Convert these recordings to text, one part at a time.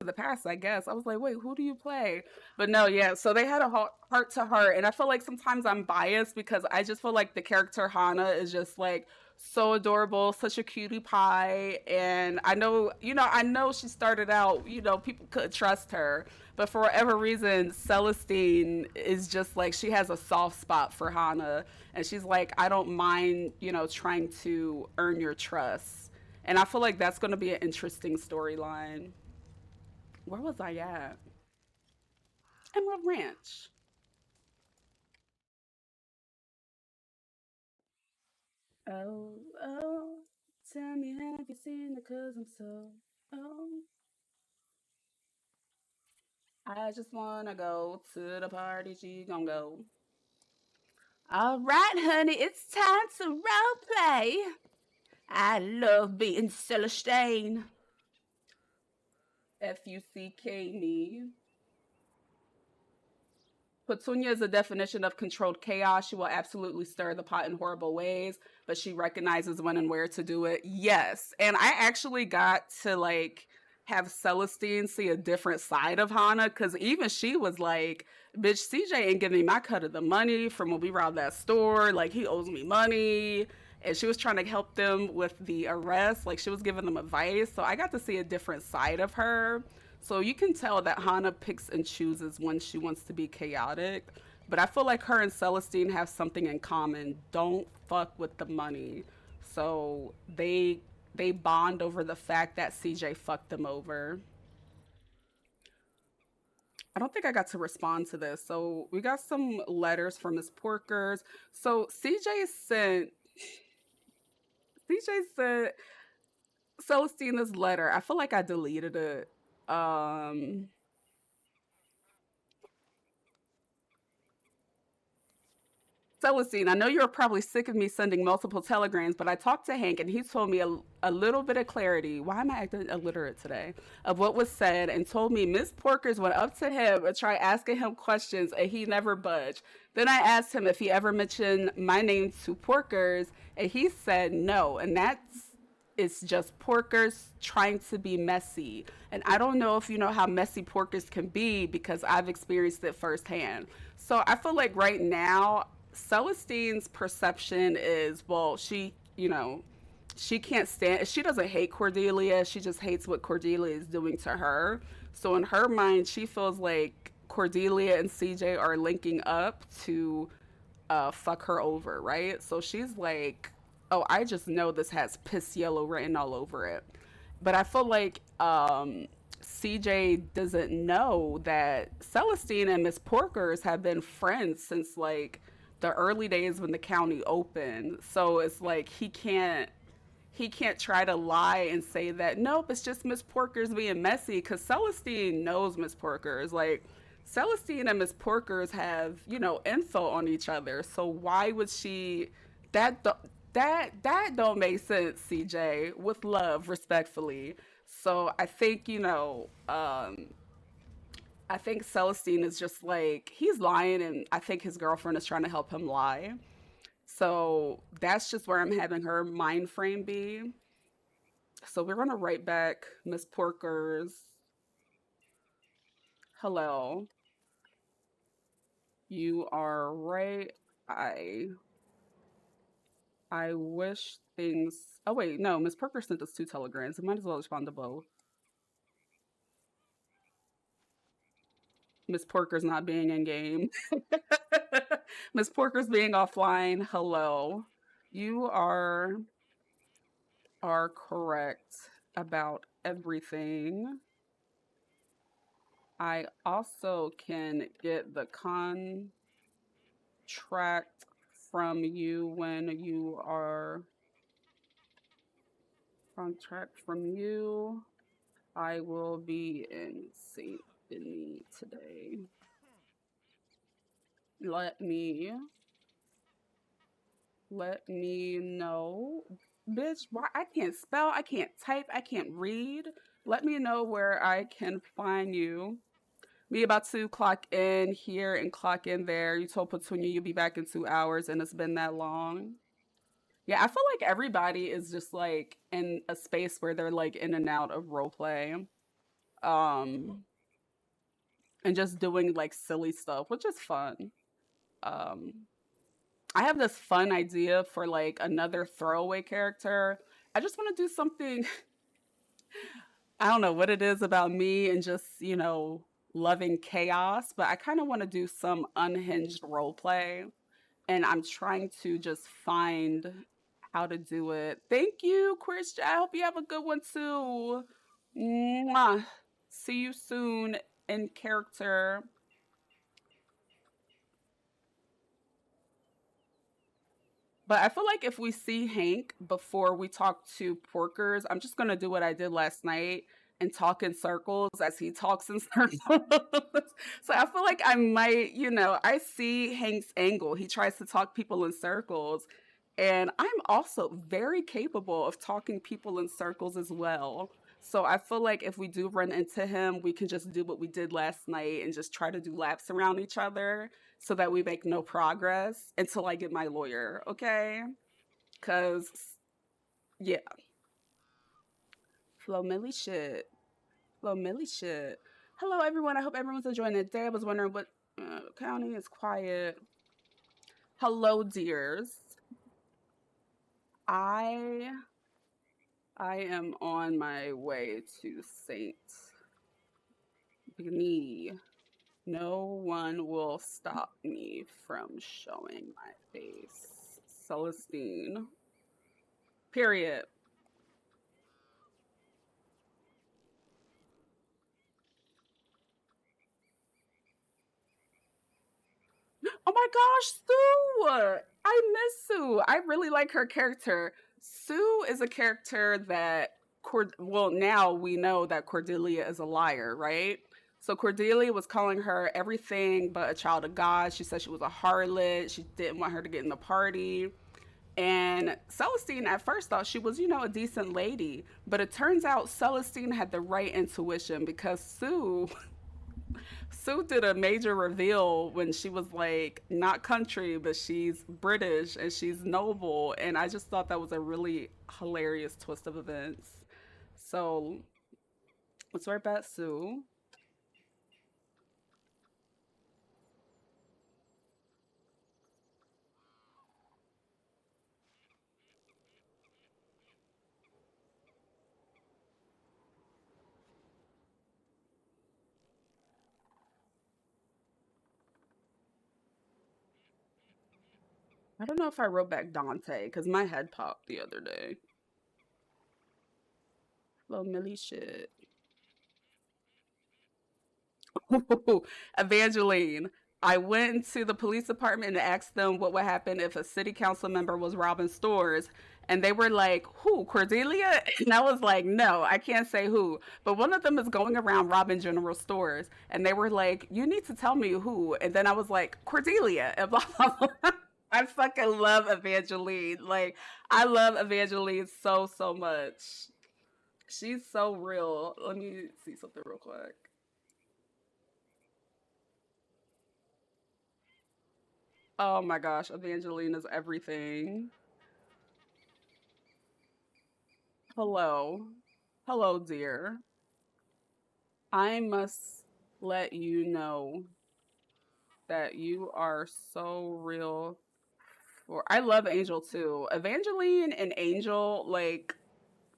the past, I guess. I was like, wait, who do you play? But no, yeah. So they had a heart to heart, and I feel like sometimes I'm biased because I just feel like the character Hana is just like so adorable, such a cutie pie. And I know, I know she started out, people could trust her, but for whatever reason, Celestine is just like she has a soft spot for Hana, and she's like, I don't mind, trying to earn your trust. And I feel like that's going to be an interesting storyline. Where was I at? Emerald Ranch. Oh, oh, tell me, have you seen the cause I'm so, oh, I just wanna go to the party, she gon' go. All right, honey, it's time to role play. I love being Celestine. Fuck me. Petunia is a definition of controlled chaos. She will absolutely stir the pot in horrible ways, but she recognizes when and where to do it. Yes. And I actually got to like have Celestine see a different side of Hana because even she was like, bitch, CJ ain't giving me my cut of the money from when we robbed that store. Like, he owes me money. And she was trying to help them with the arrest. Like, she was giving them advice. So I got to see a different side of her. So you can tell that Hana picks and chooses when she wants to be chaotic. But I feel like her and Celestine have something in common. Don't fuck with the money. So they bond over the fact that CJ fucked them over. I don't think I got to respond to this. So we got some letters from Miss Porkers. So CJ sent Celestine this letter. I feel like I deleted it. Um Celestine, I know you're probably sick of me sending multiple telegrams, but I talked to Hank and he told me a little bit of clarity. Why am I acting illiterate today? Of what was said and told me Miss Porkers went up to him and tried asking him questions and he never budged. Then I asked him if he ever mentioned my name to Porkers and he said no. And that's it's just Porkers trying to be messy. And I don't know if you know how messy Porkers can be because I've experienced it firsthand. So I feel like right now, Celestine's perception is well, she can't stand, she doesn't hate Cordelia, she just hates what Cordelia is doing to her. So in her mind, she feels like Cordelia and CJ are linking up to fuck her over, right? So she's like, oh, I just know this has piss yellow written all over it. But I feel like CJ doesn't know that Celestine and Miss Porkers have been friends since like the early days when the county opened. So it's like he can't try to lie and say that nope, it's just Miss Porkers being messy because Celestine knows Miss Porkers. Like Celestine and Miss Porkers have info on each other. So why would she? That that don't make sense, CJ. With love, respectfully. So I think I think Celestine is just like he's lying, and I think his girlfriend is trying to help him lie. So that's just where I'm having her mind frame be. So we're gonna write back Miss Porkers. Hello, you are right. I I wish things. Oh wait, no, Miss Porker sent us two telegrams. I might as well respond to both. Miss Porker's not being in game. Miss Porker's being offline. Hello, you are correct about everything. I also can get the contract from you when you are contract from you. I will be in St. Denis today. Let me let me know. Bitch, why I can't spell, I can't type, I can't read. Let me know where I can find you. Me about to clock in here and clock in there. You told Petunia you'll be back in 2 hours and it's been that long. Yeah, I feel like everybody is just like in a space where they're like in and out of role play. um, and just doing like silly stuff, which is fun. Um, I have this fun idea for like another throwaway character. I just want to do something. I don't know what it is about me and just, loving chaos, but I kind of want to do some unhinged role play. And I'm trying to just find how to do it. Thank you, Christian. I hope you have a good one too. Mwah. See you soon in character. But I feel like if we see Hank before we talk to Porkers, I'm just gonna do what I did last night and talk in circles as he talks in circles. So I feel like I might, I see Hank's angle. He tries to talk people in circles. And I'm also very capable of talking people in circles as well. So I feel like if we do run into him, we can just do what we did last night and just try to do laps around each other so that we make no progress until I get my lawyer, okay? Because, yeah, Flo Millie shit. Flo Millie shit. Hello, everyone. I hope everyone's enjoying the day. I was wondering what county is quiet. Hello, dears. I I am on my way to Saint Denis. No one will stop me from showing my face. Celestine. Period. Oh my gosh, Sue! I miss Sue. I really like her character. Sue is a character that well, now we know that Cordelia is a liar, right? So Cordelia was calling her everything but a child of God. She said she was a harlot. She didn't want her to get in the party. And Celestine at first thought she was, a decent lady. But it turns out Celestine had the right intuition because Sue did a major reveal when she was like not country, but she's British and she's noble, and I just thought that was a really hilarious twist of events. So let's right back, Sue. I don't know if I wrote back Dante because my head popped the other day. Little Millie shit. Evangeline. I went to the police department and asked them what would happen if a city council member was robbing stores. And they were like, who, Cordelia? And I was like, no, I can't say who. But one of them is going around robbing general stores. And they were like, you need to tell me who. And then I was like, Cordelia. And blah, blah, blah. I fucking love Evangeline. Like, I love Evangeline so, so much. She's so real. Let me see something real quick. Oh my gosh, Evangeline is everything. Hello. Hello, dear. I must let you know that you are so real. For I love Angel too. Evangeline and Angel, like,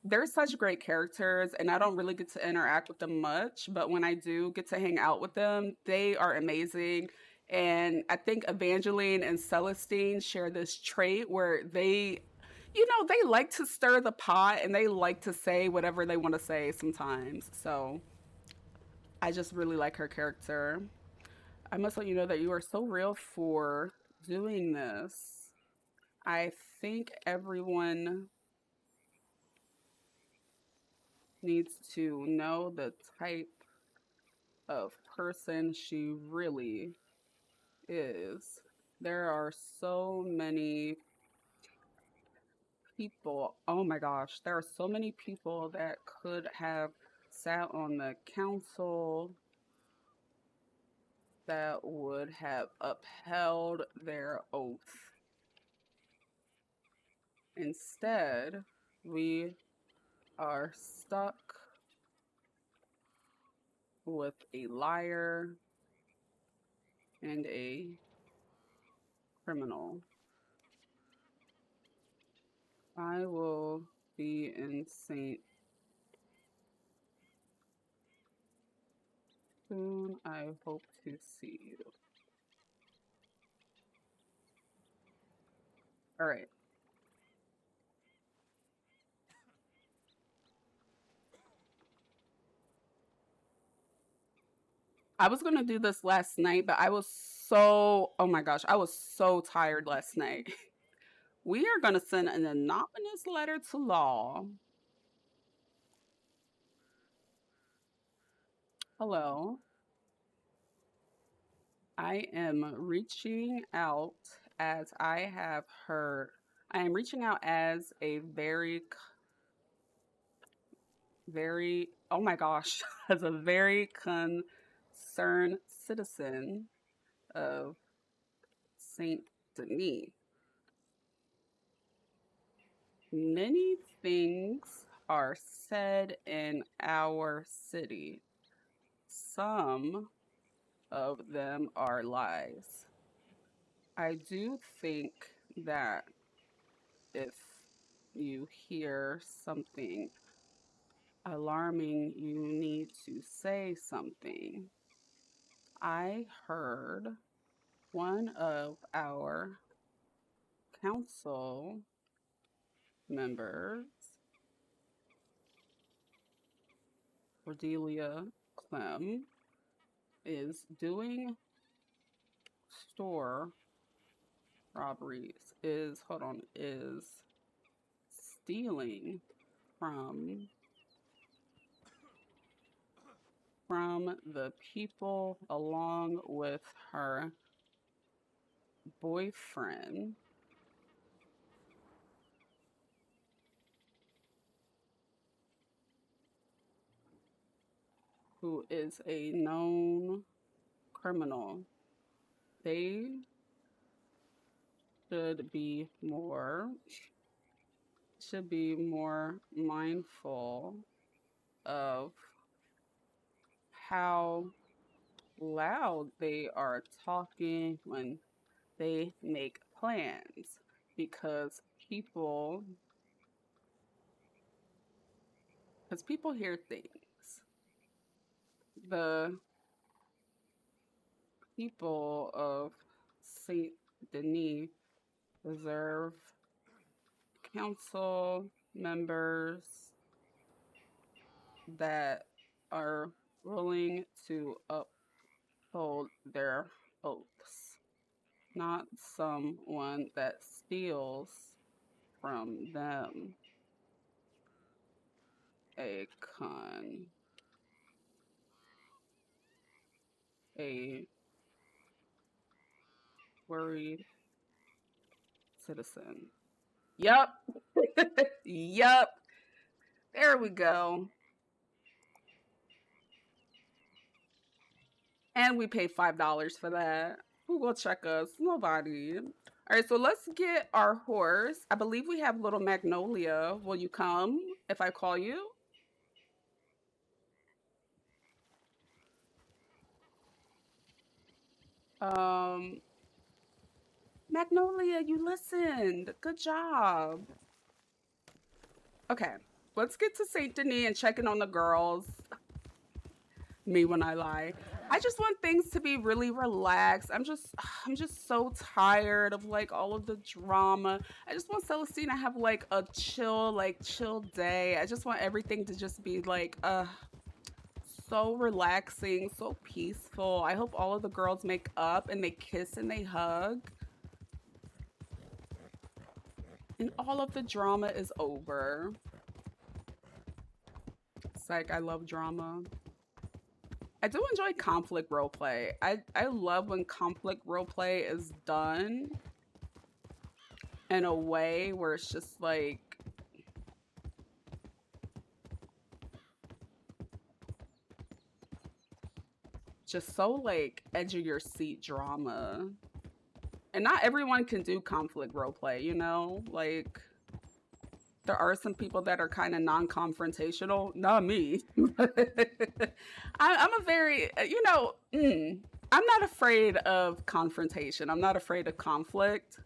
they're such great characters, and I don't really get to interact with them much, but when I do get to hang out with them, they are amazing. And I think Evangeline and Celestine share this trait where they like to stir the pot and they like to say whatever they want to say sometimes. So I just really like her character. I must let you know that you are so real for doing this. I think everyone needs to know the type of person she really is. There are so many people. Oh my gosh, there are so many people that could have sat on the council that would have upheld their oath. Instead, we are stuck with a liar and a criminal. I will be in Saint soon. I hope to see you. All right. I was gonna do this last night, but I was so, oh my gosh, I was so tired last night. We are gonna send an anonymous letter to law. Hello. I am reaching out as I have heard. I am reaching out as a very, oh my gosh, as a very concerned citizen of Saint Denis. Many things are said in our city. Some of them are lies. I do think that if you hear something alarming, you need to say something. I heard one of our council members, Cordelia Clem, is doing store robberies, is stealing from the people along with her boyfriend, who is a known criminal. They should be more mindful of how loud they are talking when they make plans, because people hear things. The people of Saint Denis deserve council members that are willing to uphold their oaths, not someone that steals from them. A a worried citizen. Yup. Yup. There we go. And we pay $5 for that. Who will check us? Nobody. All right, so let's get our horse. I believe we have little Magnolia. Will you come if I call you? Um, Magnolia, you listened. Good job. Okay, let's get to Saint Denis and checking on the girls. Me when I lie. I just want things to be really relaxed. I'm just so tired of like all of the drama. I just want Celestine to have like a chill day. I just want everything to just be like so relaxing, so peaceful. I hope all of the girls make up and they kiss and they hug. And all of the drama is over. It's like I love drama. I do enjoy conflict roleplay. I love when conflict roleplay is done in a way where it's just like so like edge of your seat drama. And not everyone can do conflict roleplay, you know? Like There are some people that are kind of non-confrontational. Not me. I'm a very, I'm not afraid of confrontation. I'm not afraid of conflict.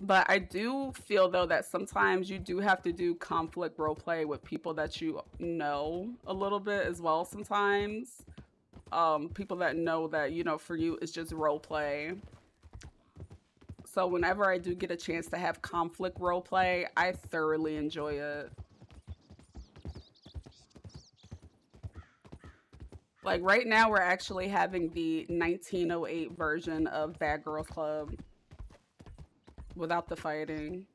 But I do feel though that sometimes you do have to do conflict role play with people that you know a little bit as well sometimes. People that know that, for you it's just role play. So whenever I do get a chance to have conflict role play, I thoroughly enjoy it. Like right now we're actually having the 1908 version of Bad Girls Club without the fighting.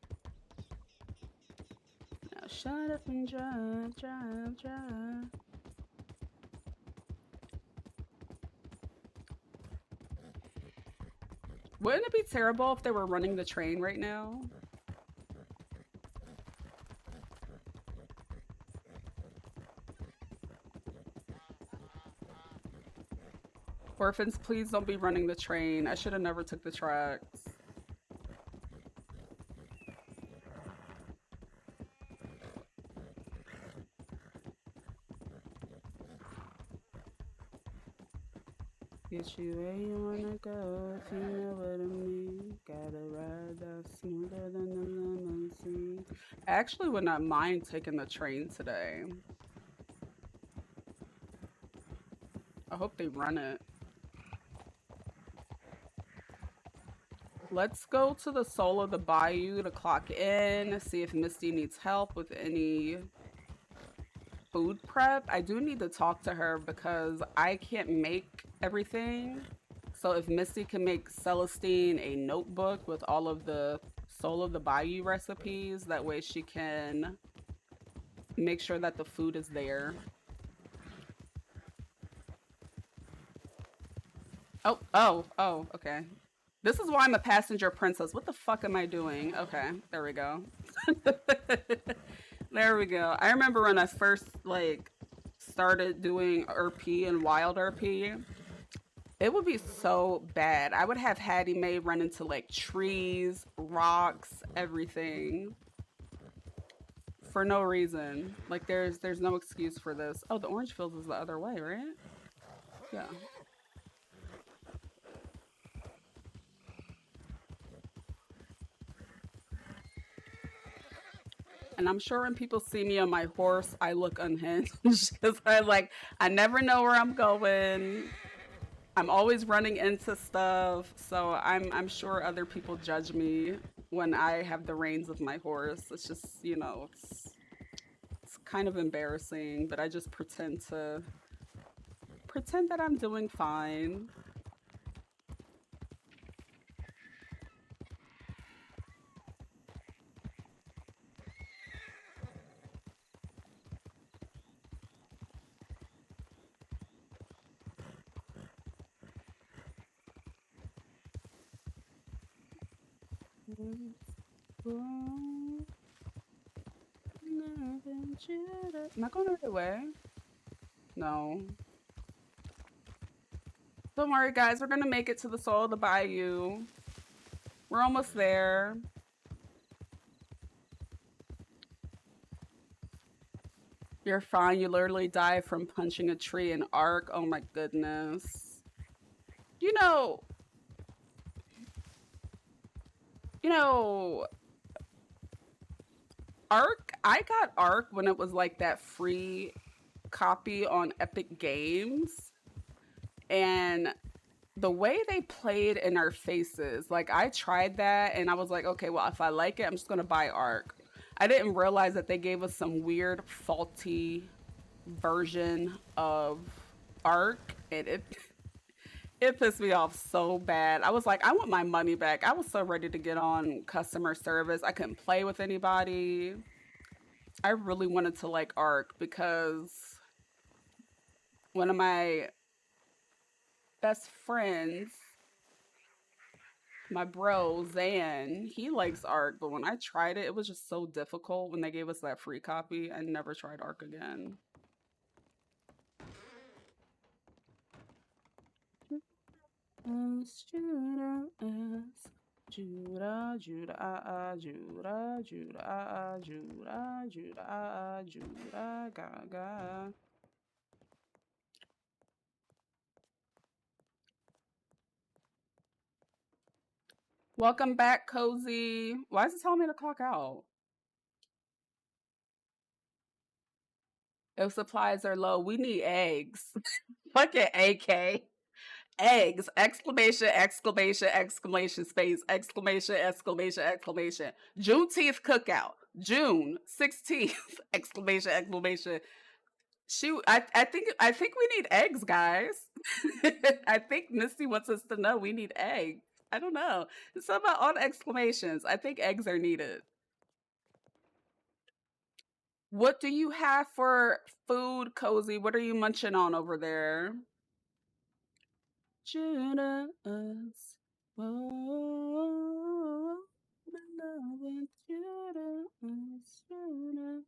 Now shut up and drive, drive, drive. Wouldn't it be terrible if they were running the train right now? Orphans, please don't be running the train. I should have never took the tracks. Get you where you wanna go if you know what I mean. Gotta ride that's smoother than the lemon sea. I actually would not mind taking the train today. I hope they run it. Let's go to the Soul of the Bayou to clock in, see if Misty needs help with any food prep. I do need to talk to her because I can't make everything. So if Misty can make Celestine a notebook with all of the Soul of the Bayou recipes, that way she can make sure that the food is there. Oh, okay. This is why I'm a passenger princess. What the fuck am I doing? Okay, there we go. There we go. I remember when I first like started doing RP and wild RP, it would be so bad. I would have Hattie Mae run into like trees, rocks, everything for no reason. Like there's no excuse for this. Oh, the orange fields is the other way, right? Yeah. And I'm sure when people see me on my horse, I look unhinged because I never know where I'm going. I'm always running into stuff, so I'm sure other people judge me when I have the reins of my horse. It's just, it's kind of embarrassing, but I just pretend that I'm doing fine. Am I going the right way? No. Don't worry, guys. We're gonna make it to the soul of the bayou. We're almost there. You're fine. You literally died from punching a tree in Ark. Oh my goodness. You know, you know, Ark. I got Ark when it was like that free copy on Epic Games, and the way they played in our faces, like I tried that and I was like, okay, well, if I like it, I'm just gonna buy Ark. I didn't realize that they gave us some weird, faulty version of Ark, and it pissed me off so bad. I was like, I want my money back. I was so ready to get on customer service. I couldn't play with anybody. I really wanted to like Ark because one of my best friends, my bro Zan, he likes Ark, but when I tried it, it was just so difficult when they gave us that free copy. I never tried Ark again. Judah, Judah, Judah, Judah, Judah, Judah, Judah, Gaga. Welcome back, Cozy. Why is it telling me to clock out? If supplies are low, we need eggs. Fucking AK. Eggs! Exclamation, exclamation, exclamation, space, exclamation, exclamation, exclamation. Juneteenth cookout. June 16th. Exclamation, exclamation. Shoot, I think we need eggs, guys. I think Misty wants us to know we need eggs. I don't know. It's about all the exclamations. I think eggs are needed. What do you have for food, Cozy? What are you munching on over there? Judas. Oh, my love and Judas. Judas.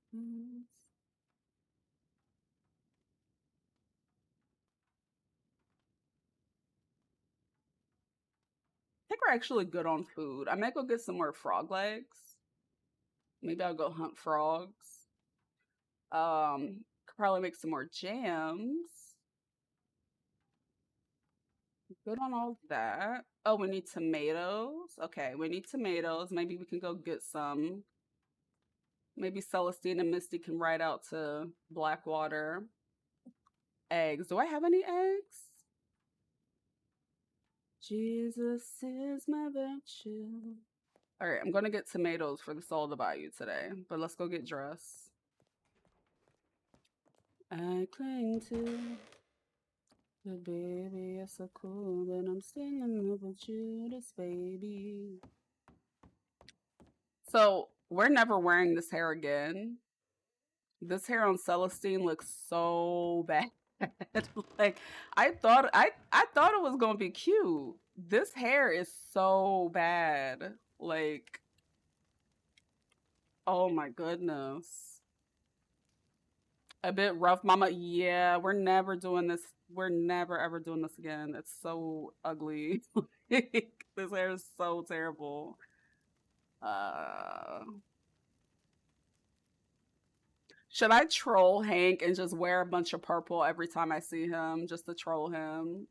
I think we're actually good on food. I might go get some more frog legs. Maybe I'll go hunt frogs. Could probably make some more jams. Good on all that. Oh, we need tomatoes. Okay, we need tomatoes. Maybe we can go get some. Maybe Celestine and Misty can ride out to Blackwater. Eggs. Do I have any eggs? Jesus is my virtue. All right, I'm gonna get tomatoes for the soul to buy you today, but let's go get dressed. I cling to the baby, you're so cool, but I'm still in love with Judas, baby. So we're never wearing this hair again. This hair on Celestine looks so bad. Like I thought it was gonna be cute. This hair is so bad. Like, oh my goodness. A bit rough, mama. Yeah, we're never doing this. We're never ever doing this again. It's so ugly. This hair is so terrible. Uh should I troll Hank and just wear a bunch of purple every time I see him just to troll him?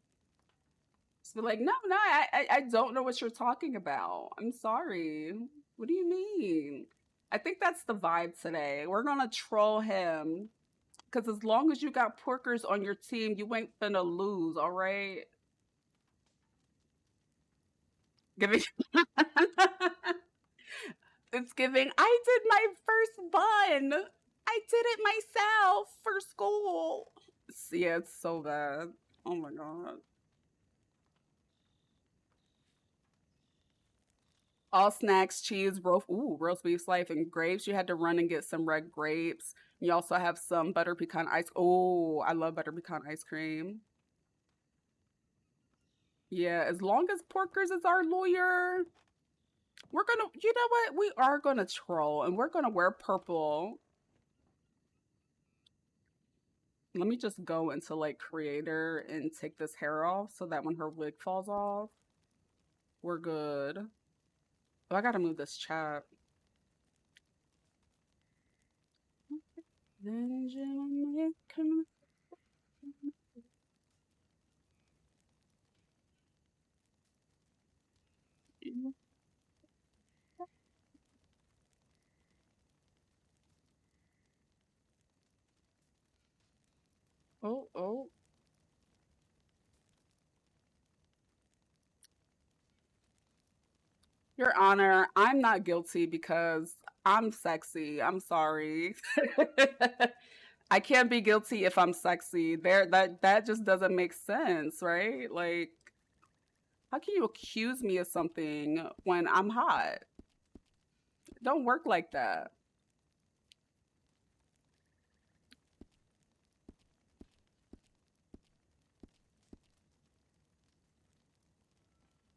Just be like, no, I don't know what you're talking about. I'm sorry. What do you mean? I think that's the vibe today. We're gonna troll him because as long as you got porkers on your team, you ain't finna lose. All right. Giving. It's giving. I did my first bun. I did it myself for school. Yeah, it's so bad. Oh my god. All snacks, cheese, roast beef slice, and grapes. You had to run and get some red grapes. You also have some butter pecan ice. Oh, I love butter pecan ice cream. Yeah, as long as Porkers is our lawyer, we're gonna, you know what? We are gonna troll and we're gonna wear purple. Let me just go into like creator and take this hair off so that when her wig falls off, we're good. Oh, I gotta move this chat. Oh, oh. Your Honor, I'm not guilty because I'm sexy. I'm sorry. I can't be guilty if I'm sexy. That just doesn't make sense, right? Like, how can you accuse me of something when I'm hot? It don't work like that.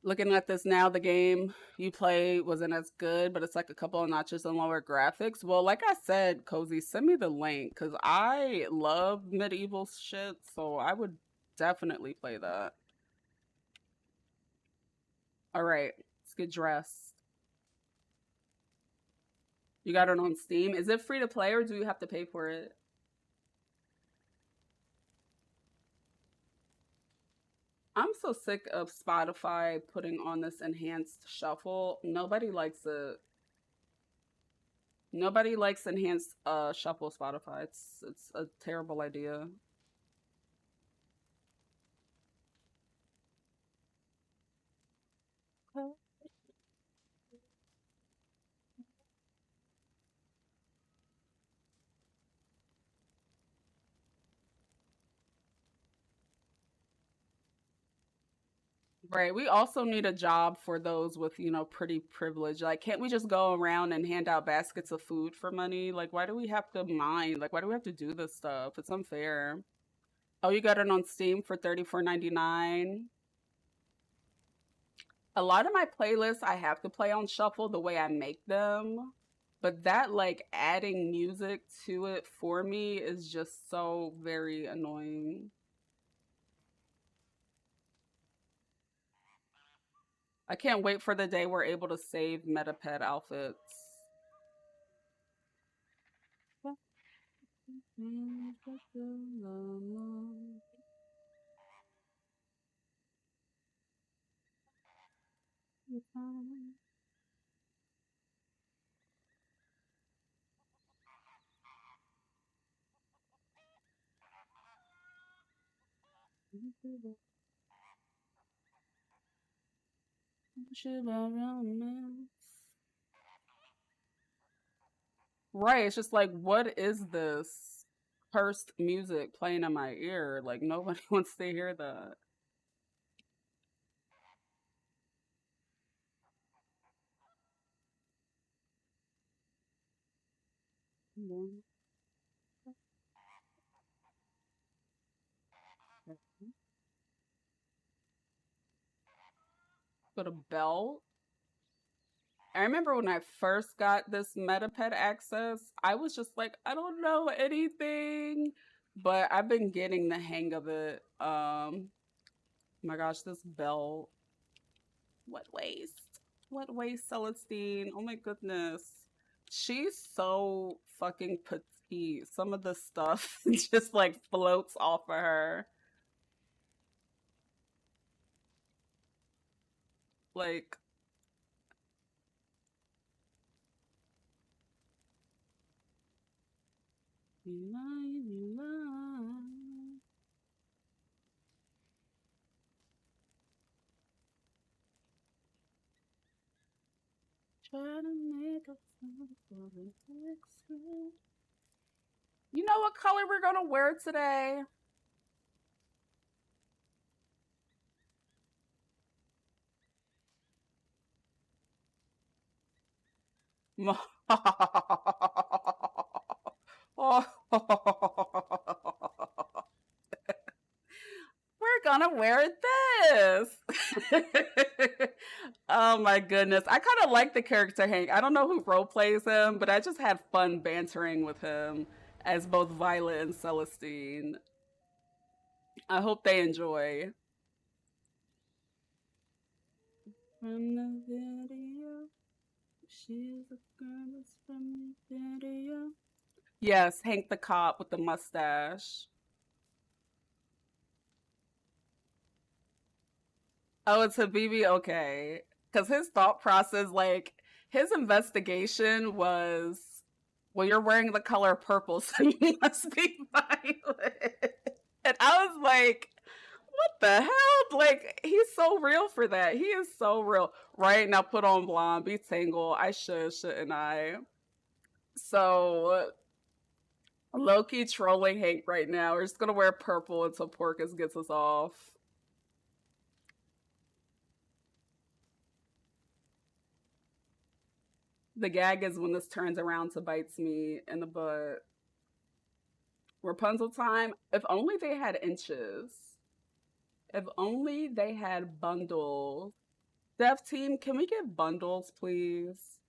Looking at this now, the game you played wasn't as good, but it's like a couple of notches and lower graphics. Well, like I said, Cozy, send me the link because I love medieval shit, so I would definitely play that. All right. Let's get dressed. You got it on Steam. Is it free to play or do you have to pay for it? I'm so sick of Spotify putting on this enhanced shuffle. Nobody likes it. Nobody likes enhanced shuffle Spotify. It's a terrible idea. Right. We also need a job for those with, pretty privilege. Like, can't we just go around and hand out baskets of food for money? Like, why do we have to mine? Like, why do we have to do this stuff? It's unfair. Oh, you got it on Steam for 34.99. A lot of my playlists I have to play on shuffle the way I make them. But that, like, adding music to it for me is just so very annoying. I can't wait for the day we're able to save Metapet outfits. Right, it's just like, what is this cursed music playing in my ear? Like, nobody wants to hear that. But a belt? I remember when I first got this Metapet access, I was just like, I don't know anything, but I've been getting the hang of it. My gosh, this belt. What waste? What waste, Celestine? Oh my goodness. She's so fucking petite. Some of the stuff just like floats off of her. Like, you lie, you lie. Try to make up for the next one. You know what color we're gonna wear today? We're gonna wear this. Oh my goodness. I kind of like the character Hank. I don't know who role plays him, but I just had fun bantering with him as both Violet and Celestine. I hope they enjoy. From the video, she's a girl that's from the video. Yes, Hank the cop with the mustache. Oh, it's Habibi? Okay. Because his thought process, like, his investigation was, well, you're wearing the color purple, so you must be Violet. And I was like, what the hell? Like, he's so real for that. He is so real. Right now, put on blonde, be tangled. I should, shouldn't I? So, low key trolling Hank right now. We're just gonna wear purple until Porkus gets us off. The gag is when this turns around to bites me in the butt. Rapunzel time. If only they had inches. If only they had bundles. Dev team, can we get bundles, please?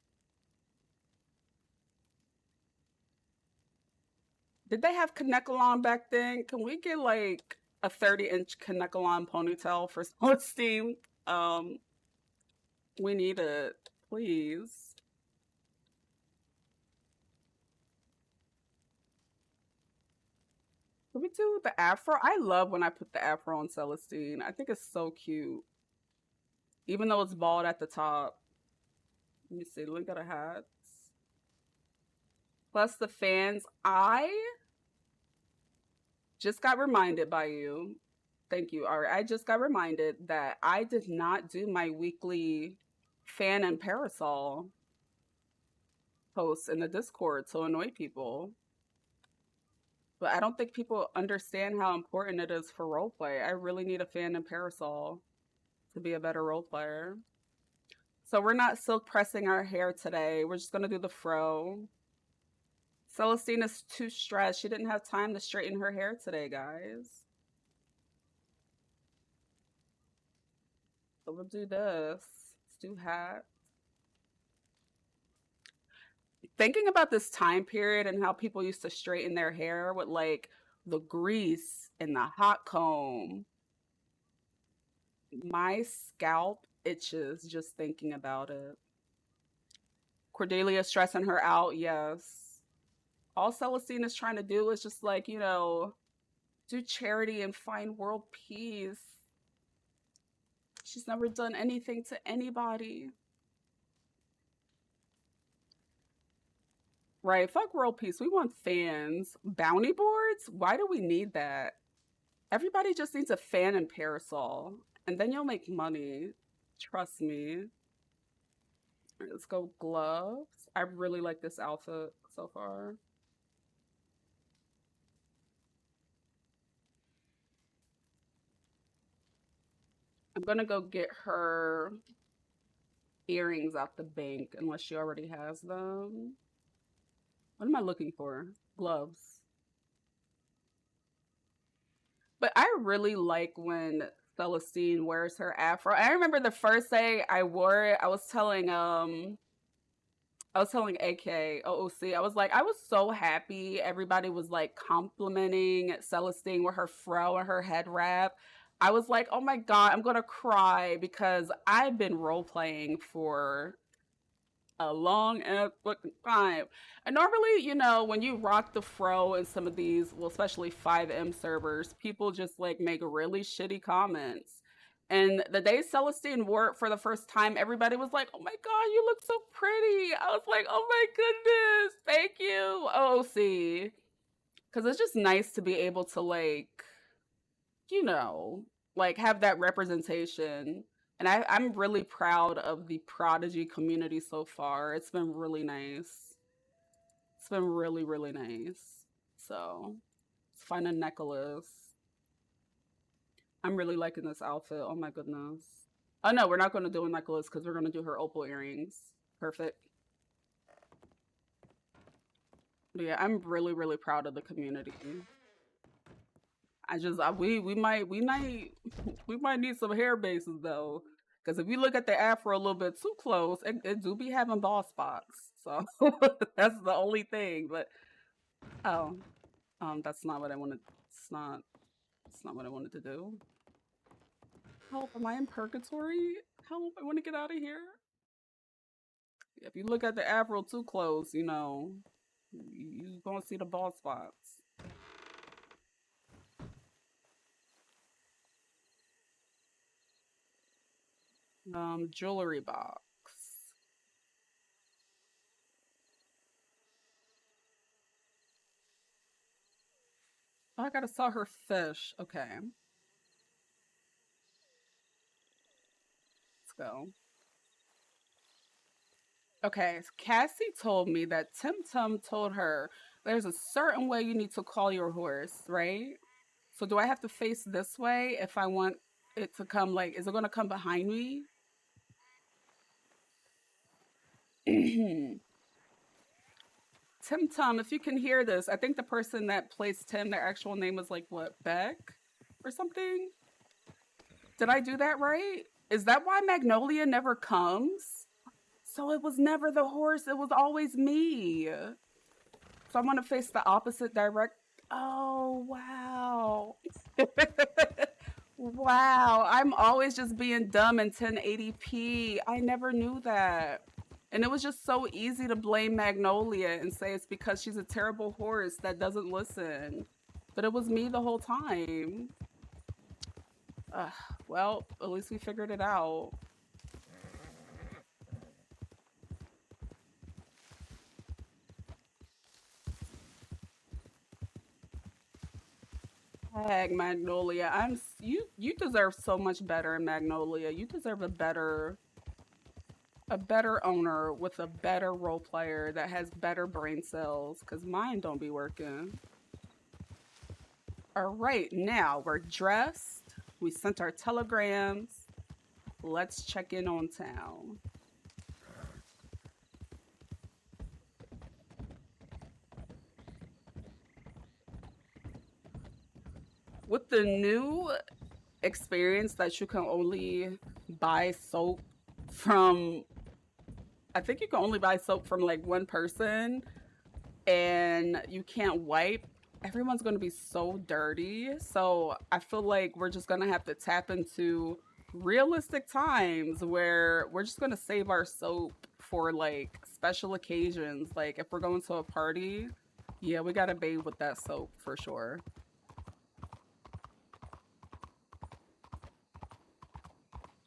Did they have Kanekalon back then? Can we get like a 30-inch Kanekalon ponytail for Celestine? Um, We need it. Please. Can we do the afro? I love when I put the afro on Celestine. I think it's so cute. Even though it's bald at the top. Let me see. Look at the hats. Plus the fans. I just got reminded by you. Thank you, Ari. I just got reminded that I did not do my weekly fan and parasol posts in the Discord to annoy people. But I don't think people understand how important it is for roleplay. I really need a fan and parasol to be a better role player. So we're not silk pressing our hair today. We're just gonna do the fro. Celestine is too stressed. She didn't have time to straighten her hair today, guys. So we'll do this. Let's do hat. Thinking about this time period and how people used to straighten their hair with like the grease and the hot comb. My scalp itches just thinking about it. Cordelia stressing her out, yes. All Celestine is trying to do is just like, you know, do charity and find world peace. She's never done anything to anybody. Right, fuck world peace. We want fans. Bounty boards? Why do we need that? Everybody just needs a fan and parasol, and then you'll make money. Trust me. Right, let's go gloves. I really like this outfit so far. I'm gonna go get her earrings out the bank unless she already has them. What am I looking for? Gloves. But I really like when Celestine wears her afro. I remember the first day I wore it, I was telling AK OOC, I was like, I was so happy. Everybody was like complimenting Celestine with her fro and her head wrap. I was like, oh my God, I'm gonna cry because I've been role playing for a long ass fucking time. And normally, you know, when you rock the fro in some of these, well, especially 5M servers, people just like make really shitty comments. And the day Celestine wore it for the first time, everybody was like, oh my God, you look so pretty. I was like, oh my goodness, thank you, OC. Because it's just nice to be able to, like, you know, like have that representation. And I'm really proud of the Prodigy community so far. It's been really nice. It's been really, really nice. So let's find a necklace. I'm really liking this outfit. Oh my goodness. Oh no, we're not going to do a necklace because we're going to do her opal earrings. Perfect. But yeah, I'm really, really proud of the community. We might need some hair bases though, because if you look at the afro a little bit too close, it do be having bald spots. So that's the only thing. But oh, that's not what I wanted. It's not what I wanted to do. Help! Am I in purgatory? Help! I want to get out of here. If you look at the afro too close, you know, you're gonna see the bald spots. Jewelry box. Oh, I gotta sell her fish. Okay, let's go. Okay, Cassie told me that Tim Tum told her there's a certain way you need to call your horse, right? So do I have to face this way if I want it to come, like, is it gonna come behind me? Tim Tum, if you can hear this, I think the person that plays Tim, their actual name was like what, Beck or something? Did I do that right? Is that why Magnolia never comes? So it was never the horse, it was always me. So I want to face the opposite direct. Oh, wow. Wow, I'm always just being dumb in 1080p. I never knew that. And it was just so easy to blame Magnolia and say it's because she's a terrible horse that doesn't listen. But it was me the whole time. Ugh, well, at least we figured it out. Heck, Magnolia. You deserve so much better in Magnolia. You deserve a better owner with a better role player that has better brain cells cuz mine don't be working. All right, now we're dressed. We sent our telegrams. Let's check in on town. With the new experience that you can only buy soap from, I think you can only buy soap from like one person and you can't wipe, everyone's going to be so dirty. So I feel like we're just going to have to tap into realistic times where we're just going to save our soap for like special occasions. Like if we're going to a party, yeah, we got to bathe with that soap for sure.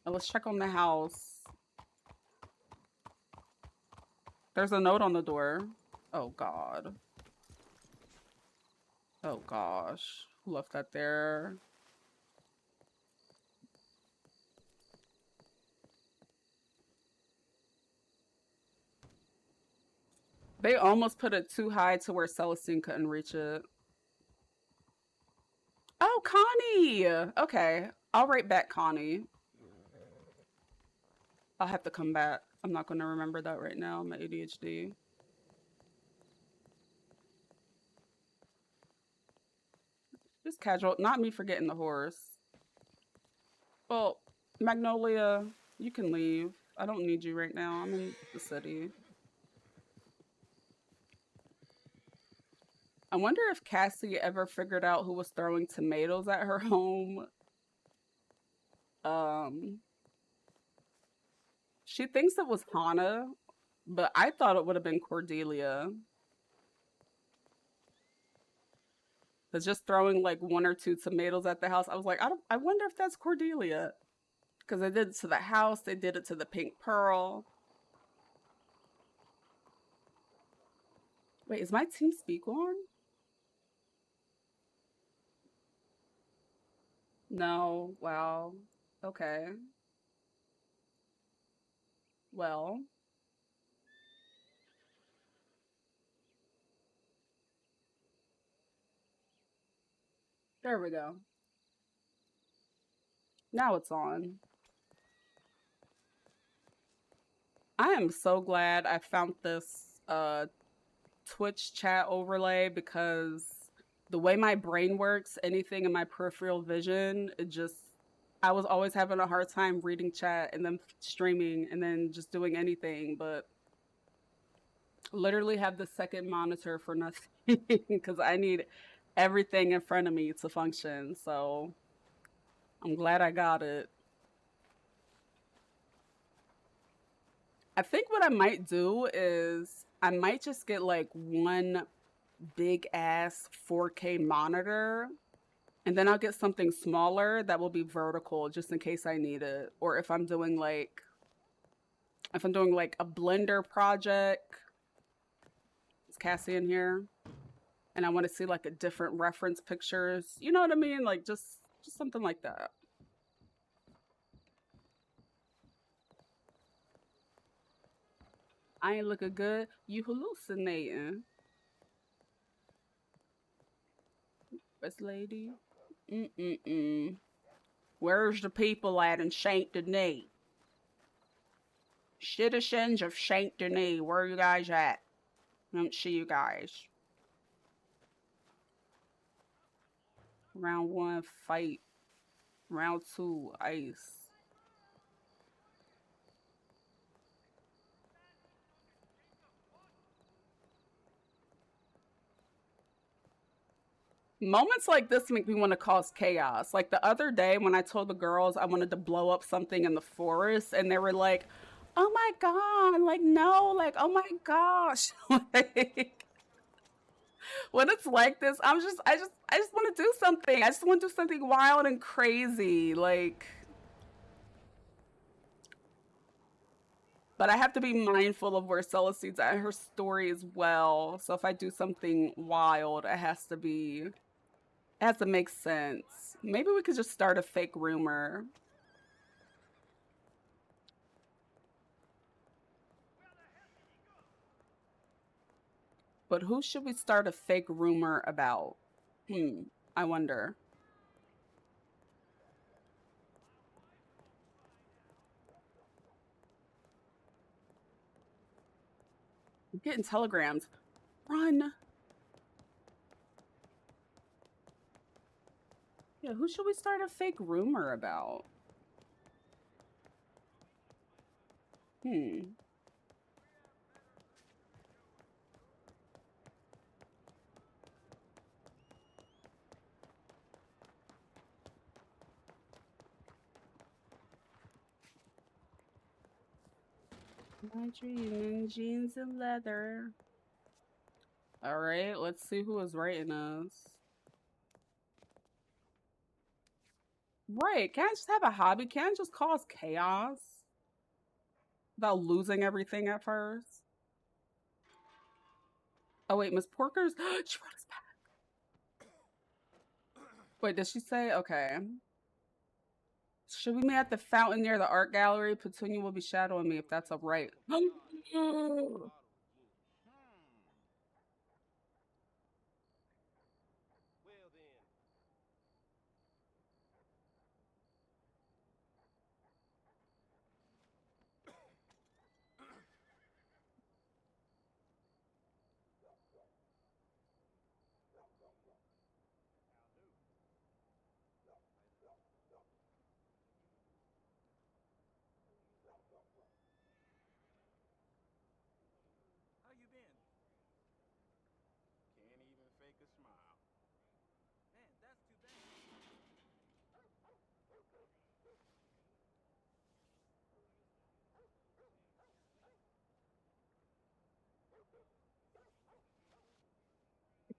And let's check on the house. There's a note on the door. Oh, God. Oh, gosh. Who left that there? They almost put it too high to where Celestine couldn't reach it. Oh, Connie! Okay. I'll write back Connie. I'll have to come back. I'm not going to remember that right now. My ADHD. Just casual. Not me forgetting the horse. Well, Magnolia, you can leave. I don't need you right now. I'm in the city. I wonder if Cassie ever figured out who was throwing tomatoes at her home. Um, she thinks it was Hana, but I thought it would have been Cordelia. That's just throwing like one or two tomatoes at the house. I was like, I don't. I wonder if that's Cordelia because they did it to the house. They did it to the pink pearl. Wait, is my team speak on? No. Wow. Okay. Well, there we go. Now it's on. I am so glad I found this Twitch chat overlay because the way my brain works, anything in my peripheral vision, it just I was always having a hard time reading chat and then streaming and then just doing anything, but literally have the second monitor for nothing because I need everything in front of me to function. So I'm glad I got it. I think what I might do is I might just get like one big ass 4K monitor and then I'll get something smaller that will be vertical just in case I need it. Or if I'm doing like a blender project, is Cassie in here? And I want to see like a different reference pictures. You know what I mean? Like just something like that. I ain't looking good. You hallucinating. First lady. Mm-mm-mm. Where's the people at in Saint Denis? Citizens of Saint Denis, where are you guys at? I don't see you guys. Round one, fight. Round two, ice. Moments like this make me want to cause chaos. Like the other day when I told the girls I wanted to blow up something in the forest, and they were like, "Oh my god!" Like no, like oh my gosh. Like when it's like this, I just want to do something. I just want to do something wild and crazy. Like, but I have to be mindful of where Celestine's at her story as well. So if I do something wild, it has to be, it has to make sense. Maybe we could just start a fake rumor. But who should we start a fake rumor about? I wonder. I'm getting telegrams. Run. Yeah, who should we start a fake rumor about? Hmm. My dream in jeans and leather. All right, let's see who is writing us. Right, can't I just have a hobby? Can't I just cause chaos without losing everything at first? Oh wait, Miss Porkers, she wrote us back. Wait, did she say? Okay. Should we meet at the fountain near the art gallery? Petunia will be shadowing me if that's all right.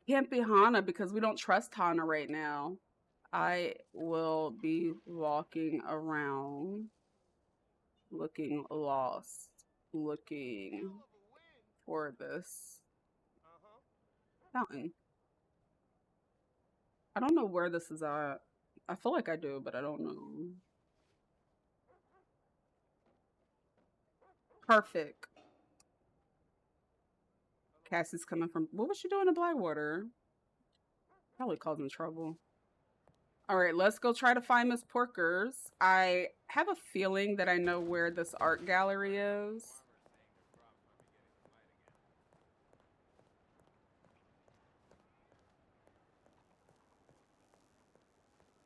Can't be Hana because we don't trust Hana right now. I will be walking around looking lost, looking for this fountain. I don't know where this is at. I feel like I do, but I don't know. Perfect. Cassie's coming from. What was she doing in Blackwater? Probably causing trouble. All right, let's go try to find Miss Porkers. I have a feeling that I know where this art gallery is.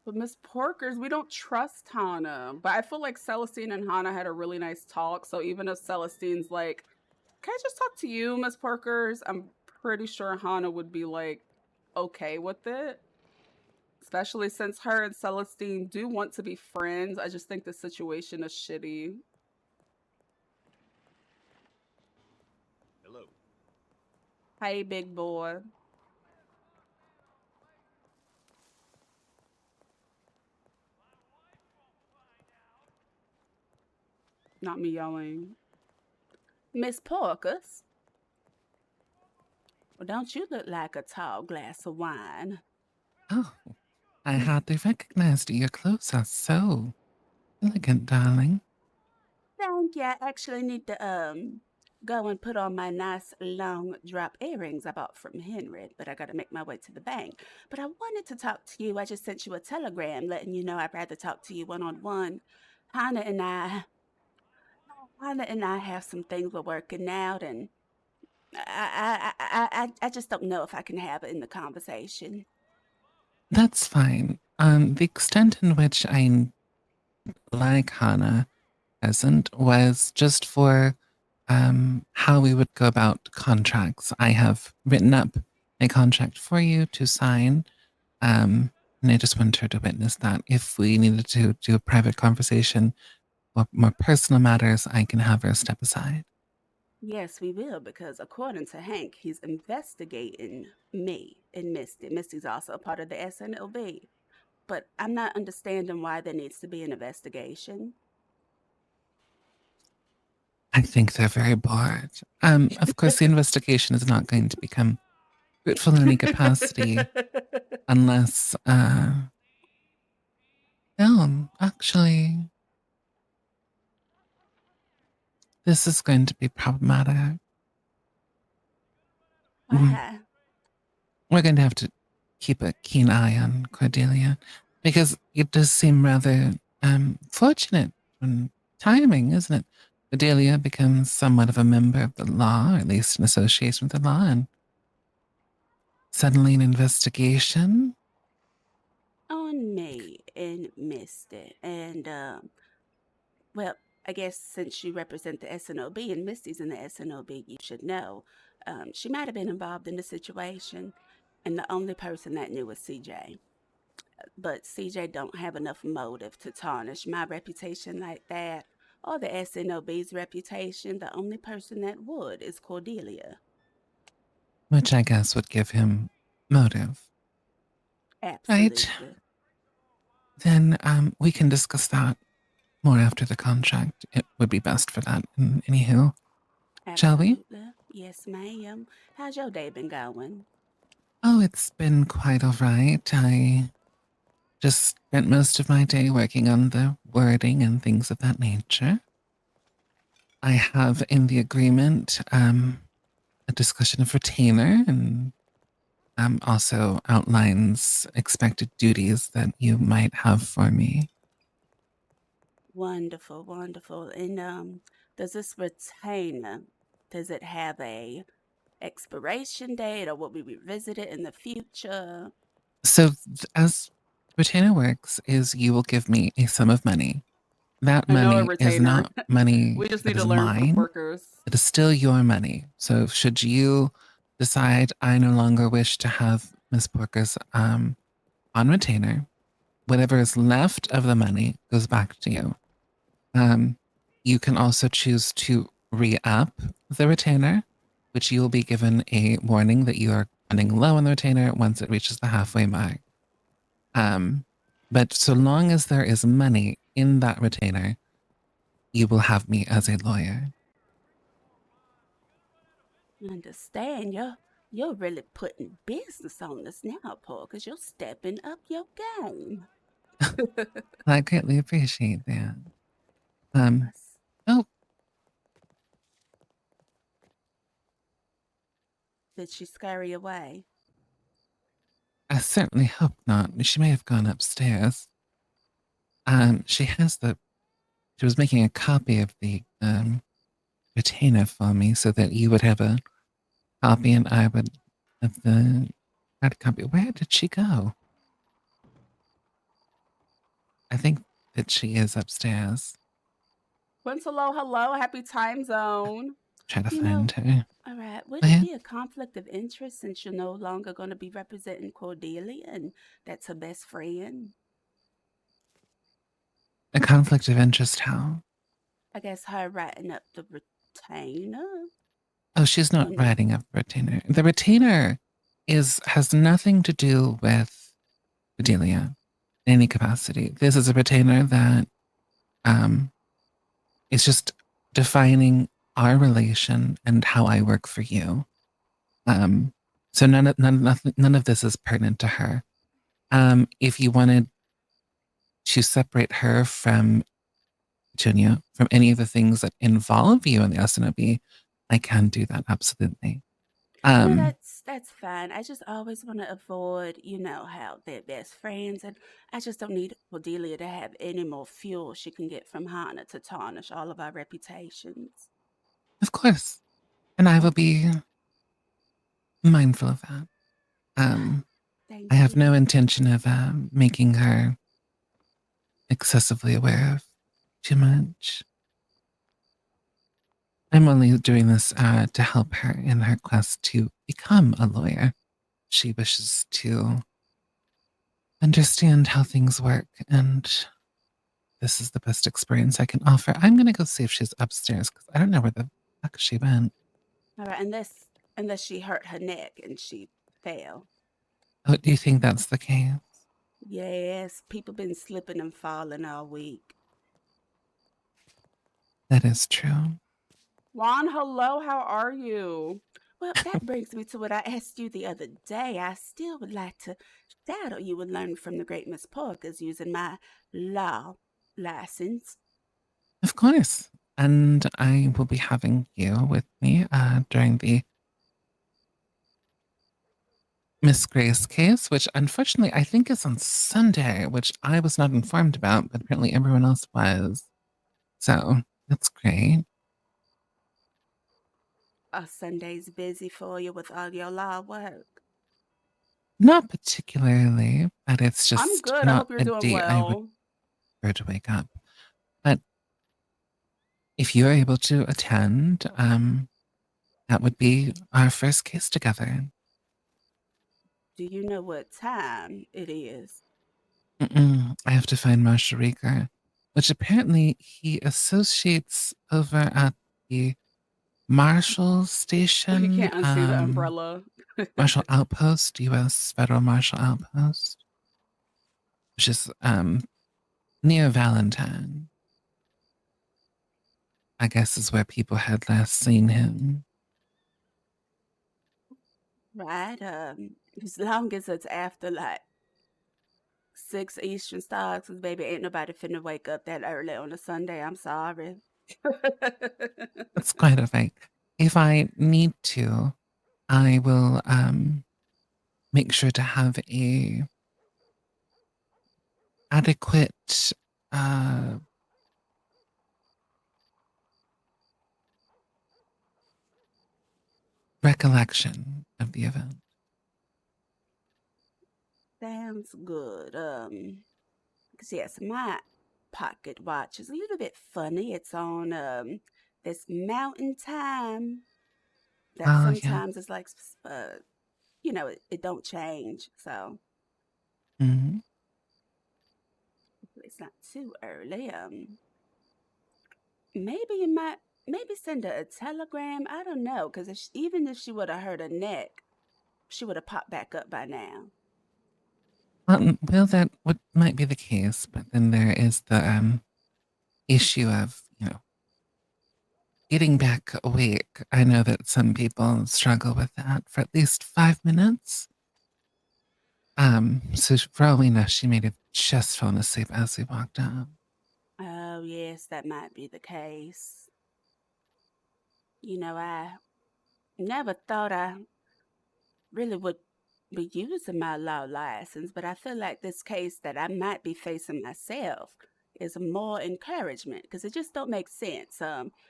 But Miss Porkers, we don't trust Hana. But I feel like Celestine and Hana had a really nice talk. So even if Celestine's like, can I just talk to you, Miss Porkers? I'm pretty sure Hana would be like okay with it. Especially since her and Celestine do want to be friends. I just think the situation is shitty. Hello. Hey, big boy. Not me yelling. Miss Porkers, well, don't you look like a tall glass of wine? Oh, I hardly recognized your clothes are so elegant, darling. Thank you. I actually need to go and put on my nice long drop earrings I bought from Henry, but I gotta make my way to the bank. But I wanted to talk to you. I just sent you a telegram letting you know I'd rather talk to you one on one. Hannah and I Hannah and I have some things we're working out, and I just don't know if I can have it in the conversation. That's fine. The extent in which I like Hannah isn't was just for how we would go about contracts. I have written up a contract for you to sign, And I just wanted her to witness that. If we needed to do a private conversation or more personal matters, I can have her step aside. Yes, we will, because according to Hank, he's investigating me and Misty. Misty's also a part of the SNLB. But I'm not understanding why there needs to be an investigation. I think they're very bored. Of course, the investigation is not going to become fruitful in any capacity unless, no, actually, this is going to be problematic. Mm, Why? We're going to have to keep a keen eye on Cordelia because it does seem rather fortunate and timing, isn't it? Cordelia becomes somewhat of a member of the law, or at least in association with the law, and suddenly an investigation. On me and Misty. And, well, I guess since you represent the SNOB and Misty's in the SNOB, you should know. She might have been involved in the situation, and the only person that knew was CJ. But CJ don't have enough motive to tarnish my reputation like that, or the SNOB's reputation. The only person that would is Cordelia. Which I guess would give him motive, right? Absolutely. Then we can discuss that more after the contract. It would be best for that. Anywho, shall we? Absolutely. Yes, ma'am. How's your day been going? Oh, it's been quite all right. I just spent most of my day working on the wording and things of that nature. I have in the agreement a discussion of retainer and also outlines expected duties that you might have for me. Wonderful, wonderful. And does this retainer, does it have a expiration date, or will we revisit it in the future? So, as retainer works, is you will give me a sum of money. That I know a money is retainer. not money We just need that to is learn from mine. workers. It is still your money. So, should you decide I no longer wish to have Miss Porker's on retainer, whatever is left of the money goes back to you. Um, you can also choose to re up the retainer, which you will be given a warning that you are running low on the retainer once it reaches the halfway mark. Um, but so long as there is money in that retainer, you will have me as a lawyer. Understand, you're really putting business on us now, Paul, because you're stepping up your game. I greatly appreciate that. Um, Yes. oh, Did she scurry away? I certainly hope not. She may have gone upstairs. She has the. She was making a copy of the retainer for me so that you would have a copy and I would have the hard copy. Where did she go? I think that she is upstairs. Hello, hello, happy time zone. Try to You know, find her. all right, would Oh, it yeah. be a conflict of interest since you're no longer going to be representing Cordelia and that's her best friend? A conflict of interest, how? I guess her writing up the retainer? Oh, she's Or not no? writing up the retainer. The retainer has nothing to do with Bedelia in any capacity. This is a retainer that um is just defining our relation and how I work for you. Um, so none of this is pertinent to her. If you wanted to separate her from Junia, from any of the things that involve you in the SNOB, I can do that absolutely. No, Um, that's fine. I just always want to avoid, how they're best friends, and I just don't need Cordelia to have any more fuel she can get from Hannah to tarnish all of our reputations. of course, and I will Okay, be mindful of that. I thank have no you. intention of making her excessively aware of too much. I'm only doing this to help her in her quest to become a lawyer. She wishes to understand how things work, and this is the best experience I can offer. I'm gonna go see if she's upstairs because I don't know where the fuck she went. All right, unless she hurt her neck and she fell. Oh, do you think that's the case? Yes, people been slipping and falling all week. That is true. Juan, hello, how are you? Well, that brings me to what I asked you the other day. I still would like to shadow you and learn from the great Miss Porkers using my law license. Of course. And I will be having you with me during the Miss Grace case, which unfortunately I think is on Sunday, which I was not informed about, but apparently everyone else was. So that's great. Are Sundays busy for you with all your law work? Not particularly, but it's I'm just good. I not hope you're a doing day I would well. prefer to wake up. But if you're able to attend, that would be our first case together. Do you know what time it is? I have to find Marshall Rieger, which apparently he associates over at the Marshall You Station, can't unsee the umbrella. Marshall Outpost, U.S. Federal Marshall Outpost, which is near Valentine. I guess is where people had last seen him. Right? As long as it's after like 6 Eastern stars, 'cause baby, ain't nobody finna wake up that early on a Sunday. I'm sorry. That's quite a right. If I need to, I will make sure to have a adequate uh, recollection of the event. Sounds good. 'Cause yes, my pocket watch is a little bit funny. It's on this mountain time that Oh yeah. sometimes it's like it don't change. So Hmm. it's not too early. Maybe you might maybe send her a telegram. I don't know, because even if she would have hurt her neck, she would have popped back up by now. Well, that would might be the case, but then there is the issue of getting back awake. I know that some people struggle with that for at least 5 minutes. So for all we know, she may have just fallen asleep as we walked up. Oh, yes, that might be the case. I never thought I really would be using my law license, but I feel like this case that I might be facing myself is more encouragement because it just don't make sense.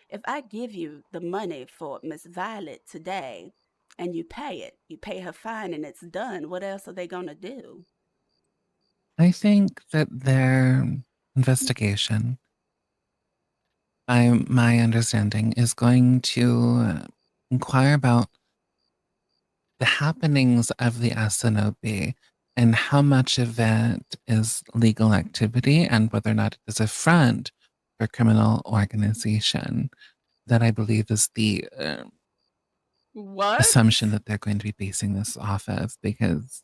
If I give you the money for Miss Violet today and you pay her fine and it's done, what else are they gonna do? I think that their investigation, by my understanding, is going to inquire about the happenings of the SNOB and how much of it is legal activity and whether or not it is a front for criminal organization. That I believe is the What? assumption that they're going to be basing this off of, because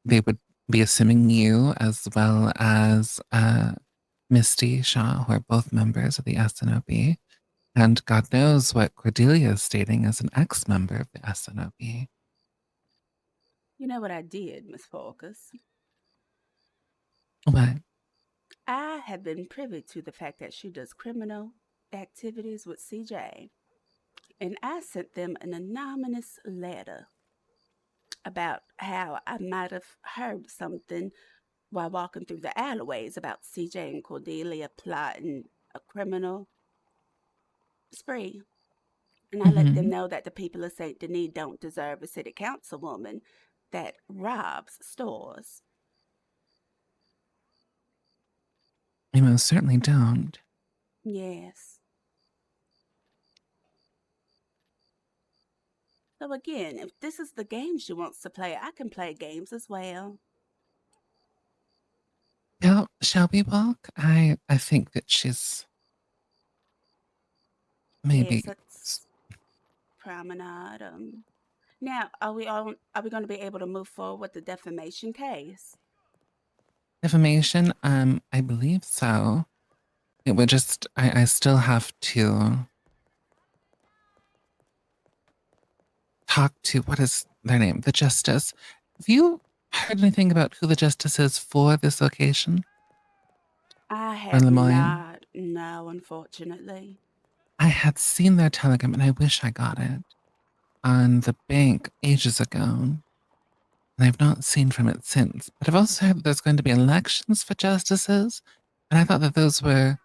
they would be assuming you as well as Misty Shaw, who are both members of the SNOB. And God knows what Cordelia is stating as an ex member of the SNOB. You know what I did, Miss Focus? What? I have been privy to the fact that she does criminal activities with CJ, and I sent them an anonymous letter about how I might have heard something while walking through the alleyways about CJ and Cordelia plotting a criminal spree. And I let them Mm-hmm. know that the people of St. Denis don't deserve a city councilwoman that robs stores. I most certainly don't. Yes. So again, if this is the game she wants to play, I can play games as well. Shall we walk? I think that she's Yes, maybe let's promenade. Now, are we going to be able to move forward with the defamation case? defamation. I believe so. It would just I still have to talk to what is their name? The justice. Have you heard anything about who the justice is for this location? I Or have Lemoyne? not, no, unfortunately. I had seen their telegram and I wish I got it on the bank ages ago. And I've not seen from it since. But I've also heard that there's going to be elections for justices. And I thought that those were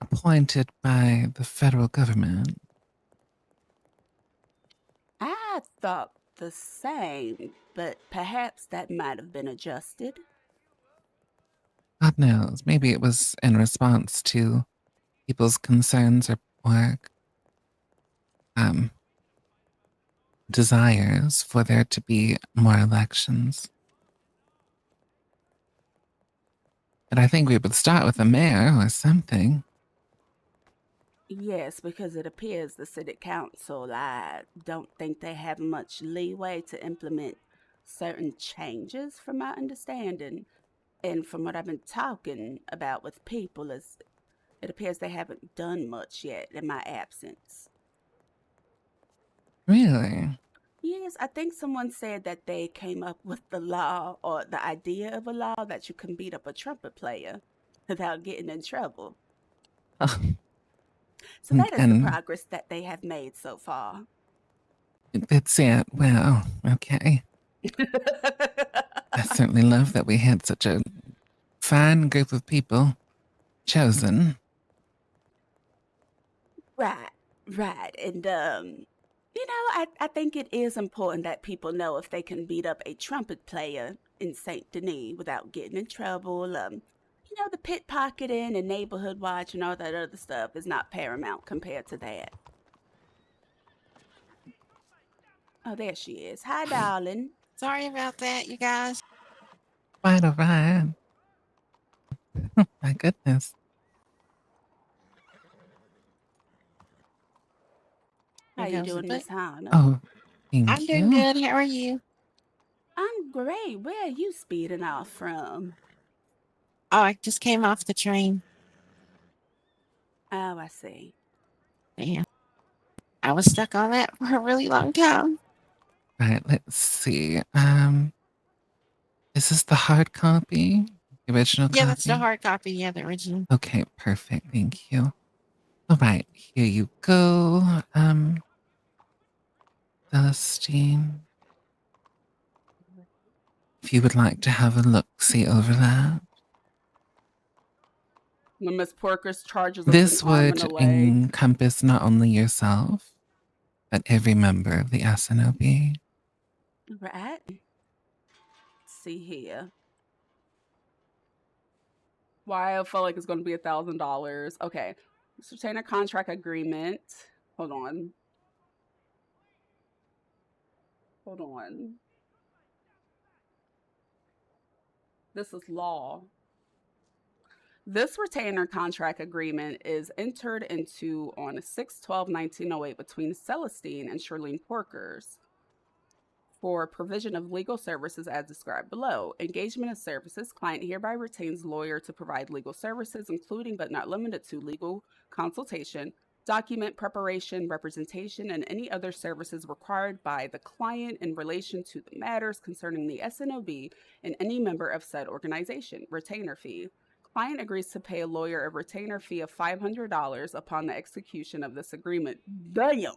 appointed by the federal government. I thought the same, but perhaps that might have been adjusted. God knows, maybe it was in response to people's concerns or um, desires for there to be more elections. But I think we would start with a mayor or something. Yes, because it appears the city council, I don't think they have much leeway to implement certain changes from my understanding. And from what I've been talking about with people, is it appears they haven't done much yet in my absence. Really? Yes, I think someone said that they came up with the law or the idea of a law that you can beat up a trumpet player without getting in trouble. Oh, So that is the and progress that they have made so far. that's it. Well, okay. I certainly love that we had such a fine group of people chosen. Right, right. And I think it is important that people know if they can beat up a trumpet player in Saint Denis without getting in trouble. The pickpocketing and neighborhood watch and all that other stuff is not paramount compared to that. Oh, there she is. Hi, darling. Sorry about that, you guys. Quite all right. My goodness. How Here you goes the doing, book. Miss Hannah? Oh, I'm thank doing you. good. How are you? I'm great. Where are you speeding off from? Oh, I just came off the train. Oh, I see. Damn. I was stuck on that for a really long time. Right, let's see. Is this the hard copy? The original Yeah, that's the copy? hard copy. Yeah, the original. Okay, perfect. Thank you. All right, here you go. Celestine, if you would like to have a look, see over that. When Miss Porker's charges us an This arm and a would leg. encompass not only yourself, but every member of the SNOB. Right. Let's see here. Why I felt like it's going to be $1,000. Okay. Retainer contract agreement. Hold on. Hold on. This is law. This retainer contract agreement is entered into on 6/12/1908 between Celestine and Shirlene Porkers for provision of legal services as described below. Engagement of services. Client hereby retains lawyer to provide legal services, including but not limited to legal consultation, document preparation, representation, and any other services required by the client in relation to the matters concerning the SNOB and any member of said organization. Retainer fee. Client agrees to pay a lawyer a retainer fee of $500 upon the execution of this agreement. Damn.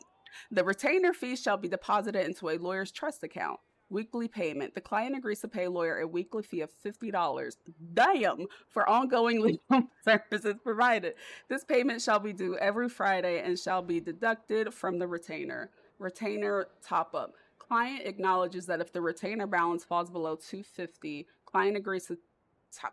The retainer fee shall be deposited into a lawyer's trust account. Weekly payment. The client agrees to pay a lawyer a weekly fee of $50. Damn! For ongoing legal services provided. This payment shall be due every Friday and shall be deducted from the retainer. Retainer top up. Client acknowledges that if the retainer balance falls below 250, client agrees to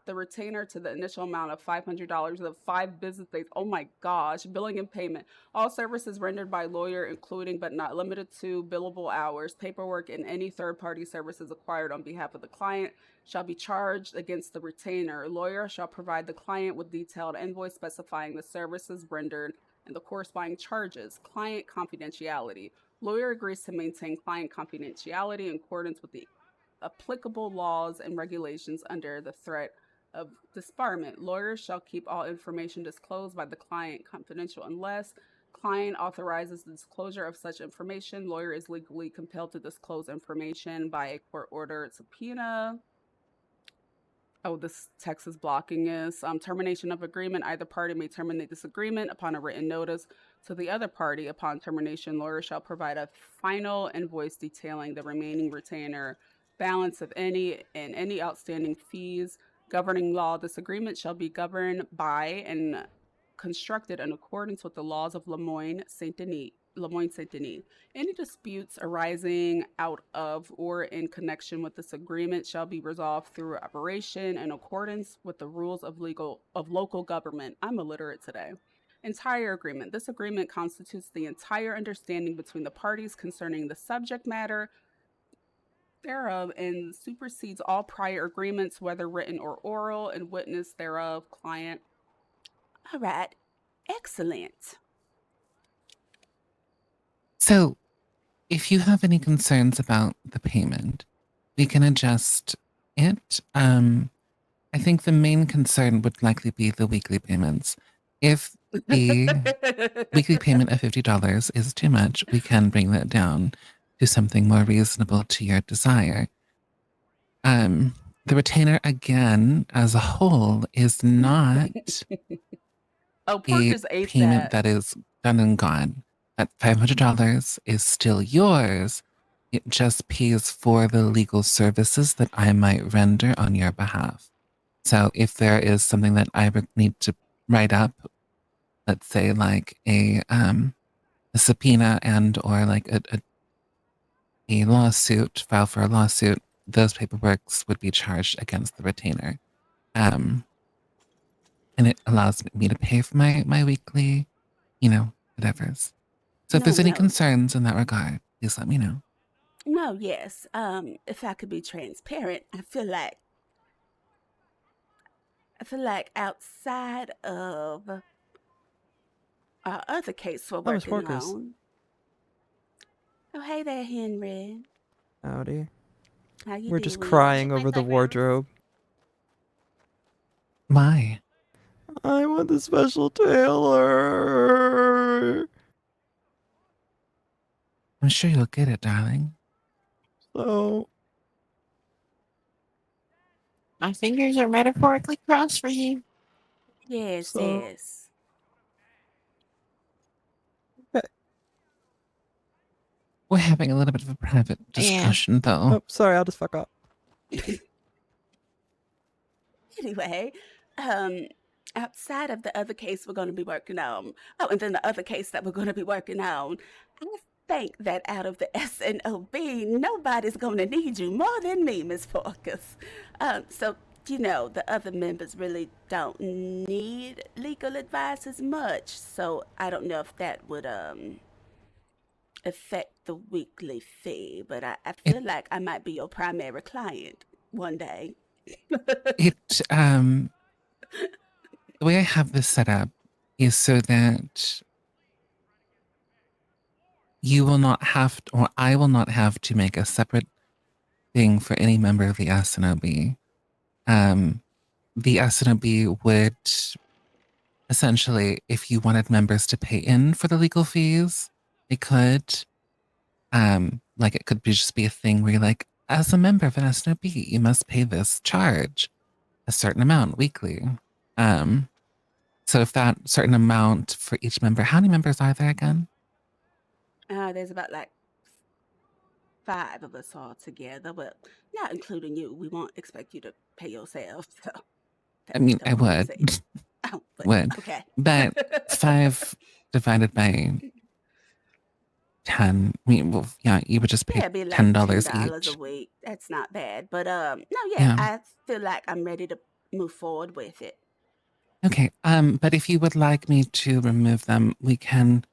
the retainer to the initial amount of $500 of 5 business days. Oh my gosh, billing and payment. All services rendered by lawyer, including but not limited to billable hours, paperwork, and any third-party services acquired on behalf of the client shall be charged against the retainer. Lawyer shall provide the client with detailed invoice specifying the services rendered and the corresponding charges. Client confidentiality. Lawyer agrees to maintain client confidentiality in accordance with the applicable laws and regulations under the threat of disbarment. Lawyers shall keep all information disclosed by the client confidential unless client authorizes the disclosure of such information. Lawyer is legally compelled to disclose information by a court ordered subpoena. Oh, this text is blocking this. Termination of agreement. Either party may terminate this agreement upon a written notice to the other party. Upon termination, lawyer shall provide a final invoice detailing the remaining retainer balance of any and any outstanding fees. Governing law. This agreement shall be governed by and constructed in accordance with the laws of Lemoyne Saint Denis. Any disputes arising out of or in connection with this agreement shall be resolved through operation in accordance with the rules of local government. I'm illiterate today. Entire agreement. This agreement constitutes the entire understanding between the parties concerning the subject matter thereof and supersedes all prior agreements, whether written or oral, and witness thereof, client. All right. Excellent. So, if you have any concerns about the payment, we can adjust it. I think the main concern would likely be the weekly payments. If the weekly payment of $50 is too much, we can bring that down to something more reasonable to your desire. The retainer, again, as a whole, is not Oh, Pork a just ate payment that. that is done and gone. That $500 is still yours. It just pays for the legal services that I might render on your behalf. So if there is something that I would need to write up, let's say like a subpoena and or like a lawsuit, file for a lawsuit, those paperworks would be charged against the retainer. And it allows me to pay for my weekly, whatever's. So if No, there's any no. concerns in that regard, please let me know. No, yes. If I could be transparent, I feel like outside of our other case we're Miss working Marcus. on. Oh, hey there, Henry. Howdy. How you We're doing? just crying over the wardrobe. Why? I want the special tailor. I'm sure you'll get it, darling. So My fingers are metaphorically crossed for you. Yes, So- yes. We're having a little bit of a private discussion, though. oh, sorry, I'll just fuck up. Anyway, outside of the other case we're going to be working on, and then the other case that we're going to be working on, I think that out of the SNOB, nobody's going to need you more than me, Miss Porcus. So, the other members really don't need legal advice as much, so I don't know if that would affect the weekly fee, but I feel like I might be your primary client one day. The way I have this set up is so that you will not have to, or I will not have to make a separate thing for any member of the SNOB. The SNOB would essentially, if you wanted members to pay in for the legal fees, they could. Like it could just be a thing where you're like, as a member of an SNOB, you must pay this charge, a certain amount weekly. So if that certain amount for each member, how many members are there again? There's about like 5 of us all together, but not including you. We won't expect you to pay yourself. So I mean, I don't wanna would. say. Oh, but, Would. okay. But 5 divided by 10, I mean, well, yeah, you would just pay Yeah, it'd be like $10 $10 each. a week. That's not bad. But no, Yeah. I feel like I'm ready to move forward with it. Okay. But if you would like me to remove them, we can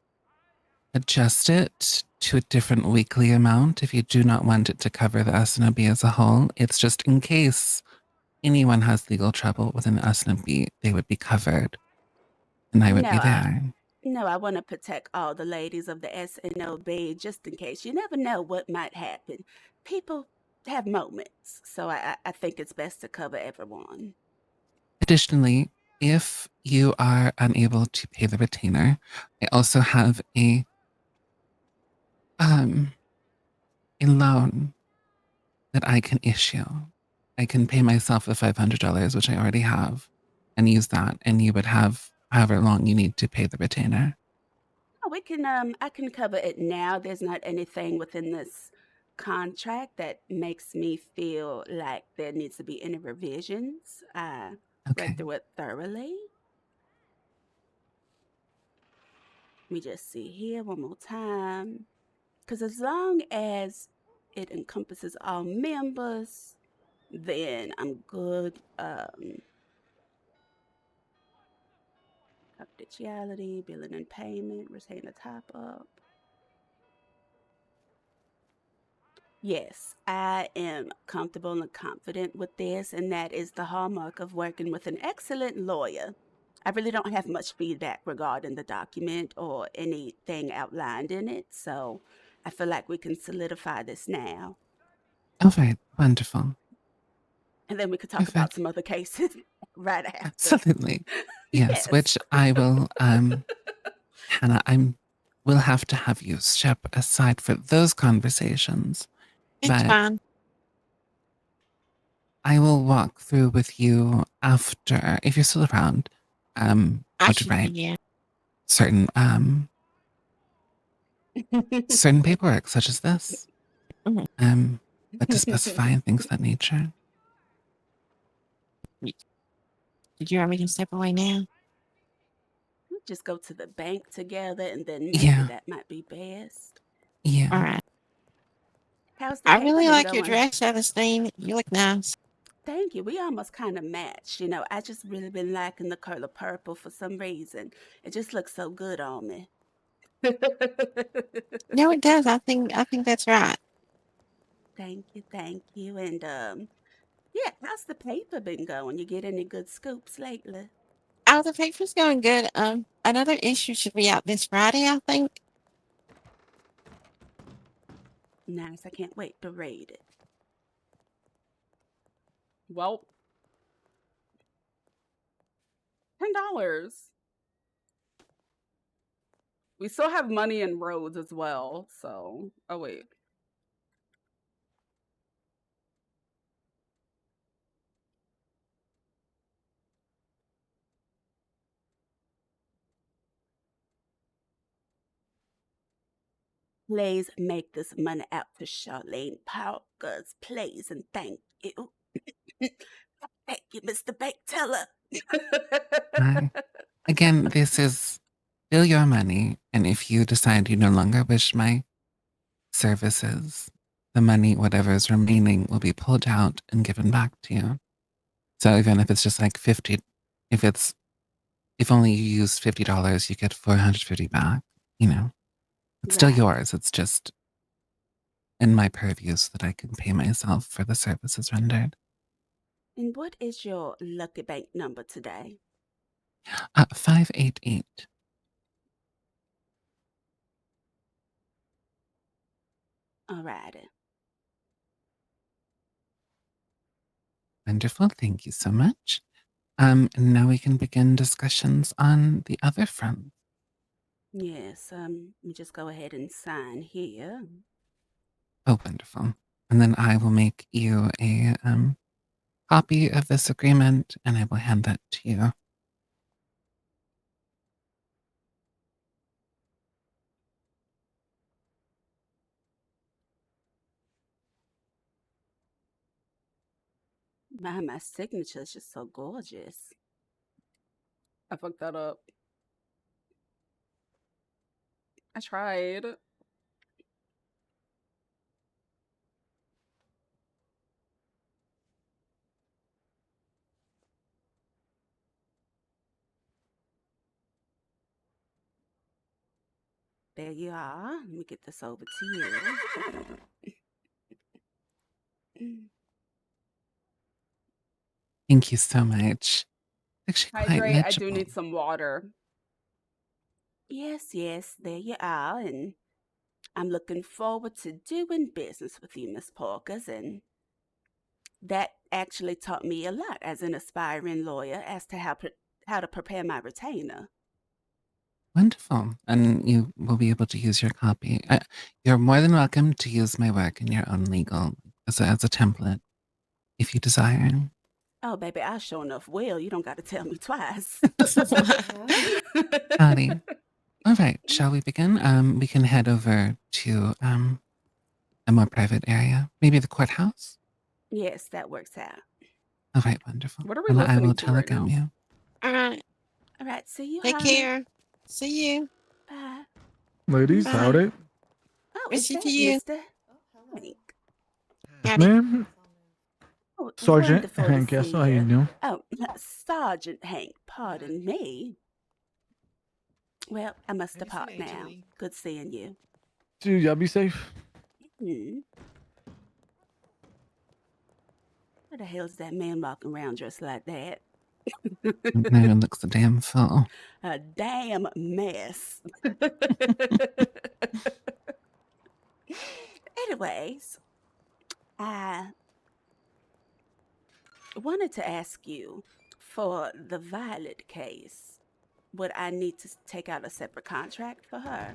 adjust it to a different weekly amount if you do not want it to cover the SNOB as a whole. It's just in case anyone has legal trouble within the SNOB, they would be covered and I would be there. No, I want to protect all the ladies of the SNOB just in case. You never know what might happen. People have moments, so I think it's best to cover everyone. Additionally, if you are unable to pay the retainer, I also have a loan that I can issue. I can pay myself the $500, which I already have, and use that, and you would have however long you need to pay the retainer. Oh, we can I can cover it now. There's not anything within this contract that makes me feel like there needs to be any revisions. I Okay. read through it thoroughly. Let me just see here one more time. Because as long as it encompasses all members, then I'm good. Confidentiality, billing and payment, retain the top up. Yes, I am comfortable and confident with this, and that is the hallmark of working with an excellent lawyer. I really don't have much feedback regarding the document or anything outlined in it, so I feel like we can solidify this now. All right. Wonderful. And then we could talk about Perfect. some other cases right after. Absolutely. Yes, Yes. which I will, Hannah, we'll have to have you step aside for those conversations. It's But fine. I will walk through with you after, if you're still around, I how to should be, write yeah. certain certain paperwork, such as this, Mhm. that to specify things of that nature. Did you want me to step away now? Just go to the bank together, and then maybe Yeah, that might be best. All yeah. right. How's the I paper really been like your going? dress, Celestine. You look nice. Thank you. We almost kind of match. I just really been liking the color purple for some reason. It just looks so good on me. No, it does. I think that's right. Thank you, thank you. And yeah, how's the paper been going? You get any good scoops lately? Oh, the paper's going good. Another issue should be out this Friday, I think. Nice. I can't wait to read it. Well, $10. We still have money in roads as well. So, oh wait. Please make this money out to Charlene Parker's, please, and thank you. Thank you, Mr. Bank Teller. Again, this is still your money, and if you decide you no longer wish my services, the money, whatever is remaining, will be pulled out and given back to you. So even if it's just like 50, if only you use $50, you get 450 back. It's still Right. yours. It's just in my purview so that I can pay myself for the services rendered. And what is your lucky bank number today? 588. Alrighty. Wonderful. Thank you so much. Now we can begin discussions on the other front. Yes, let me just go ahead and sign here. Oh, wonderful. And then I will make you a copy of this agreement and I will hand that to you. My signature is just so gorgeous. I fucked that up. I tried. There you are. Let me get this over to you. Thank you so much. Actually, quite Hydrate. I do legible. need some water. Yes, yes, there you are. And I'm looking forward to doing business with you, Miss Porkers. And that actually taught me a lot as an aspiring lawyer as to how to prepare my retainer. Wonderful. And you will be able to use your copy. You're more than welcome to use my work in your own legal as a template if you desire. Oh, baby, I sure enough will. You don't got to tell me twice. Howdy. All right, shall we begin? We can head over to a more private area, maybe the courthouse. Yes, that works out. All right, wonderful. What are we Well, I listening will to right telegram now? you. All right. All right, see you, Take Hannah. care. See you. Bye. Ladies, Bye. howdy. Oh, Good is to that see you. Mr. Hank? Howdy. Ma'am, Oh, Sergeant wonderful Hank, to yes, see how you you. doing? Oh, Sergeant Hank, pardon me. Well, I must depart now. Good seeing you. Dude, y'all be safe. Hmm. Where the hell is that man walking around dressed like that? Now it looks a damn full. A damn mess. Anyways, I wanted to ask you for the Violet case, would I need to take out a separate contract for her?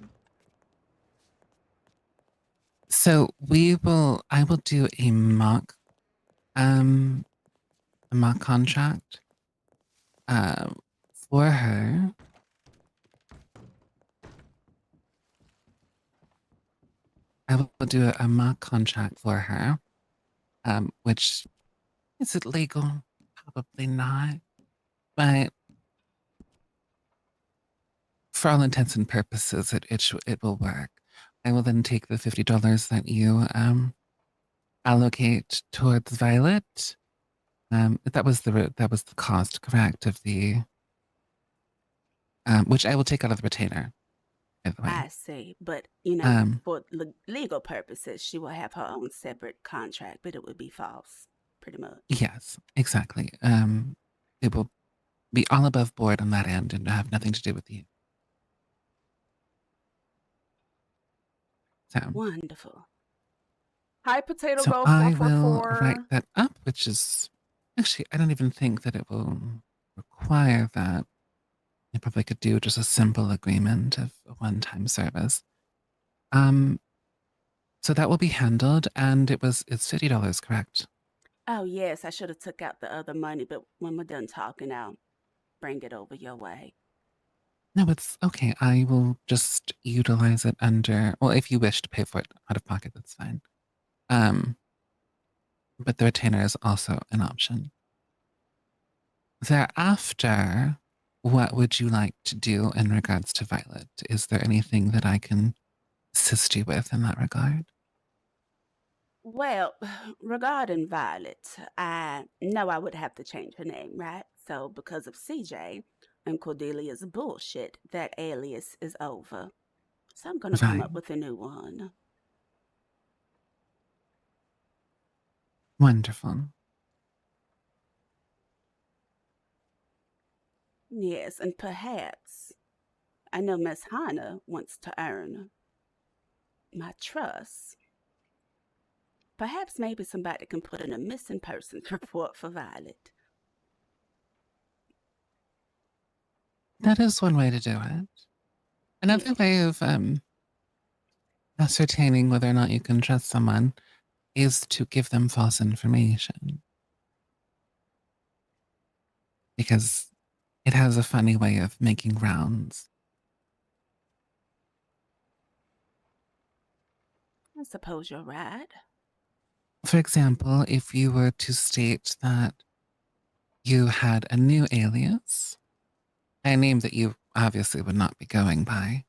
So I will do a mock contract for her. I will do a mock contract for her, which is it legal? Probably not, but for all intents and purposes, it will work. I will then take the $50 that you allocate towards Violet. That was the cost, correct, of the which I will take out of the retainer, by the way. I see, but for legal purposes, she will have her own separate contract, but it would be false, pretty much. Yes, exactly. It will be all above board on that end and have nothing to do with you. So, Wonderful. Hi, Potato so Go I will 444. write that up, which is actually, I don't even think that it will require that. I probably could do just a simple agreement of a one-time service. So that will be handled, and it's $50, correct? Oh, yes, I should have took out the other money, but when we're done talking, I'll bring it over your way. No, it's okay. I will just utilize it under, well, if you wish to pay for it out of pocket, that's fine. But the retainer is also an option. Thereafter, what would you like to do in regards to Violet? Is there anything that I can assist you with in that regard? Well, regarding Violet, I know I would have to change her name, right? So because of CJ and Cordelia's bullshit, that alias is over. So I'm going to come up Fine. with a new one. Wonderful. Yes, and perhaps I know Miss Hannah wants to earn my trust. Perhaps maybe somebody can put in a missing persons report for Violet. That is one way to do it. Another way of ascertaining whether or not you can trust someone is to give them false information. Because it has a funny way of making rounds. I suppose you're right. For example, if you were to state that you had a new alias, a name that you obviously would not be going by,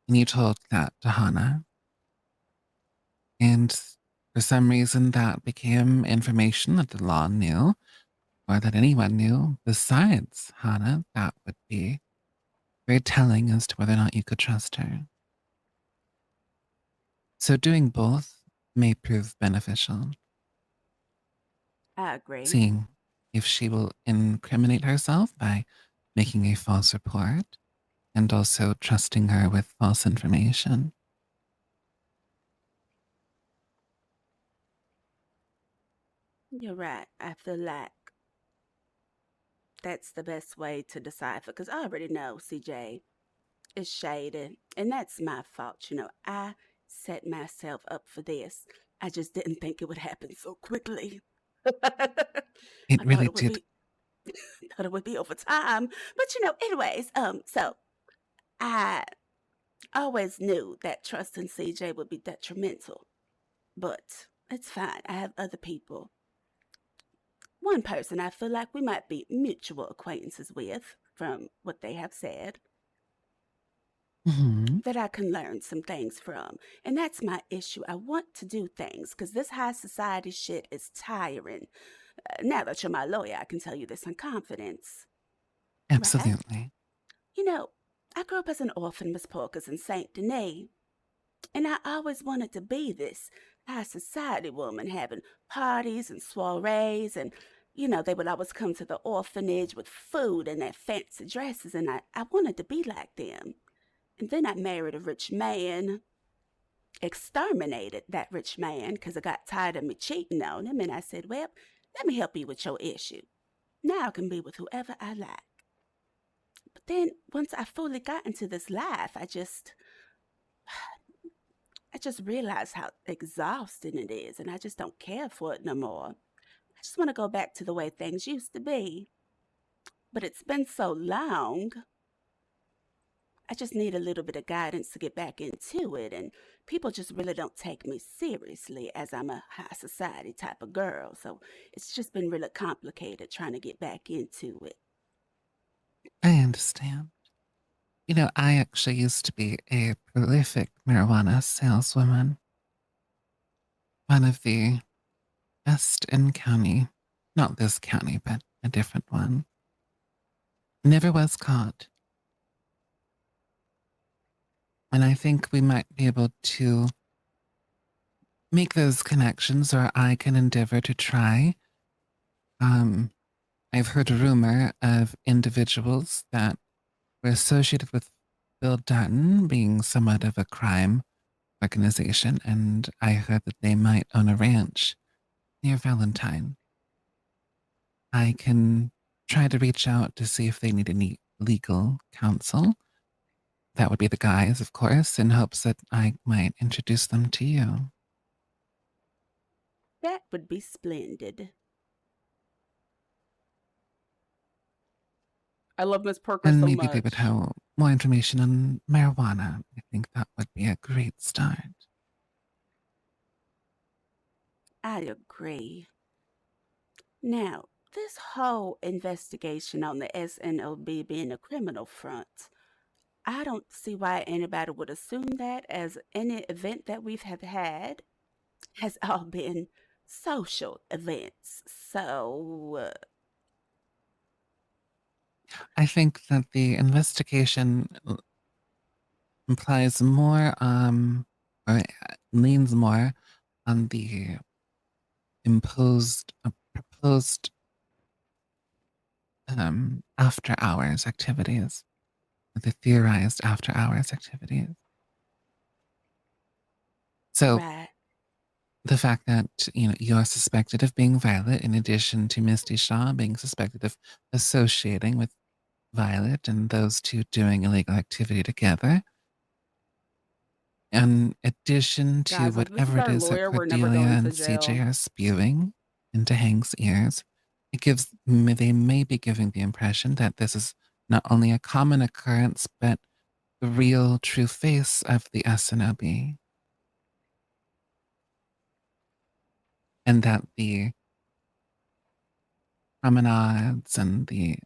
and you told that to Hannah, and for some reason that became information that the law knew, or that anyone knew besides Hannah, that would be very telling as to whether or not you could trust her. So doing both may prove beneficial. I agree. Seeing if she will incriminate herself by making a false report and also trusting her with false information. You're right. I feel like that's the best way to decipher because I already know CJ is shady, and that's my fault. I set myself up for this. I just didn't think it would happen so quickly. It I thought really it would did. be thought it would be over time. But anyways, so I always knew that trusting CJ would be detrimental. But it's fine. I have other people. One person I feel like we might be mutual acquaintances with, from what they have said, Mhm. that I can learn some things from. And that's my issue. I want to do things because this high society shit is tiring. Now that you're my lawyer, I can tell you this in confidence. Right? Absolutely. You know, I grew up as an orphan, Miss Porkers, in St. Denis, and I always wanted to be this high society woman, having parties and soirees, and they would always come to the orphanage with food and their fancy dresses, and I wanted to be like them. And then I married a rich man, exterminated that rich man because I got tired of me cheating on him, and I said, well, let me help you with your issue. Now I can be with whoever I like. But then once I fully got into this life, I just realized how exhausting it is, and I just don't care for it no more. I just want to go back to the way things used to be. But it's been so long, I just need a little bit of guidance to get back into it, and people just really don't take me seriously as I'm a high society type of girl, so it's just been really complicated trying to get back into it. I understand. I actually used to be a prolific marijuana saleswoman, one of the best in county. Not this county, but a different one. Never was caught. And I think we might be able to make those connections, or I can endeavor to try. Um, I've heard a rumor of individuals that were associated with Bill Dutton being somewhat of a crime organization, and I heard that they might own a ranch near Valentine. I can try to reach out to see if they need any legal counsel. That would be the guys, of course, in hopes that I might introduce them to you. That would be splendid. I love Miss Perker And so maybe they would much. have more information on marijuana. I think that would be a great start. I agree. Now, this whole investigation on the SNOB being a criminal front, I don't see why anybody would assume that, as any event that we've have had has all been social events. So, I think that the investigation implies more, or leans more on the proposed after hours activities, the theorized after hours activities. So right. the fact that you're suspected of being Violet, in addition to Misty Shaw being suspected of associating with Violet, and those two doing illegal activity together, in addition to Guys, if this is whatever it our is that lawyer, we're never Cordelia going to and CJ jail. are spewing into Hank's ears, they may be giving the impression that this is not only a common occurrence, but the real true face of the SNOB. And that the promenades and the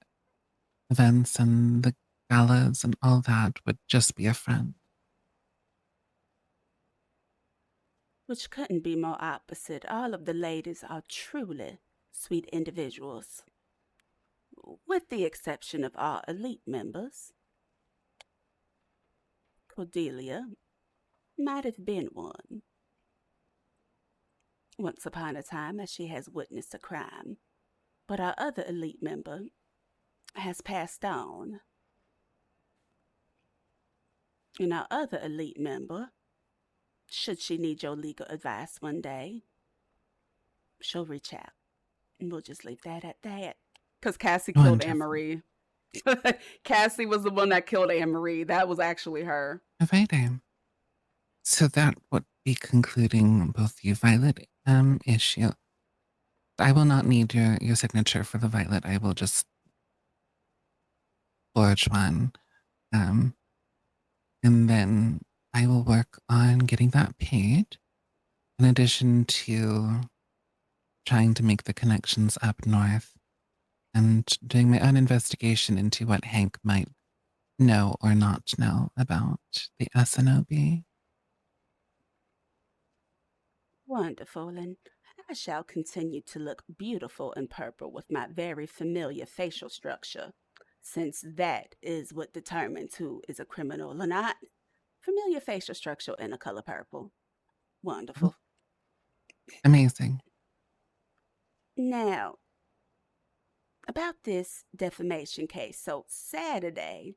events and the galas and all that would just be a front. Which couldn't be more opposite. All of the ladies are truly sweet individuals, with the exception of our elite members. Cordelia, Might have been one. Once upon a time, as she has witnessed a crime. But our other elite member has passed on. And our other elite member, should she need your legal advice one day, she'll reach out. And we'll just leave that at that. Because Cassie killed Anne Wonderful. Marie. Cassie was the one that killed Anne Marie. That was actually her. Right. So that would be concluding both the Violet issue. I will not need your signature for the Violet. I will just forge one. And then I will work on getting that paid, in addition to trying to make the connections up north and doing my own investigation into what Hank might know or not know about the SNOB. Wonderful, and I shall continue to look beautiful in purple with my very familiar facial structure, since that is what determines who is a criminal or not. Familiar facial structure in the color purple. Wonderful. Amazing. Now, about this defamation case. So, Saturday,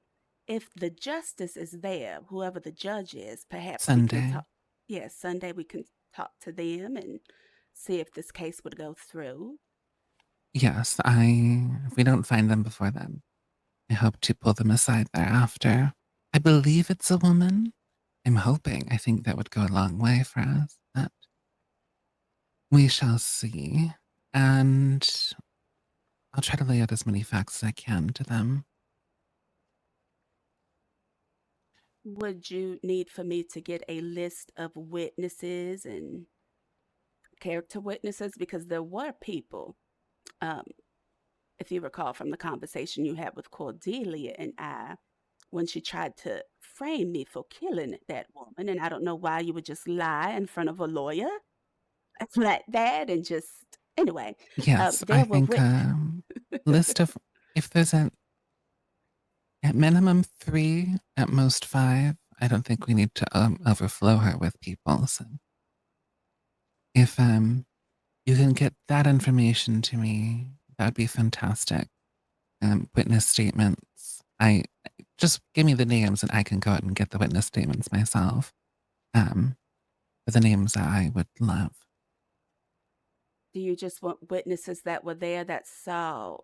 if the justice is there, whoever the judge is, perhaps we can Sunday. talk. Yes, Sunday we can talk to them and see if this case would go through. Yes, if we don't find them before then, I hope to pull them aside thereafter. I believe it's a woman. I'm hoping. I think that would go a long way for us, but we shall see. And I'll try to lay out as many facts as I can to them. Would you need for me to get a list of witnesses and character witnesses? Because there were people, if you recall from the conversation you had with Cordelia and I, when she tried to frame me for killing that woman, and I don't know why you would just lie in front of a lawyer like that and just anyway. Yes, I There were think list of, if there's at minimum 3, at most 5, I don't think we need to overflow her with people. So if you can get that information to me, that'd be fantastic. Witness statements. I just give me the names and I can go out and get the witness statements myself. For the names that I would love. Do you just want witnesses that were there that saw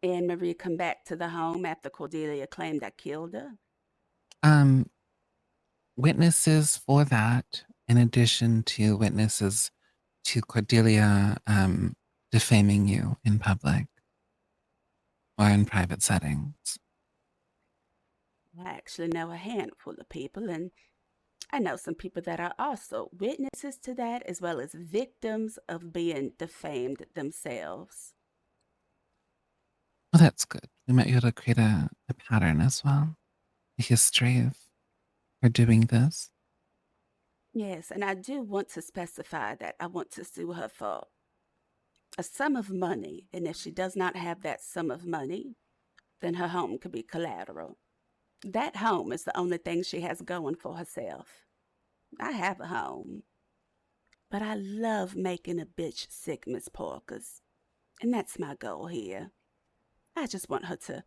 Anne Marie come back to the home after Cordelia claimed I killed her? Witnesses for that, in addition to witnesses to Cordelia defaming you in public or in private settings. I actually know a handful of people, and I know some people that are also witnesses to that, as well as victims of being defamed themselves. Well, that's good. We might be able to create a pattern as well, a history of her doing this. Yes, and I do want to specify that I want to sue her for a sum of money, and if she does not have that sum of money, then her home could be collateral. That home is the only thing she has going for herself. I have a home, but I love making a bitch sick, Miss Porkers, and that's my goal here. I just want her to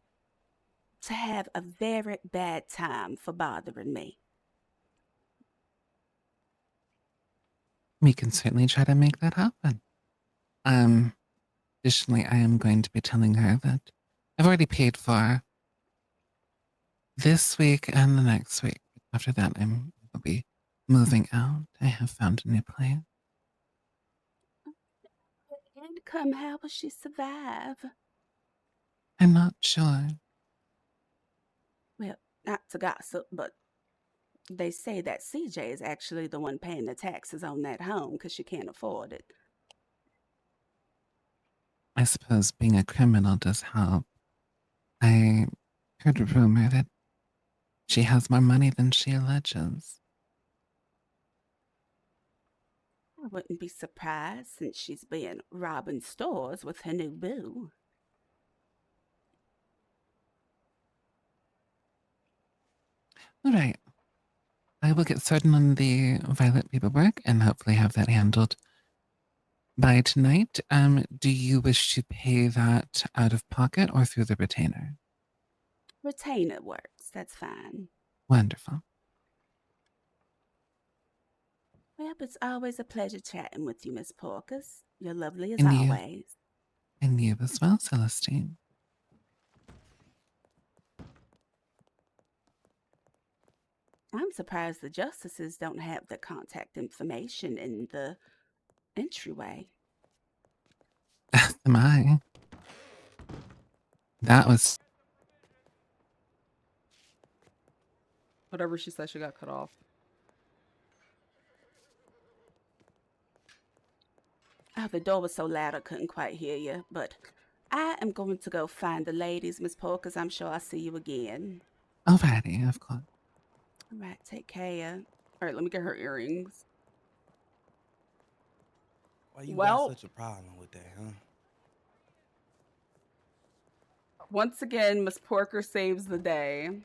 have a very bad time for bothering me. We can certainly try to make that happen. Additionally, I am going to be telling her that I've already paid for this week and the next week. After that, will be moving out. I have found a new place. Income, how will she survive? I'm not sure. Well, not to gossip, but they say that CJ is actually the one paying the taxes on that home because she can't afford it. I suppose being a criminal does help. I heard a rumor that she has more money than she alleges. I wouldn't be surprised since she's been robbing stores with her new boo. All right. I I will get started on the Violet paperwork and hopefully have that handled by tonight. Do you wish to pay that out of pocket or through the retainer? Retainer works. That's fine. Wonderful. Well, it's always a pleasure chatting with you, Miss Porkers. You're lovely as And always. you as well, Celestine. I'm surprised the justices don't have the contact information in the entryway. Am I? That was Whatever she said, she got cut off. Oh, the door was so loud I couldn't quite hear you, but I am going to go find the ladies, Miss Porkers. I'm sure I'll see you again. alrighty, of course. All right, take care. All right, let me get her earrings. Why you Well- got such a problem with that, huh? Once again, Miss Porker saves the day.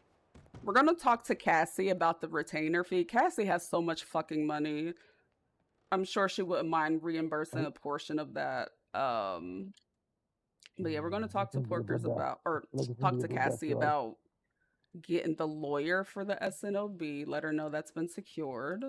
We're going to talk to Cassie about the retainer fee. Cassie has so much fucking money. I'm sure she wouldn't mind reimbursing a portion of that. But yeah, we're going to talk to Porkers about, or talk to Cassie about getting the lawyer for the SNOB. Let her know that's been secured.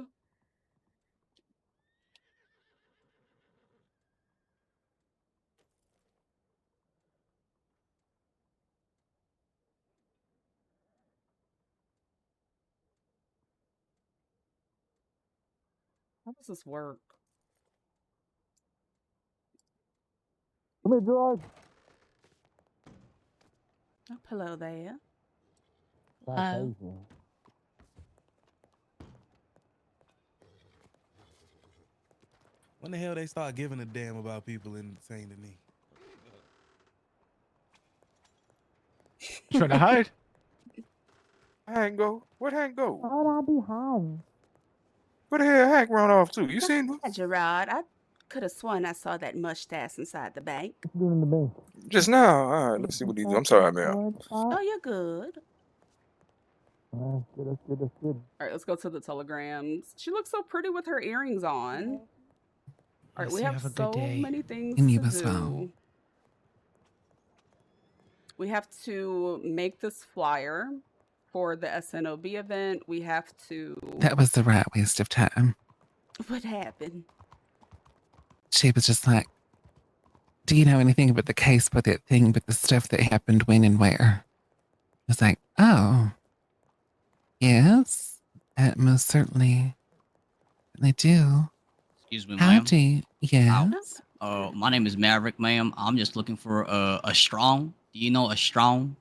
How does this work? Come here, George. Oh, hello there. When the hell they start giving a damn about people in Saint Denis? Trying to hide? Hank go? Where'd Hank go? Why'd I be hiding? Where the hell Hank run off to? You seen him? Hi, Gerard. I could have sworn I saw that mustache inside the bank. What's doing in the bank? Just now. All right, let's see what he do. I'm sorry, man. Oh, you're good. That's good. All right, let's go to the telegrams. She looks so pretty with her earrings on. All right, Yes, we you have have a so good day. many things And to you as do. well. We have to make this flyer for the SNOB event. We have to. That was the right waste of time. What happened? She was just like, do you know anything about the case with that thing, but the stuff that happened when and where? I was like, oh, yes, most certainly. They do. Excuse me, ma'am. Howdy. Yes. My name is Maverick, ma'am. I'm just looking for a strong. Do you know a strong?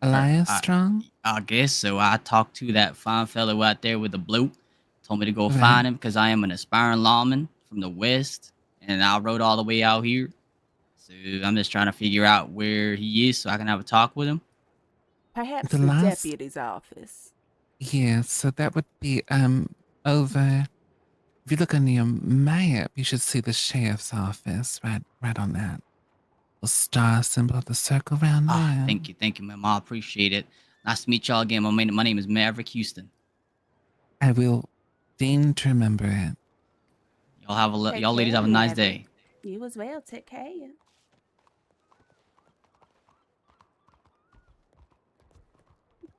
Elias I- Strong? I guess so. I talked to that fine fellow out there with the blue. Told me to go Right. find him because I am an aspiring lawman from the West, and I rode all the way out here. So I'm just trying to figure out where he is so I can have a talk with him. Perhaps The the last- deputy's office. Yes, so that would be over. If you look on your map, you should see the sheriff's office right on that. The star symbol, the circle around there. Thank you, ma'am. I appreciate it. Nice to meet y'all again. My name is Maverick Houston. I will deign to remember it. Take Y'all ladies care, have a nice Maverick. day. You as well. Take care.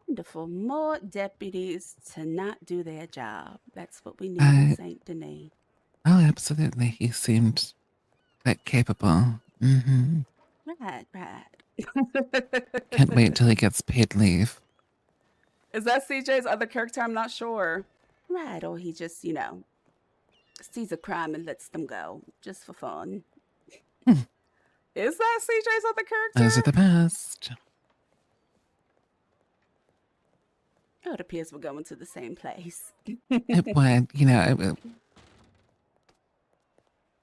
Wonderful. More deputies to not do their job. That's what we need in Saint Denis. Oh, absolutely. He seemed quite capable. Mm-hmm. Right, right. Can't wait till he gets paid leave. Is that CJ's other character? I'm not sure. Right, or he just, sees a crime and lets them go just for fun. Hmm. Is that CJ's other character? Those are the best. Oh, it appears we're going to the same place. It would,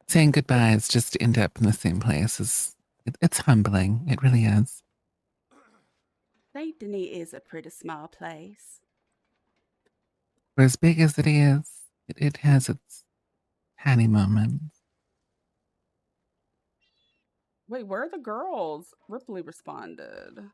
saying goodbyes just to end up in the same place it's humbling. It really is. Saint Denis is a pretty small place. For as big as it is, it has its tiny moments. Wait, where are the girls? Ripley responded.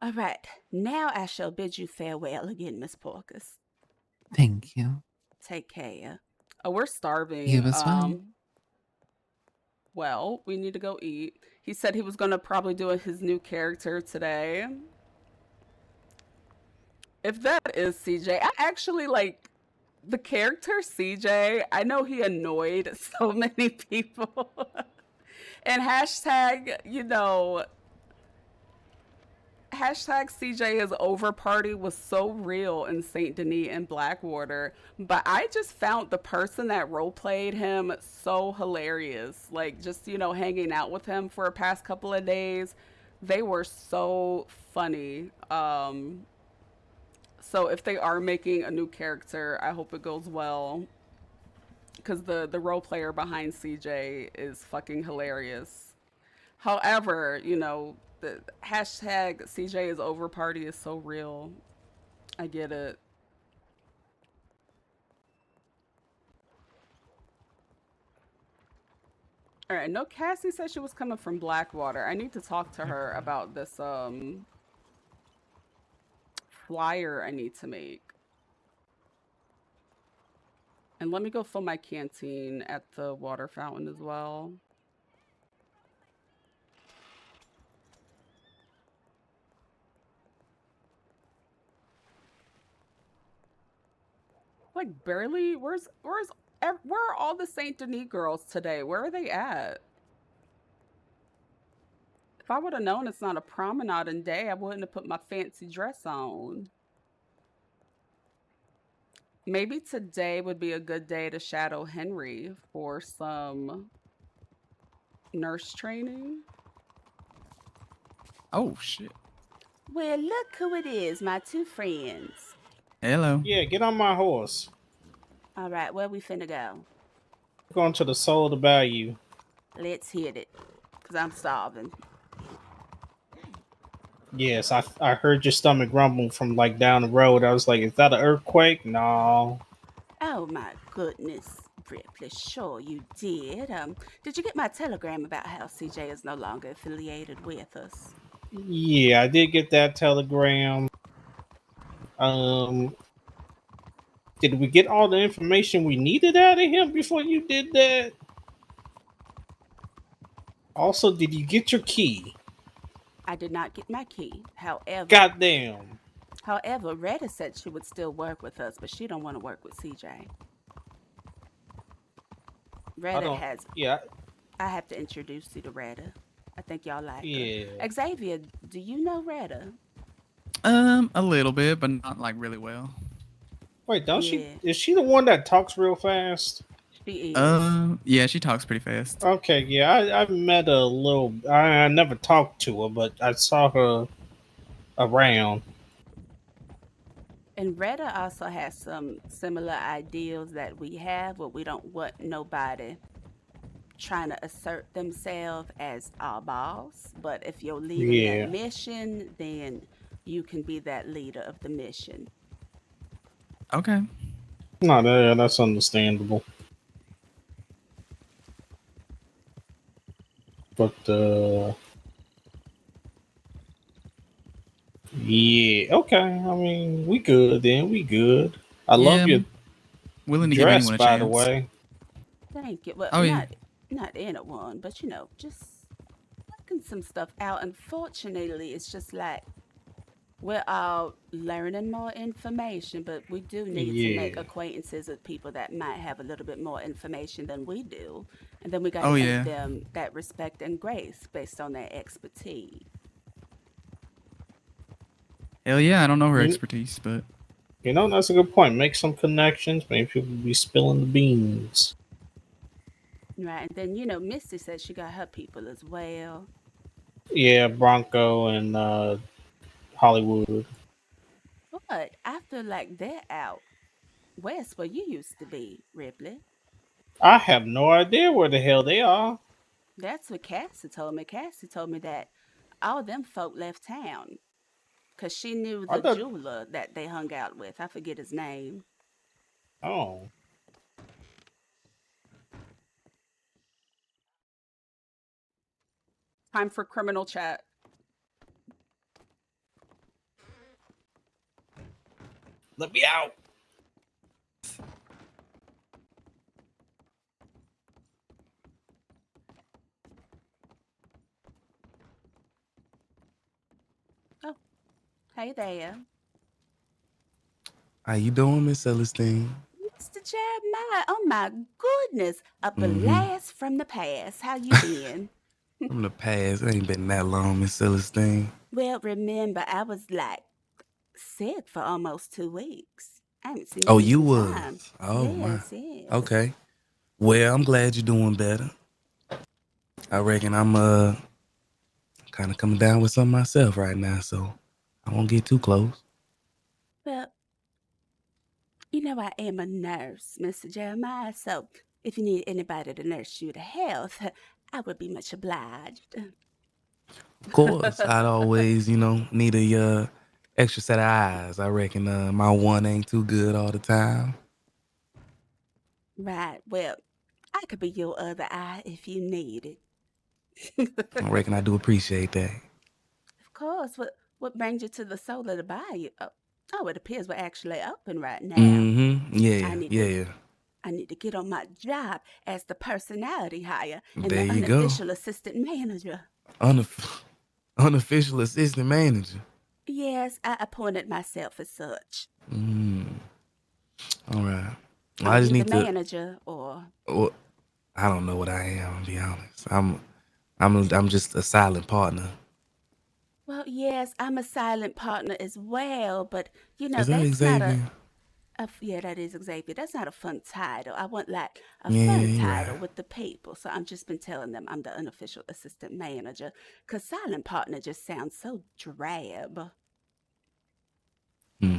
All right, now I shall bid you farewell again, Miss Porkus. Thank you. Take care. Oh, we're starving. You as well. Well, we need to go eat. He said he was gonna probably do his new character today. If that is CJ, I actually like the character CJ. I know he annoyed so many people. And hashtag, hashtag CJ is over party was so real in St. Denis and Blackwater. But I just found the person that role played him so hilarious. Like, just, hanging out with him for a past couple of days. They were so funny. So if they are making a new character, I hope it goes well. Because the role player behind CJ is fucking hilarious. However, the hashtag CJ is over party is so real. I get it. All right, no, Cassie said she was coming from Blackwater. I need to talk to her about this flyer I need to make. And let me go fill my canteen at the water fountain as well. Like, barely. Where are all the Saint Denis girls today? Where are they at? If I would have known it's not a promenade day, I wouldn't have put my fancy dress on. Maybe today would be a good day to shadow Henry for some nurse training. Oh shit. Well, look who it is, my two friends. Hello. Yeah, get on my horse. All right, where we finna go? We're going to the soul of the bayou. Let's hit it, because I'm starving. Yes, I heard your stomach rumble from like down the road. I was like, is that an earthquake? No. Oh my goodness, Ripley, sure you did. Did you get my telegram about how CJ is no longer affiliated with us? Yeah, I did get that telegram. Um, did we get all the information we needed out of him before you did that? Also, did you get your key? I did not get my key. Goddamn. However, Retta said she would still work with us, but she don't want to work with CJ. Retta has. Yeah. I have to introduce you to Retta. I think y'all like Yeah. her. Xavier, do you know Retta? A little bit, but not like really well. Wait, don't Yeah. she? Is she the one that talks real fast? She is. Yeah, she talks pretty fast. Okay, yeah, I've met a little. I never talked to her, but I saw her around. And Retta also has some similar ideals that we have, where we don't want nobody trying to assert themselves as our boss. But if you're leading that mission, then you can be that leader of the mission. Okay. No, that's understandable. But yeah, okay. I mean, we good then. We good. I love your willing to dress, give anyone a by chance. the way. Thank you. Well, Oh, yeah. not anyone, but just working some stuff out. Unfortunately, it's just like we're all learning more information, but we do need to make acquaintances with people that might have a little bit more information than we do. And then we got to give them that respect and grace based on their expertise. Hell yeah, I don't know her expertise, but that's a good point. Make some connections. Maybe people be spilling the beans. Right, and then Misty said she got her people as well. Yeah, Bronco and Hollywood. But after they're out west where you used to be, Ripley. I have no idea where the hell they are. That's what Cassie told me. Cassie told me that all them folk left town because she knew the jeweler that they hung out with. I forget his name. Oh. Time for criminal chat. Let me out. Oh, hey there. How you doing, Miss Celestine? Mr. Jeremiah, oh my goodness. A Mm-hmm. blast from the past. How you been? From the past, it ain't been that long, Miss Celestine. Well, remember, I was like sick for almost 2 weeks. I haven't seen Oh, you in you some was? time. Oh my. Yes. Okay. Well, I'm glad you're doing better. I reckon I'm kind of coming down with something myself right now, so I won't get too close. Well, you know, I am a nurse, Mr. Jeremiah, so if you need anybody to nurse you to health, I would be much obliged. Of course, I'd always, need a extra set of eyes. I reckon my one ain't too good all the time. Right, well, I could be your other eye if you need it. I reckon I do appreciate that. Of course, what brings you to the soul of the bayou? Oh, it appears we're actually open right now. Mm-hmm. I Yeah. need to get on my job as the personality hire and There the you go. unofficial assistant manager. Unofficial assistant manager. Yes, I appointed myself as such. All right. Well, Are I just you need the to. manager or? Well, I don't know what I am. To be honest, I'm just a silent partner. Well, yes, I'm a silent partner as well, but you know Is that that's not Xavier? yeah, that is Xavier. That's not a fun title. I want like a Yeah, fun you're title right. with the people. So I'm just been telling them I'm the unofficial assistant manager because silent partner just sounds so drab. Hmm.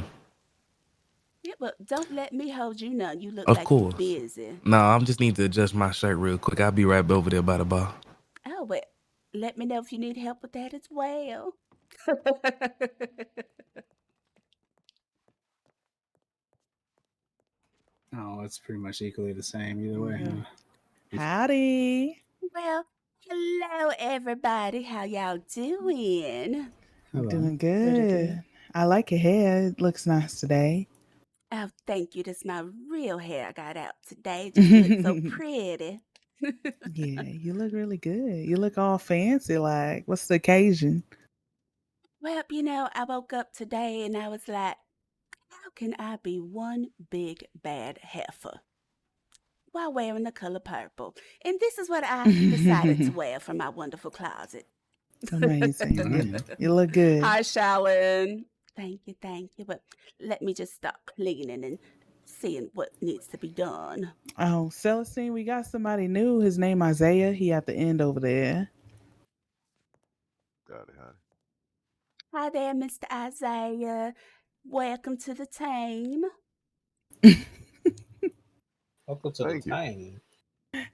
Yeah, but don't let me hold you none. You look Of like you course. busy. No, I'm just need to adjust my shirt real quick. I'll be right over there by the bar. Oh, well, let me know if you need help with that as well. Oh, it's pretty much equally the same either way, huh? Howdy. Well, hello everybody. How y'all doing? Hello. Doing Pretty good. I like your hair. It looks nice today. Oh, thank you. This my real hair I got out today. Just looks so pretty. Yeah, you look really good. You look all fancy. Like, what's the occasion? Well, you know, I woke up today and I was like, how can I be one big bad heifer while wearing the color purple? And this is what I decided to wear from my wonderful closet. Amazing. Nice. You look good. Hi, Shallon. Thank you. But let me just start cleaning and seeing what needs to be done. Oh, Celestine, we got somebody new. His name Isaiah. He at the end over there. Got it. Hi there, Mr. Isaiah. Welcome to the team. Welcome to Thank the you. time.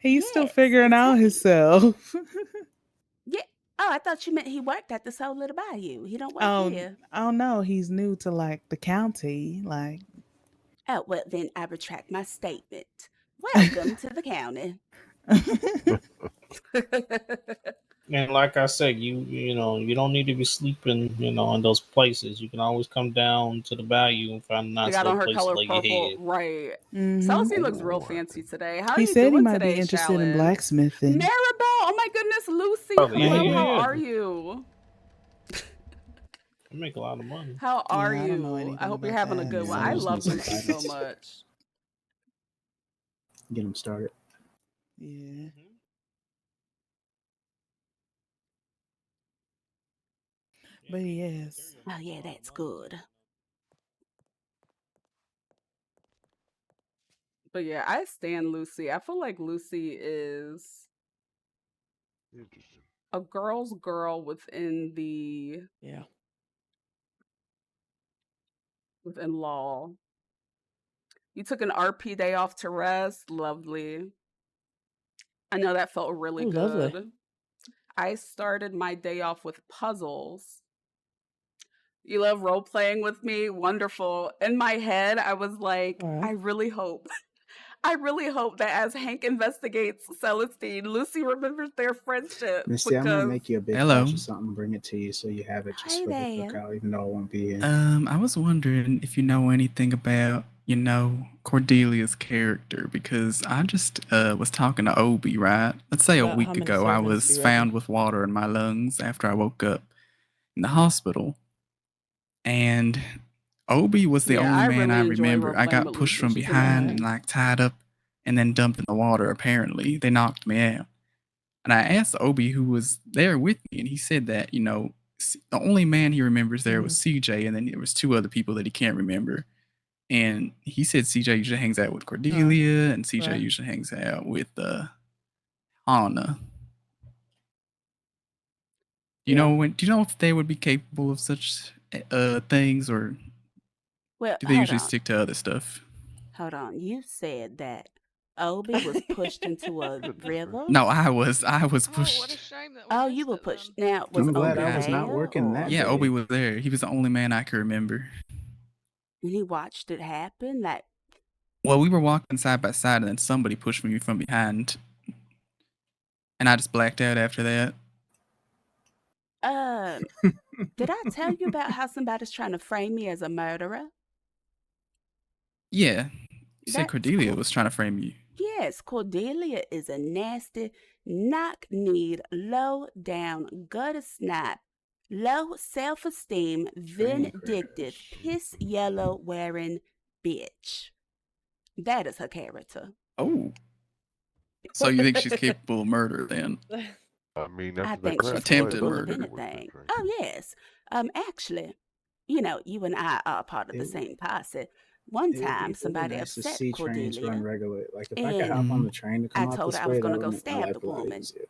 He's still Yes, figuring out exactly. himself. Yeah. Oh, I thought you meant he worked at the Soul Little Bayou. He don't work Oh, here. I don't know. He's new to like the county. Like, Oh, well, then I retract my statement. Welcome to the county. And like I said, you know you don't need to be sleeping, in those places. You can always come down to the bayou and find a She nice got little on her place to color lay your purple. head. Right. mm-hmm. Celestine looks real Oh, fancy today. How are He you said he doing might be today, interested in Shallon? blacksmithing. Maribel, oh my goodness, Lucy, Oh hello, Maybe. how yeah. are you? I make a lot of money. How are Yeah, I don't know you? I anything hope you're about having a that. good Yeah, one. I I just So, need love some Lucy so titles. much. Get them started. yeah. But yes. Oh yeah, that's good. But yeah, I stand Lucy. I feel like Lucy is interesting. a girl's girl within Yeah. law. You took an RP day off to rest. Lovely. I know that felt really Oh, lovely. good. I started my day off with puzzles. You love role playing with me? Wonderful. In my head, I was like, All I right. really hope I really hope that as Hank investigates Celestine, Lucy remembers their friendship Misty, I might because. make you a big Hello. batch of something, bring it to you so you have it just Hey for the there. cookout, even though it won't be here. I was wondering if you know anything about, Cordelia's character, because I just was talking to Obi, right? Let's say a About how week many ago, I servants do was you found reckon? with water in my lungs after I woke up in the hospital. And Obi was the Yeah, only I man really I enjoy remember. role I playing got with pushed Lucy. from She's a good behind and friend. like tied up and then dumped in the water, apparently. They knocked me out. And I asked Obi, who was there with me, and he said that, the only man he remembers there was CJ, and then there was two other people that he can't remember. And he said CJ usually hangs out with Cordelia, and CJ Right. usually hangs out with Hana. Yeah. Do you know if they would be capable of such things, or Well, do they hold usually on. stick to other stuff? Hold on. You said that Obi was pushed into a river? No, I was Oh, what a pushed. shame that we Oh, missed you were it pushed. then. Now, was I'm glad Obi I was not there working that or Yeah, Obi day. was there. He was the only man I could remember. and he watched it happen? Like, Well, we were walking side by side, and then somebody pushed me from behind, and I just blacked out after that. did I tell you about how somebody's trying to frame me as a murderer? Yeah, you said That's Cordelia cool. was trying to frame you. Yes, Cordelia is a nasty, knock-kneed, low-down, gutter-snot, low self-esteem, vindictive, piss-yellow-wearing bitch. That is her character. Oh, so you think she's capable of murder then? I mean, I after that think she's crab Attempted capable place, of murder. anything. Oh, yes. Actually, you and I are part of the It, same posse. One it would time, be really somebody nice to upset see trains run Cordelia, regularly. Like if I could and hop on Mhm. the train to I come out told her this I was way, going that to would go make my stab the life a lot woman. easier.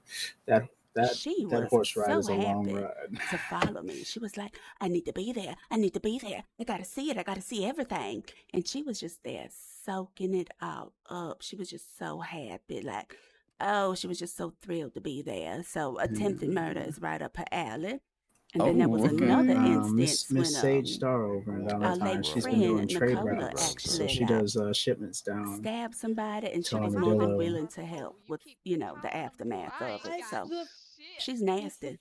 That She that was horse ride so is a long happy ride. to follow me. She was like, I need to be there. I need to be there. I got to see it. I got to see everything. And she was just there soaking it all up. She was just so happy. Like, oh, she was just so thrilled to be there. So attempted murder is right up her alley. And then there was Oh, okay. another Miss instance when Sage Star over in our Valentine. late She's been doing friend trade Nicola routes, so actually she like does shipments down stabbed somebody, and to she was more than Armadillo. willing to help with the aftermath of it. So she's nasty.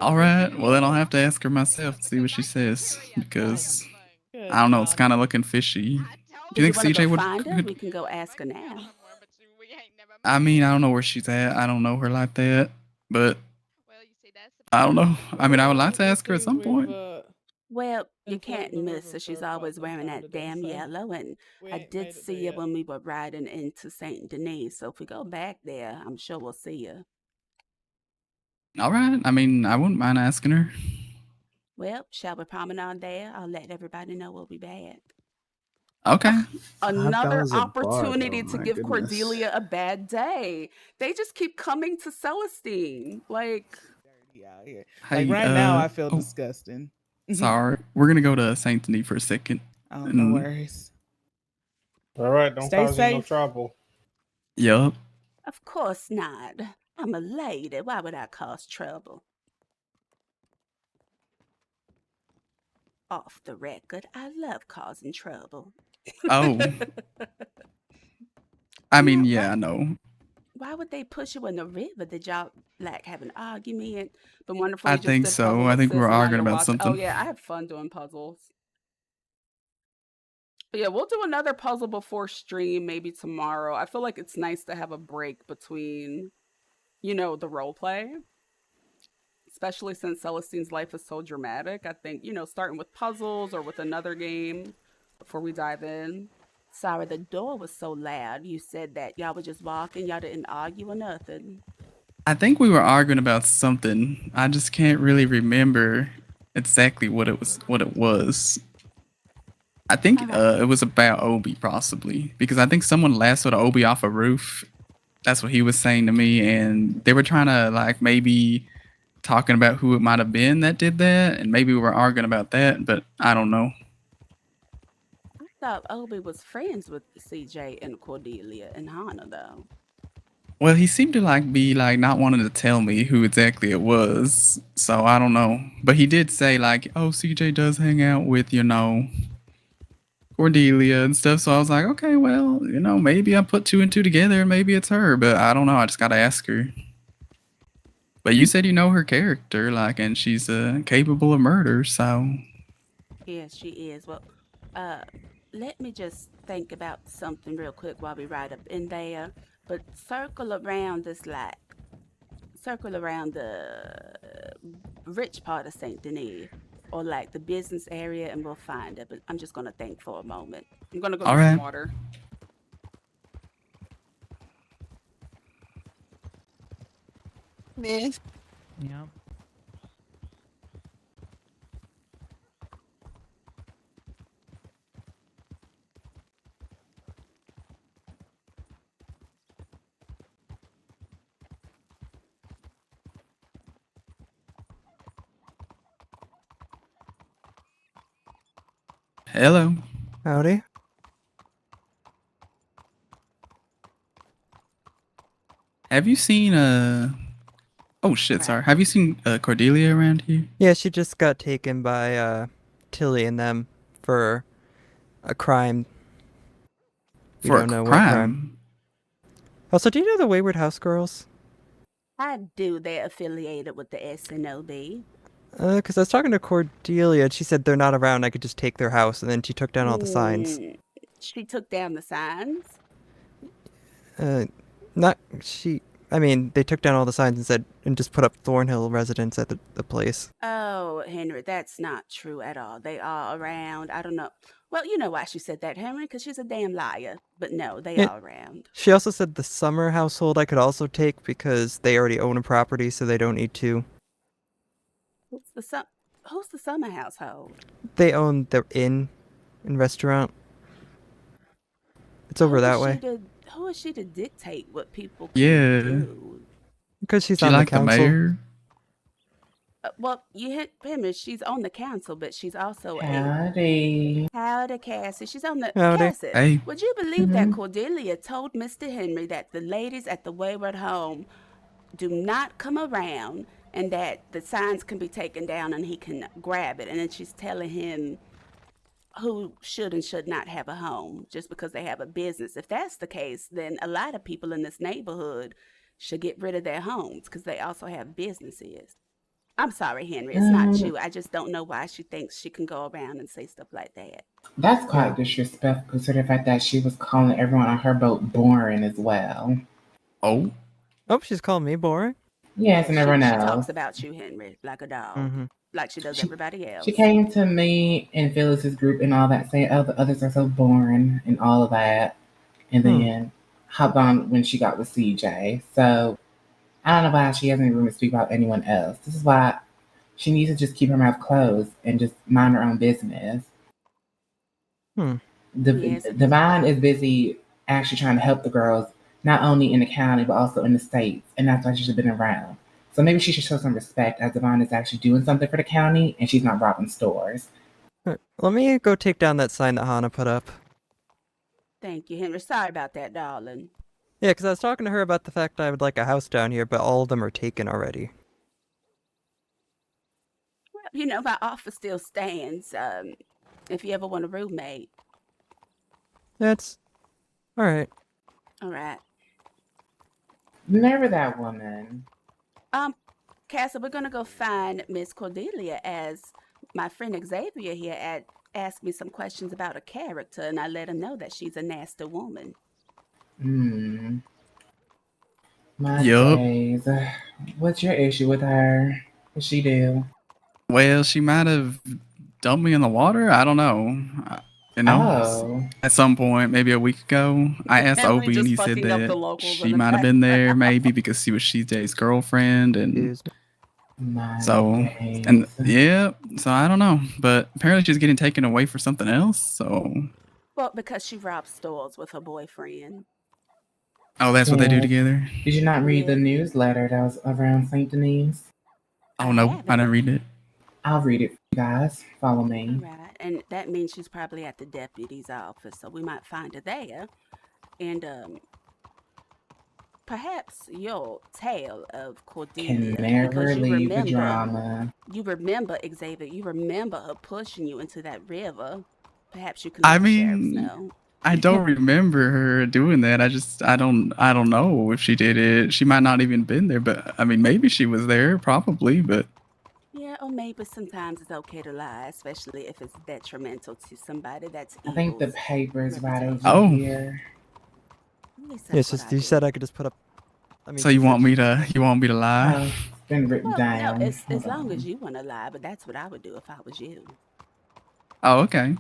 All right. Well, then I'll have to ask her myself and see what she says, because I don't know. It's kind of looking fishy. Do Do you you think want to go CJ would? find her? We can go ask her now. I mean, I don't know where she's at. I don't know her like that, but I don't know. I mean, I would like to ask her at some point. Well, you can't miss her. She's always wearing that damn yellow, and I did see her when we were riding into Saint Denis. So if we go back there, I'm sure we'll see her. All right. I mean, I wouldn't mind asking her. Well, shall we promenade there? I'll let everybody know we'll be back. Okay. Another $5 a bar, opportunity though. to My give goodness. Cordelia a bad day. They just keep coming to Celestine. Like, out here. Hey, Like right now, I feel disgusting. Sorry, we're gonna go to Saint Denis for a second. Oh, no worries. All right, don't Stay cause you no safe. trouble. Yup. of course not. I'm a lady. Why would I cause trouble? Off the record, I love causing trouble. Oh. I mean, yeah, I know. Why would they push you in the river? Did y'all like have an argument? The wonderful I you just think did so. puzzle I with think we sis were and now arguing you're about watching. Oh something. yeah, I have fun doing puzzles. But yeah, we'll do another puzzle before stream, maybe tomorrow. I feel like it's nice to have a break between, the role play. Especially since Celestine's life is so dramatic. I think, starting with puzzles or with another game before we dive in. Sorry, the door was so loud. You said that y'all were just walking, y'all didn't argue or nothing. I think we were arguing about something. I just can't really remember exactly what it was. I think it was about Obi, possibly, because I think someone lassoed Obi off a roof. That's what he was saying to me, and they were trying to like maybe talking about who it might have been that did that, and maybe we were arguing about that, but I don't know. I thought Obi was friends with CJ and Cordelia and Hana, though. Well, he seemed to be not wanting to tell me who exactly it was, so I don't know. But he did say oh, CJ does hang out with Cordelia and stuff. So I was like, okay, well, maybe I put 2 and 2 together and maybe it's her, but I don't know. I just got to ask her. But you said you know her character, and she's capable of murder, so. Yes, she is. Well, let me just think about something real quick while we ride up in there. But circle around the rich part of Saint Denis, or the business area, and we'll find it. But I'm just gonna think for a moment. I'm gonna go All get some right. water. Miss. Yep. Hello. Howdy. Have you seen Oh shit, sorry. Have you seen Cordelia around here? Yeah, she just got taken by Tilly and them for a crime. We For a don't know what crime. crime? Also, do you know the Wayward House girls? I do. They're affiliated with the SNOB. Because I was talking to Cordelia, and she said they're not around. I could just take their house, and then she took down all the signs. She took down the signs. Not she. I mean, they took down all the signs and just put up Thornhill residence at the place. Oh, Henry, that's not true at all. They are around. I don't know. Well, you know why she said that, Henry, because she's a damn liar. But no, they are around. She also said the Summer household I could also take because they already own a property, so they don't need to. Who's the Summer household? They own the inn and restaurant. It's over that way. Who is she to dictate what people can do? Because she's She on like the council. the mayor? Well, you hit Pimmer. She's on the council, but she's also Howdy. Howdy, Cassie. She's on the Howdy. Cassie. Hey. Would you believe that Cordelia told Mr. Henry that the ladies at the Wayward home do not come around and that the signs can be taken down and he can grab it? And then she's telling him who should and should not have a home just because they have a business. If that's the case, then a lot of people in this neighborhood should get rid of their homes because they also have businesses. I'm sorry, Henry. It's not you. I just don't know why she thinks she can go around and say stuff like that. That's quite disrespectful considering the fact that she was calling everyone on her boat boring as well. Oh? Oh, she's calling me boring? Yes, and everyone She else. talks about you, Henry, like a dog. Like she does everybody else. She came to me and Phyllis's group and all that, saying, oh, the others are so boring and all of that. And then hopped on when she got with CJ. So I don't know why she has any room to speak about anyone else. This is why she needs to just keep her mouth closed and just mind her own business. Divine is busy actually trying to help the girls, not only in the county, but also in the States. And that's why she should have been around. So maybe she should show some respect as Divine is actually doing something for the county and she's not robbing stores. Let me go take down that sign that Hannah put up. Thank you, Henry. Sorry about that, darling. Yeah, because I was talking to her about the fact that I would like a house down here, but all of them are taken already. Well, you know, my offer still stands. If you ever want a roommate. That's all right. All right. Never that woman. Cassie, we're gonna go find Miss Cordelia as my friend Xavier here asked me some questions about her character, and I let him know that she's a nasty woman. My days. What's your issue with her? What'd she do? Well, she might have dumped me in the water. I don't know. At some point, maybe a week ago, I asked Opie and he said that she might have been there maybe because she was CJ's girlfriend and so I don't know. But apparently she's getting taken away for something else. So because she robbed stores with her boyfriend. Oh, that's what they do together? Did you not read the newsletter that was around St. Denis? Oh no, I didn't read it. I'll read it for you guys. Follow me. All right, and that means she's probably at the deputy's office, so we might find her there. And perhaps your tale of Cordelia. Can never leave the drama. You remember, Xavier, you remember her pushing you into that river. Perhaps you can I let the sheriffs mean, know. I don't remember her doing that. I don't know if she did it. She might not even been there, but I mean, maybe she was there, probably. But Yeah, or maybe sometimes it's okay to lie, especially if it's detrimental to somebody that's I think the evil's paper's right over reputation. oh, here. At least Yeah, that's it's what just I you do. said I could just put up. I mean, so she you said want she me could to put. lie? Oh, it's been written Well, no, down. it's Hold as long as on. you want to lie, but that's what I would do if I was you. Oh, okay.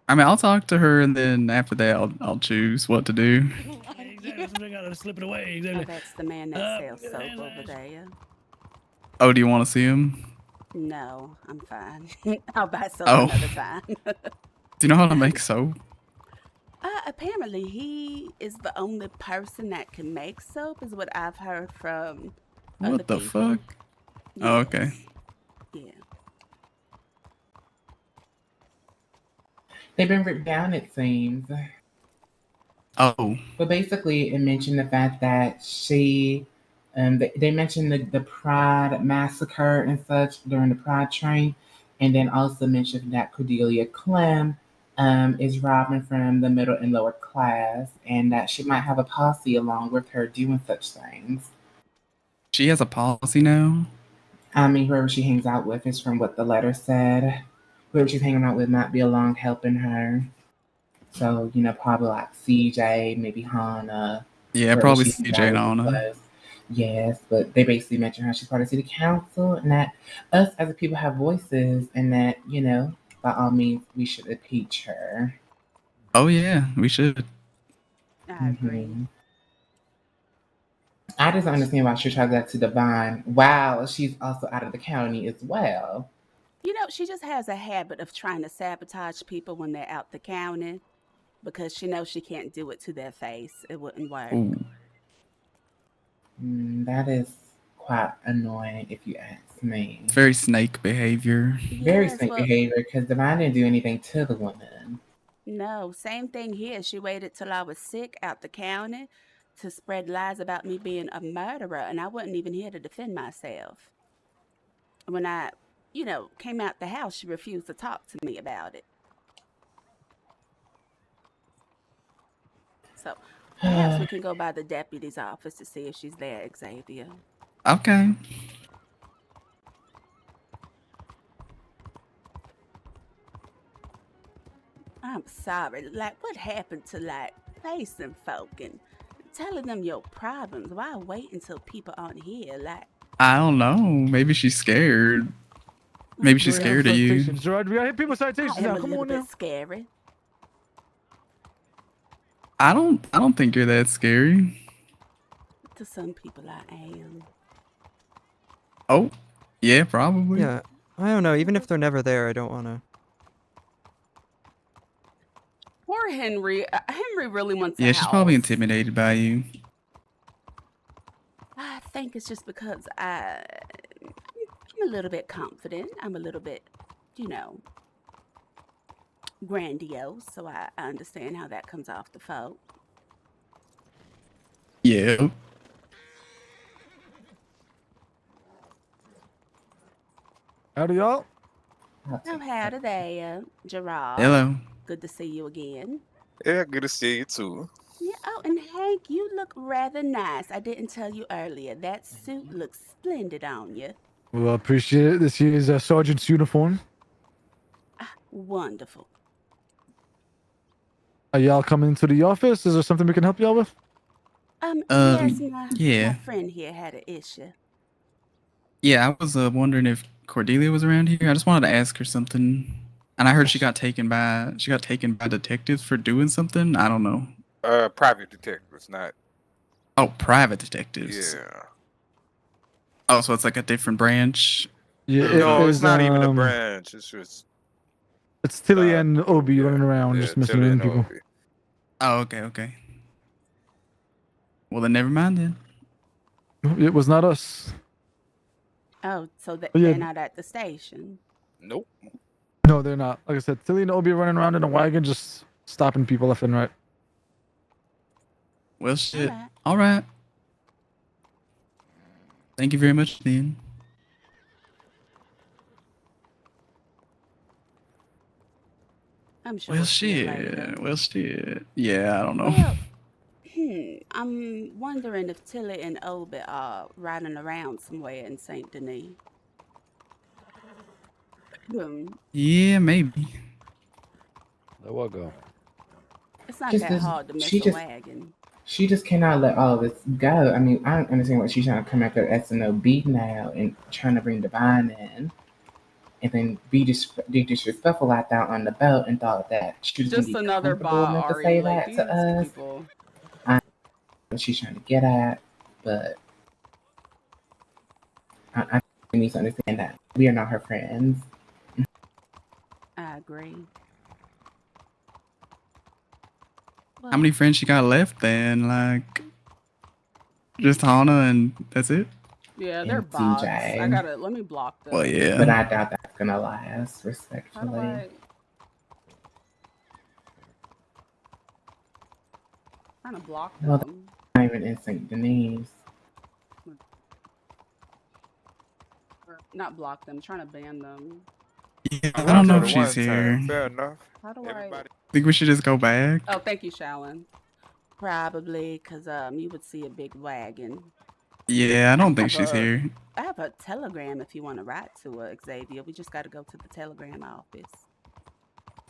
I mean, I'll talk to her, and then after that, I'll choose what to do. Yeah, exactly. Something gotta slip it away. Oh, Exactly. that's the man that sells soap over there. Oh, do you want to see him? No, I'm fine. I'll buy soap Oh, another time. do you know how to make soap? Apparently, he is the only person that can make soap, is what I've heard from other What the fuck? people. Oh, okay. Yes. Yeah. They've been written down, it seems. Oh, But basically, it mentioned the fact that they mentioned the Pride massacre and such during the Pride train, and then also mentioned that Cordelia Clem is robbing from the middle and lower class, and that she might have a posse along with her doing such things. she has a policy now. I mean, whoever she hangs out with is from what the letter said. Whoever she's hanging out with might be along helping her. So, probably like CJ, maybe Hannah, Yeah, whoever probably she hangs CJ out and with is Anna. close. Yes, but they basically mention how she's part of city council and that us as a people have voices and that, by all means, we should impeach her. Oh yeah, we should. I agree. I just don't understand why she tried that to Divine. Wow, she's also out of the county as well. She just has a habit of trying to sabotage people when they're out the county because she knows she can't do it to their face. It wouldn't work. Ooh. That is quite annoying if you ask me. It's very snake behavior. Very Yes, snake well, behavior because Divine didn't do anything to the woman. no, same thing here. She waited till I was sick out the county to spread lies about me being a murderer, and I wasn't even here to defend myself. When I, came out the house, she refused to talk to me about it. So perhaps we can go by the deputy's office to see if she's there, Xavier. Okay. I'm sorry. Like, what happened to facing folk and telling them your problems? Why wait until people aren't here? I don't know. Maybe she's scared. Maybe she's We have scared of you. citations, right? We got people I citations am now. a Come little on bit now. scary. I don't think you're that scary. To some people, I am. Oh, yeah, probably. Yeah, I don't know. Even if they're never there, I don't want to. Poor Henry. Henry really wants a Yeah, she's probably house. intimidated by you. I think it's just because I'm a little bit confident. I'm a little bit, grandiose. So I understand how that comes off the folk. Yeah. Howdy, y'all. Oh, howdy there, Gerard. Hello. Good to see you again. Yeah, good to see you too. Yeah. Oh, and Hank, you look rather nice. I didn't tell you earlier. That suit looks splendid on you. Well, I appreciate it. This is a sergeant's uniform. Wonderful. Are y'all coming to the office? Is there something we can help y'all with? Yes, my yeah. friend here had an issue. Yeah, I was wondering if Cordelia was around here. I just wanted to ask her something. And I heard she got taken by detectives for doing something. I don't know. Private detectives, not. Oh, private detectives. Yeah. Oh, so it's like a different branch. Yeah, No, it's is, not even a branch. It's just. It's Tilly and Obi running around, just messing Tilly with and people. Obi. Oh, okay. Well, then never mind then. It was not us. Oh, so yeah. they're not at the station. Nope. No, they're not. Like I said, Tilly and Obi are running around in a wagon, just stopping people left and right. Well, shit. All right. Thank you very much, then. I'm sure Well, we'll see you later. shit. Well, shit. Yeah, I don't know. Well, I'm wondering if Tilly and Obi are riding around somewhere in Saint Denis. Yeah, maybe. Let what go? It's not Just that this, hard to miss she a just wagon. she just cannot let all of this go. I mean, I don't understand what she's trying to come after SNOB now and trying to bring Divine in, and then be disrespectful like that on the boat, and thought that she was gonna Just be another comfortable bar enough to Ari. say Like that to these us. people. I don't know what she's trying to get at, but I think she needs to understand that we are not her friends. I agree. How Well, many friends she got left then? Like, just Hana and that's it? yeah, they're And bots. CJ. Let me block Well, them. yeah. But I doubt that's gonna last, How do respectfully. Trying to block Well, them. they're not even in St. Denis. Or not block them, trying to ban them. Yeah, I One don't know at if a she's one time. here. Fair enough. How do Everybody. Think we should just go back? Oh, thank you, Shallon. Probably, because you would see a big wagon. Yeah, I don't think she's here. I have a telegram if you want to write to her, Xavier. We just got to go to the telegram office.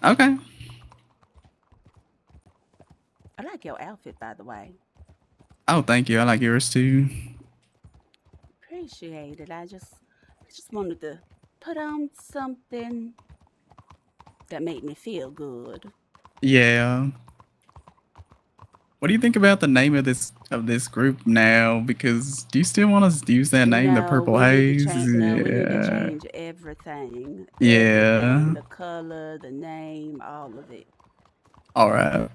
Okay. I like your outfit, by the way. Oh, thank you. I like yours too. Appreciate it. I just wanted to put on something that made me feel good. Yeah. What do you think about the name of this group now? Because do you still want us to use that name, the No, Purple we need to Haze? change. No, we need to Yeah. change everything. Yeah. Everything. The color, the name, all of it. All right.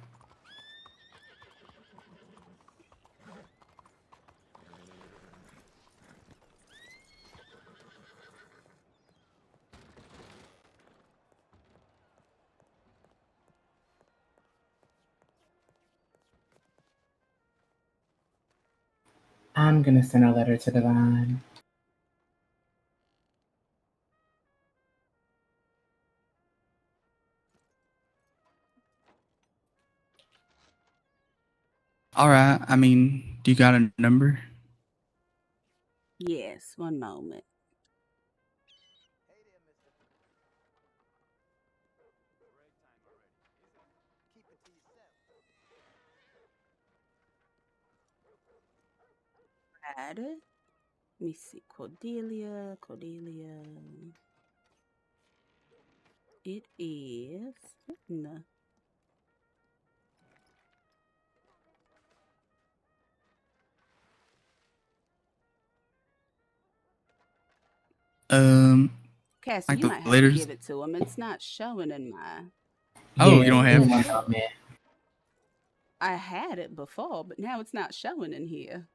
I'm gonna send a letter to Divine. All right. I mean, do you got a number? Yes, one moment. Got it. Let me see. Cordelia. It is. No. Cassie, Like you the might have to letters. give it to him. It's not showing in my. Oh, Yeah, you don't give have me one it? moment. I had it before, but now it's not showing in here.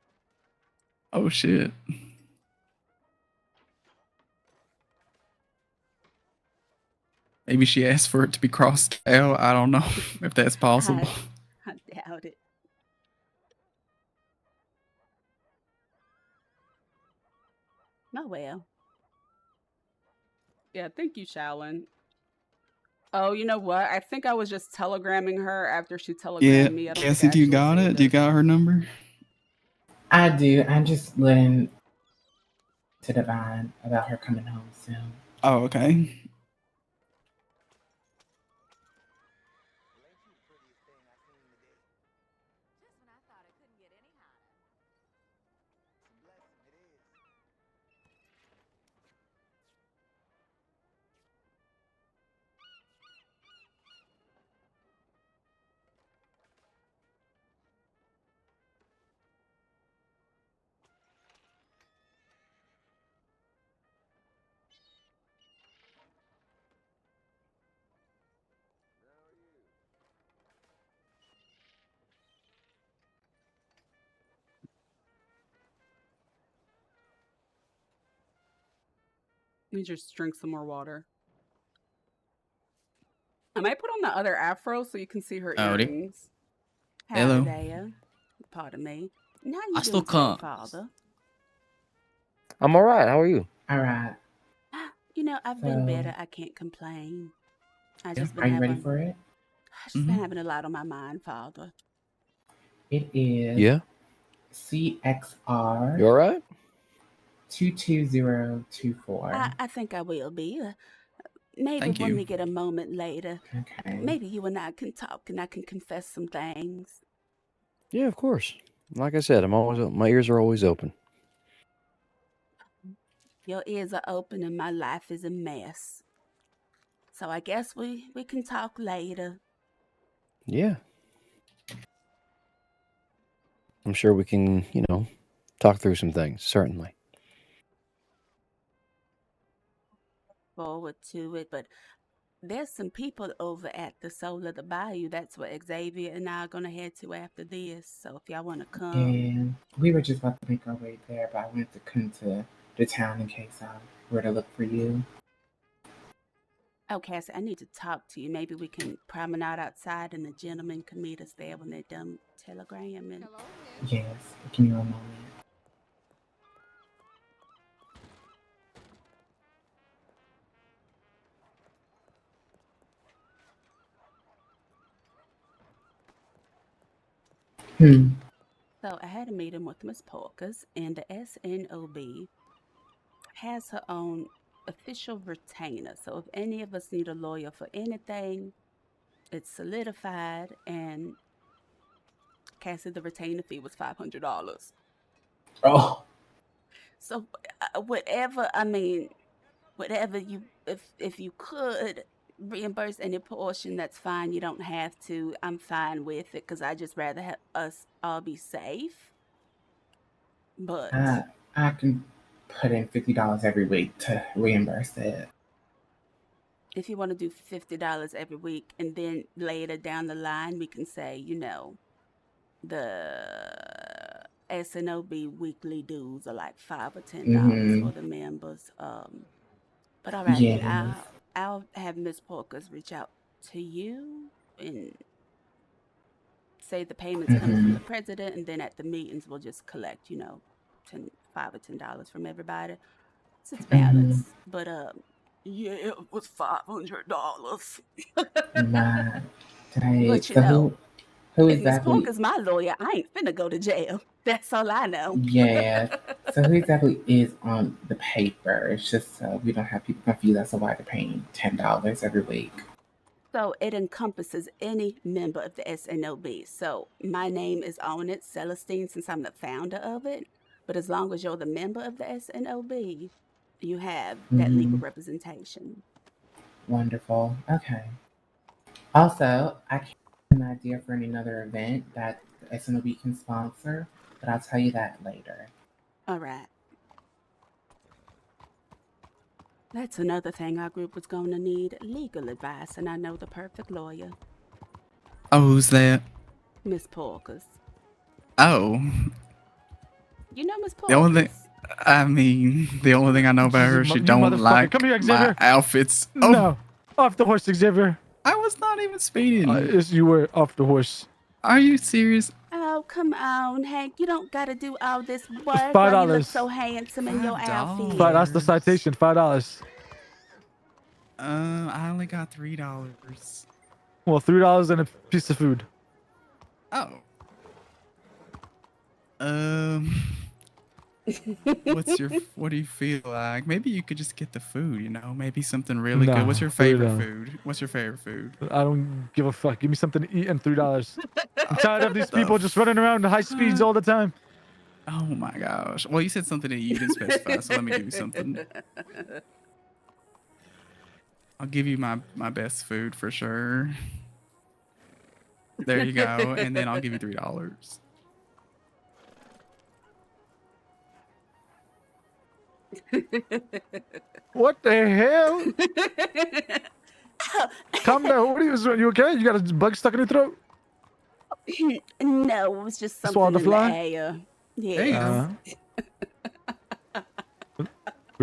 Oh shit. Maybe she asked for it to be crossed out. I don't know if that's possible. I doubt it. No, well. Yeah, thank you, Shallon. Oh, you know what? I think I was just telegramming her after she Yeah, telegrammed me. I don't think I Cassie, do you actually got saved it? Do you it. got her number? I do. I'm just letting to Divine about her coming home soon. Oh, okay. Let me just drink some more water. I might put on the other afro so you can see her Howdy. earrings. Hello. There. Pardon me. How you I still doing today, can't. Father? I'm all right. How are you? All right. You know, I've been better. I can't complain. I Yeah. just been Are you ready having, for it? I just been having a lot on my mind, Father. It is Yeah. CXR You all right? 22024. I think I will be. Maybe Thank when you. we get a moment later, Okay. maybe you and I can talk and I can confess some things. Yeah, of course. Like I said, my ears are always open. Your ears are open and my life is a mess. So I guess we can talk later. Yeah. I'm sure we can, talk through some things, certainly. Forward to it, but there's some people over at the Soul of the Bayou. That's where Xavier and I are gonna head to after this. So if y'all wanna come. And we were just about to make our way there, but I wanted to come to the town in case I were to look for you. Oh, Cassie, I need to talk to you. Maybe we can promenade outside and the gentlemen can meet us there when they're done telegramming. Yes. Give me a moment. So I had a meeting with Miss Porkers, and the SNOB has her own official retainer. So if any of us need a lawyer for anything, it's solidified. And Cassie, the retainer fee was $500. Oh. So whatever you, if you could reimburse any portion, that's fine. You don't have to. I'm fine with it because I just rather have us all be safe. But I can put in $50 every week to reimburse it. if you want to do $50 every week and then later down the line, we can say, the SNOB weekly dues are like $5 or $10 for the members. But all right, then Yes. I'll have Miss Porkers reach out to you and say the payment's coming from the president, and then at the meetings we'll just collect, $5 or $10 from everybody. So it's balanced. But yeah, it was $500. My today. But So who if Miss exactly? Porker's my lawyer, I ain't finna go to jail. That's all I know. Yeah. So who exactly is on the paper? It's just so we don't have people confused as to why they're paying $10 every week. So it encompasses any member of the SNOB. So my name is on it, Celestine, since I'm the founder of it. But as long as you're the member of the SNOB, you have that legal representation. Wonderful. Okay. Also, I can have an idea for another event that the SNOB can sponsor, but I'll tell you that later. All right. That's another thing our group was going to need, legal advice, and I know the perfect lawyer. Oh, who's that? Miss Porkers. Oh. You know Miss The only Porkers? the only thing I know about her, she don't like Come here, my Xavier. outfits. Oh. No. Off the horse, Xavier. I was not even speeding. Yes, you were off the horse. Are you serious? Oh, come on, Hank. You don't got to do all this work $5. while you look so handsome in your outfit. That's the citation, $5. I only got $3. Well, $3 and a piece of food. Oh. What do you feel like? Maybe you could just get the food, maybe something really good. What's your favorite $3. food? What's your favorite food? I don't give a fuck. Give me something to eat and $3. I'm tired of these people just running around at high speeds all the time. Oh my gosh. Well, you said something that you didn't specify, so let me give you something. I'll give you my best food for sure. There you go. And then I'll give you $3. What the hell? Calm down. What are you doing? You okay? You got a bug stuck in your throat? No, it was just something Swallowed the in fly? the air. Yeah. There you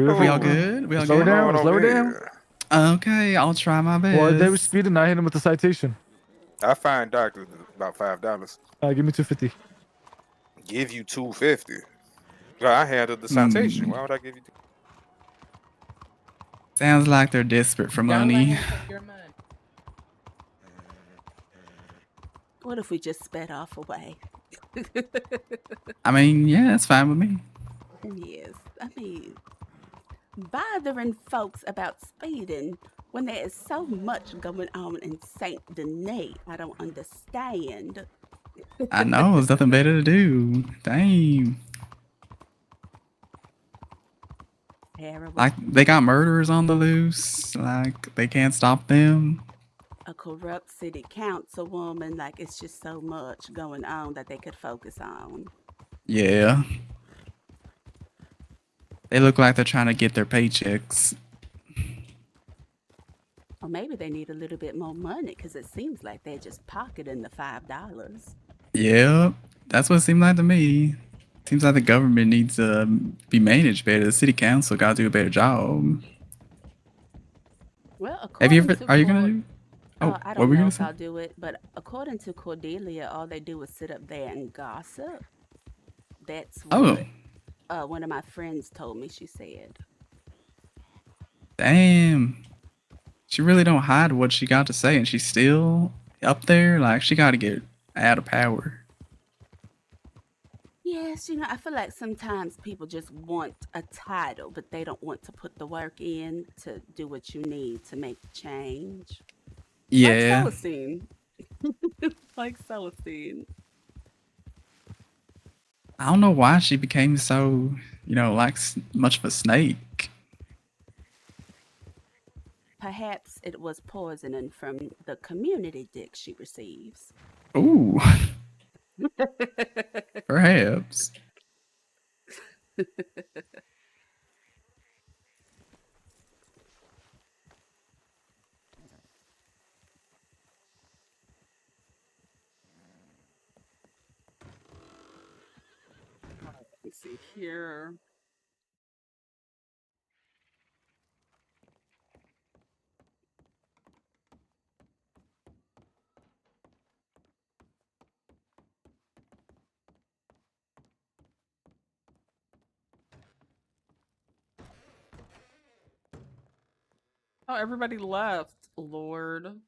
go. We all good? We all slow good? down. Slow down. Okay, I'll try my best. Well, they were speeding. I hit him with the citation. I find doctors about $5. Give me $250. Give you $250. Well, I handled the citation. Why would I give you? Sounds like they're desperate for money. What if we just sped off away? I mean, yeah, that's fine with me. Yes, I mean, bothering folks about speeding when there is so much going on in Saint Denis, I don't understand. I know, there's nothing better to do. Dang. Terrible. Like, they got murderers on the loose. Like, they can't stop them. A corrupt city councilwoman, like it's just so much going on that they could focus on. Yeah. They look like they're trying to get their paychecks. Or maybe they need a little bit more money because it seems like they're just pocketing the $5. Yeah, that's what it seemed like to me. Seems like the government needs to be managed better. The city council got to do a better job. Well, Have you according ever? to Are you gonna do? Oh, I what don't were you know gonna if say? I'll do it, but according to Cordelia, all they do is sit up there and gossip. That's Oh, what one of my friends told me. She said, damn. She really don't hide what she got to say, and she's still up there. Like she got to get out of power. yes, I feel like sometimes people just want a title, but they don't want to put the work in to do what you need to make the change. Yeah. Like Celestine. Like Celestine. I don't know why she became so, like much of a snake. Perhaps it was poisoning from the community dick she receives. Ooh. Perhaps. Let me see here. Oh, everybody left. Lord.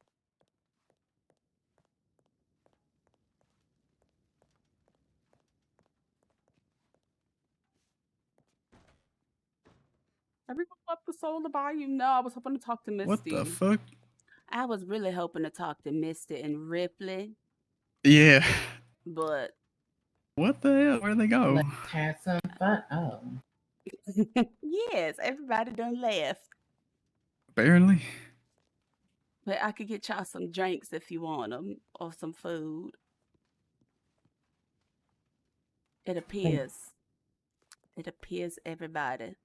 Everyone left the soul to buy you. No, I was hoping to talk to Misty. What the fuck? I was really hoping to talk to Misty and Ripley. Yeah. But what the hell? Where'd they go? Let's have some fun. Oh. Yes, everybody done left. Apparently. But I could get y'all some drinks if you want them or some food. It appears everybody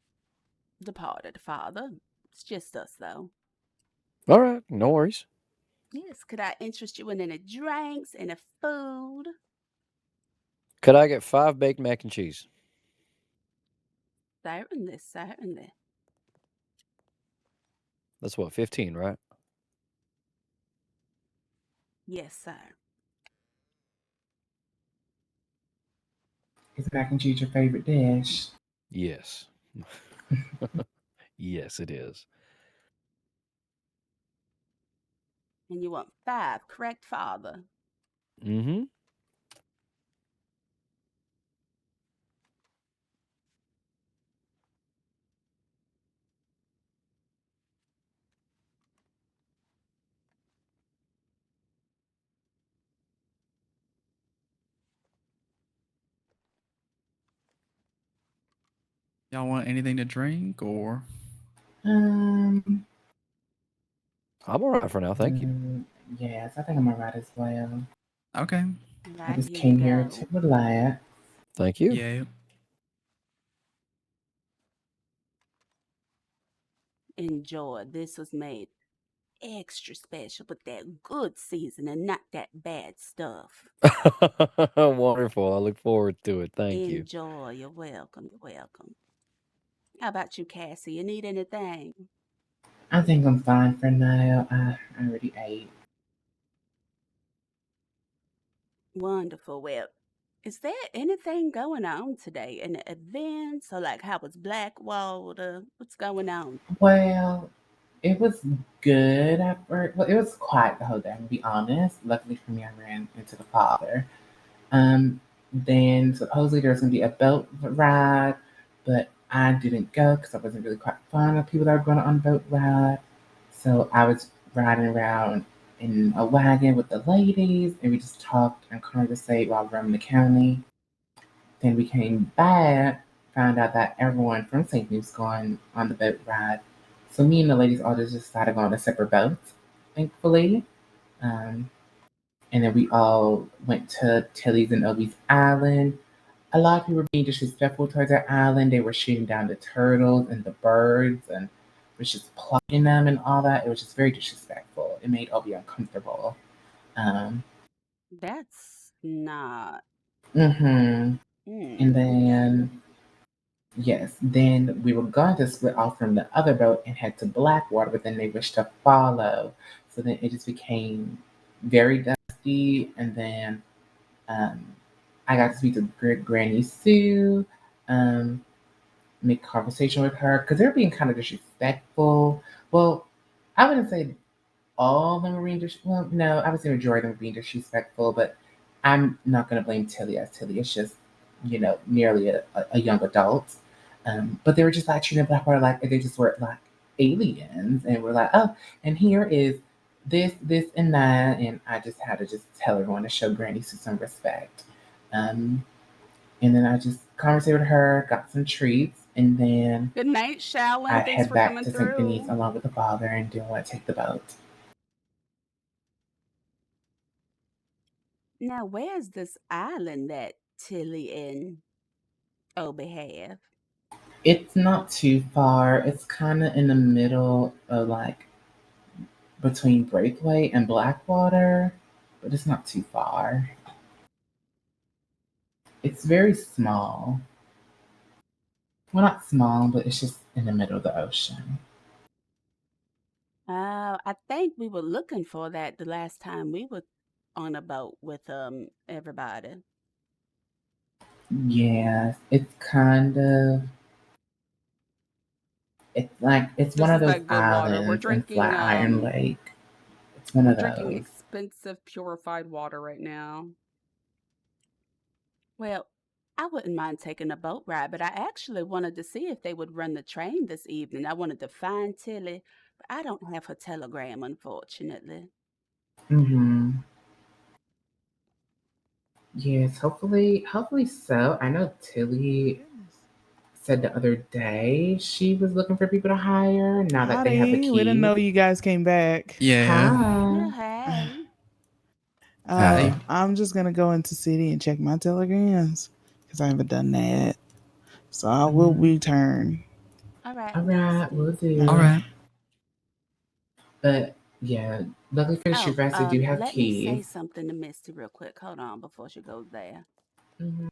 departed, Father. It's just us, though. All right, no worries. Yes, could I interest you in any drinks, any food? Could I get 5 baked mac and cheese? Certainly, certainly. That's what, 15, right? Yes, sir. Is mac and cheese your favorite dish? Yes. Yes, it is. And you want 5, correct, Father? Mm-hmm. Y'all want anything to drink or? I'm all right for now, thank you. Yes, I think I'm all right as well. Okay. Right, I just here came you here go. to relax. Thank you. Yeah. Enjoy. This was made extra special with that good seasoning, not that bad stuff. Wonderful. I look forward to it. Thank you. Enjoy. You're welcome. You're welcome. How about you, Cassie? You need anything? I think I'm fine for now. I already ate. Wonderful. Well, is there anything going on today? Any events? Or like how was Blackwater? What's going on? Well, It was good at first. Well, it was quiet the whole day, to be honest. Luckily for me, I ran into the father. Then supposedly there was going to be a boat ride, but I didn't go because I wasn't really quite fond of people that were going on a boat ride. So I was riding around in a wagon with the ladies, and we just talked and conversate while roaming the county. Then we came back, found out that everyone from St. was going on the boat ride. So me and the ladies all just decided to go on a separate boat, thankfully. Um, and then we all went to Tilly's and Obie's Island. A lot of people were being disrespectful towards our island. They were shooting down the turtles and the birds and was just plucking them and all that. It was just very disrespectful. It made Obie uncomfortable. Um, That's not. And Mm. then, yes, then we were going to split off from the other boat and head to Blackwater, but then they wished to follow. So then it just became very dusty. And then um, I got to speak to Granny Sue, make conversation with her because they're being kind of disrespectful. Well, I wouldn't say all the Marine well, no, I would say majority of them were being disrespectful, but I'm not going to blame Tilly as Tilly is just, nearly a young adult. But they were just like treating Blackwater like they just were like aliens, and we're like, oh, and here is this, and that, and I just had to just tell everyone to show Granny some respect. Um, and then I just conversated with her, got some treats, and then Good night, I Shaolin. Thanks head for back coming to St. Denis through. along with the father and didn't want to take the boat. Now, where's this island that Tilly and Obie have? It's not too far. It's kind of in the middle of like between Breakaway and Blackwater, but it's not too far. It's very small. Well, not small, but it's just in the middle of the ocean. I think we were looking for that the last time we were on a boat with everybody. Yeah, it's kind of. It's like it's one This of is those that good water. islands in Flatiron Lake. It's one We're of drinking those. expensive purified water right now. Well, I wouldn't mind taking a boat ride, but I actually wanted to see if they would run the train this evening. I wanted to find Tilly, but I don't have her telegram, unfortunately. Mm-hmm. Yes, hopefully so. I know Tilly said the other day she was looking for people to hire now that they have the Howdy. We didn't know keys. you guys came back. Yeah. Yeah, Hi. hey. Hi. I'm just gonna go into city and check my telegrams because I haven't done that. So I will Mhm. return. All right, All right, Misty. we'll All do. right. Okay. But yeah, luckily for the Oh, Shoegrass, they do have let me say keys. something to Misty real quick. Hold on before she goes there. Mhm.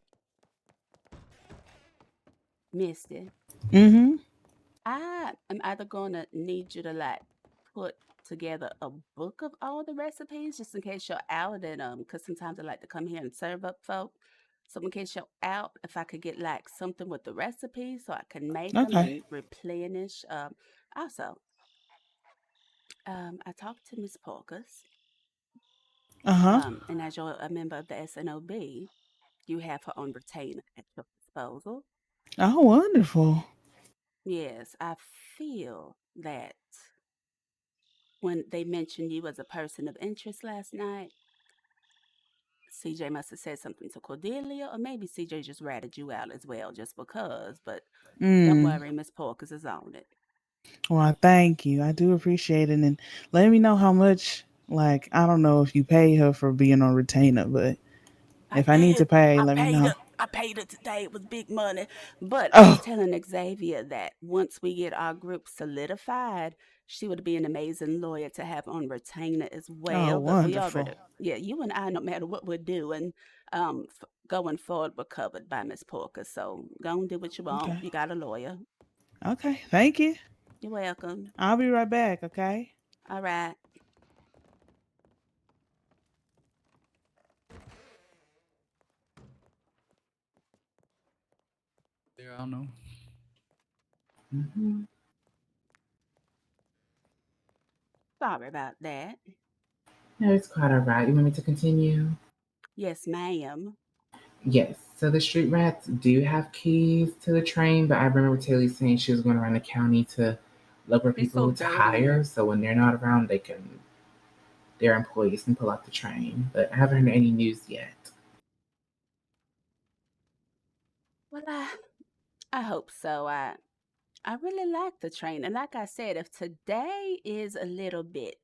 Misty, Mm-hmm. I am either gonna need you to like put together a book of all the recipes just in case you're out and because sometimes I like to come here and serve up folk. So in case you're out, if I could get like something with the recipes so I can make them Okay. and replenish. Also, I talked to Miss Porkus. Uh-huh. And as you're a member of the SNOB, you have her own retainer at your disposal. Oh, wonderful. Yes, I feel that when they mentioned you as a person of interest last night, CJ must have said something to Cordelia, or maybe CJ just ratted you out as well, just because. But don't Mm. worry, Miss Porkers is on it. Well, thank you. I do appreciate it. And let me know how much, like, I don't know if you pay her for being on retainer, but I if I need to did. pay, I let me paid know. her. I paid her today. It was big money. But I was Oh, telling Xavier that once we get our group solidified, she would be an amazing lawyer to have on retainer as oh, well. But we already, wonderful. yeah, you and I, no matter what we're doing, going forward, we're covered by Miss Porker. So go and do what you want. Okay. You got a lawyer. Okay. Thank you. You're welcome. I'll be right back, okay? All right. There, I don't know. Mhm. Sorry about that. No, it's quite all right. You want me to continue? Yes, ma'am. Yes. So the street rats do have keys to the train, but I remember Tilly saying she was going around the county to look for It's so people to dirty. hire. So when they're not around, their employees can pull out the train. But I haven't heard any news yet. Well, I hope so. I really like the train, and like I said, if today is a little bit,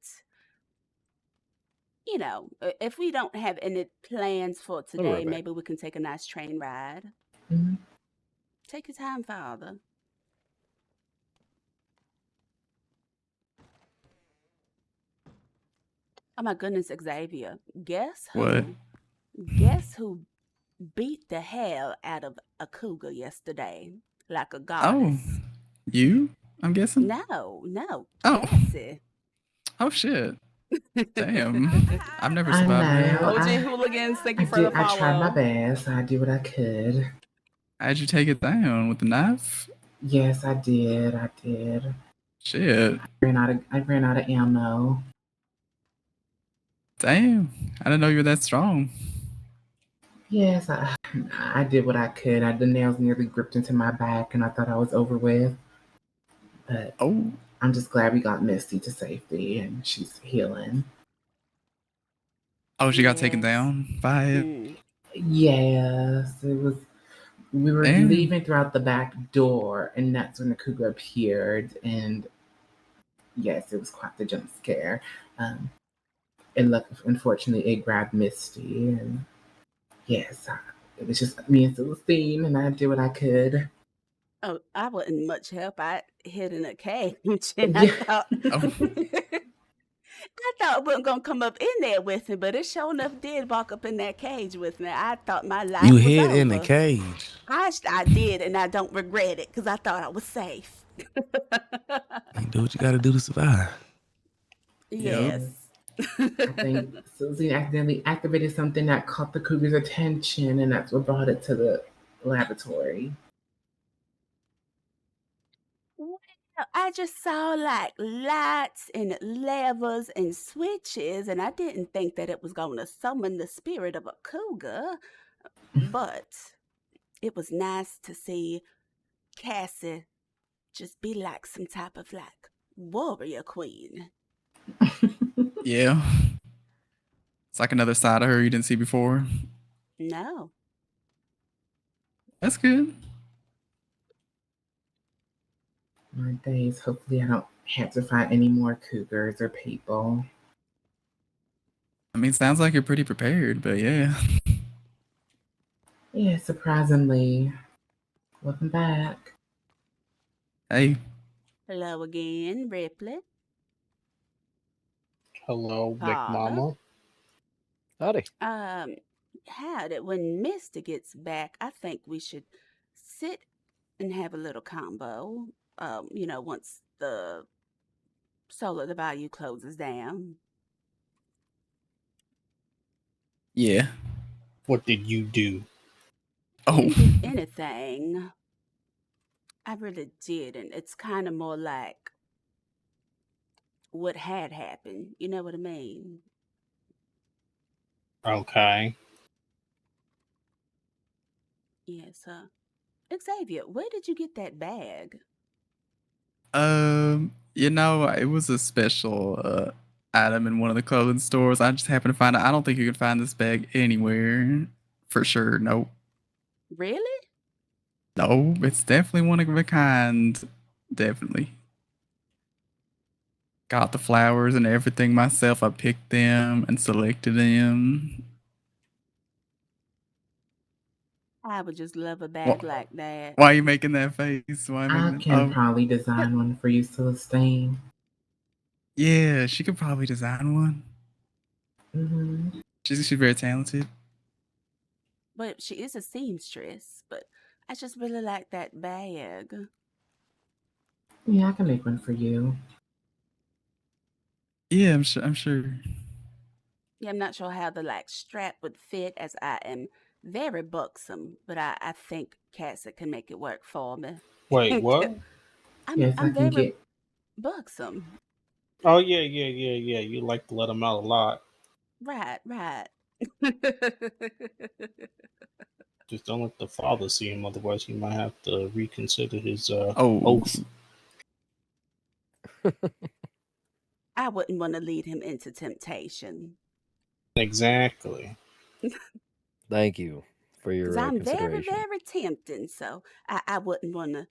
if we don't have any plans for I'll be today, right back. maybe we can take a nice train ride. Mhm. Take your time, Father. Oh my goodness, Xavier. Guess What? who? Guess who beat the hell out of a cougar yesterday? Like a Oh, goddess. you? I'm guessing. No, Oh, Cassie. oh shit! Damn, I've never I survived know. that. OG Hooligans, thank I you for the did. I tried my follow. best. I did what I could. How'd you take it down with the knife? Yes, I did. I did. Shit. I ran out of ammo. Damn, I didn't know you were that strong. Yes, I did what I could. The nails nearly gripped into my back, and I thought I was over with. But Oh, I'm just glad we got Misty to safety, and she's healing. oh, she got taken Yes. down by it. Mm. Yes, it was. We were Damn. leaving throughout the back door, and that's when the cougar appeared. And yes, it was quite the jump scare. And unfortunately, it grabbed Misty, and yes, it was just me and Celestine, and I did what I could. Oh, I wasn't much help. I hid in a cage, and I Yeah. thought Oh, I thought it wasn't gonna come up in there with me, but it sure enough did walk up in that cage with me. I thought my life You was hid over. in the cage. I did, and I don't regret it because I thought I was safe. You do what you gotta do to survive. Yes. I think Susie accidentally activated something that caught the cougar's attention, and that's what brought it to the laboratory. Well, I just saw like lights and levers and switches, and I didn't think that it was going to summon the spirit of a cougar. But it was nice to see Cassie just be like some type of like warrior queen. yeah. It's like another side of her you didn't see before. No. That's good. My days. Hopefully, I don't have to find any more cougars or people. I mean, sounds like you're pretty prepared, but yeah. Yeah, surprisingly. Welcome back. Hey, Hello again, Ripley. Hello, Big Father. Mama. Howdy. Howdy. When Mister gets back, I think we should sit and have a little combo. Once the Soul of the Bayou closes down. yeah. What did you do? Oh, Didn't do anything. I really didn't. It's kind of more like what had happened. You know what I mean? Okay. Yes. Xavier, where did you get that bag? it was a special item in one of the clothing stores. I just happened to find it. I don't think you can find this bag anywhere. For sure. Nope. Really? No, it's definitely one of a kind. Definitely. Got the flowers and everything myself. I picked them and selected them. I would just love a bag like that. Why are you making that face? Why are you I making can probably design one for you, Celestine. Yeah, she could probably design one. Mm-hmm. She's very talented. But she is a seamstress. But I just really like that bag. Yeah, I can make one for you. Yeah, I'm sure. Yeah, I'm not sure how the strap would fit as I am very buxom, but I think Cassie can make it work for me. Wait, what? I'm Yes, I can very get. buxom. Oh yeah. You like to let him out a lot. Right. Just don't let the father see him, otherwise he might have to reconsider his Oh, oath. I wouldn't want to lead him into temptation. Exactly. Thank you for Because your I'm very, consideration. very tempting. So I wouldn't want to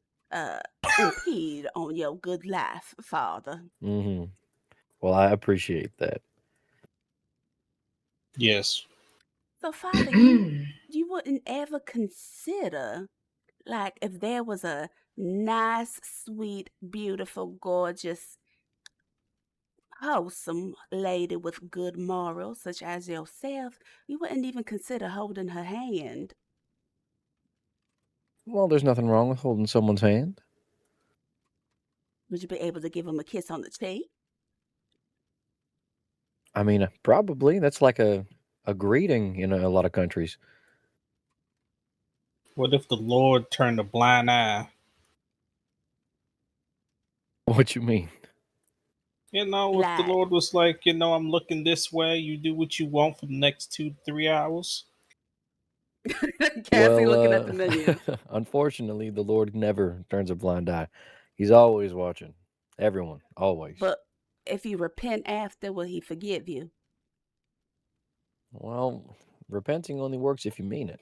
impede on your good life, Father. Mm-hmm. Well, I appreciate that. Yes. So, Father, you wouldn't ever consider, like, if there was a nice, sweet, beautiful, gorgeous, wholesome lady with good morals, such as yourself, you wouldn't even consider holding her hand. Well, there's nothing wrong with holding someone's hand. Would you be able to give him a kiss on the cheek? I mean, probably. That's like a greeting in a lot of countries. What if the Lord turned a blind eye? What you mean? You know, if the Like, Lord was like, I'm looking this way, you do what you want for the next 2 to 3 hours. Cassie looking at the menu. Unfortunately, the Lord never turns a blind eye. He's always watching. Everyone, always. But if you repent after, will he forgive you? Well, repenting only works if you mean it.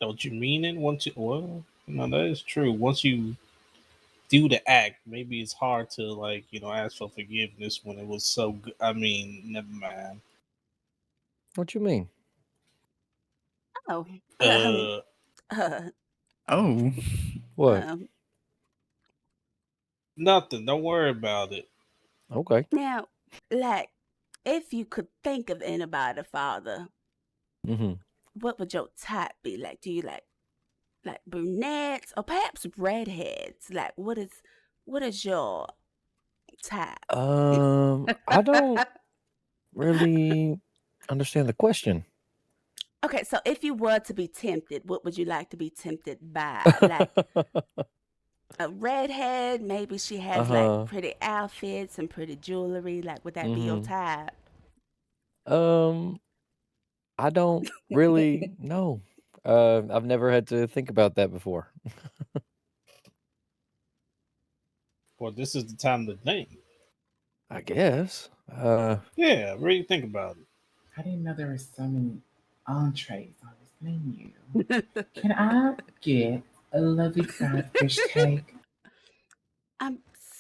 Don't you mean it? That is true. Once you do the act, maybe it's hard to ask for forgiveness when it was so good. I mean, never mind. What you mean? Oh, Oh. What? Nothing. Don't worry about it. Okay. Now, like, if you could think of anybody, Father, Mm-hmm. what would your type be? Like, do you like brunettes or perhaps redheads? Like, what is your type? I don't really understand the question. Okay, so if you were to be tempted, what would you like to be tempted by? Like a redhead, maybe she has like Uh-huh. pretty outfits and pretty jewelry. Like, would that be your Mm-hmm. type? I don't really know. I've never had to think about that before. Well, this is the time to think. I guess. Yeah, really think about it. I didn't know there were so many entrees on this menu. Can I get a lovely fried fish cake? I'm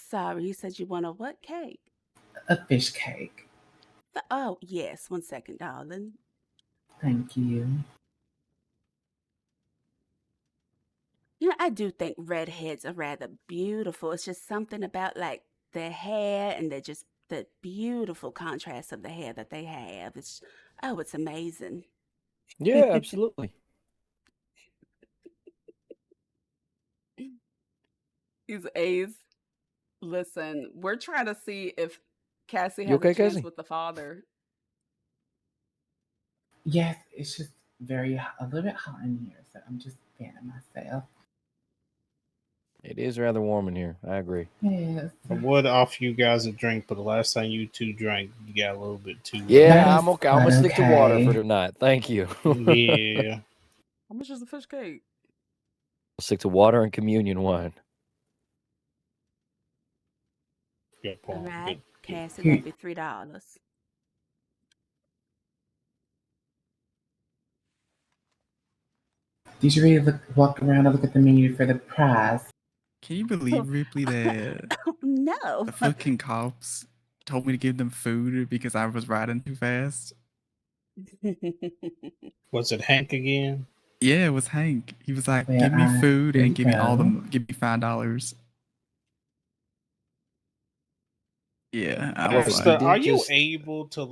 sorry, you said you want a what cake? A fish cake. Oh, yes. 1 second, darling. Thank you. You know, I do think redheads are rather beautiful. It's just something about like their hair and the beautiful contrast of the hair that they have. It's amazing. Yeah, absolutely. These A's. Listen, we're trying to see if Cassie You has a okay, chance Cassie? with the father. Yes, it's just a little bit hot in here, so I'm just fanning myself. It is rather warm in here. I agree. Yes. I would offer you guys a drink, but the last time you two drank, you got a little bit too. Yeah, I'm okay. I'm gonna stick to water for okay. tonight. Thank you. Yeah. How much is the fish cake? I'll stick to water and communion wine. Good All point. right, Good. Cassie, that'd be $3. Did you really walk around and look at the menu for the prize? Can you believe, Ripley, that No. the fucking cops told me to give them food because I was riding too fast? Was it Hank again? Yeah, it was Hank. He was like, Well, "Give me food here and you give me go. give me $5." Yeah, I was Wait, like, he Pastor, are did you just. able to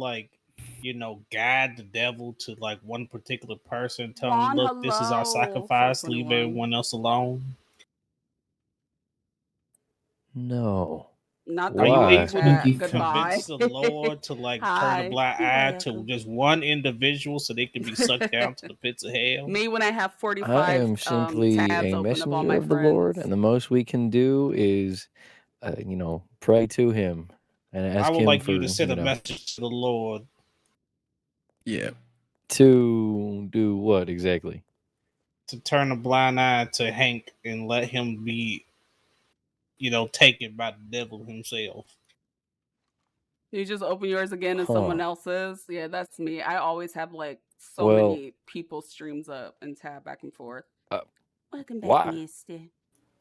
guide the devil to one particular person? Tell him, Juan, look, this is our hello. sacrifice. Leave 421. everyone else alone. No. Not the Are you voice Why? able to Thank chat. you. Goodbye. convince the Lord to turn a Hi. blind You're eye to welcome. just one individual so they can be sucked down to the pits of hell? Me when I have I 45 am simply tabs a open of all messenger my of the Lord, friends. and the most we can do is, pray to Him. and I ask would him like for, you to send you a know, message to the Lord Yeah. to do what exactly? to turn a blind eye to Hank and let him be, taken by the devil himself. You just open yours again and someone Huh. else's. Yeah, that's me. I always have like so Well, many people streams up and tab back and forth. Welcome back, why? mister.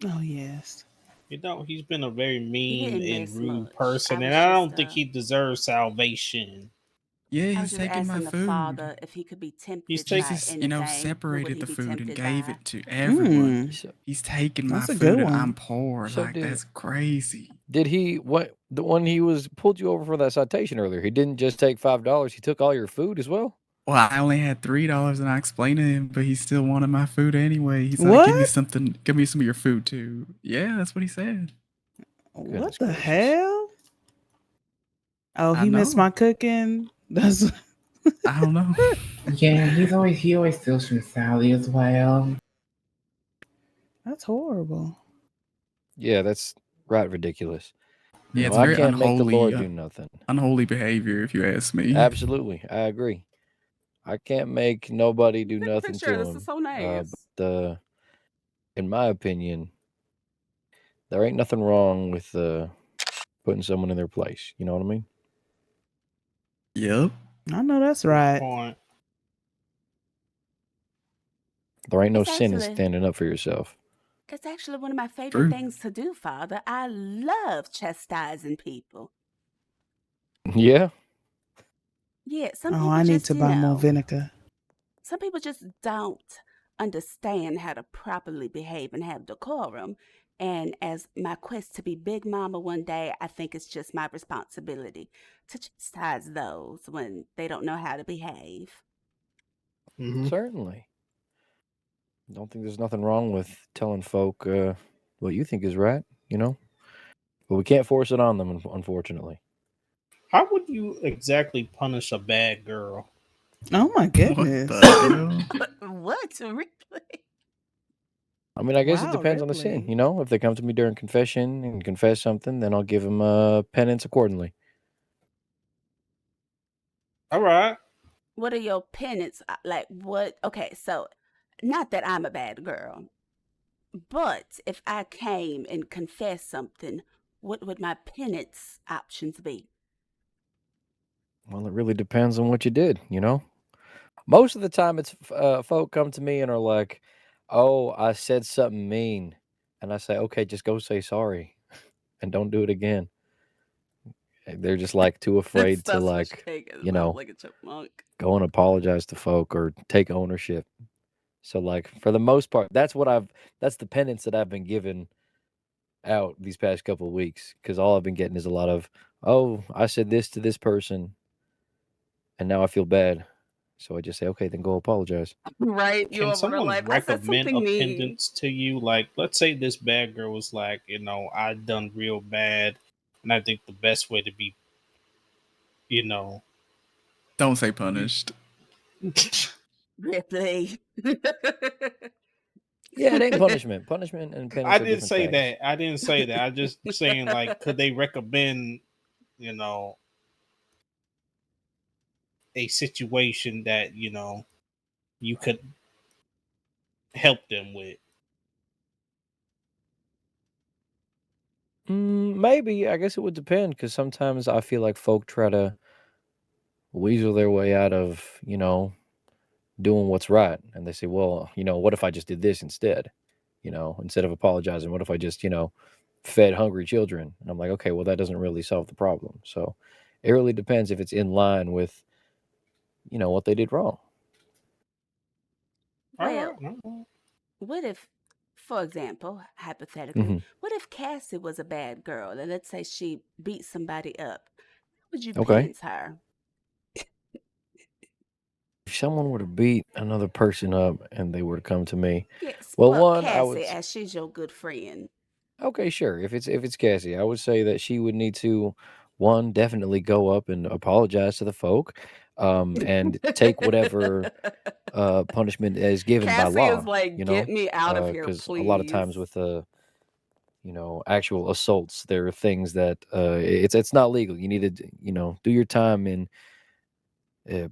Oh yes. He's been a very You mean didn't and miss rude much. I person, and was I just don't think he deserves salvation. Yeah, I was he's just taking my asking the food. Father if he could be He's tempted taking. by Jesus, anything. What would separated he the be food and tempted gave by? it to everyone. Mm, He's taking my that's a good food and I'm one. poor. So Like, that's crazy. did he the one he was pulled you over for that citation earlier? He didn't just take $5. He took all your food as well. Well, I only had $3 and I explained to him, but he still wanted my food anyway. He's like, give me What? something, give me some of your food too. Yeah, that's what he said. What the hell? Oh, I he missed know. my cooking. That's I don't know. Yeah, he always steals from Sally as well. that's horrible. Yeah, that's right ridiculous. Yeah, You it's know, I very can't make the unholy, Lord do nothing. unholy behavior, if you ask me. Absolutely, I agree. I can't make nobody do Take a nothing picture. to This him. is so nice. But in my opinion, there ain't nothing wrong with putting someone in their place. You know what I mean? Yep. I know that's right. There ain't no It's sin in actually standing up for yourself. it's actually one of my favorite True. things to do, Father. I love chastising people. Yeah. Yeah, some Oh, people I need just, to buy more vinegar. some people just don't understand how to properly behave and have decorum. And as my quest to be Big Mama one day, I think it's just my responsibility to chastise those when they don't know how to behave. Certainly. Don't think there's nothing wrong with telling folk what you think is right, you know? But we can't force it on them, unfortunately. How would you exactly punish a bad girl? Oh my goodness. What? Really? I mean, I guess it Wow, depends on the sin, really? you know? If they come to me during confession and confess something, then I'll give them penance accordingly. All right. What are your penance? Like, what? Okay, so not that I'm a bad girl, but if I came and confessed something, what would my penance options be? Well, it really depends on what you did, you know? Most of the time, it's folk come to me and are like, "Oh, I said something mean," and I say, "Okay, just go say sorry, and don't do it again." And they're just like too afraid to Sausage cake is you know, like a chipmunk. go and apologize to folk or take ownership. So, like for the most part, that's the penance that I've been given out these past couple of weeks because all I've been getting is a lot of, "Oh, I said this to this person, and now I feel bad." So I just say, "Okay, then go apologize." Right? You Can over there someone like, I said recommend something a mean. penance to you? Like, let's say this bad girl was like, I done real bad, and I think the best way to be, Don't say punished. Ripley. Yeah, it ain't punishment. Punishment and penance I are didn't different say things. that. I didn't say that. I just saying like, could they recommend, you know, a situation that you could help them with? Maybe. I guess it would depend because sometimes I feel like folk try to weasel their way out of, doing what's right. And they say, well, what if I just did this instead? Instead of apologizing, what if I just, fed hungry children? And I'm like, okay, well, that doesn't really solve the problem. So it really depends if it's in line with, what they did wrong. Well, what if, for example, hypothetically, Mhm. what if Cassie was a bad girl and let's say she beat somebody up? How would you Okay. penance her? If someone were to beat another person up and they were to come to me, Yes, well, well, one, I would. Cassie, as she's your good friend. Okay, sure. If it's Cassie, I would say that she would need to, one, definitely go up and apologize to the folk, and take whatever punishment is given by Cassie is law. like, get me out of here, Because a lot of please. times with actual assaults. There are things that it's not legal. You need to do your time and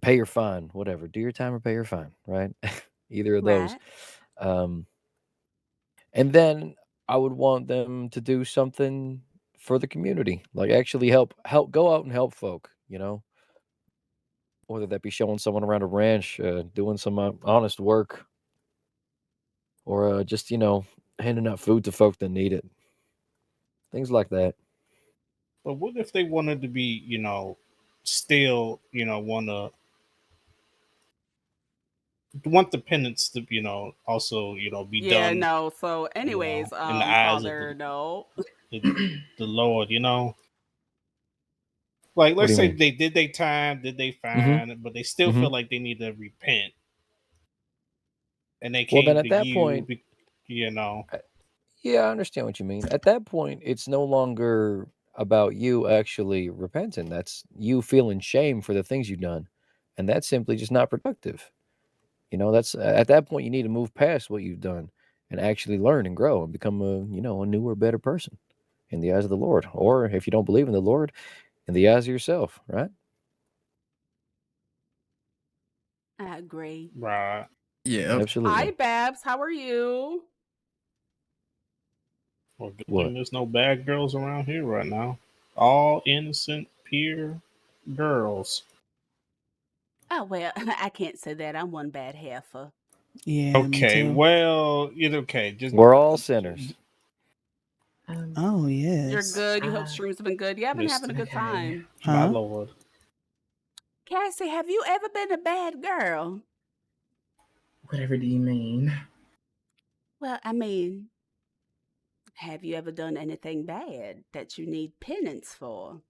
pay your fine, whatever. Do your time or pay your fine, right? Either of those. Right. And then I would want them to do something for the community, like actually help go out and help folk, whether that be showing someone around a ranch, doing some honest work, or just handing out food to folk that need it, things like that. But what if they wanted to be, still, want the penance to, also, be Yeah, done, no. So, anyways, in the eyes of Father, no. the Lord, Like, What do let's you say mean? they did their time, did they Mm-hmm. fine, but they still Mm-hmm. feel like they need to repent, and they Well, then came at to that you, point, yeah, I understand what you mean. At that point, it's no longer about you actually repenting. That's you feeling shame for the things you've done, and that's simply just not productive. That's at that point you need to move past what you've done and actually learn and grow and become a newer, better person in the eyes of the Lord. Or if you don't believe in the Lord, in the eyes of yourself, right? I agree. right? Yep. Hi, Absolutely. Babs. How are you? Well, good What? thing there's no bad girls around here right now. All innocent, pure girls. Oh, well, I can't say that. I'm one bad heifer. Yeah, me Okay, too. well, okay. Just We're all sinners. Oh You're yes. good. You hope streams have been good. Yeah, I've been having a good Okay. time. my Huh? lord. Cassie, have you ever been a bad girl? Whatever do you mean? Well, I mean, have you ever done anything bad that you need penance for?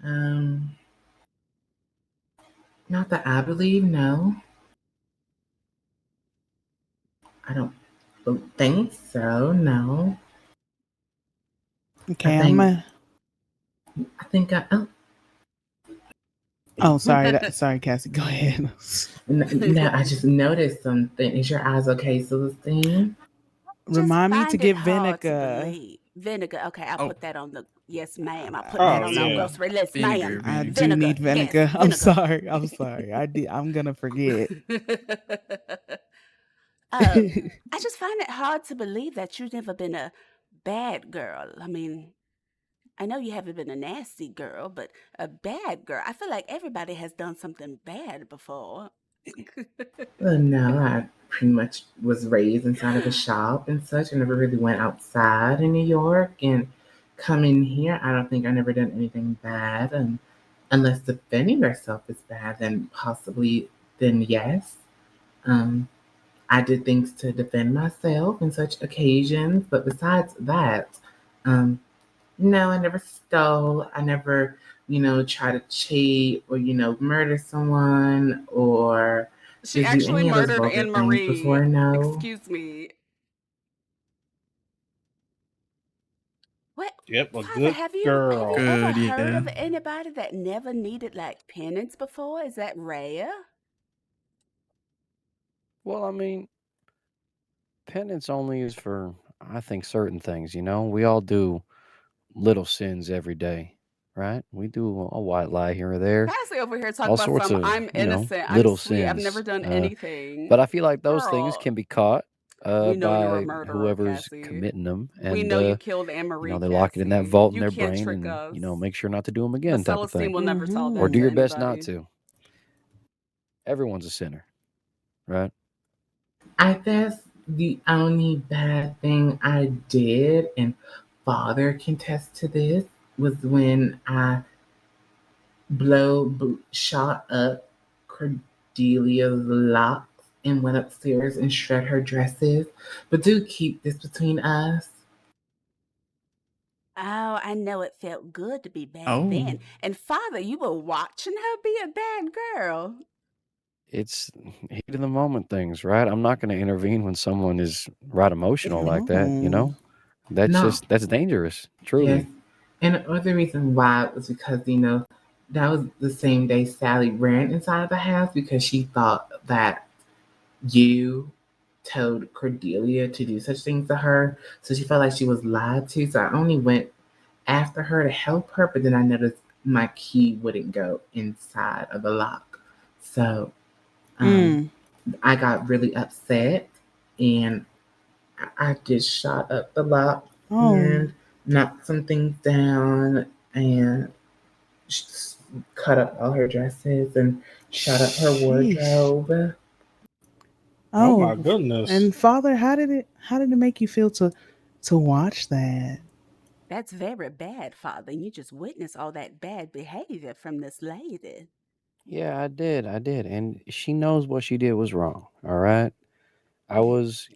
Um, Not that I believe, no. I don't think so, no. I Okay, think I think I oh Oh, sorry. Sorry, Cassie. Go ahead. no, I just noticed something. Is your eyes okay, Celestine? Just Remind me to find it get hard to vinegar. believe. Vinegar. Okay, I'll Oh, put that on the yes, ma'am. I'll put that Oh on our yeah. grocery list, vinegar, ma'am. I vinegar. do Vinegar. need Yes, vinegar. I'm vinegar. sorry. I'm sorry. I'm gonna forget. I just find it hard to believe that you've never been a bad girl. I mean, I know you haven't been a nasty girl, but a bad girl. I feel like everybody has done something bad before. Well, no, I pretty much was raised inside of a shop and such. I never really went outside in New York, and coming here, I don't think I never done anything bad. And unless defending yourself is bad, then possibly, then yes. Um, I did things to defend myself in such occasions, but besides that, um, no, I never stole. I never, try to cheat or, murder someone or She just do actually any of those murdered vulgar Anne things Marie. before. No. Excuse me. What, Yep, a Father? good Have you girl. ever Good, heard yeah. of anybody that never needed like penance before? Is that rare? Well, I mean, penance only is for, I think, certain things. We all do little sins every day, right? We do a white lie here or there, Cassie over here talking all about sorts some of, I'm innocent, I'm little sweet, I've never sins. done anything. But I feel like those things Girl, can be caught we know you're a by murderer, whoever's Cassie. committing them, We and know you killed Anne Marie, they lock it in that Cassie. vault in You their can't brain, trick and us. make sure not to do them But again, type of Celestine thing, will never tell or that do to your best not anybody. to. Everyone's a sinner, right? I guess the only bad thing I did, and Father can attest to this, was when I shot up Cordelia's locks and went upstairs and shred her dresses. But do keep this between us. Oh, I know it felt good to be bad Oh, then. And Father, you were watching her be a bad girl. It's heat of the moment things, right? I'm not going to intervene when someone is right emotional like that. No. No, That's dangerous, yes. truly. And the other reason why was because, that was the same day Sally ran inside of the house because she thought that you told Cordelia to do such things to her. So she felt like she was lied to. So I only went after her to help her, but then I noticed my key wouldn't go inside of the lock. So I got really upset and I just shot up the lock and knocked some things down and cut up all her dresses and shot up her wardrobe. Oh my goodness. And Father, how did it make you feel to watch that? That's very bad, Father. You just witnessed all that bad behavior from this lady. Yeah, I did. And she knows what she did was wrong. All right. I was,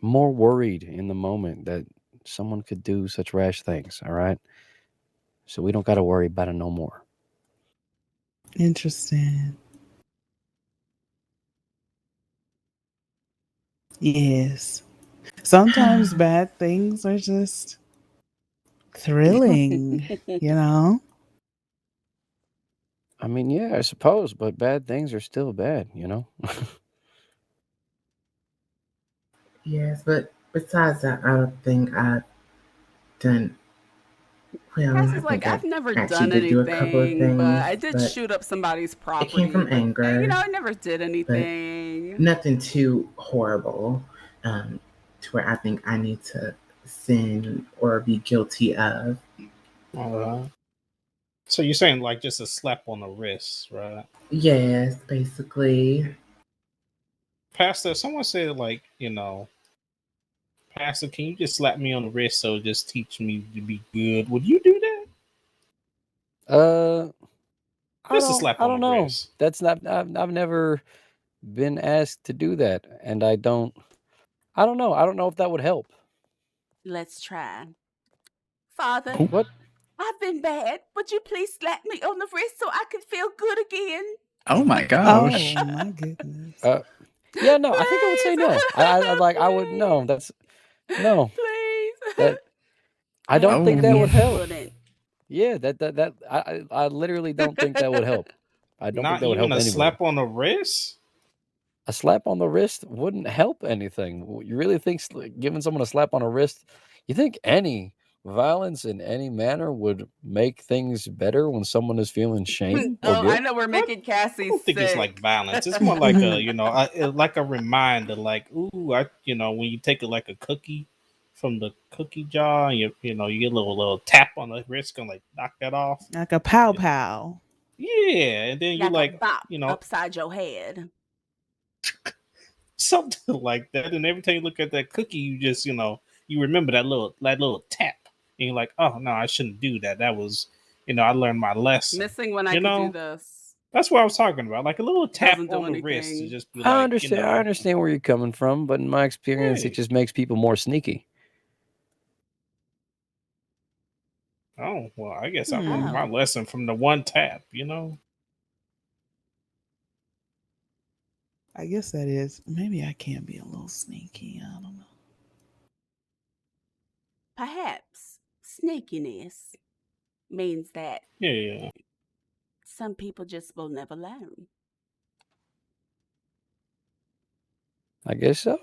more worried in the moment that someone could do such rash things. All right. So we don't got to worry about it no more. Interesting. Yes. Sometimes bad things are just thrilling, you know? I mean, yeah, I suppose, but bad things are still bad, Yes, but besides that, I don't think I've done. Well, Cass I is like, think I I've never actually done did do a couple of anything, but things, I did but shoot up somebody's it property. came from But, anger. I never did But anything. nothing too horrible, to where I think I need to sin or be guilty of. So you're saying like just a slap on the wrist, right? Yes, basically. Pastor, someone said like, Pastor, can you just slap me on the wrist so just teach me to be good? Would you do that? Just a slap I on don't the know. wrist. That's not. I've never been asked to do that, and I don't know. I don't know if that would help. Let's try. Father, What? I've been bad. Would you please slap me on the wrist so I can feel good again? Oh my gosh. Oh my goodness. Yeah, no. I think I would say no. I would no. That's no. Please. That I don't think that would help. Wouldn't. Yeah, that I literally don't think that would help. I don't think Not that would even help a anybody. slap on the wrist? A slap on the wrist wouldn't help anything. You really think giving someone a slap on the wrist? You think any violence in any manner would make things better when someone is feeling shame or Oh, I guilt? know we're making Cassie I don't think it's like sick. violence. It's more like like a reminder, like, ooh, when you take like a cookie from the cookie jar, you get a little tap on the wrist and like knock that off. Like a pow pow. Yeah, and then you Like a like, bop upside your head. something like that. And every time you look at that cookie, you just, you remember that little tap. And you're like, oh no, I shouldn't do that. That was, I learned my lesson. Missing when I could do this. That's what I was talking about. Like a little tap Doesn't do on the wrist to anything. just be I like, understand. I understand where you're coming from, but in my experience, Hey. it just makes people more sneaky. Oh, well, I guess I learned my lesson from the one tap, I guess that is. Maybe I can be a little sneaky. I don't know. Perhaps sneakiness means that Yeah. some people just will never learn. I guess so.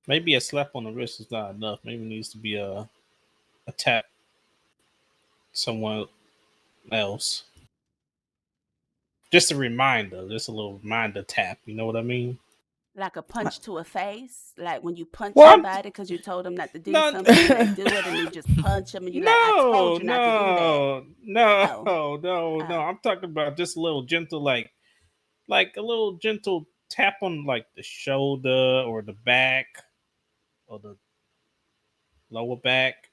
Maybe a slap on the wrist is not enough. Maybe it needs to be a tap someone else. Just a reminder, just a little reminder tap. You know what I mean? Like a punch to a face, like when you punch What? somebody because you told them not to do something, and they do it, and you just punch them, and you're like, "I told you not to do that." No. I'm talking about just a little gentle, like a little gentle tap on like the shoulder or the back or the lower back.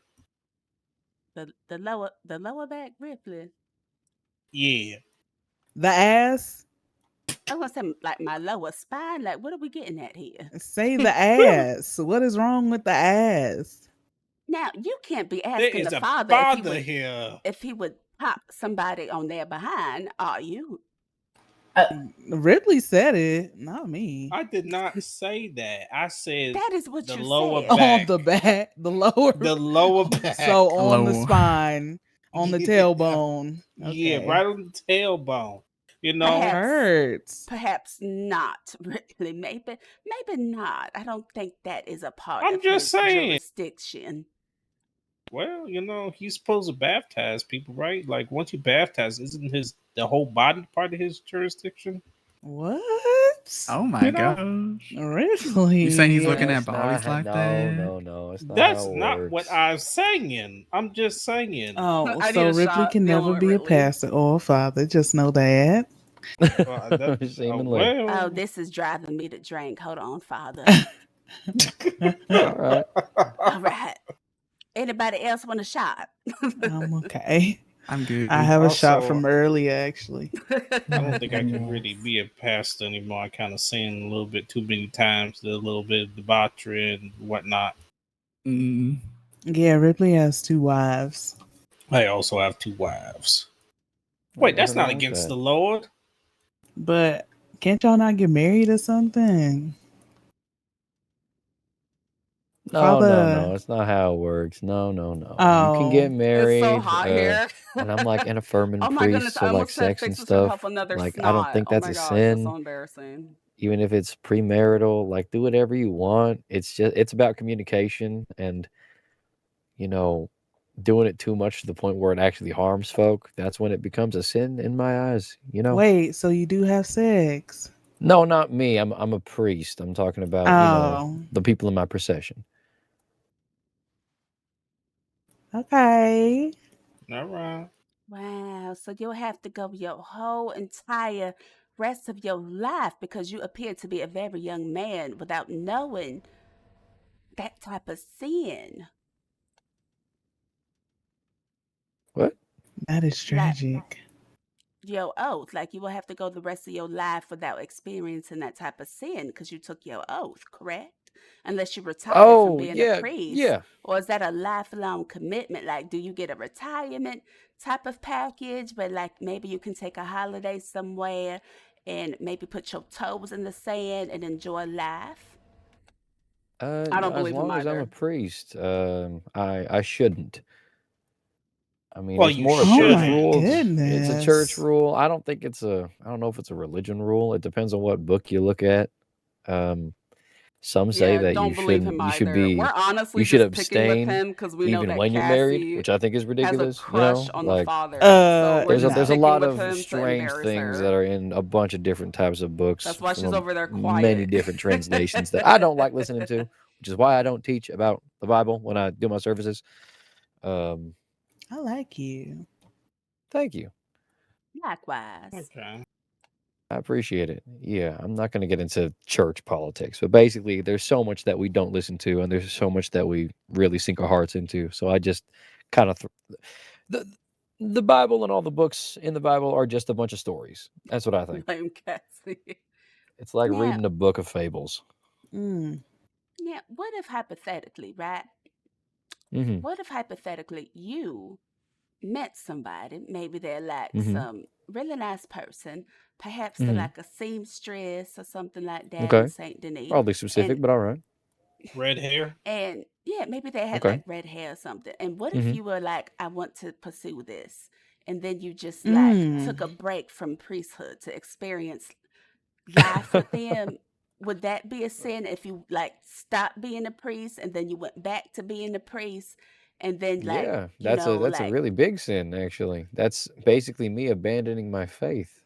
The lower back, Ripley. Yeah. The ass. I was gonna say like my lower spine. Like, what are we getting at here? Say the ass. What is wrong with the ass? Now you can't be There asking is the a father here. if he would pop somebody on their behind, are you? Ripley said it, not me. I did not say that. I said That is what the you lower said. back. On the back, the lower, The lower back. So on the Low. spine, on the tailbone. Yeah, Okay. right on the tailbone. You know, hurts. Perhaps not. Really, maybe not. I don't think that is a part I'm of just his saying. jurisdiction. Well, you know, he's supposed to baptize people, right? Like once you baptize, isn't the whole body part of his jurisdiction? What? Oh my You know, gosh. Really? You saying he's looking at That's not bodies like that? no. It's not how that's it not what works. I'm saying. I'm just saying. Oh, I need so a Ripley shot. can Dealing never with be a Ripley. pastor or a father. Just know that. Seemingly. Oh, this is driving me to drink. Hold on, Father. All right. All right. Anybody else want a shot? I'm okay. I'm good. I have a shot Also, from earlier, actually. I don't think I could Goodness. really be a pastor anymore. I kind of sin a little bit too many times, the little bit of debauchery and whatnot. Mm. Yeah, Ripley has 2 wives. I also have 2 wives. Well, Wait, that's nothing not wrong with against that. the Lord. But can't y'all not get married or something? No. Father. It's not how it works. No. You can get Oh. It's so married, hot here. and I'm like an affirming Oh my priest, goodness, so I like almost said sex and fix was gonna pop stuff. another Like I don't snot. think Oh that's my a gosh, that's sin. so embarrassing. Even if it's premarital, like do whatever you want. It's about communication and doing it too much to the point where it actually harms folk. That's when it becomes a sin in my eyes. Wait, so you do have sex? No, not me. I'm a priest. I'm talking about Oh. the people in my procession. Okay. All right. Wow, so you'll have to go your whole entire rest of your life because you appear to be a very young man without knowing that type of sin. What? That is Like tragic. your oath, like you will have to go the rest of your life without experiencing that type of sin because you took your oath, correct? Unless you retire from Oh, being a yeah. priest, Yeah. or is that a lifelong commitment? Like, do you get a retirement type of package, but like maybe you can take a holiday somewhere and maybe put your toes in the sand and enjoy life? I No, don't as believe him long as I'm a either. priest, I shouldn't. I mean, Well, it's you more a Oh church my shouldn't. rule. It's a church goodness. rule. I don't think I don't know if it's a religion rule. It depends on what book you look at. Um, some say Yeah, that you don't believe shouldn't. him either. We're You honestly should just picking with abstain him because we know even that when you're married, Cassie which I think is has a ridiculous. crush on the Like father. So we're just there's a No. picking lot with of him to strange embarrass things that her. are in a bunch of different types of books That's why she's from over there many quiet. different translations that I don't like listening to, which is why I don't teach about the Bible when I do my services. Um, I like you. Thank you. Likewise. Okay. I appreciate it. Yeah, I'm not going to get into church politics, but basically, there's so much that we don't listen to, and there's so much that we really sink our hearts into. So I just kind of the the Bible and all the books in the Bible are just a bunch of stories. That's what I think. Blame Cassie. It's like Now, reading a book of fables. Mm. now, what if hypothetically, right? Mm-hmm. What if hypothetically you met somebody, maybe they're like Mm-hmm. some really nice person, perhaps they're Mm-hmm. like a seamstress or something like that in Okay. Saint Denis, Oddly and specific, but all right. Red hair. yeah, maybe they had Okay. like red hair or something. And what if Mm-hmm. you were like, I want to pursue this, and then you just like took a Mm. break from priesthood to experience life with them? Would that be a sin if you like stopped being a priest and then you went back to being a priest and then like Yeah, that's a like really big sin, actually. That's basically me abandoning my faith.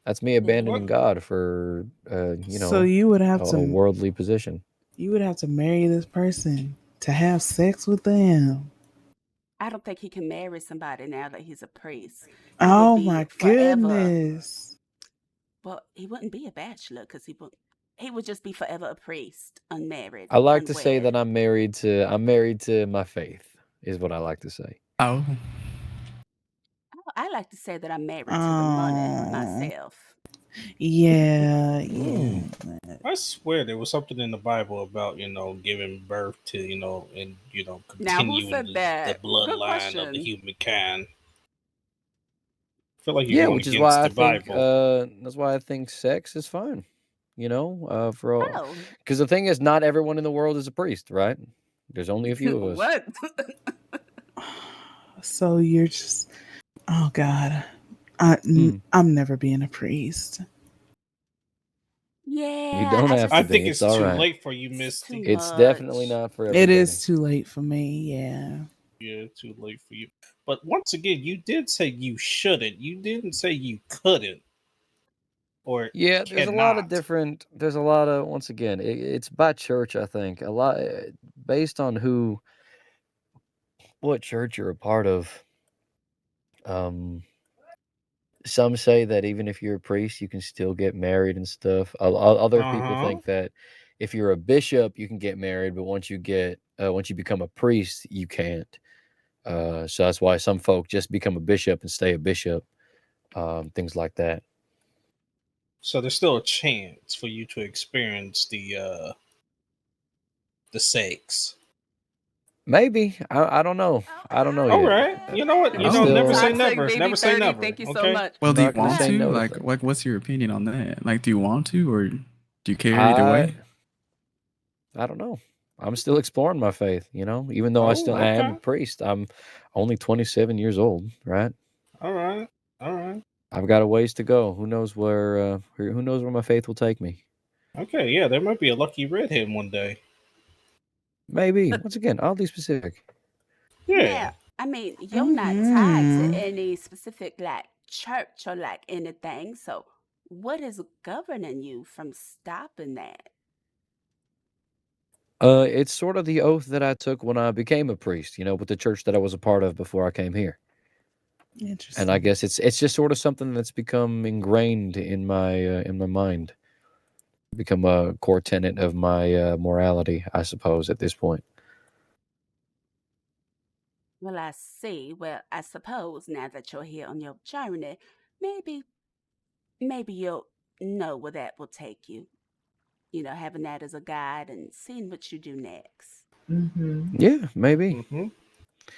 That's me mm, abandoning What? God for, So you would have a to worldly position. marry this person to have sex with them. I don't think he can marry somebody now that he's a priest. He would Oh be my forever. goodness. Well, he wouldn't be a bachelor because he would just be forever a priest, unmarried, I like to say unwed. that I'm married to my faith, is what I like to say. Oh. Oh, I like to say that I'm married to the money Oh. myself. Yeah, yeah. Mm. I swear there was something in the Bible about giving birth to and Now, who continuing said the that? Good bloodline of the question. humankind. I feel like you're Yeah, going which is against why I the think Bible. sex is fine. For all, Oh, because the thing is, not everyone in the world is a priest, right? There's only a few of us. what? So you're just, oh God. I'm never being a priest. You Yeah, don't I have just I to be. think It's it's all too right. late for you, it's too Misty. It's definitely much. not for It everybody. is too late for me. Yeah. Yeah, too late for you. But once again, you did say you shouldn't. You didn't say you couldn't or Yeah, there's a lot of cannot. different. There's a lot of once again, it's by church. I think a lot based on what church you're a part of. Um, some say that even if you're a priest, you can still get married and stuff. Other people Uh-huh. think that if you're a bishop, you can get married, but once you become a priest, you can't. So that's why some folk just become a bishop and stay a bishop. Things like that. So there's still a chance for you to experience the sex. Maybe I don't know. I don't know All yet. right. You know what? You I'm know, Oh, never say still. Toxic never. baby Never say 30. never. Thank you so Okay. much. well, I'm do you not gonna want say to? no to Like, things. what's your opinion on that? Like, do you want to, or do you care either I way? I don't know. I'm still exploring my faith, even though I Oh, am a okay. priest. I'm only 27 years old, right? All right. All right. I've got a ways to go. Who knows where my faith will take me? Okay, yeah, there might be a lucky redhead one day. Maybe. Once again, I'll be specific. Yeah. Now, I mean, you're not tied to Hmm. any specific like church or like anything. So, what is governing you from stopping that? It's sort of the oath that I took when I became a priest, with the church that I was a part of before I came here. And I Interesting. guess it's just sort of something that's become ingrained in my mind, become a core tenet of my morality, I suppose, at this point. Well, I see. Well, I suppose now that you're here on your journey, maybe, maybe you'll know where that will take you. Having that as a guide and seeing what you do next. Mm-hmm. Yeah, maybe. Mm-hmm.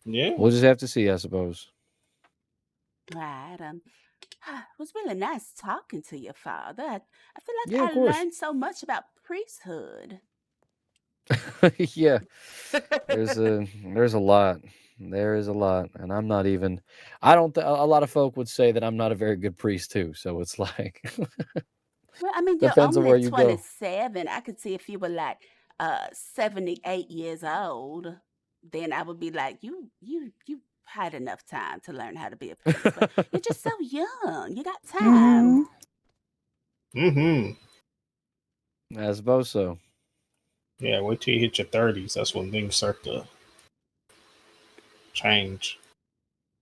Yeah. We'll just have to see, I suppose. Right. It was really nice talking to your father. I feel like Yeah, of I course. learned so much about priesthood. Yeah, there's a lot. There is a lot, and I'm not even. I don't. A lot of folk would say that I'm not a very good priest too. So it's like Well, I mean, you're depends on only where you go. 27. I could see if you were like 78 years old, then I would be like, you had enough time to learn how to be a priest. But you're just so young. You got time. Hmm. Mm-hmm. I suppose so. Yeah, wait till you hit your 30s. That's when things start to change.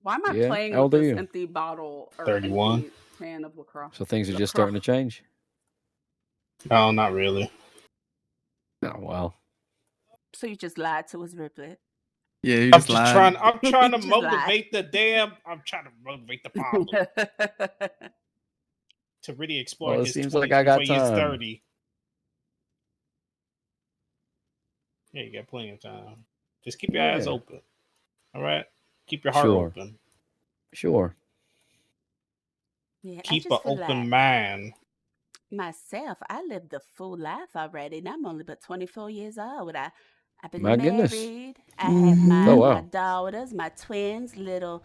Why am I Yeah. playing How with old are this you? empty bottle or 31. empty can of LaCroix? So things are just LaCroix. starting to change. No, not really. Oh wow. So you just lied to us, Ripley. Yeah, you I'm just just lied. trying. I'm trying to Just lied. motivate the damn. I'm trying to motivate the father to really explore Well, it his seems like 20s I before got he hits time. 30. Yeah, you got plenty of time. Just keep your eyes Yeah. open. All right. Keep your heart Sure. open. Sure. Yeah, I Keep an just feel open like mind. myself, I lived a full life already, and I'm only but 24 years old. I've been My goodness. married. I have Oh my Hmm. my wow. daughters, my twins, little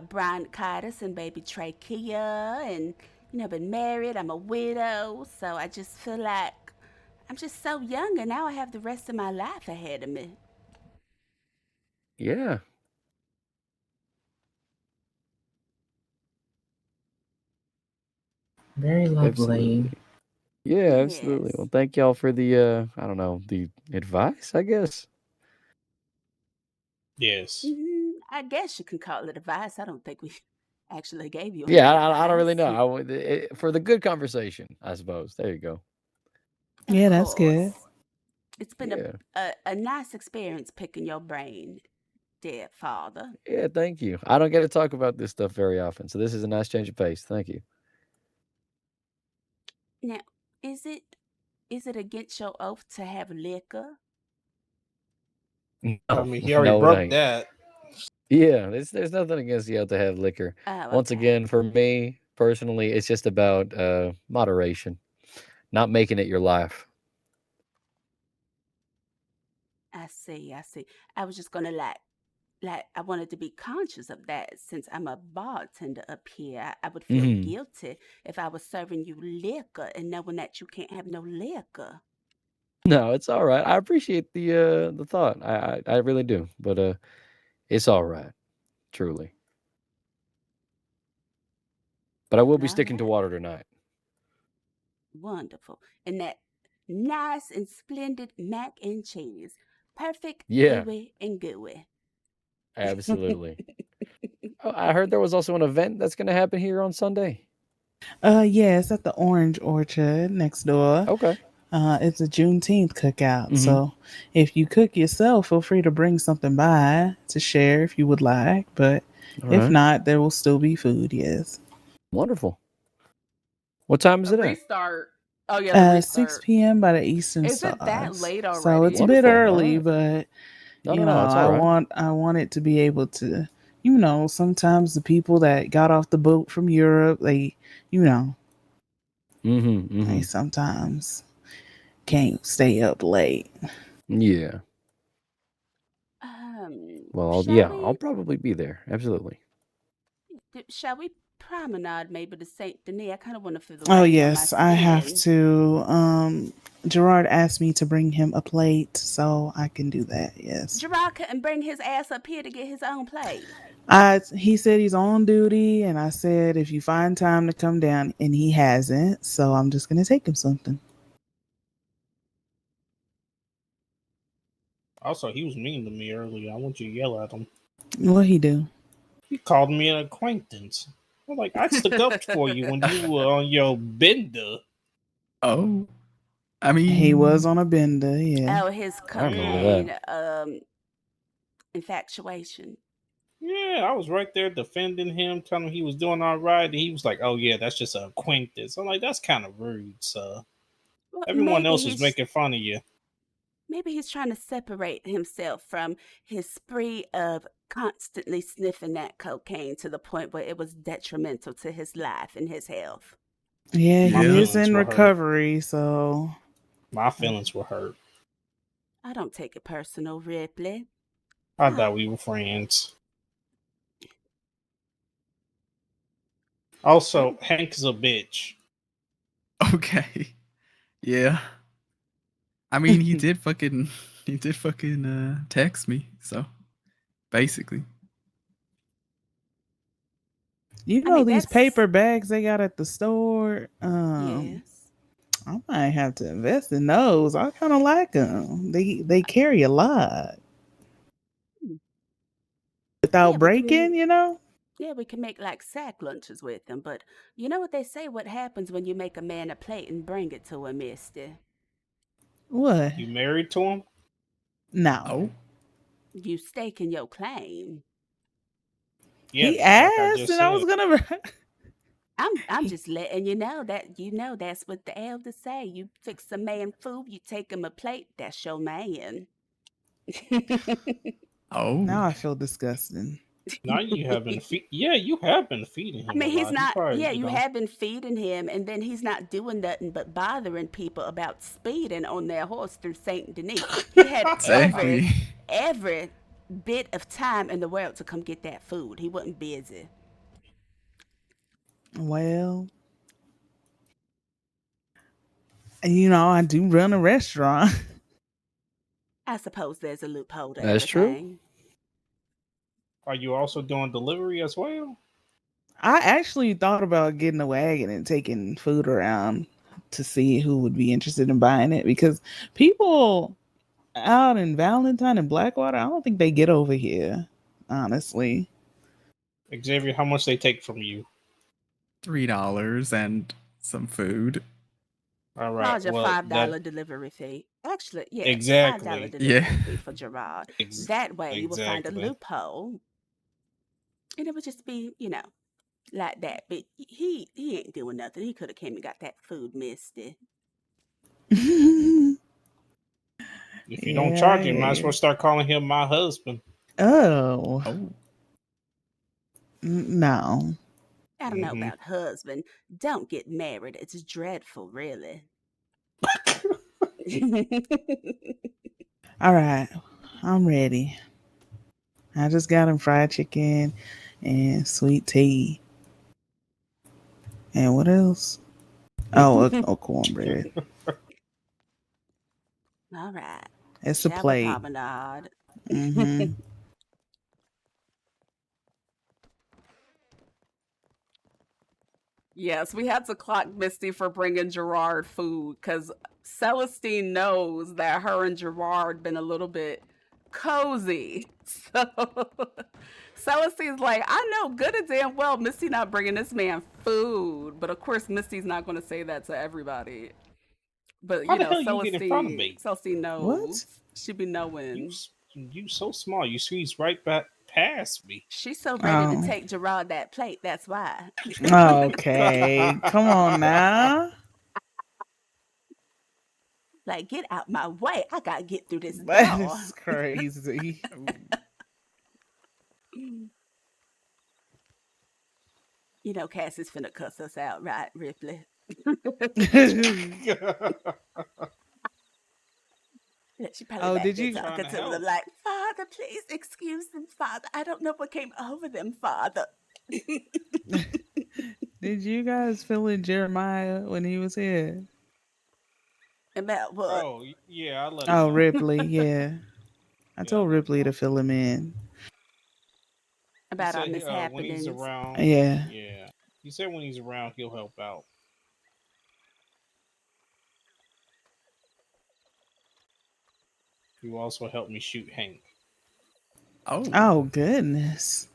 bronchitis and baby trachea, and been married. I'm a widow, so I just feel like I'm just so young, and now I have the rest of my life ahead of me. Yeah. Very lovely. Absolutely. Yeah, absolutely. Yes. Well, thank y'all for the I don't know, the advice, I guess. Yes. I guess you can call it advice. I don't think we actually gave you Yeah, any I don't really advice. know. For the good conversation, I suppose. There you go. Of Yeah, that's good. course. It's been Yeah. a nice experience picking your brain, dear father. Yeah, thank you. I don't get to talk about this stuff very often, so this is a nice change of pace. Thank you. Now, is it is it against your oath to have liquor? I No, mean, he already no, it broke ain't. that. Yeah, there's nothing against you to have liquor. Oh, Once okay. again, for me personally, it's just about moderation, not making it your life. I see. I see. I was just gonna like like I wanted to be conscious of that since I'm a bartender up here. I would feel guilty if I was serving you liquor and knowing that you can't have no liquor. No, it's all right. I appreciate the thought. I really do. But it's all right, truly. But I will be All sticking to right. water tonight. Wonderful. And that nice and splendid mac and cheese. Perfect, Yeah, ooey and gooey. absolutely. Oh, I heard there was also an event that's going to happen here on Sunday. Yeah, it's at the Orange Orchard next door. Okay. It's a Juneteenth cookout. Mhm. So if you cook yourself, feel free to bring something by to share if you would like. But All if right. not, there will still be food, yes. Wonderful. What time is The it at? restart. Oh yeah, the 6 restart. p.m. by the Eastern Is it that Stars. late So it's a already? bit Wonderful. All early, right. but No, it's all right. I want it to be able to, sometimes the people that got off the boat from Europe, they, they sometimes can't stay up late. Yeah. Well, Shall I'll we probably be there. Absolutely. shall we promenade maybe to Saint Denis? I kind of want to feel the Oh rain on my yes, I have skin. to. Gerard asked me to bring him a plate, so I can do that. Yes. Gerard couldn't bring his ass up here to get his own plate. He said he's on duty, and I said if you find time to come down, and he hasn't, so I'm just gonna take him something. Also, he was mean to me earlier. I want you to yell at him. What he do? He called me an acquaintance. I'm like, I stuck up for you when you were on your bender. Oh, I He was mean, on a bender, yeah. Oh, his I remember cocaine infatuation. Yeah, I was right there defending him, telling him he was doing all right. And he was like, oh, yeah, that's just an acquaintance. I'm like, that's kind of rude, sir. Well, Everyone else was making fun of you. maybe he's trying to separate himself from his spree of constantly sniffing that cocaine to the point where it was detrimental to his life and his health. Yeah, My he is feelings in were hurt. recovery, so My feelings were hurt. I don't take it personal, Ripley. I thought we were friends. Also, Hank is a bitch. okay. Yeah. I mean, he did fucking text me. So, basically. you know these paper bags they got at the store. Yes. I might have to invest in those. I kind of like them. They carry a lot without breaking. Yeah, we can make like sack lunches with them. But you know what they say? What happens when you make a man a plate and bring it to him, Mister? What? You married to him? No. Oh. You staking your claim. Yeah, He just like I asked, just and I was said. gonna. I'm just letting you know that's what the elders say. You fix a man food, you take him a plate. That's your man. Oh. Now I feel disgusting. Now you have been you have been feeding him I mean, a he's lot. not. Probably, Yeah, you have been feeding him, and then he's not doing nothing but bothering people about speeding on their horse through Saint Denis. He had Exactly. every bit of time in the world to come get that food. He wasn't busy. Well, I do run a restaurant. I suppose there's a loophole to That's true. everything. Are you also doing delivery as well? I actually thought about getting a wagon and taking food around to see who would be interested in buying it because people out in Valentine and Blackwater, I don't think they get over here, honestly. Xavier, how much they take from you? $3 and some food. All right. Charge a Well, $5 delivery fee. Actually, yeah, exactly. $5 delivery Yeah. fee for Gerard. That way you will find a exactly. loophole. And it would just be, like that. But he ain't doing nothing. He could have came and got that food, Misty. If you don't charge him, Yeah. might as well start calling him my husband. Oh. Oh. No. I don't know about husband. Don't get married. It's dreadful, really. All right. I'm ready. I just got him fried chicken and sweet tea. And what else? Oh, cornbread. All right. It's a Shower plate. promenade. Mm-hmm. Yes, we had to clock Misty for bringing Gerard food because Celestine knows that her and Gerard been a little bit cozy. So Celestine's like, I know good and damn well Misty not bringing this man food. But of course, Misty's not going to say that to everybody. But How the hell you get in front of me? Celestine knows. What? She be knowing. You so small. You squeeze right back past me. She's so ready to Oh. take Gerard that plate. That's why. Okay. Come on now. Like, get out my way. I got to get through this That door. is crazy. You know, Cassie's finna cuss us out, right, Ripley? She probably back did there you? talking to them like, Father, please excuse them, Father. I don't know what came over them, Father. Did you guys fill in Jeremiah when he was here? About what? Oh yeah, I let him Oh, know. Ripley, yeah. I told Ripley to fill him in. About our When he's mishappenings. around. Yeah. Yeah. He said when he's around, he'll help out. He will also help me shoot Hank. Oh goodness.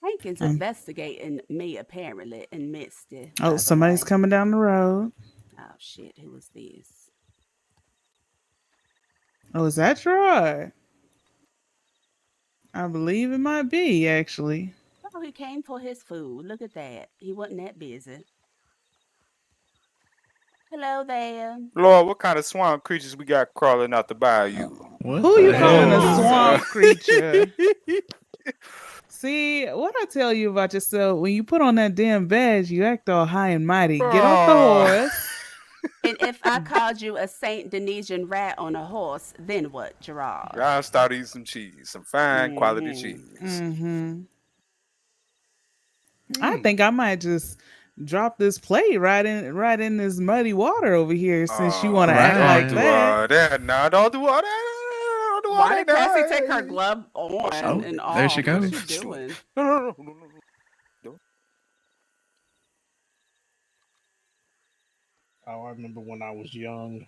Hank is investigating me, apparently, and Misty. Oh, somebody's coming down the road. Oh, shit. Who was this? Oh, is that Troy? I believe it might be, actually. Oh, he came for his food. Look at that. He wasn't that busy. Hello there. Lord, what kind of swamp creatures we got crawling out the bayou? Who you calling a swamp creature? See, what I tell you about yourself, when you put on that damn badge, you act all high and mighty. Get off the horse. And if I called you a Saint Denisian rat on a horse, then what, Gerard? I'll start eating some cheese, some fine quality cheese. Mm-hmm. I think I might just drop this plate right in this muddy water over here since you want to act like that. No, don't do all that. Why did Cassie take her glove on and off? There she goes. What's she doing? No. Oh, I remember when I was young.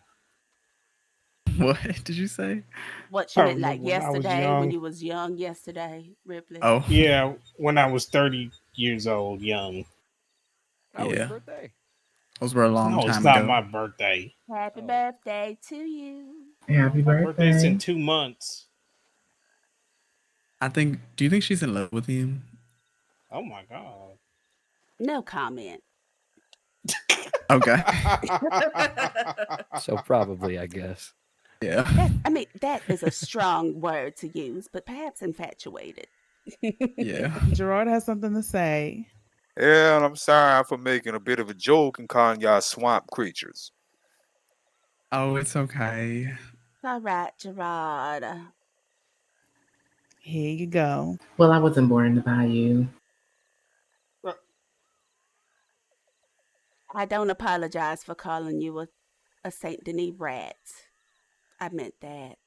What did you say? What you I meant like remember when I was yesterday when young. you was young yesterday, Ripley? Oh. Yeah, when I was 30 years old, young. Oh, his Yeah. birthday. Those were a long No, time it's not ago. my birthday. Happy birthday to you. Happy My birthday's in birthday. 2 months. Do you think she's in love with him? Oh my god. No comment. Okay. So probably, I guess. Yeah. That is a strong word to use, but perhaps infatuated. Yeah. Gerard has something to say. Yeah, and I'm sorry for making a bit of a joke and calling y'all swamp creatures. Oh, it's okay. All right, Gerard. Here you go. Well, I wasn't born in the bayou. I don't apologize for calling you a Saint Denis rat. I meant that.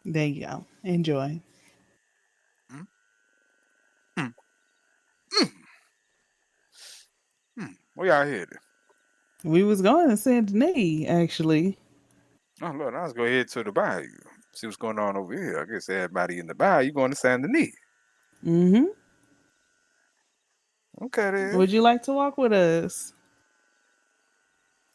There you go. Enjoy. Where y'all headed? We was going to Saint Denis, actually. Oh, Lord, I was going to head to the bayou. See what's going on over here. I guess everybody in the bayou going to Saint Denis. Mm-hmm. Okay, then. Would you like to walk with us?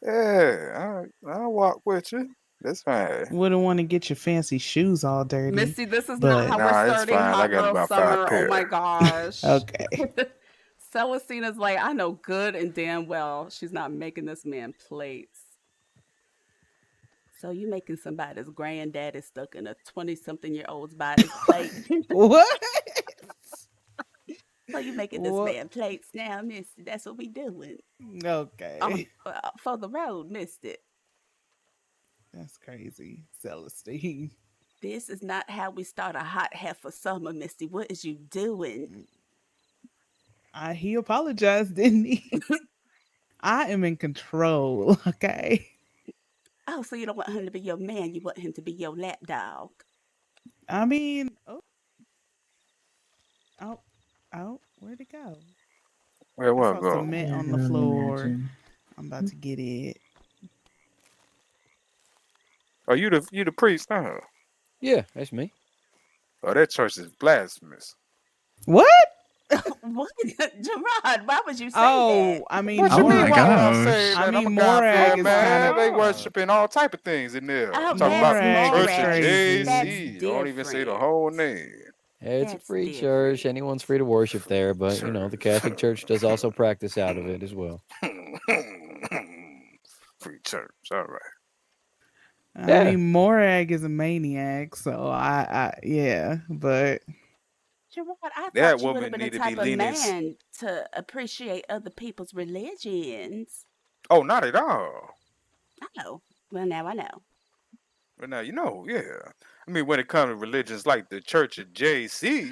Yeah, I'll walk with you. That's fine. Wouldn't want to get your fancy shoes all dirty. Missy, this is but... not how we're starting Hot Girl Summer. Oh my gosh. Okay. Celestina's like, I know good and damn well she's not making this man plates. So you making somebody's granddaddy stuck in a 20-something-year-old's body's plate. What? Well, you making this What? man plates now, Misty. That's what we doing. Okay. For the road, Misty. That's crazy, Celestine. This is not how we start a hot heifer summer, Misty. What is you doing? He apologized, didn't he? I am in control, okay? Oh, so you don't want him to be your man. You want him to be your lap dog. I mean, where'd it go? Where I what saw go? cement on the floor. I'm about to get it. Are you the priest now? Yeah, that's me. Oh, that church is blasphemous. What? What? Gerard, why would you say Oh, I mean, What you Oh mean? my Why would I gosh. say I that? I'm mean, a God Morag fearing is man. kinda- They worshiping all type of things in there. Oh, Talking about Morag is Church of crazy. That's JC. Don't even say the different. whole name. Hey, it's a That's free different. church. Anyone's free to worship there, but you know, the Catholic Church does also practice out of it as well. Free church. All right. I Yeah. mean, Morag is a maniac, so yeah, but Gerard, I That thought you would have woman been the need to be type of leaning. man to appreciate other people's religions. Oh, not at all. I know. Well, now I know. But now you know, yeah. I mean, when it comes to religions like the Church of JC,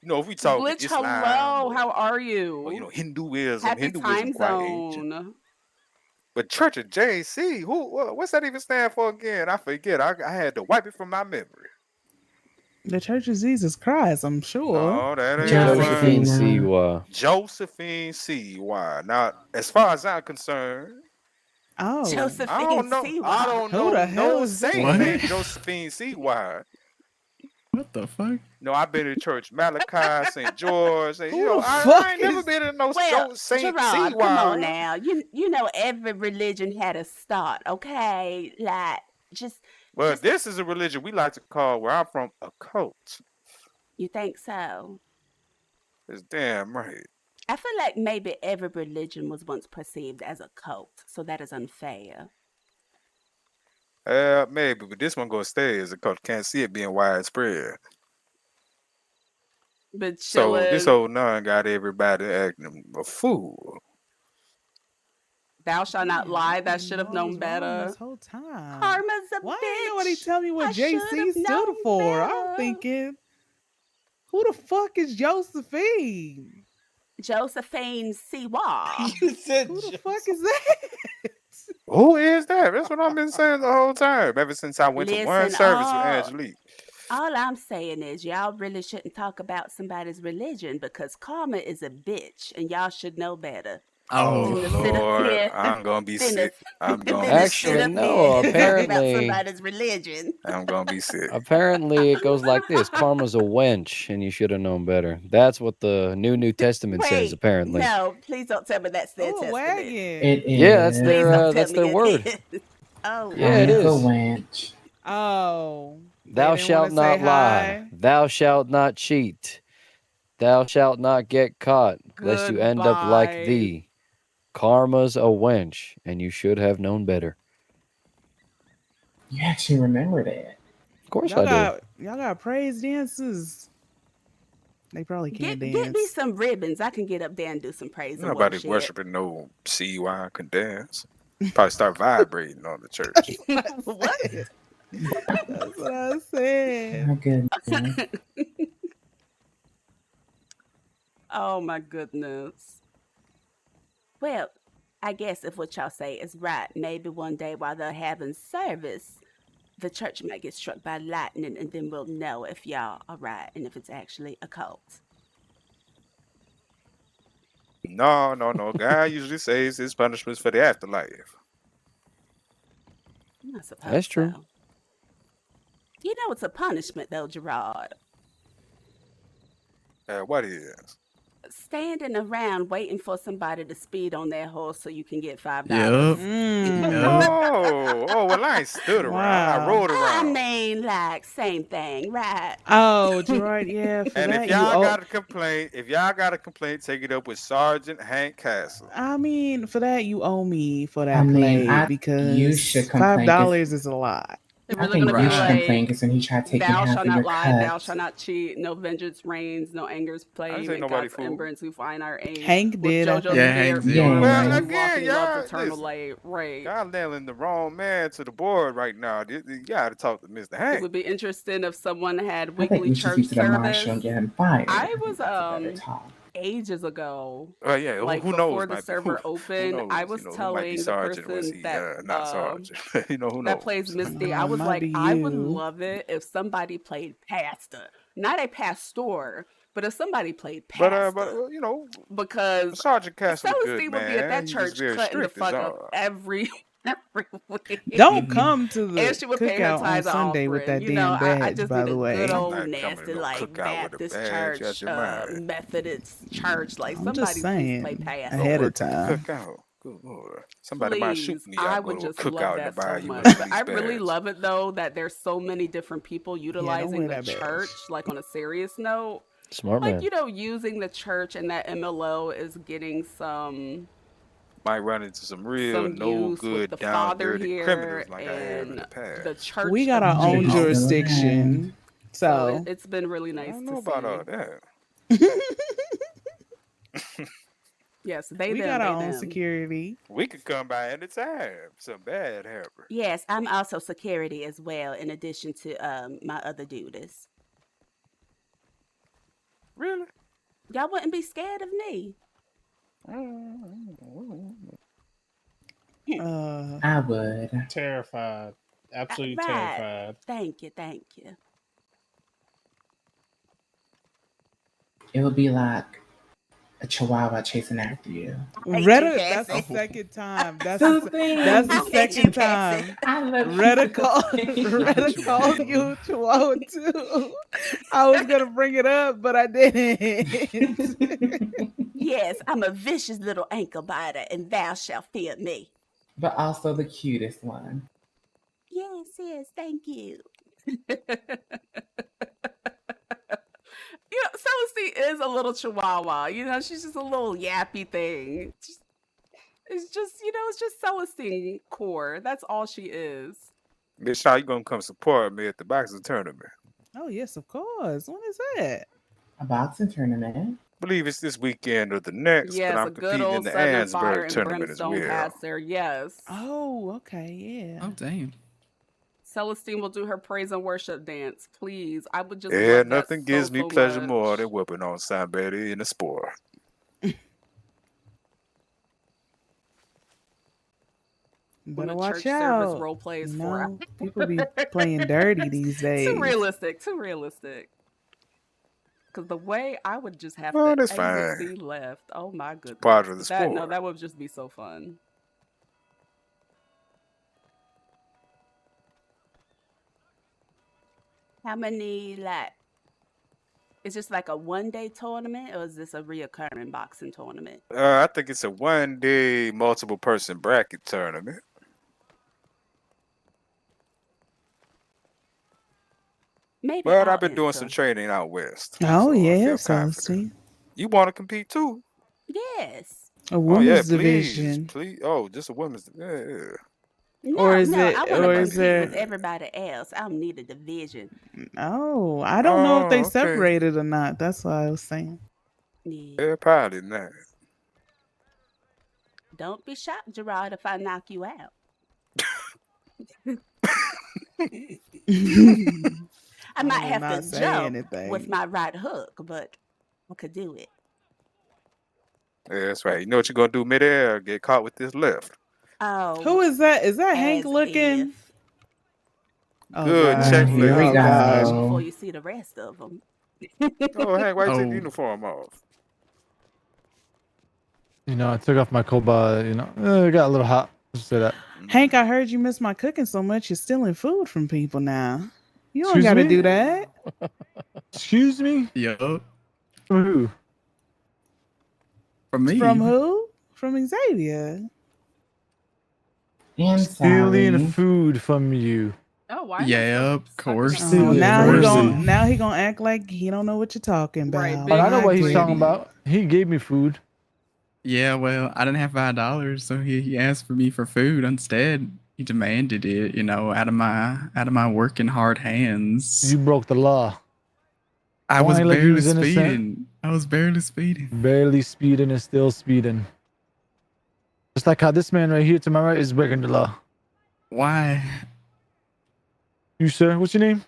if we talking Glitch, Islam hello. or How are you? Hinduism, Happy time quite ancient. zone. But Church of JC, what's that even stand for again? I forget. I had to wipe it from my memory. the Church of Jesus Christ, I'm sure. No, that ain't Josephine right. Siwa. Josephine C.Y. Now, as far as I'm concerned, Oh, I Josephine don't know. I Siwa. don't Who know the hell no is saint that? named Josephine C.Y. What the fuck? No, I've been to church Malachi, St. George, and Who the I fuck ain't never is? been in no Well, Saint Gerard, come on C.Y. now. You know every religion had a start, okay? Like just Well, just this is a religion we like to call where I'm from a cult. you think so? It's damn right. I feel like maybe every religion was once perceived as a cult, so that is unfair. Maybe, but this one gonna stay as a cult. Can't see it being widespread. But So this chillin', old nun got everybody acting a fool. thou shalt not Damn, lie, I that didn't should know have I known was wrong better. this whole time. Karma's a Why bitch. ain't nobody tell me what I should JC have stood known for? I'm better. thinking, who the fuck is Josephine? Josephine Siwa. You said Who the Joseph. fuck is that? Who is that? That's what I've been saying the whole time. Ever since I went to one Listen, service with Angelique. all I'm saying is y'all really shouldn't talk about somebody's religion because karma is a bitch and y'all should know better. Oh Than to sit up Lord, here, I'm gonna be than to, sick. I'm gonna than be to sit Actually, up sick. no. here and talk about Apparently, somebody's religion. I'm gonna be sick. apparently, it goes like this: Karma's a wench, and you should have known better. That's what the New Testament says. Wait, Apparently, no, please don't tell me that's their Oh, a testament. wagon. It yeah, that's is. Please don't tell that's me their it word. is. Oh, Yeah, it Karma's a is. wench. Oh, they Thou didn't want shalt to say not lie. hi. Thou shalt not cheat. Thou shalt not get caught, lest you end up like goodbye. thee. Karma's a wench, and you should have known better. You actually remember that. Of course I do. Y'all got praise dances. They probably can't Get me dance. some ribbons. I can get up there and do some praise and Nobody worship. worshiping no CY can dance. Probably start vibrating on the church. What? That's what I said. My goodness. Oh my goodness. Well, I guess if what y'all say is right, maybe one day while they're having service, the church might get struck by lightning and then we'll know if y'all are right and if it's actually a cult. No. God usually saves his punishments for the afterlife. I suppose That's true. so. You know it's a punishment though, Gerard. What is? Standing around waiting for somebody to speed on their horse so you can get $5. Yep. Well, I ain't stood around. I Wow. rode I around. mean, like, same thing, right? Oh, Gerard, yeah, for And that if you y'all owe. got a complaint, take it up with Sergeant Hank Castle. I mean, for that you owe me for that I mean, play you because should complain. $5 is a lot. It's I really think gonna you be should like, complain because when he tried taking thou half shall of not your lie, thou cut. shall not cheat, no vengeance reigns, no anger's I didn't flame, say and nobody God's fool. embrace who find our aim. Hank With did, I JoJo's think. spirit Yeah, pure, Well, we right. walk again, in love's y'all, eternal listen, light. Right. y'all nailing the wrong man to the board right now. You got to talk to Mr. It Hank. would be interesting if someone had I think weekly we should church speak to the marshal service. and get him fired. I think was that's a better talk. ages ago, Yeah, like who before knows? the Might be server who opened, I knows? was Who might be telling the sergeant? Was person he that not sergeant? Who that knows? plays Misty, I It was might like, be I would you. love it if somebody played pastor, not a pastor, but if somebody played But pastor, you know, because Sergeant Castle a good Celestine would be at that man. He's just church very cutting the strict, is fuck up all. every week. Don't come to And the she would pay her cookout on tithes and Sunday with offering. that You know, damn I badge, just by need the a good way. I'm old not coming to nasty no like cookout with a Baptist badge. Out church, your mind. Methodist church. Like I'm just somebody please play saying pastor. Go ahead of work at the time. cookout. Good Lord. Somebody might shoot Please, me. I I go would to a just love cookout in the that so bayou with much. a But I police really badge. love it though that there's so many different people Yeah, don't utilizing wear the that badge. church, like on a serious note. Smart Like, man. you know, using the church and that MLO is getting Might run into some real no use with the good, down father dirty criminals here like I have in and the past. the church We got our own He's still officials. around. jurisdiction, So so it's been really I nice don't to know about all see. that. Yes, they we them, got they our own them. security. We could come by any time. Some bad happen. Yes, I'm also security as well, in addition to my other duties. Really? Y'all wouldn't be scared of me. I would. Terrified. Absolutely Right. terrified. Thank you, thank you. It would be like a chihuahua chasing after you. Retta, that's the Cassie. second time. That's Soothing. that's the I hate you, second Cassie. time. I love Retta you, called Soothing. Retta called you Chihuahua too. I was gonna bring it up, but I didn't. Yes, I'm a vicious little ankle biter, and thou shalt fear me. But also the cutest one. Yes, yes, thank you. You know, Celestine is a little chihuahua. You know, she's just a little yappy thing. It's just, you know, it's just Celestine core. That's all she is. Miss Shaw, you gonna come support me at the boxing tournament? Oh yes, of course. When is that? A boxing tournament. I believe it's this weekend or the next, but Yes, I'm a good competing in old the Southern Fire Ansburg and tournament as Brimstone well. passer. Yes. Oh, okay, yeah. Oh damn. Celestine will do her praise and worship dance. Please. I would just Yeah, love that nothing gives me so pleasure more much. than whooping on somebody in the sport. When Better the watch church service out. role plays You for know, people be playing dirty these days. Too realistic. Too realistic. Because the way I would just have Oh, to that's exit fine. C left. Oh my goodness. Part of the That no, sport. that would just be so fun. How many is this like a 1-day tournament or is this a reoccurring boxing tournament? I think it's a 1-day multiple person bracket tournament. Maybe But I'll I've been doing some enter. training out west. Oh so I yeah, feel Celestine. confident. You want to compete too? Yes. A Oh yeah, women's please, division. please. Oh, just a women's. Yeah. Or No, is no, it I want to or is compete with there everybody else. I don't need a division. Oh, I don't know if they Oh, okay. separated or not. That's why I was saying. Yeah. Yeah, probably not. Don't be shocked, Gerard, if I knock you out. I might will have not to say jump anything. with my right hook, but I could do it. Yeah, that's right. You know what you're gonna do midair? Get caught with this left. Oh, Who is that? Is that Hank as looking? if. Oh Good God. check Here we Oh left. gosh. Before go. you see the rest of them. Oh, Hank, why you take the Oh. uniform off? You know, I took off my Koba. You know, it got a little hot. Just say that. Hank, I heard you miss my cooking so much. You're stealing food from people now. You don't Excuse got to me? do that. Excuse me? Yup. From who? From me. From who? From Xavier. And Stealing Sally. food from you. Oh, why? Yeah, of course. up Stealing now he from gon' me. now he gonna act like he don't know what you're talking about. Right, But I know big what he's greedy. talking about. He gave me food. Yeah, well, I didn't have $5, so he asked for me for food instead. he demanded it, you know, out of my working hard hands. You broke the law. I Don't was act like you barely was innocent. speeding. I was barely speeding. Barely speeding and still speeding. Just like how this man right here to my right is breaking the law. Why? You, sir, what's your name?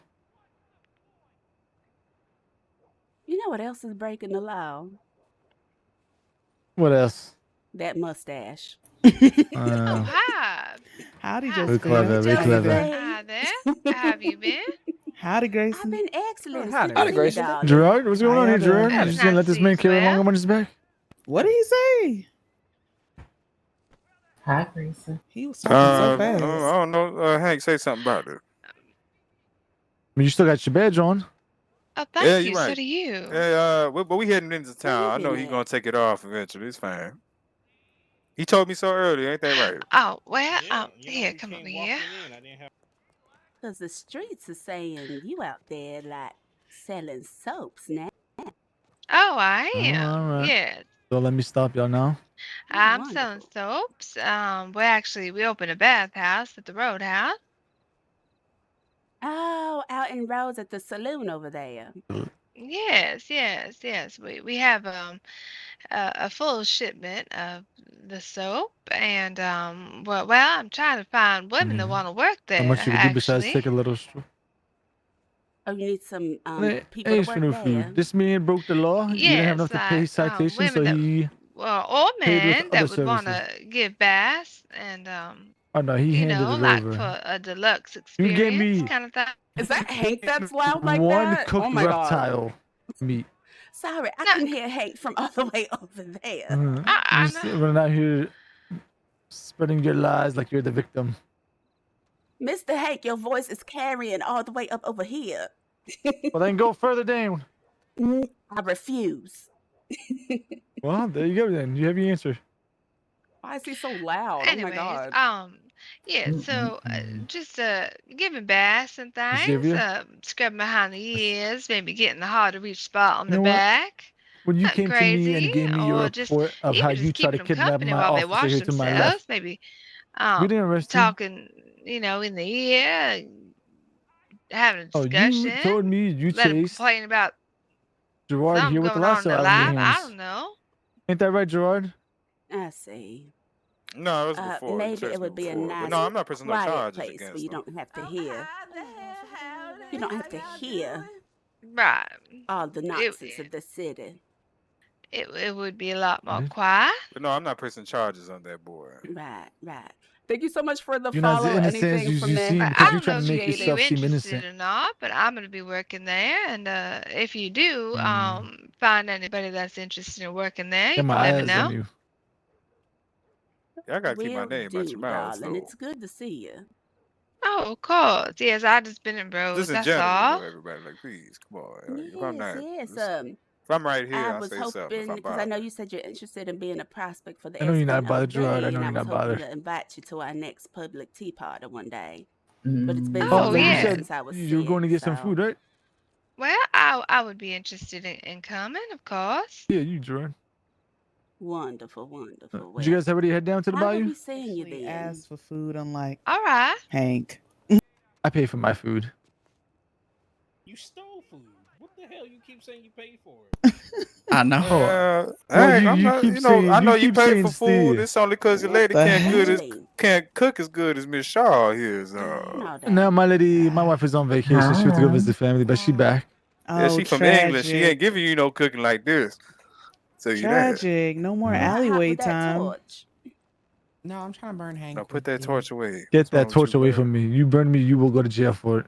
You know what else is breaking the law? What else? That mustache. Hi. Howdy, Hi, Very Josephine. clever, very clever. Hi there. How have you been? Howdy, I've Grayson. been excellent. It's Howdy, good to see you, Grayson. darling. Gerard, what's going How on here, y'all doing? Gerard? You That's just gonna let nice this to man see carry you, along well. on his back? What did he say? Hi, Grayson. He was talking so I fast. don't know. Hank, say something about it. I mean, you still got your badge on. Oh, thank Yeah, you. you're So right. do you. Yeah, but we heading into town. I know been he's at? gonna take it off eventually. It's fine. He told me so earlier, ain't that right? Oh, well, Yeah, here, come over here. I didn't have. Because the streets are saying you out there like selling soaps now. Oh, I am. All right. Yes. So let me stop y'all now. I'm selling soaps. We opened a bathhouse at the Roadhouse. Oh, out in Rose at the saloon over there. Yes. We have a full shipment of the soap, and well, I'm trying to find women that want to work How there. much you can do besides Actually, take a little stroll? Oh, you need some people Hey, to for work no there. food. This man broke the law. He didn't have enough to pay like citation, so women that, he or paid with men other that would want services. to give baths and Oh no, he handed it like over. for a deluxe You gave experience me kind of thing. Is that Hank that's loud like one that? cooked Oh my God. reptile meat. Sorry, I can hear Hank from all the way over there. You just running out here spreading your lies like you're the victim. Mr. Hank, your voice is carrying all the way up over here. Well, then go further down. I refuse. Well, there you go then. You have your answer. Why is he so loud? Anyways, Oh my God. yeah, so just giving baths and things, Xavier? scrubbing behind the ears, maybe getting the hard to reach spot on You the know what? back. When you Nothing came to me crazy, and gave me your or just report of how even you just tried keeping to them kidnap company my while they officer wash here to my themselves, left, maybe we didn't arrest you. talking, in the ear, having a Oh, discussion, you told me you let them chased complain about Gerard something here with the going on in lasso their out of your life. I hands. don't know. Ain't that right, Gerard? I see. No, it was before. He Maybe texted it me would be a before. But nice, no, I'm not pressing no quiet charges place where against you him. don't have to hear. You don't have to hear Right. all the nonsense of the city. It would be a lot more quiet. But no, I'm not pressing charges on that boy. Right. Thank you so much for the You're not as follow. innocent as Anything from you there? seem I because you're don't know trying to if make you'd be yourself seem interested innocent. or not, but I'm going to be working there, and if you do find anybody that's interested in working there, you Got my can let me eyes know. on you. Yeah, I gotta keep my Will name out do, your mouth, darling. though. It's good to see you. Oh, of course. Yes, I just been in Rose. Just in That's general, all. though, everybody. Like, please, come on. Like, if I'm not, Yes. if I'm right here, I I was say something. If hoping I'm because I know bothered. you said you're interested in being a prospect for the I know you're not bothered, S1LV, Gerard. I know and I you're was not hoping bothered. to invite you to our next public tea party one day. Mm. But it's been Oh, some so you time said since I was you were going to sick, get some so food, right? Well, I would be interested in coming, of course. Yeah, you, Gerard. wonderful. Did you guys already head down to the How will bayou? we seeing you then? Ask for food, unlike All right. Hank. I pay for my food. You stole food. What the hell? You keep saying you paid for it. I know. Well, Hey, I'm you not. keep You know, saying I know you keep pay saying for food. steal. It's only because your What lady the can't heck? can't cook as good as Miss Shaw is. No doubt. Now my wife is on vacation. She went to go visit family, but she back. Yeah, Oh, she from England. She tragic. ain't giving you no cooking like this. Tell you that. Tragic. No more How hot alleyway with that time. torch? No, I'm trying to burn Hank. Now put that torch away. Get What's wrong that with torch you, away bud? from me. You burn me, you will go to jail for it.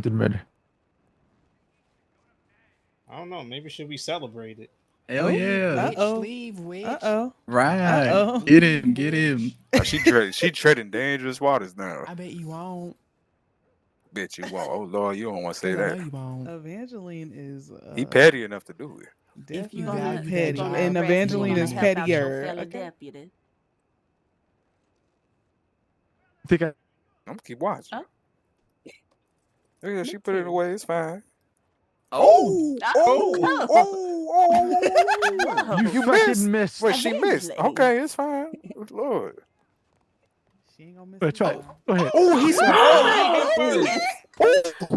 Didn't matter. I don't know. Maybe should we celebrate it? Hell yeah. Uh-oh. Leave, witch. Uh-oh. Right. Uh-oh. Get him. Oh, she treading dangerous waters now. I bet you won't. Bet you won't. Oh Lord, you don't want to say 'Cause I know that. you won't. Evangeline is He petty enough to do it. If you definitely value that petty. job, And you Evangeline gonna is help out your pettier. fellow Okay. deputy. Think I I'm gonna keep watching. Oh. Yeah, she put it away. It's fine. Oh, You fucking missed. missed. Well, she missed. Evangeline. Okay, it's fine. Lord. She ain't gonna miss Go ahead, try it. Go ahead. Oh, he said.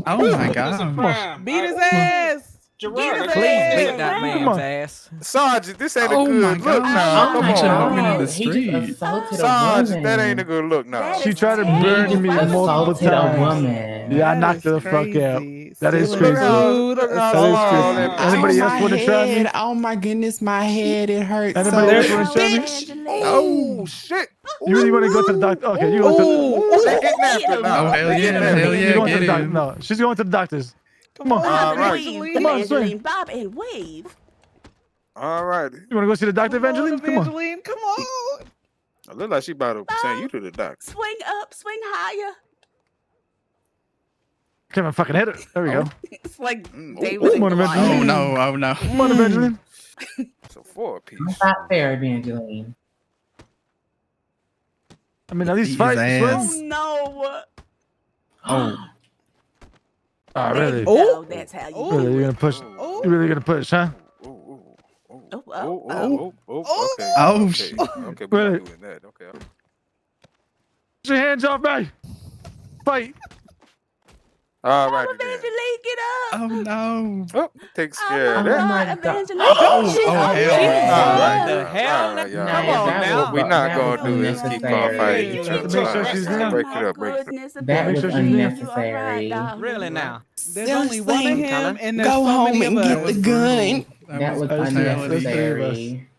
Oh my That's a god. crime. Beat his ass. Gerard, I his can't ass. stand Beat that. that Come man's on. ass. Sergeant, this ain't a Oh my good look gosh. now. Oh Come my I should have on. ran in the God. He just street. assaulted a Sergeant, that ain't a woman. good look now. That She is tried to He burn just me Why would you multiple assaulted a do that? times. woman. Yeah, I That knocked her is the fuck out. crazy. That is Stealing crazy. food, Look how That is small crazy. that Anybody pussy else My want to try head. me? Oh my goodness, my head. It hurts Anybody so else want to No, try me? Evangeline. Oh shit! You really want to go to the doctor? Okay, you go to. Ooh, they getting after it Oh now. hell They getting yeah, after hell it. You're yeah, going to get the doctor. him. No, she's going to the doctors. Come on. Come All on, right. Weave, Come on, swing. Evangeline. Bob and weave. All right. You want to go see the doctor, Come on, Evangeline? Come on. Evangeline. Come on. I look like she about to send you to the doctor. Swing up, swing higher. Come on, fucking hit her. There we go. It's like Mm. David Come and on, Goliath. Evangeline. Oh no, oh no. Come on, Evangeline. So 4-piece. That's not fair, Evangeline. I mean, at least Beat his fight, ass. swing. No. Oh. Oh, There really? you go. That's how you Really, do you're it. gonna push? Oh. You really gonna push, huh? Okay. Oh, Okay. shit. Okay. We're Really? not doing that. Okay. Put your hands off me. Fight. All right. Then. Evangeline, get up. Oh no. Oh, take Oh care of my Oh that. my God, God. Evangeline. Oh, She's oh, on hell you. no. All What right. the hell? All right, y'all. Come Nah, on that now. was We're not that was gonna do this. Keep on unnecessary. fighting You each Have to other. make sure All right, she's let's down. break Oh it my up. Break it up. goodness, That Make was sure Evangeline. she's You all right, unnecessary. darling? Really now? There's only one of Sling, him, and there's go so home many of and get us. the gun. That was That's brutality. unnecessary.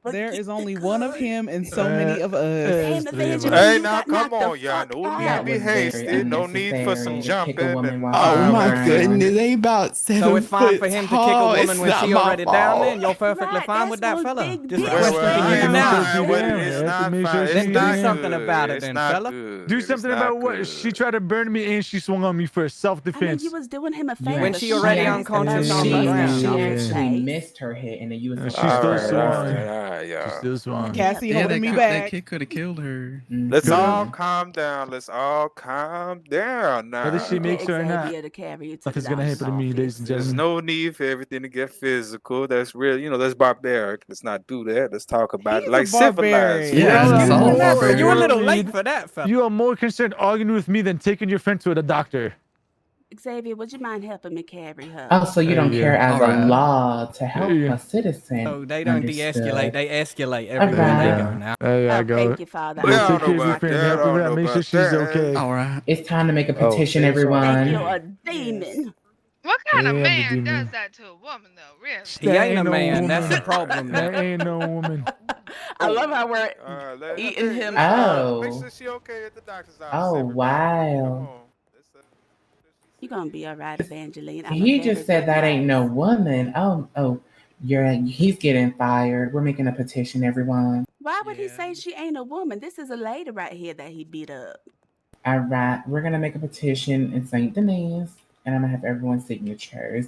But There get is the only one of gun. him and so many of us. Damn, three of Evangeline, us. Hey, you now got come knocked the on, y'all. fuck No need to That out. be was very hasty. No need for some unnecessary to kick a jumping woman and while Oh she's my down. goodness, they about So 7 it's fine foot for him to kick a tall. woman It's when not she my already down there, fault. and you're perfectly Right, fine with that's that one fella. big Just a bitch. Well, question to I you ain't now. fine with it. Damn, It's I have to not make fine. sure It's Then she's do not down. something good. about it It's then, not fella. good. Do It's something not about what? good. She tried to burn me and she swung on me for I mean, self-defense. you was doing him a You favor. When she already swinging his unconscious elbow on the in ground. she his actually face. missed her hit and then you was And she supposed All still right, to all swung. right, all right, She y'all. still swung. Cassie Yeah, holding me that back. kick could have killed her. Let's all Could've. calm down. Let's all calm down Whether now. she Get makes it or not, Xavier to carry you to the nothing's gonna doctor's happen to me, ladies office. and There's gentlemen. no need for everything to get physical. That's real. That's barbaric. Let's not do that. Let's talk about it He's like a civilized. barbarian. Yeah, Y'all he's are all more barbaric. You were a little worried. late for that, fella. You are more concerned arguing with me than taking your friend to the doctor. Xavier, would you mind helping me carry her? Oh, so you don't care Yeah. as a Alright. law to help Yeah. a citizen. Oh, they don't de-escalate, Understood. they escalate All everywhere they go right. now. There Oh, you go. thank you, Father. Go Yeah, I take don't know care of your about friend. that. Help I her don't out. know Make sure about she's that. okay. All right. It's time to make a Oh, petition, say so. Thank you, everyone. a demon. What kind of Yeah, I'm the man does demon. that to a woman, though? Really? He That ain't a no man, that's the woman. problem now. That ain't no woman. I love how we're eating him up. Make Oh. sure she okay at the doctor's office. Oh, Everybody. Come wow. on. You're gonna be all right, Evangeline. I'm a He very just said good that ain't no nurse. woman. He's getting fired. We're making a petition, everyone. Why would he say she ain't a woman? This is a lady right here that he beat up. All right, we're gonna make a petition in St. Denis, and I'm gonna have everyone's signatures.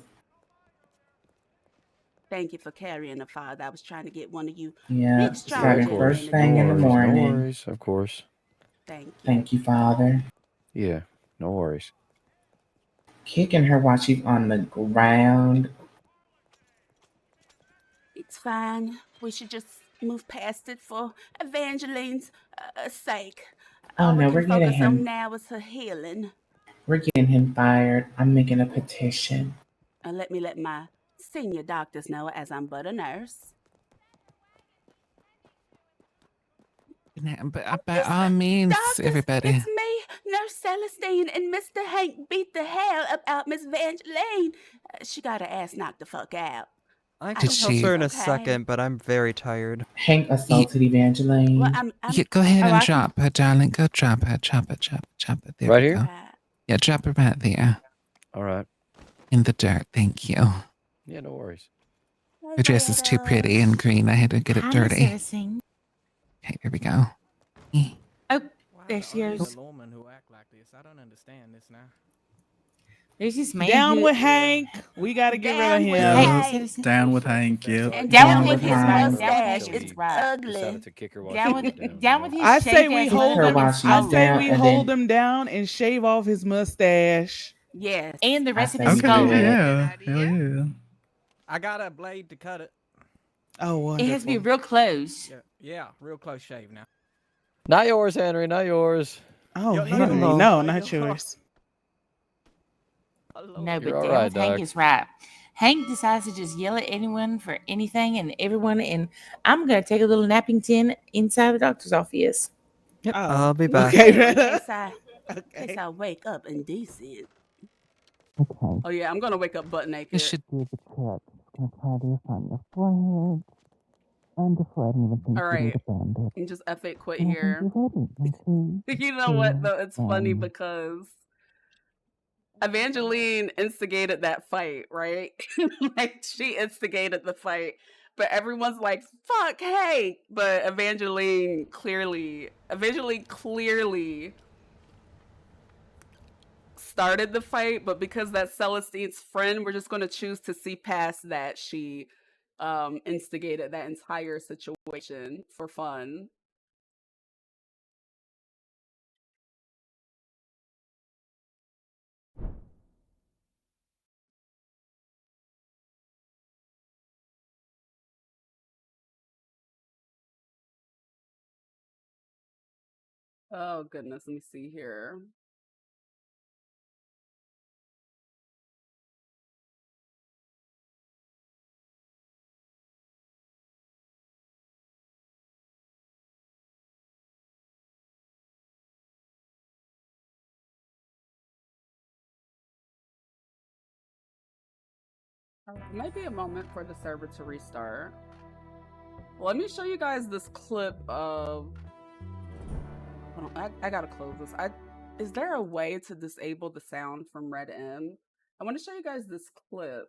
Thank you for carrying the father. I was trying to get one of you Yeah, big, strong starting gentlemen first to thing do in the it. No morning. worries, of course. Thank you. Thank you, Father. Yeah, no worries. Kicking her while she's on the ground. It's fine. We should just move past it for Evangeline's sake. Oh All we no, can we're getting focus on him. now is her healing. We're getting him fired. I'm making a petition. Let me let my senior doctors know, as I'm but a nurse. But by all means, Doctors, everybody. it's me, Nurse Celestine, and Mr. Hank beat the hell out Miss Evangeline. She got her ass knocked the fuck out. I I can hope help she's her in a okay. second, but I'm very tired. Hank assaulted Evangeline. Well, I'm Yeah, go ahead oh, and I can- drop her, darling. Go drop her. Chop it. There Right we here? go. Yeah, drop her right there. All right. In the dirt. Thank you. Yeah, no worries. Her dress is too pretty and green. I had to get it dirty. Servicing. Okay, there we go. Oh, there she is. Lawmen who act like this. I don't understand this now. There's this man Down who, with Hank. We gotta get rid of him. Yeah, down with Hank. Yep. And Down down with with his Hank. mustache. So It's he ugly. Decided to kick her while Down she was with, down. down with his I say shake we ass hold her him. while she's I say down, we and hold then him down and shave off his mustache. Yes. and the I rest of say his we skull. do that. Yeah. Hell yeah. I got a blade to cut it. Oh, It has to be wonderful. real close. Yeah, real close shave now. Not yours, Henry. Not yours. Oh, Yo, Henry, hello. no, not yours. No, You're but all damn right, it, Hank Doc. is right. Hank decides to just yell at anyone for anything and everyone, and I'm gonna take a little napping tin inside the doctor's office. Yep, Oh, I'll be back. okay, In case okay. I wake up indecent. Okay. Oh yeah, I'm gonna wake up butt You naked. should do the check. It's gonna try this on your forehead. Wonderful. I don't even think All you need right, a bandage. you just F8 quit And I think here. you're ready. In 3, You know what 2, though? It's funny 1. because Evangeline instigated that fight, right? Like she instigated the fight, but everyone's like, "Fuck, hey!" But Evangeline clearly started the fight, but because that's Celestine's friend, we're just going to choose to see past that. She instigated that entire situation for fun. Oh goodness, let me see here. Might be a moment for the server to restart. Let me show you guys this clip of. Hold on, I gotta close this. Is there a way to disable the sound from REDM? I want to show you guys this clip.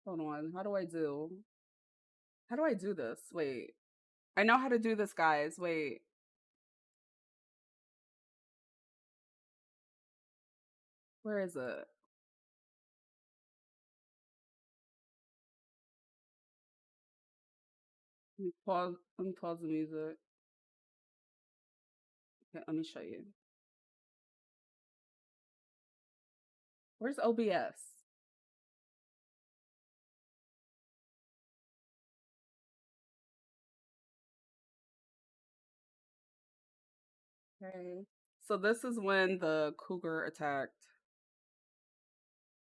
Hold on, how do I do this? Wait, I know how to do this, guys. Wait. Where is it? Let me pause the music. Okay, let me show you. Where's OBS? Okay. So this is when the cougar attacked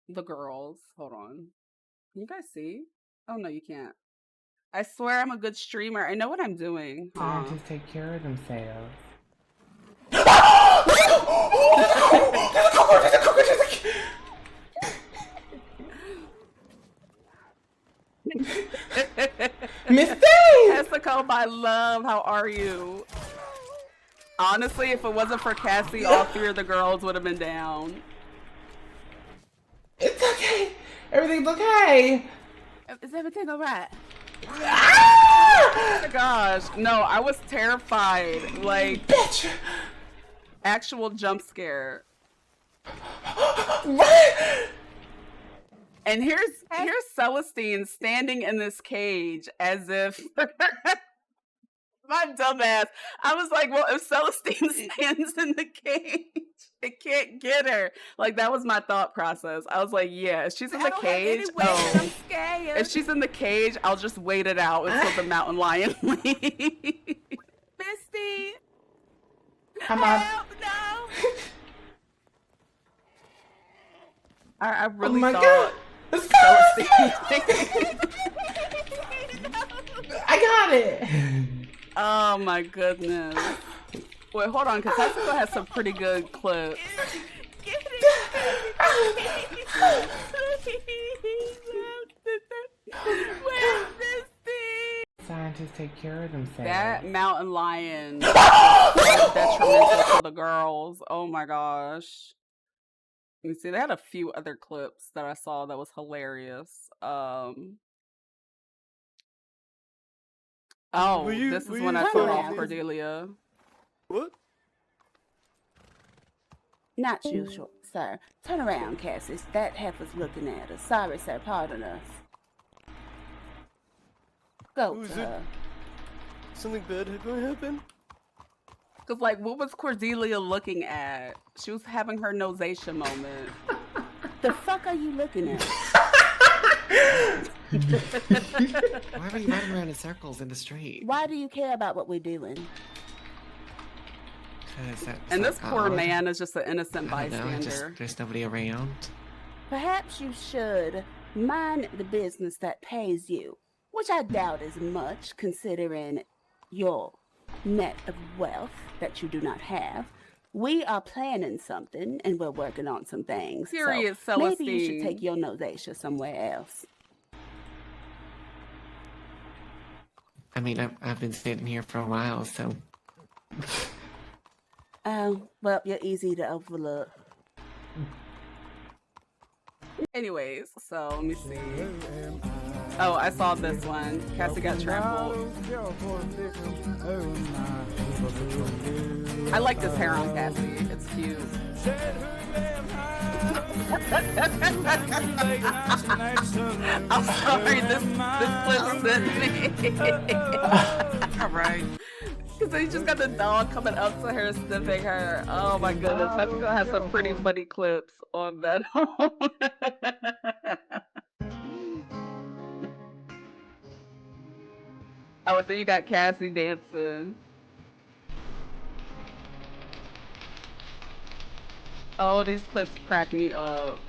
the girls. Hold on. Can you guys see? Oh no, you can't. I swear I'm a good streamer. I know what I'm doing. Scientists take care of themselves. Misty! Jessica, my love, how are you? Honestly, if it wasn't for Cassie, all 3 of the girls would have been down. It's okay. Everything's okay. Is everything alright? Oh my gosh. No, I was terrified. Like, bitch. Actual jump scare. And here's Celestine standing in this cage as if my dumbass. I was like, well, if Celestine stands in the cage, it can't get her. Like, that was my thought process. I was like, yeah, if she's in the cage, if she's in the cage, I'll just wait it out until the mountain lion leaves. Misty, I'm on. no. I really my thought. I got it. Oh my goodness. Wait, hold on, because Jessica has some pretty good clips. Scientists take care of themselves. That mountain lion was detrimental to the girls. Oh my gosh. You see, they had a few other clips that I saw that was hilarious. Oh, this is when I turned off Cordelia. What? Not usual, sir. Turn around, Cassis. That heifer's looking at us. Sorry, sir. Pardon us. Go to her. Something bad going to happen? Because, like, what was Cordelia looking at? She was having her nosation moment. The fuck are you looking at? Why are you running around in circles in the street? Why do you care about what we're doing? And this poor man is just an innocent I don't know, bystander. there's nobody around. Perhaps you should mind the business that pays you, which I doubt is much considering your net of wealth that you do not have. We are planning something and we're working on some things. Period, So maybe you should Celestine. take your Nosatia somewhere else. I mean, I've been sitting here for a while, so. Well, you're easy to overlook. Anyways, so let me see. Oh, I saw this one. Cassie got trampled. I like this hair on Cassie. It's cute. I'm sorry, this clip sent me. All right. Because they just got the dog coming up to her, sniffing her. Oh my goodness. I'm going to have some pretty funny clips on that. Oh, and then you got Cassie dancing. Oh, these clips crack me up.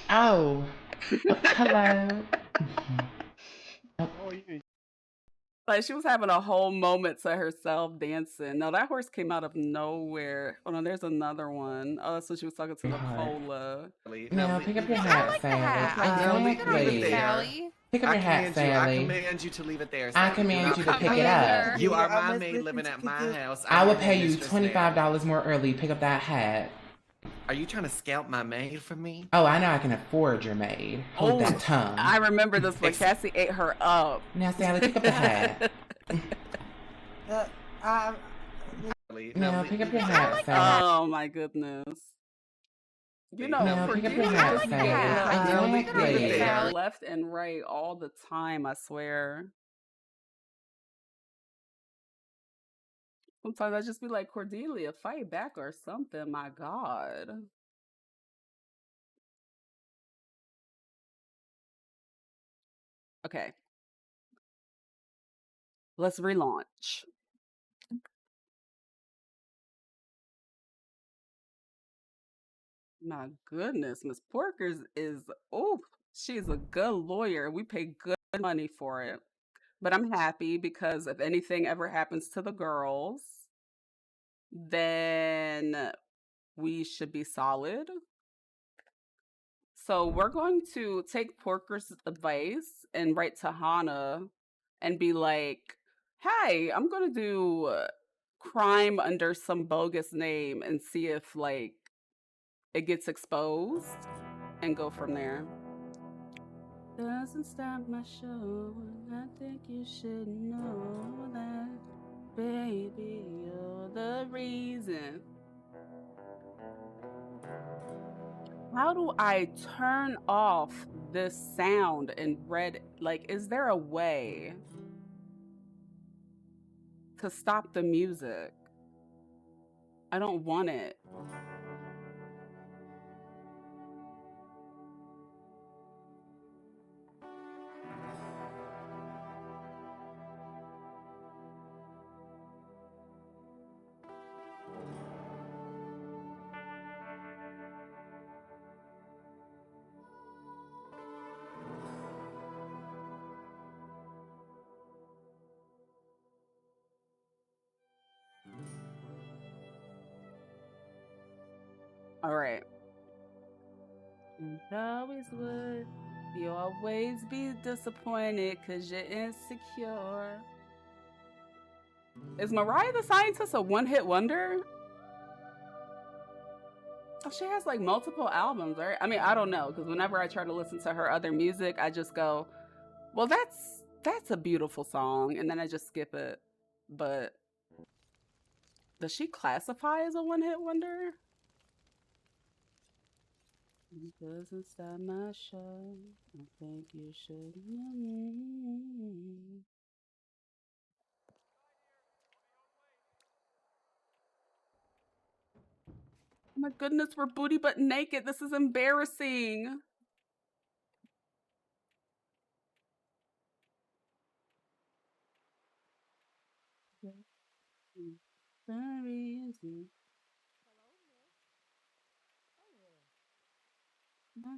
Oh, hello. Like she was having a whole moment to herself dancing. Now that horse came out of nowhere. Oh no, there's another one. Oh, so she was talking to the cola. Now pick up your hat, Sally. Exactly. Pick up your hat, Sally. I command you to leave it there. I command you to pick it up. You are my maid living at my house. I will pay you $25 more early. Pick up that hat. Are you trying to scalp my maid from me? Oh, I know I can afford your maid. Hold that tongue. I remember this when Cassie ate her up. Now, Sally, pick up the hat. No, pick up your hat, Sally. Oh my goodness. You know, No, pick up your hat, Sally. Left and right all the time, I swear. Sometimes I just be like, Cordelia, fight back or something. My God. Okay. Let's relaunch. My goodness, Miss Porkers is, oof, she's a good lawyer. We pay good money for it. But I'm happy because if anything ever happens to the girls, then we should be solid. So we're going to take Porker's advice and write to Hana and be like, hey, I'm going to do crime under some bogus name and see if like it gets exposed and go from there. Doesn't stop my show. I think you should know that, baby, you're the reason. How do I turn off this sound in red? Like, is there a way to stop the music? I don't want it. All right. And always would. You always be disappointed because you're insecure. Is Mariah the Scientist a one-hit wonder? Oh, she has like multiple albums, right? I mean, I don't know, because whenever I try to listen to her other music, I just go, well, that's a beautiful song, and then I just skip it. But does she classify as a one-hit wonder? It doesn't stop my show. I think you should. Oh my goodness, we're booty butt naked. This is embarrassing. Very easy. I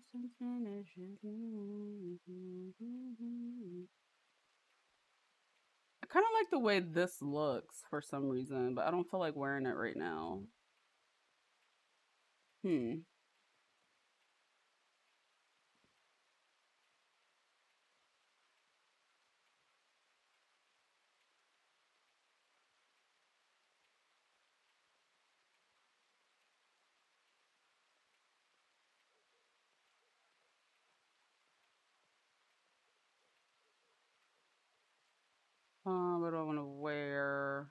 kind of like the way this looks for some reason, but I don't feel like wearing it right now. What do I want to wear?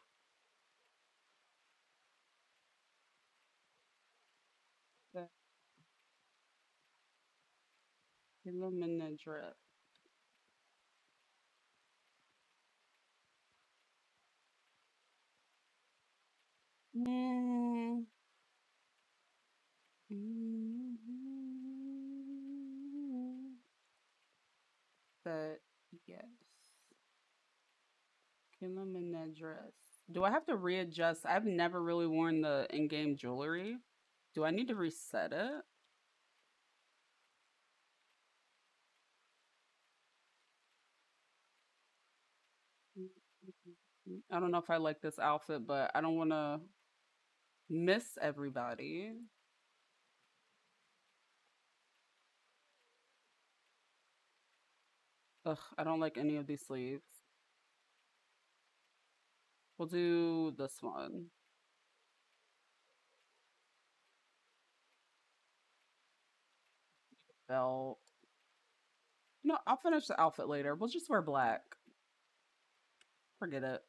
That illuminate dress. But yes. Illuminate dress. Do I have to readjust? I've never really worn the in-game jewelry. Do I need to reset it? I don't know if I like this outfit, but I don't want to miss everybody. Ugh, I don't like any of these sleeves. We'll do this one. Belt. No, I'll finish the outfit later. We'll just wear black. Forget it.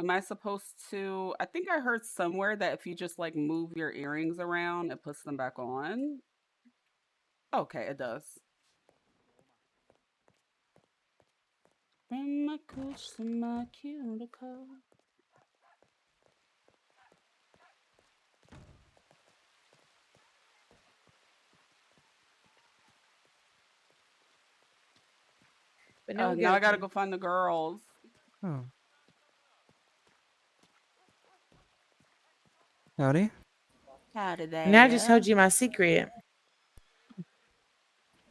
Am I supposed to? I think I heard somewhere that if you just like move your earrings around, it puts them back on. Okay, it does. From my cooch to my cuticle. But now, Now I gotta go find the girls. Oh. Howdy. Howdy there. Now I just told you my secret.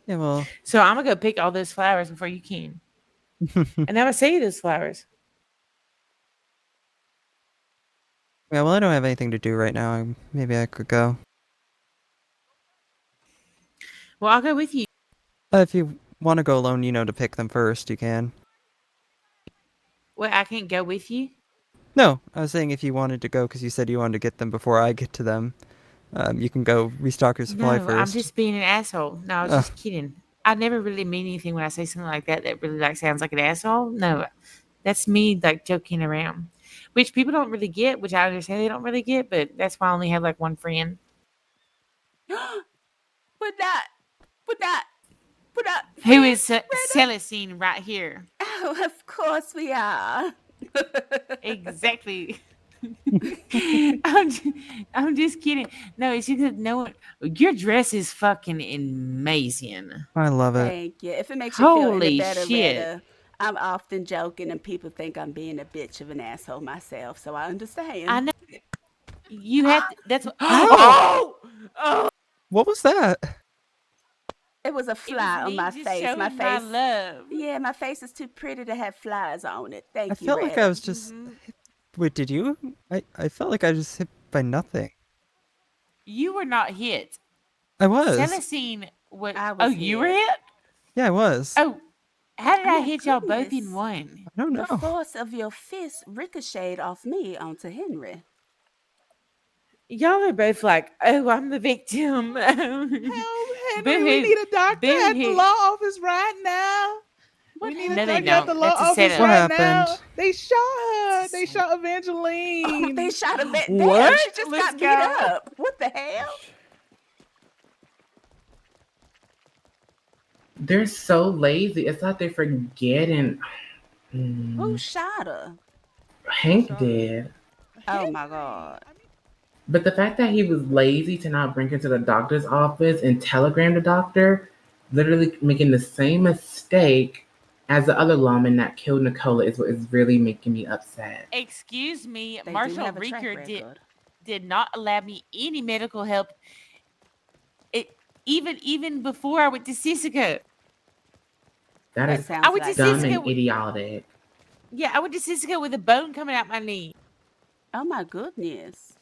Yeah, well. So I'm gonna go pick all those flowers before you can. And I'm gonna sell you those flowers. Yeah, well, I don't have anything to do right now. Maybe I could go. Well, I'll go with you. If you want to go alone, to pick them first, you can. Well, I can't go with you. No, I was saying if you wanted to go, because you said you wanted to get them before I get to them. You can go restock your supply No, first. I'm just being an asshole. No, I was just kidding. I never really mean anything when I say something like that really like sounds like an asshole. No, that's me like joking around, which people don't really get, which I understand they don't really get, but that's why I only have like one friend. With that. Who is Celestine right here? Oh, of course we are. Exactly. I'm just kidding. No, it's just no one. Your dress is fucking amazing. I love it. Thank you. If it makes you feel any Holy better, shit. Retta, I'm often joking and people think I'm being a bitch of an asshole myself, so I understand. I know. You had that's what. Ow! Oh! What was that? It was a fly on my just face. My showing face. my love. Yeah, my face is too pretty to have flies on it. Thank I you, felt like Retta. I was just. Wait, did you? I felt like I was just hit by nothing. You were not hit. I was. Celestine was. I was you were hit? Yeah, I was. Oh, how did I my hit y'all both goodness. in one? I don't The know. force of your fist ricocheted off me onto Henry. Y'all are both like, oh, I'm the victim. Henry, we need a doctor at the law office right now. We need a No, they doctor at the don't. law That's a office setup. What right now. happened? They shot her. They shot Evangeline. They shot a vet. What? Damn, she just Let's got beat go. up. What the hell? They're so lazy. It's like they're forgetting. Who shot her? Hank did. Oh my god. But the fact that he was lazy to not bring her to the doctor's office and telegram the doctor, literally making the same mistake as the other lawman that killed Nicola, is what is really making me upset. Excuse me, They do Marshall have a track Reeker record. did not allow me any medical help. Even before I went to Sisika. That is I went to dumb Sisika and idiotic. Yeah, I went to Sisika with a bone coming out my knee. Oh my goodness.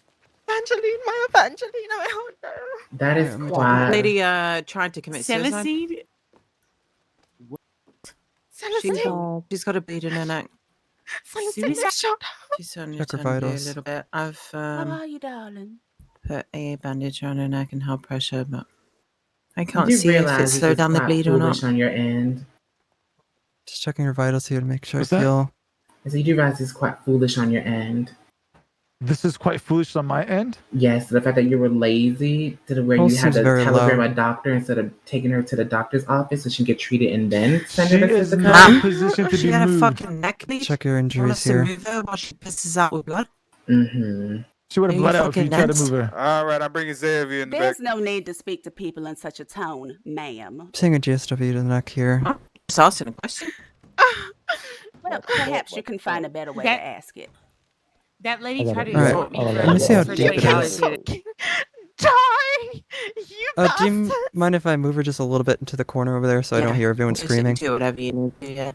Evangeline, my Evangeline, oh no. That is quite. Lady tried to commit suicide. Selicide? She's got a bleed in her neck. Suicide? She's certainly Check her turned blue a vitals. little bit. I've How are you, darling? put a bandage on her neck and held pressure, but I You can't do see if realize it this slowed is down the quite bleed or foolish not. on your end. Just checking your vitals here to make sure I What's that? feel. So you do realize this is quite foolish on your end. This is quite foolish on my end. Yes, the fact that you were lazy to where Pulse you had seems to very telegram low. a doctor instead of taking her to the doctor's office so she can get treated and then send She her to is physical. not in position to She be had a moved. fucking neck bleed. Check your Want injuries us to here. move her while she pisses out with blood? Mm-hmm. She would Are have you bled out if you fucking tried to nuts? move her. All right, I'm bringing Xavier in the back. There's no need to speak to people in such a tone, ma'am. Seeing a GSW to the neck here. Just asking a question. Well, perhaps you can find a better way to ask it. That lady tried to All right. insult me Let me see how for deep it $20. is. Die! You Do you mind if I move her just a little bit into the corner over there so I don't hear everyone screaming? Do whatever you need to, yeah.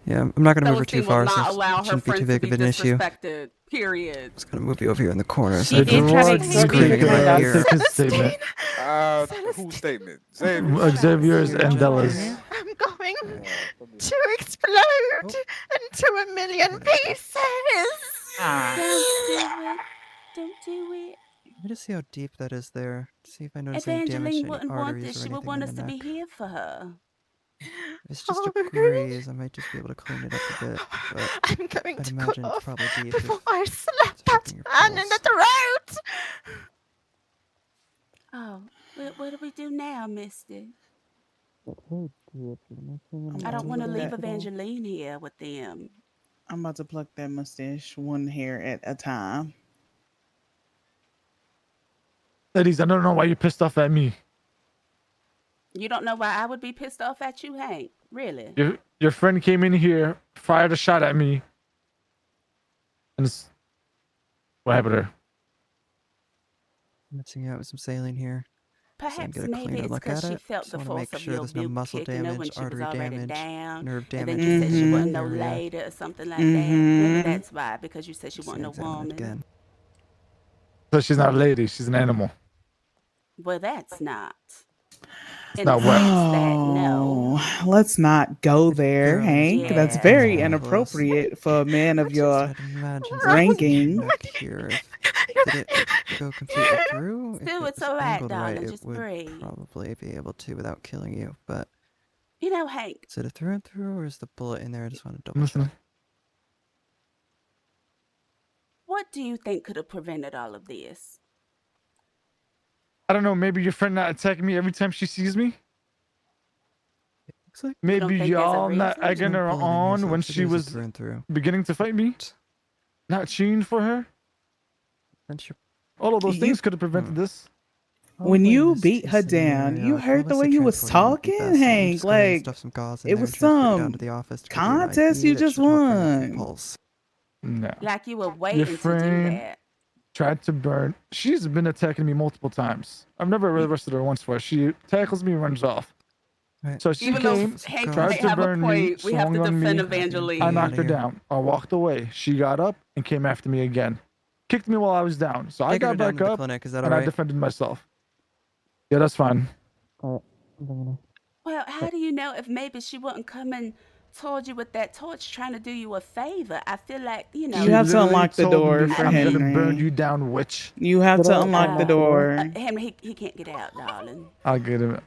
Yeah, I'm not gonna move her too Celestine will far, not so allow it her shouldn't be too friends to big be of an issue. disrespected. Period. Just gonna move you over here in the corner. She did try to Screaming scream in at my us. take his statement. Whose statement? Xavier. Xavier's and Della's. I'm going to explode into a million pieces. Don't do it. Don't do it. Let me just see how deep that is there. See if I notice any damage to Evangeline any wouldn't want arteries this. or She would anything want in us the to be neck. here for her. If it's just a graze, I might just be able to clean it up a bit. But I'm going I'd to imagine cut it's off probably deep. before if I slap it's that affecting your man in pulse. the throat. Oh, what do we do now, Misty? I I'm don't want to leave that- Evangeline here with them. I'm about to pluck that mustache one hair at a time. Ladies, I don't know why you're pissed off at me. You don't know why I would be pissed off at you, Hank? Really? Your friend came in here, fired a shot at me, and what happened to her? Mixing out with some saline here. So I can Perhaps get a maybe cleaner it's look because at she it. felt Just the want to force make of sure your there's no buke muscle kicking her when damage, she was artery already damage, down. nerve And damage then you said she in wasn't that no area. lady or something like that. Maybe that's why, because you said she Just wasn't no examine it woman. again. So she's not a lady, she's an animal. Well, that's not. It's In not the what? sense that, no. Oh, let's not go there, Hank. That's very Yeah. inappropriate for a man of your I'd imagine ranking. neck here. Did it go completely through? If Still, it it's was all right, angled right, darling. it Just would breathe. probably be able to without killing you. But You know, Hank, is it a through and through, or is the bullet in there? I just want to double Listen. check. what do you think could have prevented all of this? I don't know, maybe your friend not attacking me every time she sees me? Looks like Maybe think there's a y'all not reason? egging her bullet in here, on so when looks like she it was a was through and through. beginning to fight me? Not cheating for her? Then she All of those You- things could have prevented this. When probably you missed beat her tasting the down, area. you I'd heard the probably way say you was transporting would be talking, best. I'm Hank. just gonna Like stuff some gauze in it there was and transfer it down some to the office to give you an contest IV you that just should help bring up your won. pulse. No. Like you were Your waiting to do friend that. tried to burn. She's been attacking me multiple times. I've never arrested her once for it. She tackles me and runs off. Right. So she Even though came, Hank tried might to have a burn me, point, we have to swung on defend me. Evangeline. I knocked her down. I walked away. She got up and came after me again. Kicked me while I was down. So I Taking her got down back to the up clinic, is that and I alright? defended myself. Yeah, that's fine. Well, how do you know if maybe she wasn't coming towards you with that torch trying to do you a favor? I feel like, you know. You have to literally unlock the told door me, for I'm gonna burn Henry. you down, witch. You have to unlock the door. Henry, he can't get out, darling. I'll get him.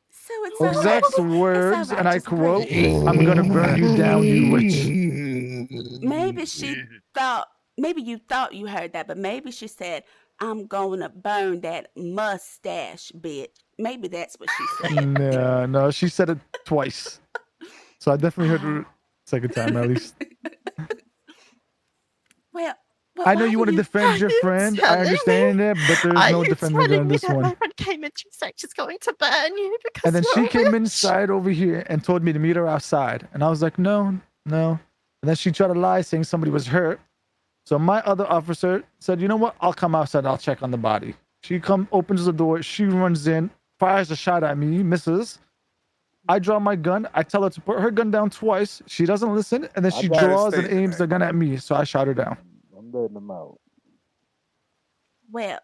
So it's all Exact right. words, It's all and right. I Just quote, breathe. I'm gonna burn you down, you witch. Maybe she thought, maybe you thought you heard that, but maybe she said, I'm gonna burn that mustache, bitch. Maybe that's what she said. No, she said it twice. So I definitely heard her second time at least. Well, Well, I know Are you want to you defend your friend. I telling understand me? that, but there is Are no you defending her telling on me this that one. my friend came in and she's like she's going to burn you because And then you're she a came witch? inside over here and told me to meet her outside. And I was like, no, no. And then she tried to lie saying somebody was hurt. So my other officer said, you know what? I'll come outside. I'll check on the body. She opens the door. She runs in, fires a shot at me, misses. I draw my gun. I tell her to put her gun down twice. She doesn't listen. And then I she got a draws and statement, aims the gun at me. So I shot her down. I'm letting them out. Well,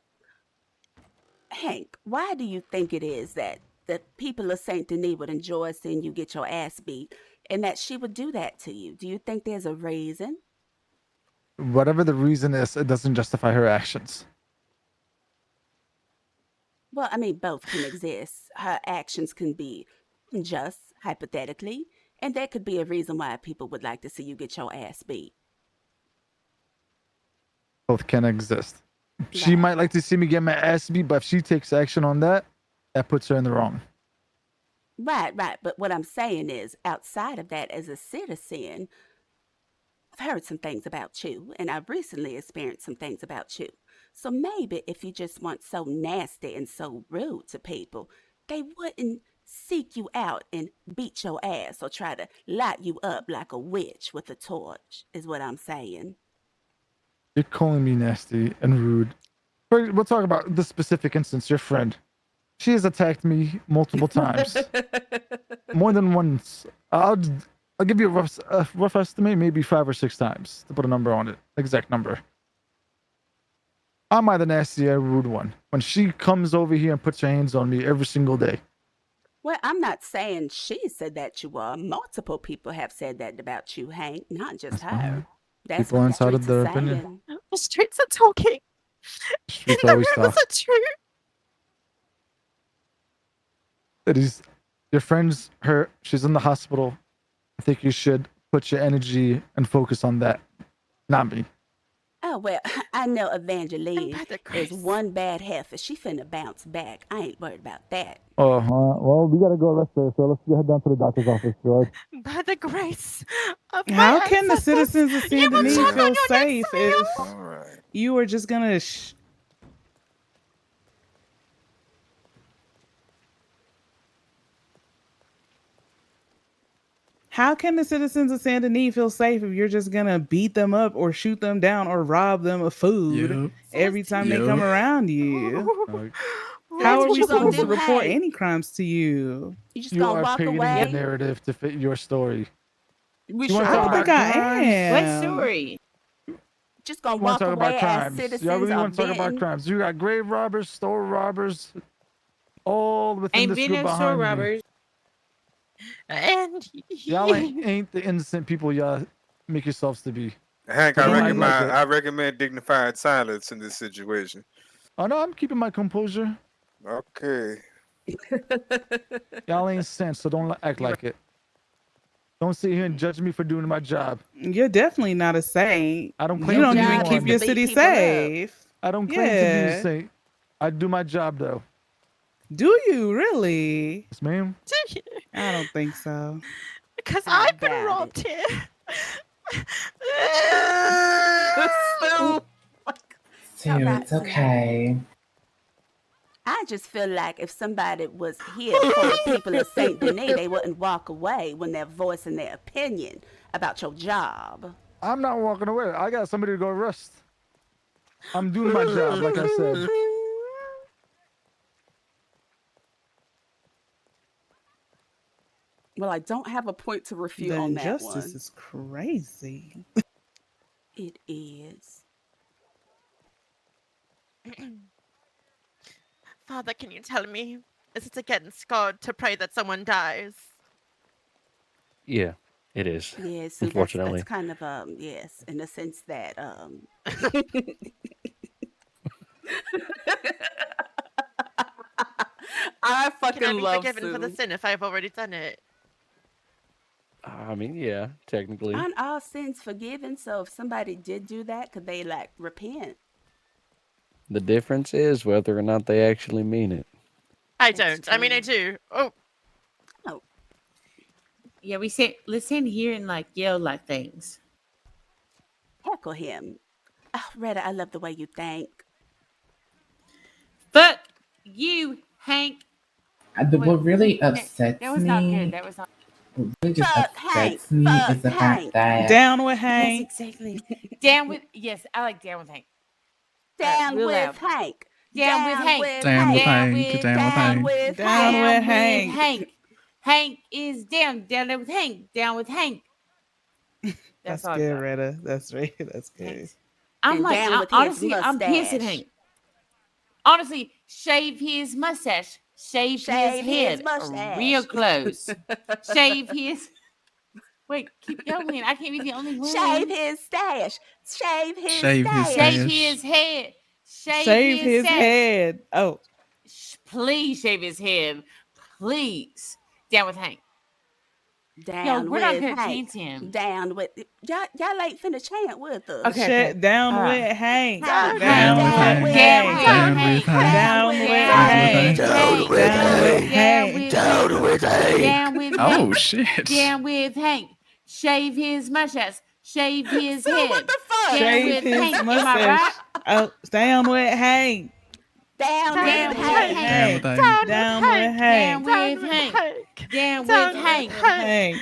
Hank, why do you think it is that the people of Saint Denis would enjoy seeing you get your ass beat, and that she would do that to you? Do you think there's a reason? Whatever the reason is, it doesn't justify her actions. Well, I mean, both can exist. Her actions can be unjust, hypothetically, and that could be a reason why people would like to see you get your ass beat. Both can exist. She might like to see me get my ass beat, but if she takes action on that, that puts her in the wrong. Right, right. But what I'm saying is, outside of that, as a citizen, I've heard some things about you, and I've recently experienced some things about you. So maybe if you just weren't so nasty and so rude to people, they wouldn't seek you out and beat your ass or try to light you up like a witch with a torch, is what I'm saying. You're calling me nasty and rude. We'll talk about the specific instance, your friend. She has attacked me multiple times. More than once. I'll give you a rough estimate, maybe 5 or 6 times to put a number on it. Exact number. Am I the nasty and rude one? When she comes over here and puts her hands on me every single day. Well, I'm not saying she said that you are. Multiple people have said that about you, Hank, not just her. That's People what the entitled streets their are opinion. saying. The streets are talking. Streets And the always rumors talk. are true. That is, your friend's hurt. She's in the hospital. I think you should put your energy and focus on that, not me. Oh, well, I know Evangeline by the is grace. one bad heifer. She finna bounce back. I ain't worried about that. Well, we gotta go arrest her, so let's head down to the doctor's office, George. By the grace of my How can the ancestors, citizens of you Saint will Denis choke on feel your safe next if meal. All right. you are just gonna? How can the citizens of Saint Denis feel safe if you're just gonna beat them up or shoot them down or rob them of food Yep. every time they come Yep. around you? That's How are what we you gonna supposed to do, report Hank. any crimes to you? You just You gonna are walk painting the away? narrative to fit your story. We You want sure to talk I about think I crimes? What am. story? Just gonna You want walk to talk about away as crimes? Y'all citizens really are want to talk about venting? crimes? You got grave robbers, store robbers, all within Ain't this been group no store behind me. robbers. And Y'all ain't the innocent people y'all make yourselves to be. Hank, So I don't act like recommend it. I recommend dignified silence in this situation. Oh no, I'm keeping my composure. Okay. Y'all ain't sense, so don't act like it. Don't sit here and judge me for doing my job. You're definitely not a saint. I don't You claim don't to be even Job is keep one. to your beat city people up. safe. I don't claim to be a Yeah. saint. I do my job though. Do you really? Yes, ma'am. do you? I don't think so. Because I I've been doubt robbed here. Sue. Sue, All right, it's Sue. okay. I just feel like if somebody was here for the people of Saint Denis, they wouldn't walk away when they're voicing their opinion about your job. I'm not walking away. I got somebody to go arrest. I'm doing my job, like I said. Well, I don't have a point to refute The on that injustice one. is crazy. It is. Father, can you tell me, is it against God to pray that someone dies? Yeah, it is. Yeah, so Unfortunately. that's kind of yes, in the sense that I Can fucking I be love forgiven for the Sue. sin if I've already done it? I mean, yeah, technically. aren't all sins forgiven? So if somebody did do that, could they like repent? The difference is whether or not they actually mean it. I don't. I mean, I do. Oh. Oh. Yeah, let's stand here and like yell like things. Heckle him. Oh, Retta, I love the way you think. Fuck you, Hank. What really That upsets was not good. me, That was not. what really just Fuck Hank. upsets me is Fuck the Hank. fact that Down with Yes, Hank. exactly. Down with yes, I like down with Hank. Down Real with loud. Hank. Down with Hank. Down with Down Hank. with Down with Down Hank. with Down Hank. with Hank. Hank. Hank is down. Down there with Hank. Down with Hank. That's all I good, got. Retta. That's right. That's good. Thanks. I'm And like, down with his honestly, I'm pissing mustache. Hank. Honestly, shave his mustache. Shave his Shave his head mustache. real close. Shave his. Wait, keep going. I can't be the only one. Shave his stash. Shave his Shave his stash. Shave stash. his head. Shave his stash. head. Oh, Please shave his head. Please. Down with Hank. Down Yo, we're with not gonna Hank. chance him. Down with y'all ain't finna chant with us. Okay. Down All with right. Hank. Down Down with with Hank. Hank. Down with Hank. Down with Hank. Down with Hank. Down with Hank. Oh shit. Down with Hank. Shave his mustache. Shave his So head. what the fuck? Down Shave with his Hank. Am I mustache. right? Oh, down with Hank. Down Down with with Hank. Hank. Down with Hank. Down with Hank. Down with Hank. Down with Hank. Hank.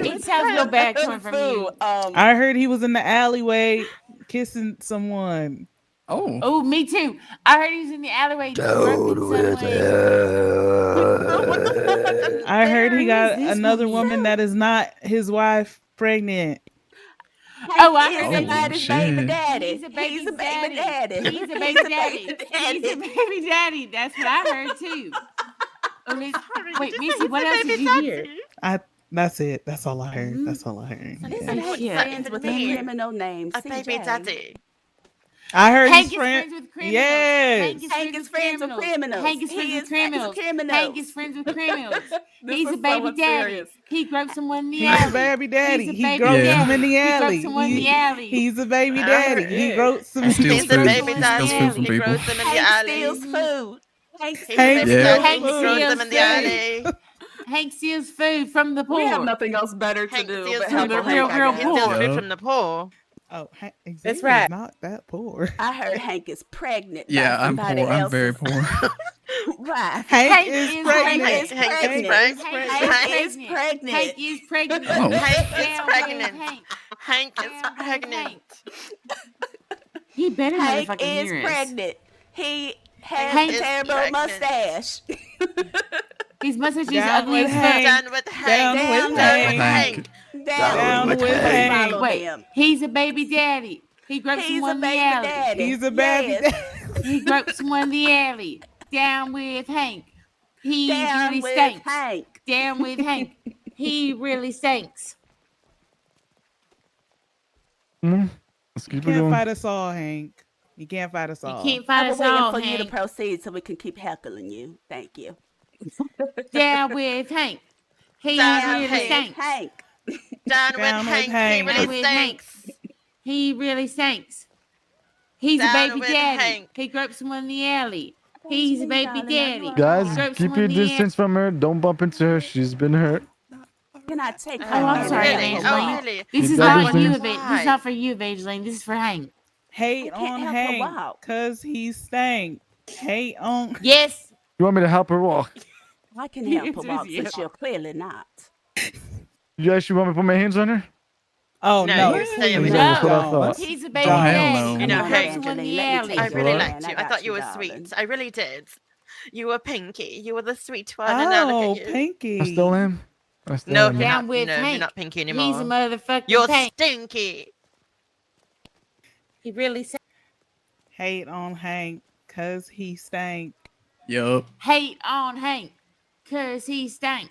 It sounds real bad coming from you. I heard he was in the alleyway kissing someone. Oh. Oh, me too. I heard he was in the alleyway groping someone. I heard he Where is got this another one? woman that is not his wife pregnant. Oh, I He's heard somebody's shit. baby daddy. He's a baby He's a baby daddy. He's a baby daddy. He's a baby daddy. That's what I heard too. Wait, Missy, what else did you hear? That's it. That's all I heard. That's all I heard. Listen, Yeah. Hank's Yeah. friends with a criminal named A baby CJ. daddy. I heard Hank his is friend. friends with criminals. Yes. Hank is friends with criminals. Hank is He friends is with criminals. criminals. Hank is friends with criminals. He's is a so baby daddy. serious. He groped someone in the He's alley. a baby daddy. He's a He baby groped daddy. him in the He groped alley. someone in the alley. He's a baby daddy. He Yeah. groped some. He steals He's a food. baby He daddy. steals food from He people. grows them in the Hank alley. steals food. Hank He's a Hank baby Yeah. daddy. Hank He grows steals them in the food. alley. Hank steals food from the poor. We have nothing else better to Hank do steals but from help the a real, Hank, I real guess. He steals poor. food Yup. from the poor. Oh, Xavier's That's right. not that poor. I heard Hank is pregnant. Yeah, by I'm somebody poor. I'm very else's- poor. Right. Hank is Hank pregnant. is Hank is pregnant. pregnant. Hank is pregnant. Hank is pregnant. Oh. Hank is Down with pregnant. Hank. Hank is Down with pregnant. Hank. He better Hank motherfucking is hear us. pregnant. He has Hank a is terrible pregnant. mustache. His mustache is Down ugly with as Hank. fuck. Down with Down Hank. with Down with Hank. Hank. Down with Hank. Follow Wait, him. he's a baby daddy. He groped He's a someone in the baby alley. daddy. He's a baby Yes. daddy. He groped someone in the alley. Down with Hank. He Down really with stinks. Hank. Down with Hank. He really stinks. Let's keep You it can't going. fight us all, Hank. You can't fight us You all. can't I find was us waiting all, for you to Hank. proceed so we can keep heckling you. Thank you. Down with Hank. He Down really with stinks. Hank. Down with Down with Hank. He Hank. Down really with Hank. stinks. He really stinks. He's Down a baby with daddy. Hank. He groped someone in the alley. He's a me, baby darling. Are you daddy. all Guys, right? Groped keep someone your in the distance from her. Don't bump into her. She's been hurt. Can I take her Oh, I'm hand sorry, and really? help Evangeline. her Oh, walk? really? This Keep is that not for you, distance. This is not for you, Evangeline. This is for Hank. Hate I can't on help her Hank walk. because he stank. Hate on. Yes. You want me to help her walk? I can help her Yes, walk yes. since you're clearly not. You actually want me to put my hands on her? Oh No, no, you please stay away. That's what I don't. thought. He's a baby Oh, hell daddy. no. You know, He Hank, groped someone in the Evangeline, let alley. me I take your really hand. liked you. I I got thought you you, were darling. sweet. I really did. You were Pinky. You were the sweet one. And now Oh, look at you. Pinky. I still am. I still No, am. you're Down not. with No, Hank. you're not Pinky anymore. He's a motherfucking You're Hank. stinky. He really said Hate on Hank because he stank. Yup. hate on Hank because he stank.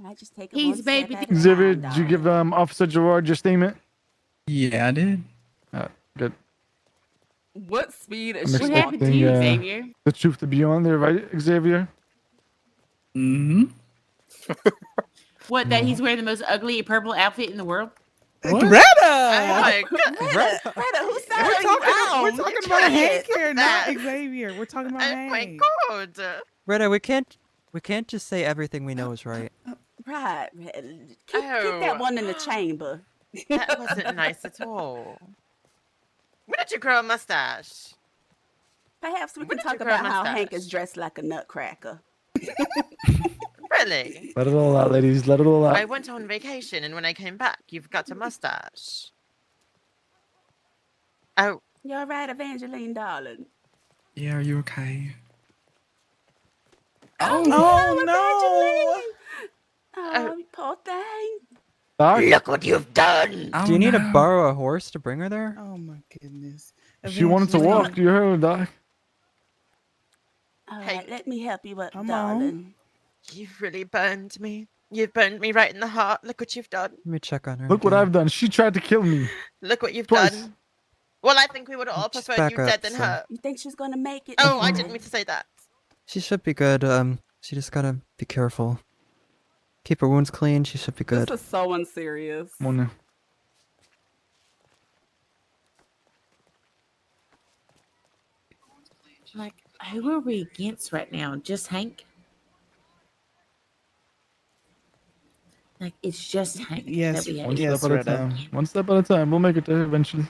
I just take it He's one baby step at a Xavier, time, did you give Officer Gerard your statement? Yeah, I did. Good. What speed I'm is she What happened to expecting you, Xavier? the truth to be on there, right, Xavier? Mm-hmm. What, that he's wearing the most ugly purple outfit in the world? What? Greta! Oh my god. Retta, whose side We're are you talking, on? we're talking about Hank here, not that. Xavier. We're talking about Oh my Hank. god. Retta, we can't just say everything we know is right. Right. Keep that Oh. one in the chamber. That wasn't nice at all. When did you grow a mustache? Perhaps we When can did talk you grow a about how Hank mustache? is dressed like a nutcracker. Really? Let it all out, ladies. Let it all I out. went on vacation, and when I came back, you've got a mustache. Oh, You're right, Evangeline, darling. Yeah, are you okay? Oh oh, Oh, poor thing. Doc, look what you've done! Do Oh you need to no. borrow a horse to bring her there? no! Oh my goodness! she wanted to walk. Evangeline, You heard, Doc. All Hey. right, let me help you up, come on. darling. You've really burned me. You've burned me right in the heart. Look what you've done. Let me check on her Look what again. I've done. She tried to kill me Look what you've twice. done. Well, I think we would have all Just preferred you back up dead than some. her. You think she's gonna make it? Oh, I didn't mean to say that. She should be good. She just gotta be careful. Keep her wounds clean. She should be good. This is so unserious. Come on now. Like, who are we against right now? Just Hank? Like, it's just Hank Yes, that we have One to step yes, at a Retta. time. One step at a time. We'll make it there eventually.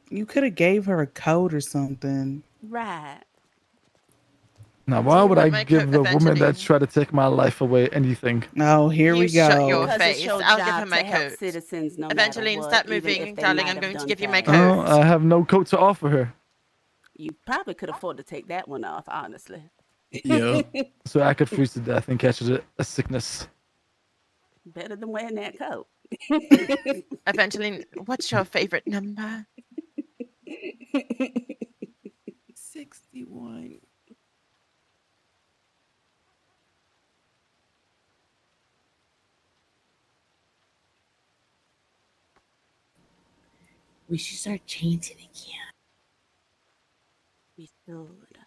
You could have gave her a coat or something. Right. Now, Do why you would want I my give coat, the woman that Evangeline? tried to take my life away anything? Oh, here You we shut your go. Because it's face. your I'll give her job my to help coat. citizens no matter Evangeline, what, stop even moving, if they darling. might I'm have going to done give you my bad. Oh, coat. I have no coat to offer her. You probably could afford to take that one off, honestly. Yeah. So I could freeze to death and catch a sickness. Better than wearing that coat. Evangeline, what's your favorite number? 61. We should start chanting again. We should.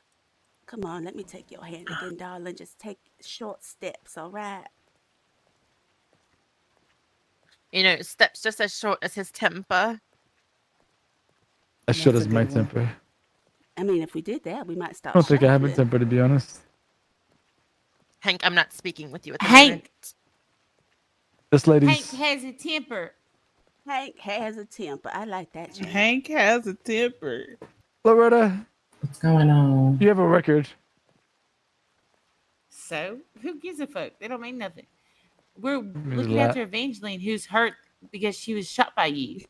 Come on, let me take your hand again, darling. Just take short steps, all right? You know, steps just as short as his temper. As short That's as a my good one. temper. I mean, if we did that, we might I start don't think I have a shuffling. temper, to be honest. Hank, I'm not speaking with you at the Hank! moment. This Hank lady's. has a temper. Hank has a temper. I like that, Jane. Hank has a temper. Loretta, What's going on? you have a record. So, who gives a fuck? They don't mean nothing. We're Means a looking lot. after Evangeline, who's hurt because she was shot by you.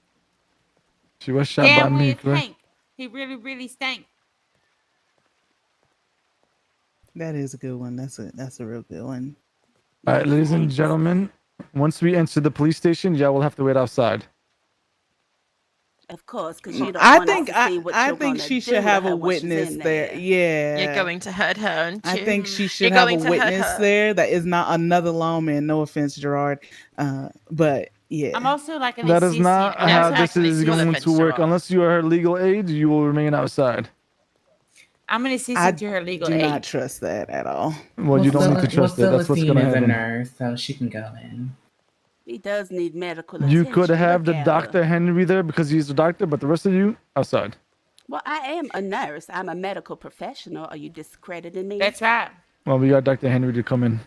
She was shot by Down me, with correct? Hank. He really, really stank. That is a good one. That's a real good one. All right, ladies and Thanks. gentlemen, once we enter the police station, y'all will have to wait outside. Of course, because you don't I want us think to see what I you're think gonna she do should to have her a when she's witness in there. there. Yeah. You're going to hurt her, aren't you? I think she should You're have a going to hurt witness her. there that is not another lawman. No offense, Gerard. But yeah. I'm also like an That is assistant. not I'm how also this like an is going assistant. to work. Unless you are her legal aid, you will remain outside. I'm an I assistant to her legal do aid. not trust that at all. Well, you don't need to trust it. That's what's going Celestine to is a happen. nurse, so she can go in. He does need medical You attention. could have Look the at Dr. her. Henry there because he's the doctor, but the rest of you, outside. Well, I am a nurse. I'm a medical professional. Are you discrediting me? That's right. Well, we got Dr. Henry to come in.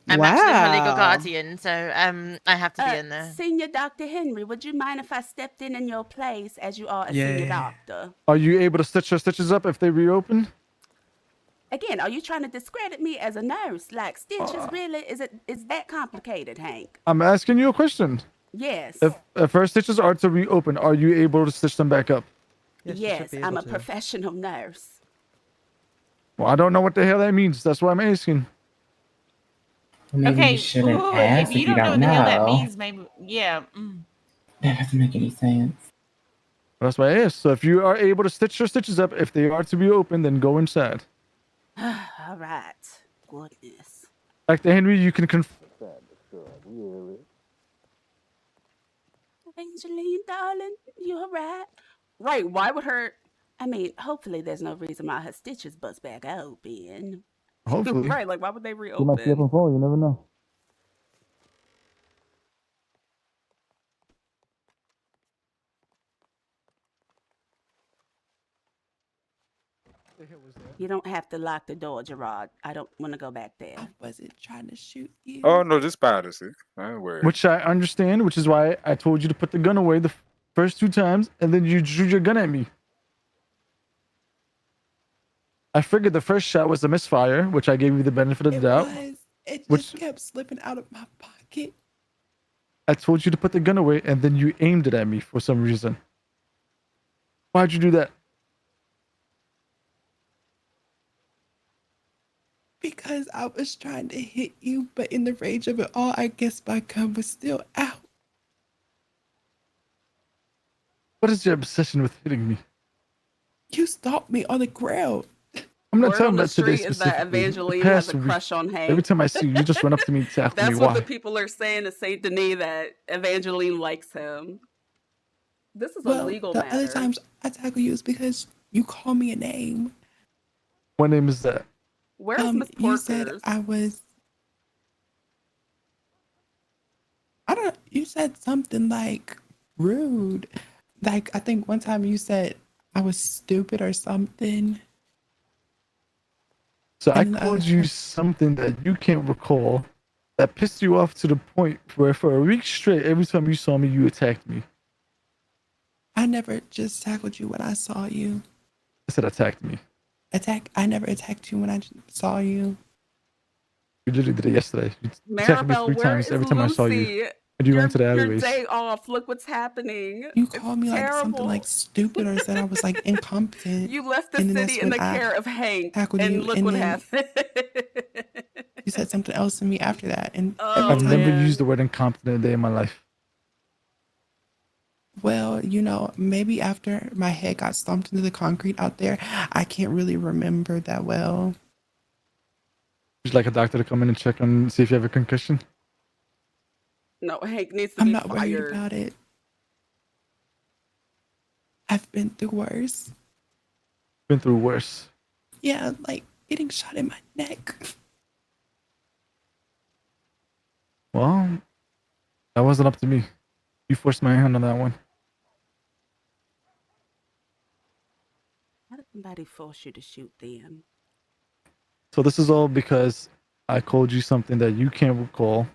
I'm actually her legal Wow. guardian, so I have to be in there. Senior Dr. Henry, would you mind if I stepped in your place as you are a senior Yeah. doctor? Are you able to stitch her stitches up if they reopen? Again, are you trying to discredit me as a nurse? Like stitches, really? Is that complicated, Hank? I'm asking you a question. Yes. If her stitches are to reopen, are you able to stitch them back up? Yes, I'm a professional nurse. Well, I don't know what the hell that means. That's why I'm asking. Maybe Okay, you shouldn't ooh, ask if you don't know what the hell that means, maybe yeah. That doesn't make any sense. That's why I asked. So if you are able to stitch your stitches up, if they are to be open, then go inside. All right. Goodness. Dr. Henry, you can confirm. Angeline, darling, you all right? Right, why would her... I mean, hopefully there's no reason why her stitches bust back open. Hopefully. Right, like why would they You might be up reopen? and fall. You never know. the hell was that? You don't have to lock the door, Gerard. I don't want to go back there. I wasn't trying to shoot you. Oh no, just spiders. See, I ain't worried. Which I understand, which is why I told you to put the gun away the first 2 times, and then you drew your gun at me. I figured the first shot was a misfire, which I gave you the benefit of the doubt. It Which- just kept slipping out of my pocket. I told you to put the gun away, and then you aimed it at me for some reason. Why'd you do that? Because I was trying to hit you, but in the rage of it all, I guess my gun was still out. What is your obsession with hitting me? You stopped me on the ground. I'm not Word talking on the about today street is that specifically. The Evangeline past has a week, crush on Hank. every time I see you, you just run up to me and tackle me. That's what Why? the people are saying to Saint Denis, that Evangeline likes him. This is a Well, legal the matter. other times I tackle you is because you call me a name. What name is that? Where's Miss You said Porkers? I was. You said something like rude. Like, I think one time you said I was stupid or something. So I And, called you something that you can't recall that pissed you off to the point where for a week straight, every time you saw me, you attacked me. I never just tackled you when I saw you. I said attacked me. I never attacked you when I saw you. You literally did it yesterday. You attacked me Maribel, 3 where times is every time I saw you. Lucy? And you ran to the Your alleyways. day off. Look what's happening. You It's called me like something terrible. like stupid or said I was like incompetent. You left the And then city that's in when the I care of Hank, tackled and you, look and what then happened. you said something else to me after that. And Oh, every I've time, never used the word incompetent a day in my life. well, maybe after my head got stomped into the concrete out there, I can't really remember that well. Would you like a doctor to come in and check on, see if you have a concussion? No, Hank needs to I'm be not worried fired. about it. I've been through worse. Been through worse. Yeah, like getting shot in my neck. Well, that wasn't up to me. You forced my hand on that one. How did somebody force you to shoot them? So this is all because I called you something that you can't recall.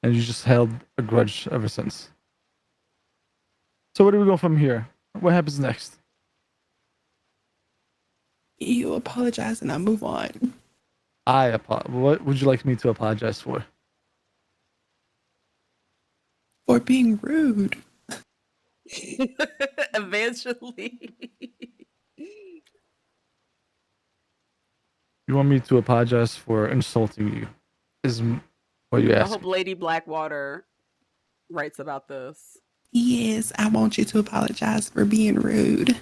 And you just held a grudge ever since. So where do we go from here? What happens next? You apologize and I move on. What would you like me to apologize for? For being rude. Eventually. You want me to apologize for insulting you? Is what you I ask? hope Lady Blackwater writes about this. Yes, I want you to apologize for being rude.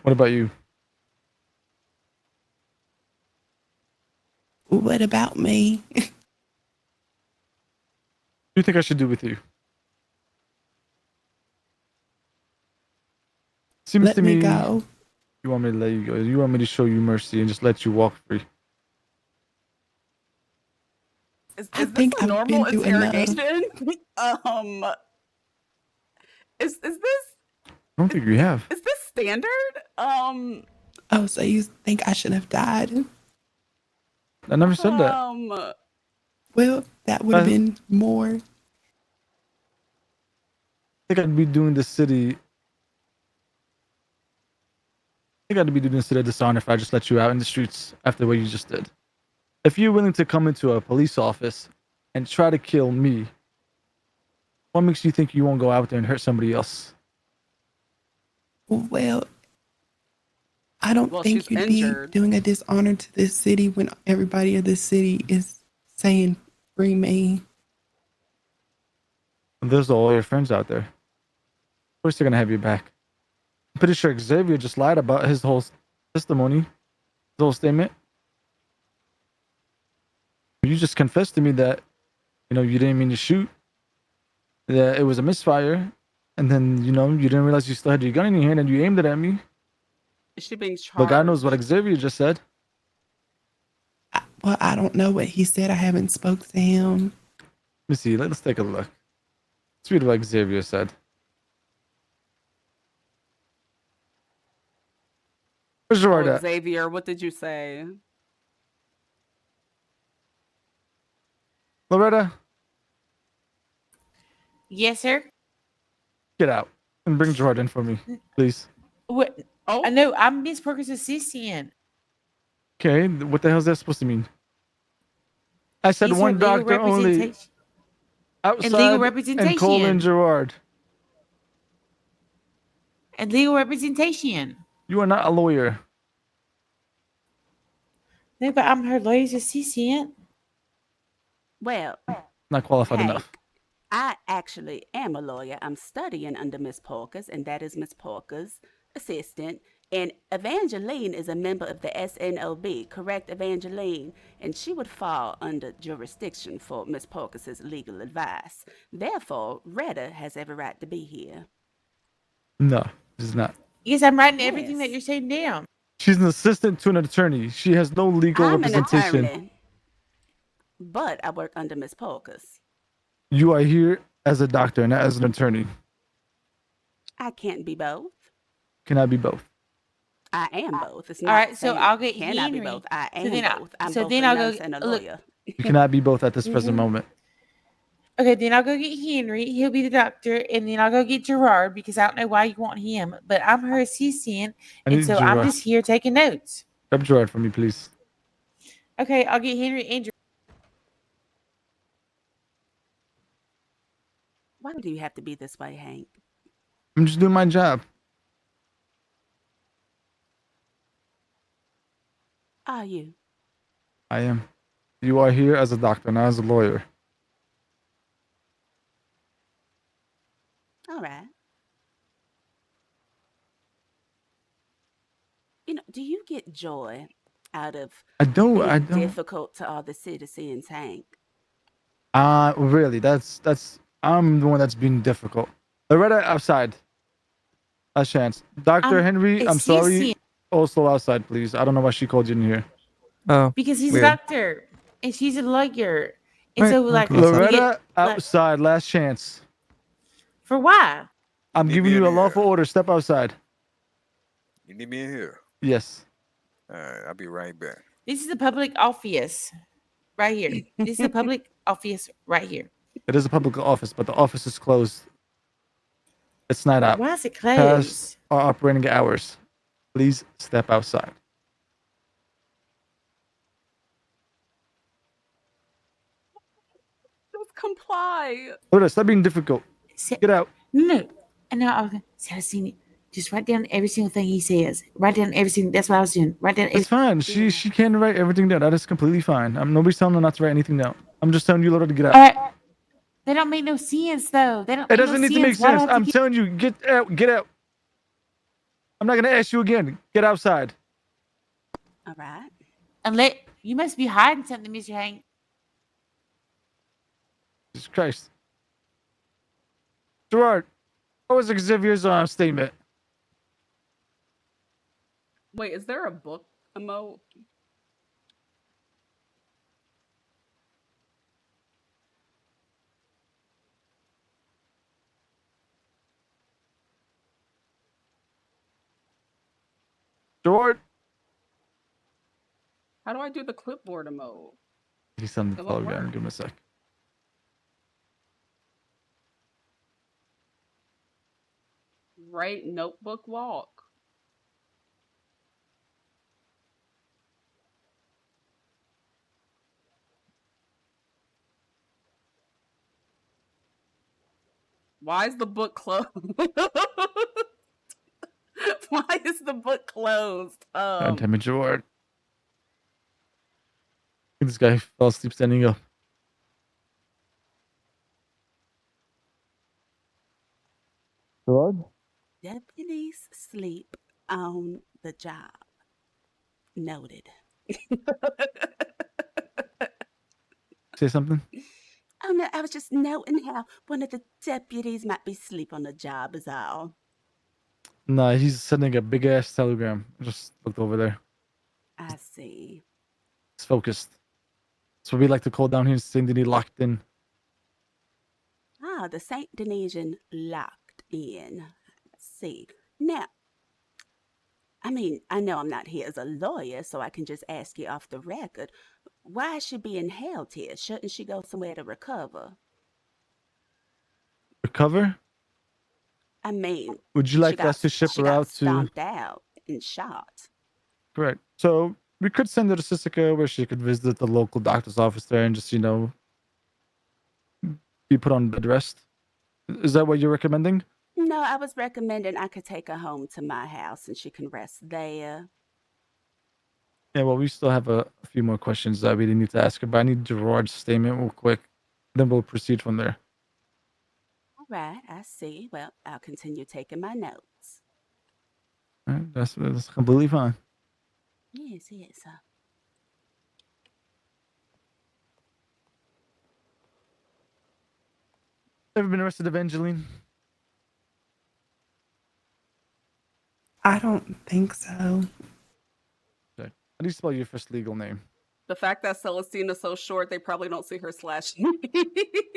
What about you? What about me? What do you think I should do with you? Seems Let to me me go. you want me to let you go. You want me to show you mercy and just let you walk free. Is I this think a I've normal been through enough. interrogation? Is this I don't think you have. is this standard? Oh, so you think I should have died? I never said that. Well, that would have been more. I think I'd be doing the city. I think I'd be doing the city a dishonor if I just let you out in the streets after what you just did. If you're willing to come into a police office and try to kill me, what makes you think you won't go out there and hurt somebody else? Well, I don't Well, think she's you'd injured. be doing a dishonor to this city when everybody in this city is saying free me. And those are all your friends out there. Of course, they're gonna have your back. I'm pretty sure Xavier just lied about his whole testimony, his whole statement. You just confessed to me that, you didn't mean to shoot, that it was a misfire, and then, you didn't realize you still had your gun in your hand and you aimed it at me. Is she being But charged? God knows what Xavier just said. Well, I don't know what he said. I haven't spoke to him. Let me see. Let's take a look. Let's read what Xavier said. Where's Gerard Oh, at? Xavier, what did you say? Loretta, Yes, sir. get out and bring Gerard in for me, please. What? Oh, no, I'm Miss Parker's assistant. Okay, what the hell is that supposed to mean? I said He's her one legal doctor only. representation. Outside legal and representation. Colin Gerard. And legal representation. You are not a lawyer. No, but I'm her lawyer's assistant. Well, Not qualified Hank, enough. I actually am a lawyer. I'm studying under Miss Porkers, and that is Miss Porkers' assistant. And Evangeline is a member of the SNOB, correct, Evangeline? And she would fall under jurisdiction for Miss Porkers' legal advice. Therefore, Retta has every right to be here. No, she's not. Yes, I'm writing everything that you're saying down. She's an assistant to an attorney. She has no legal I'm an representation. attorney, but I work under Miss Porkers. You are here as a doctor, not as an attorney. I can't be both. Can I be both? I am both. It's All not right, so saying, I'll get can I be Henry. both? I So am then both. I'm so both then a I'll nurse go and a look. lawyer. You cannot be both at this present Mhm. moment. Okay, then I'll go get Henry. He'll be the doctor, and then I'll go get Gerard because I don't know why you want him, but I'm her assistant, I and need so I'm Gerard. just here taking notes. Grab Gerard for me, please. Okay, I'll get Henry and Gerard. Why do you have to be this way, Hank? I'm just doing my job. Are you? I am. You are here as a doctor, not as a lawyer. All right. You know, do you get joy out of I don't. being I don't. difficult to all the citizens, Hank? Really, that's I'm the one that's being difficult. Loretta outside. Last chance. Dr. Henry, I'm sorry. assistant. Also outside, please. I don't know why she called you in here. Oh, Because he's weird. a doctor and she's a lawyer. And Right. so like we Loretta get, like, outside, last chance. for why? I'm giving you a lawful order. Step outside. You need me in here? Yes. All right, I'll be right back. This is a public office right here. This is a public office right here. It is a public office, but the office is closed. It's not out. Why is it Past closed? our operating hours. Please step outside. just comply. Loretta, stop being difficult. Get out. No. No, I was going to just write down every single thing he says. Write down everything. That's what I was doing. Write down It's fine. She can write everything down. That is completely fine. Nobody's telling her not to write anything down. I'm just telling you, Loretta, to get out. All right. They don't make no sense though. They don't It make doesn't no need to make Why do I sense. have to I'm get- telling you, get out. Get out. I'm not gonna ask you again. Get outside. All right. Unless you must be hiding something, Mr. Hank. Jesus Christ. Gerard, what was Xavier's statement? Wait, is there a book emote? Gerard? How do I do the clipboard emote? He's on the It won't telegram. work. Give him a sec. Right notebook walk. Why is the book closed? Why is the book closed? God damn it, Gerard. This guy fell asleep standing up. Gerard? Deputies sleep on the job. Noted. Say something? Oh no, I was just noting how one of the deputies might be asleep on the job is all. Nah, he's sending a big ass telegram. I just looked over there. I see. It's focused. That's what we like to call down here in Saint Denis, locked in. Ah, the Saint Denisian locked in. Let's see. Now, I mean, I know I'm not here as a lawyer, so I can just ask you off the record. Why is she being held here? Shouldn't she go somewhere to recover? Recover? I mean, Would you like us to ship she her got out to? stomped out and shot. Correct. So we could send her to Sisika where she could visit the local doctor's office there and just, be put on bed rest. Is that what you're recommending? No, I was recommending I could take her home to my house and she can rest there. Yeah, well, we still have a few more questions that we need to ask her, but I need Gerard's statement real quick. Then we'll proceed from there. All right, I see. Well, I'll continue taking my notes. All right, that's completely fine. Yes, yes. Ever been arrested, Evangeline? I don't think so. Okay. How do you spell your first legal name? The fact that Celestina's so short, they probably don't see her slash.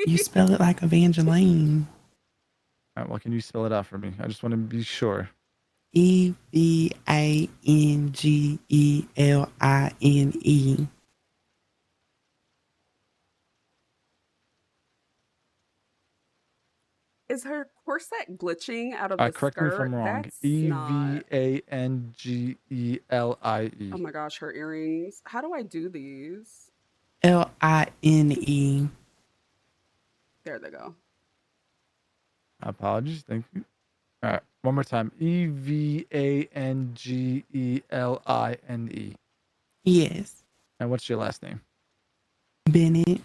You spell it like Evangeline. All right, well, can you spell it out for me? I just want to be sure. Evangeline. Is her corset glitching out of All the right, correct me if I'm skirt? wrong. That's not. Evangelie. Oh my gosh, her earrings. How do I do these? Line. There they go. Apologies. Thank you. All right, one more time. Evangeline. Yes. And what's your last name? Bennett.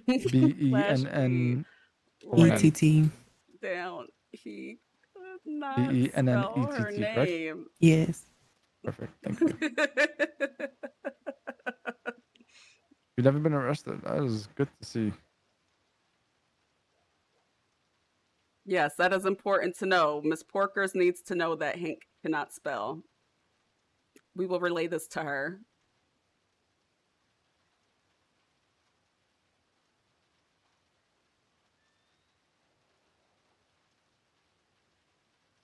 Benn. Right ETT. down. He could not spell her Bennett, correct? name. Yes. Perfect. Thank you. You've never been arrested. That is good to see. Yes, that is important to know. Miss Porkers needs to know that Hank cannot spell. We will relay this to her.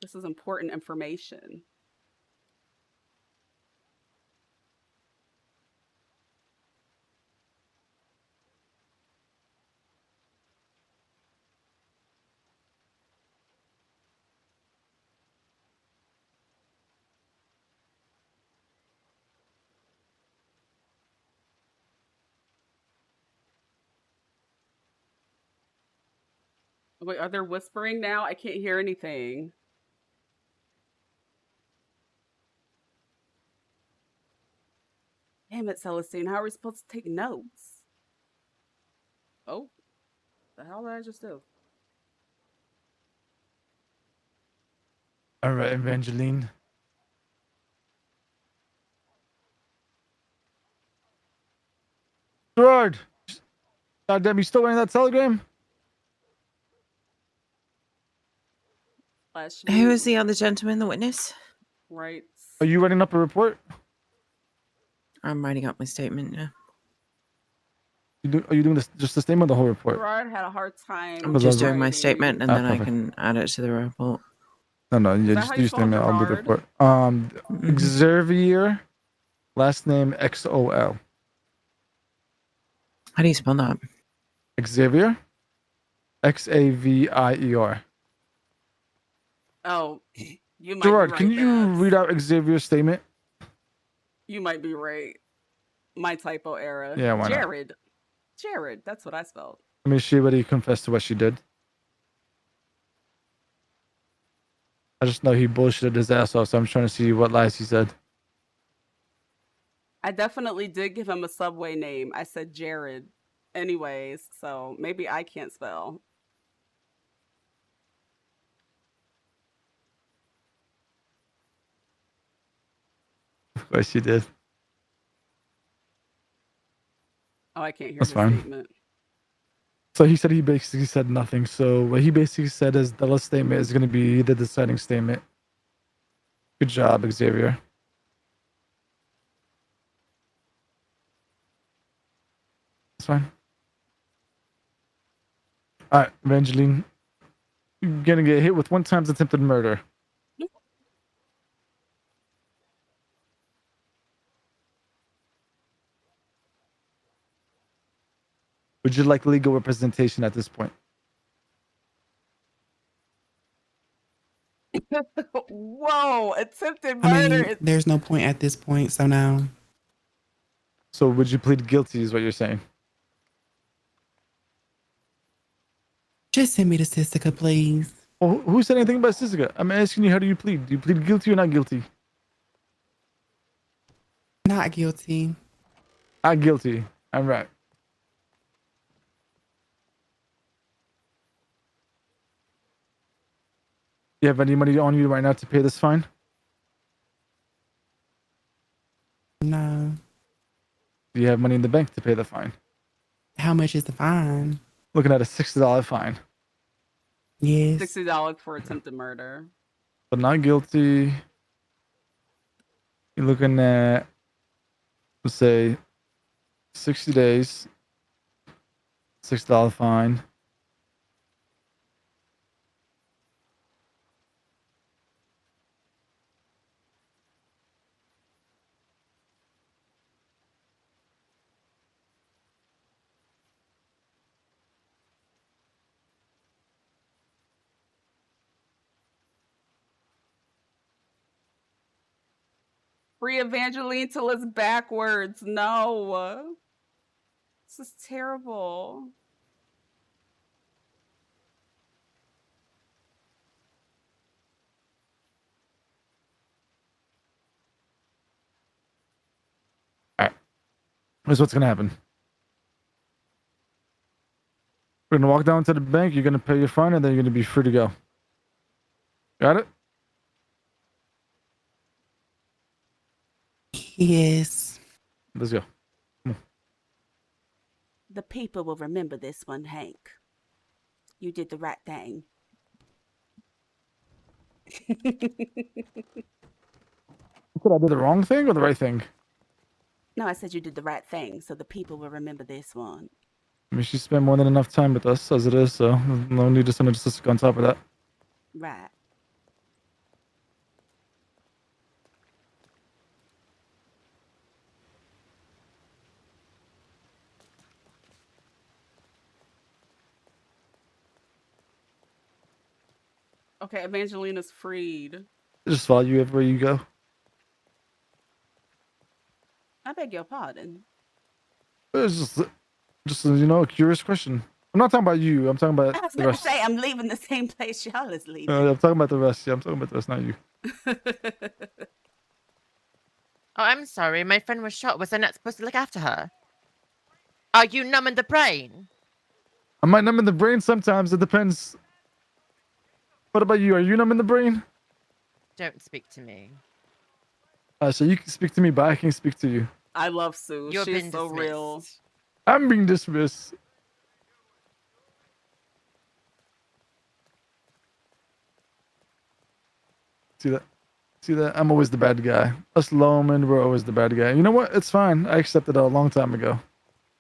This is important information. Wait, are they whispering now? I can't hear anything. Damn it, Celestine. How are we supposed to take notes? Oh, the hell did I just do? All right, Evangeline. Gerard! God damn, you still wearing that telegram? Who is the other gentleman, the witness? Right. Are you writing up a report? I'm writing up my statement, yeah. Are you doing this just the statement or the whole report? Gerard had a hard time. I'm just doing my writing. statement and then I perfect. can add it to the report. No, Is yeah, that just how do you your spell statement. I'll do the Gerard? report. Xavier, last name XOL. How do you spell that? Xavier, Xavier. Oh, you might Gerard, be right, can you Babs. read out Xavier's statement? You might be right. My typo error. Yeah, why not? Jared, that's what I spelled. I mean, she already confessed to what she did. I just know he bullshitted his ass off, so I'm trying to see what lies he said. I definitely did give him a subway name. I said Jared. Anyways, so maybe I can't spell. Of course you did. Oh, I can't hear That's his fine. statement. So he said he basically said nothing. So what he basically said is the last statement is going to be the deciding statement. Good job, Xavier. That's fine. All right, Evangeline. You're going to get hit with 1 times attempted murder. Would you like legal representation at this point? Whoa, attempted I murder mean, is there's no point at this point. So now, So would you plead guilty is what you're saying? just send me to Sissica, please. Well, who said anything about Sissica? I'm asking you, how do you plead? Do you plead guilty or not guilty? Not guilty. Not guilty. I'm right. You have any money on you right now to pay this fine? No. Do you have money in the bank to pay the fine? How much is the fine? Looking at a $60 fine. Yes. $60 for attempted murder. But not guilty. You're looking at, let's say, 60 days, $6 fine. Free Evangeline till it's backwards. No. This is terrible. All right. Here's what's going to happen. We're going to walk down to the bank. You're going to pay your fine, and then you're going to be free to go. Got it? Yes. Let's go. The people will remember this one, Hank. You did the right thing. You said I did the wrong thing or the right thing? No, I said you did the right thing, so the people will remember this one. I mean, she spent more than enough time with us as it is, so no need to send her to Sissica on top of that. Right. Okay, Evangelina's freed. Just follow you everywhere you go. I beg your pardon. It's just you know, a curious question. I'm not talking about you. I'm talking about I was the going to rest. say, I'm leaving the same place y'all is leaving. I'm talking about the rest. Yeah, I'm talking about the rest, not you. Oh, I'm sorry. My friend was shot. Was I not supposed to look after her? Are you numb in the brain? I might numb in the brain sometimes. It depends. What about you? Are you numb in the brain? Don't speak to me. So you can speak to me, but I can't speak to you. I love Sue. You're She's been so real. dismissed. I'm being dismissed. See that? See that? I'm always the bad guy. Us lawmen, we're always the bad guy. You know what? It's fine. I accepted it a long time ago.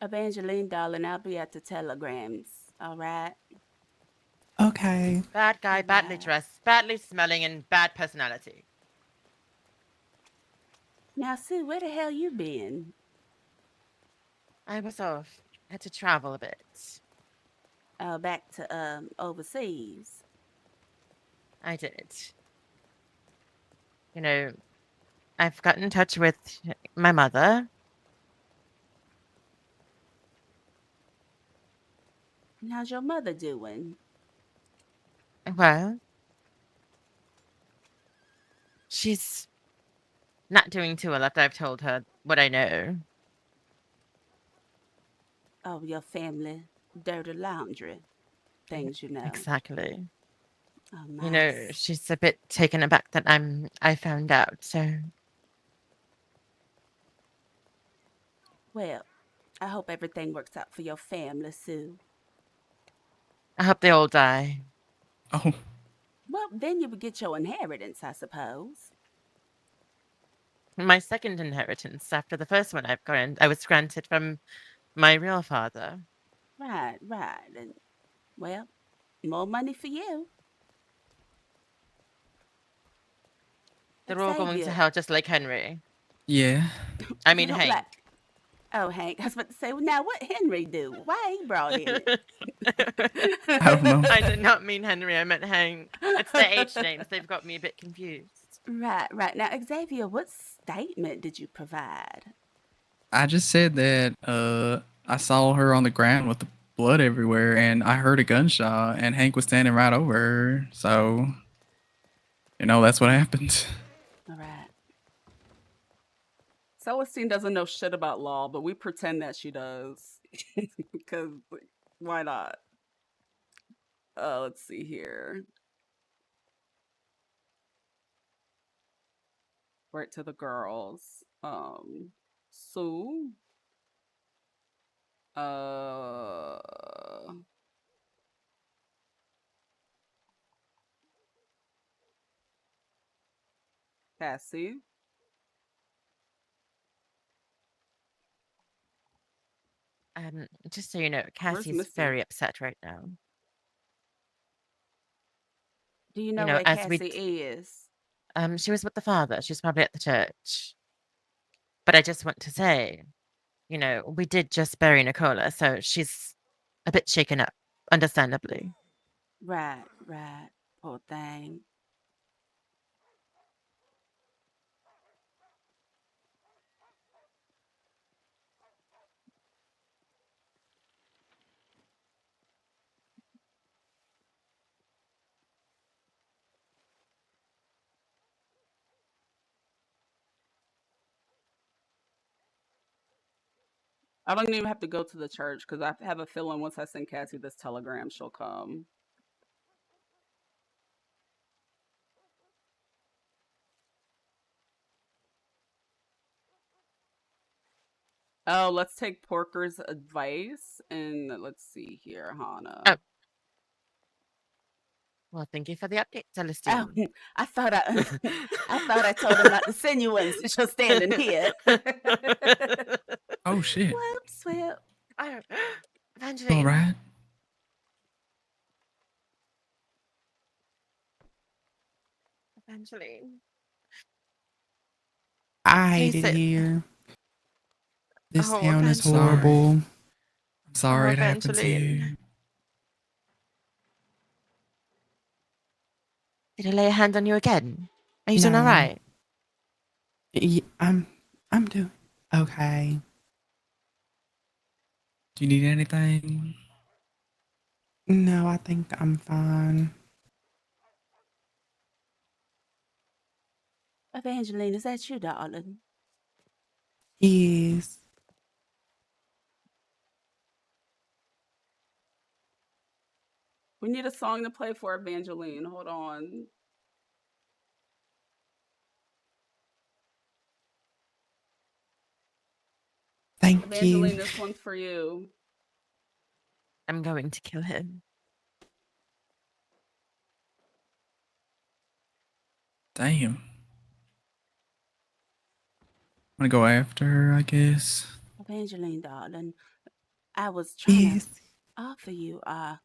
Evangeline, darling, I'll be at the telegrams. All right? Okay. Bad guy, badly dressed, badly smelling, and bad personality. Now, Sue, where the hell you been? I was off. Had to travel a bit. Back to overseas. I did. You know, I've got in touch with my mother. How's your mother doing? Well, she's not doing too well after I've told her what I know. Oh, your family dirty laundry. Things you know. Exactly. Oh, nice. You know, she's a bit taken aback that I found out, so Well, I hope everything works out for your family, Sue. I hope they all die. Oh. Well, then you would get your inheritance, I suppose. My second inheritance after the first one I was granted from my real father. Right. And, well, more money for you. They're all going to Xavier. hell just like Henry. Yeah. I mean You don't Hank. like- Oh, Hank, I was about to say, well, now what Henry do? Why he brought in it? I don't know. I did not mean Henry. I meant Hank. It's their H names. They've got me a bit confused. Right. Now, Xavier, what statement did you provide? I just said that I saw her on the ground with the blood everywhere, and I heard a gunshot, and Hank was standing right over her. So, that's what happened. All right. Celestine doesn't know shit about law, but we pretend that she does. Because why not? Let's see here. Right to the girls. Sue. Cassie. Just so you know, Where's Cassie's Misty? very upset right now. Do you know where as we Cassie is? she was with the father. She's probably at the church. But I just want to say, we did just bury Nicola, so she's a bit shaken up, understandably. Right. Poor thing. I don't even have to go to the church because I have a feeling once I send Cassie this telegram, she'll come. Oh, let's take Porker's advice and let's see here, Hannah. Oh. Well, thank you for the update, Celestine. Oh, I thought I told him not to send you one since you're standing here. Oh shit! Whoops. Oh, Evangeline. All right. Evangeline. I hate it here. This Oh, town is Evangeline. horrible. I'm sorry Oh, it happened to you. Evangeline. Did he lay a hand on you again? Are you doing all No. right? I'm doing okay. Do you need anything? No, I think I'm fine. Evangeline, is that you, darling? Yes. We need a song to play for Evangeline. Hold on. Thank Evangeline, you. this one's for you. I'm going to kill him. Damn. I'm gonna go after her, I guess. Evangeline, darling, I was trying Yes. to offer you a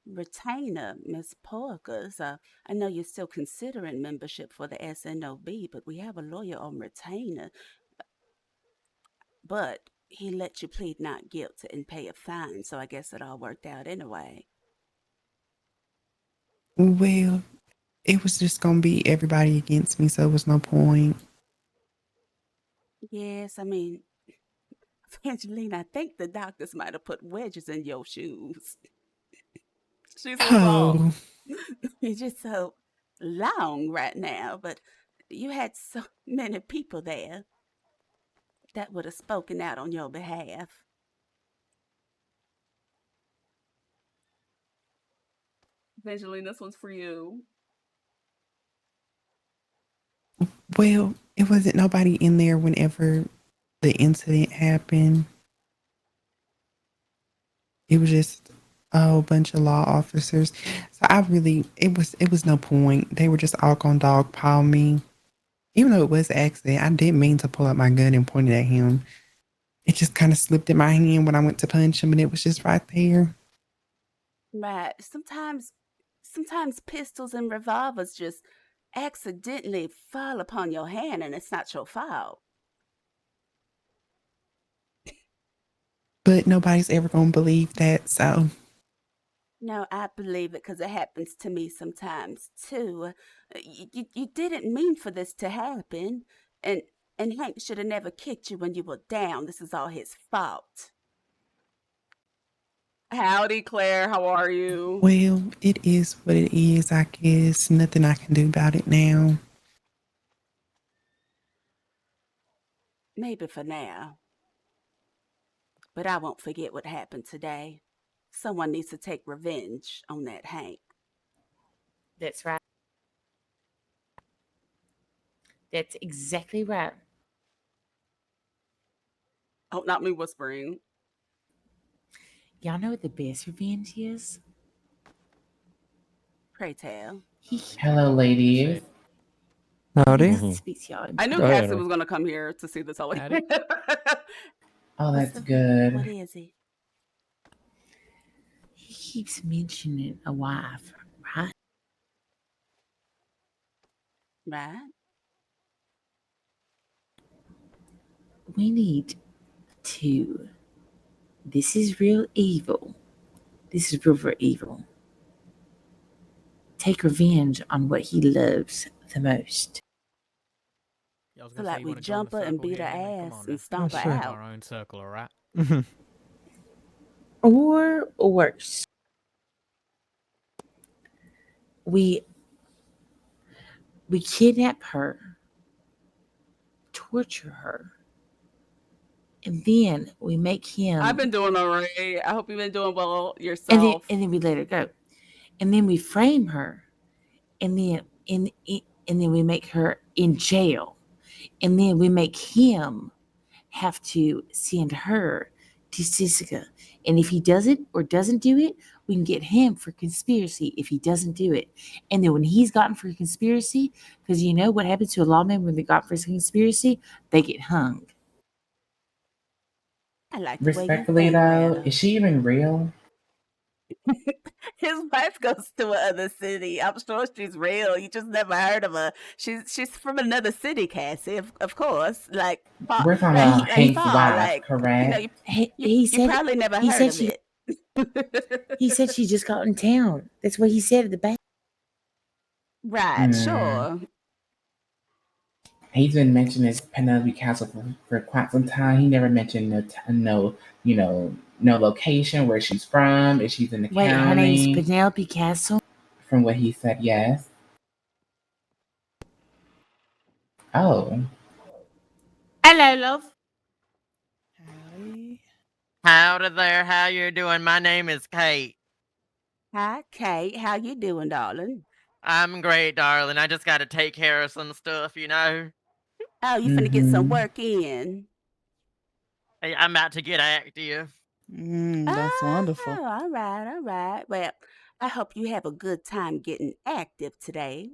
retainer, Miss Porkers. I know you're still considering membership for the SNOB, but we have a lawyer on retainer. But he let you plead not guilty and pay a fine, so I guess it all worked out anyway. Well, it was just gonna be everybody against me, so it was no point. Yes, I mean, Evangeline, I think the doctors might have put wedges in your shoes. She's a soft. Oh, You're just so long right now, but you had so many people there that would have spoken out on your behalf. Evangeline, this one's for you. well, it wasn't nobody in there whenever the incident happened. It was just a whole bunch of law officers. So it was no point. They were just all gonna dogpile me. Even though it was an accident, I didn't mean to pull out my gun and point it at him. It just kind of slipped in my hand when I went to punch him, and it was just right there. Right. Sometimes pistols and revolvers just accidentally fall upon your hand and it's not your fault. But nobody's ever gonna believe that. So No, I believe it because it happens to me sometimes too. You didn't mean for this to happen, and Hank should have never kicked you when you were down. This is all his fault. Howdy, Claire. How are you? well, it is what it is. I guess nothing I can do about it now. Maybe for now, but I won't forget what happened today. Someone needs to take revenge on that Hank. That's right. That's exactly right. Oh, not me whispering. Y'all know what the best revenge is? Pray tell. Hello, ladies. Howdy. Speak to y'all. I knew Hi, Cassie Henry. was gonna come here to see this whole. Howdy. Oh, What's that's the- good. What is he? He keeps mentioning a wife, right? Right? We need to. This is real evil. This is real for evil. Take revenge on what he loves the most. Yeah, I was So gonna say like you we want to join the jump her and circle beat her here, Henry? Come ass on and now. stomp her sure. We have out. our own circle, all right? Or worse. We kidnap her, torture her, and then we make him. I've been doing all right. I hope you've been doing well and yourself. then we let her go, and then we frame her, and then and then we make her in jail, and then we make him have to send her to Sisika. And if he doesn't do it, we can get him for conspiracy if he doesn't do it. And then when he's gotten for conspiracy, because you know what happens to a lawman when they got for conspiracy? They get hung. I like the way you Respectfully, think, though, Rana. is she even real? His wife goes to another city. I'm sure she's real. You just never heard of her. She's from another city, Cassie. Of course, like far, We're talking like about like Hank's far, wife, like correct? He you said probably never he heard said of she it. he said she just got in town. That's what he said at the back. Right, sure. He's been mentioning Penelope Castle for quite some time. He never mentioned no, no location where she's from. If she's in the Wait, her name's county. Penelope Castle. From what he said, yes. Oh, Hello, love. Howdy. Howdy there, how you doing? My name is Kate. Hi, Kate. How you doing, darling? I'm great, darling. I just gotta take care of some stuff, you know? Oh, you finna get some work in. Hey, I'm about to get active. That's wonderful. Oh, all right. Well, I hope you have a good time getting active today.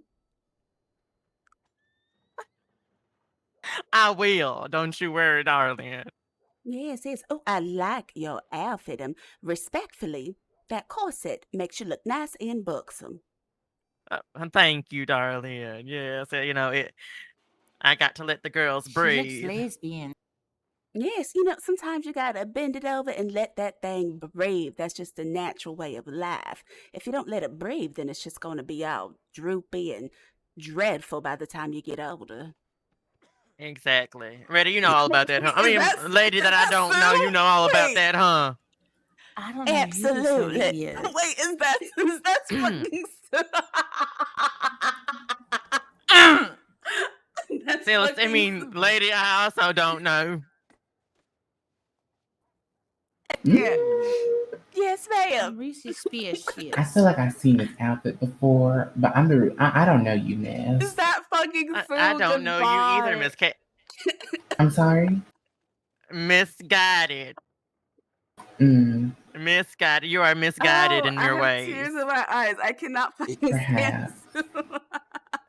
I will, don't you worry, darling. Yes. Oh, I like your outfit. Respectfully, that corset makes you look nice and buxom. Thank you, darling. Yes, you know, I got to let the girls She breathe. looks lesbian. Yes, sometimes you gotta bend it over and let that thing breathe. That's just the natural way of life. If you don't let it breathe, then it's just gonna be all droopy and dreadful by the time you get older. Exactly. Ready, you know all about that, huh? I Is mean, that- lady that I is that don't know, you know all about that, huh? I don't know Absolutely. who this lady is. Wait, is that fucking That's See, I fucking mean, lady, I also don't know. Yeah. Yes, ma'am. Reese Spears, she I feel like I've seen this outfit before, but I don't know you, miss. Is that fucking Sue? I don't know you either, Goodbye. Miss Kate. I'm sorry? Misguided. Mm, Misguided. You are misguided Oh, in I your have ways. tears in my eyes. I cannot fucking stand perhaps.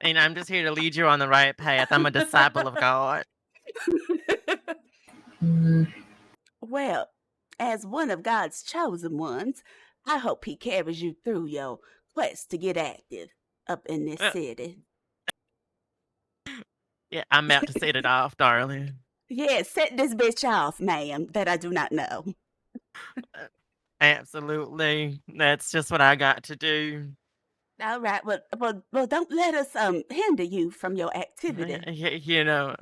And I'm just here to lead you on the right path. I'm a disciple of God. Well, as one of God's chosen ones, I hope he carries you through your quest to get active up in this city. Yeah, I'm about to set it off, darling. Yeah, set this bitch off, ma'am, that I do not know. Absolutely. That's just what I got to do. All right. Well, don't let us hinder you from your activity. You know,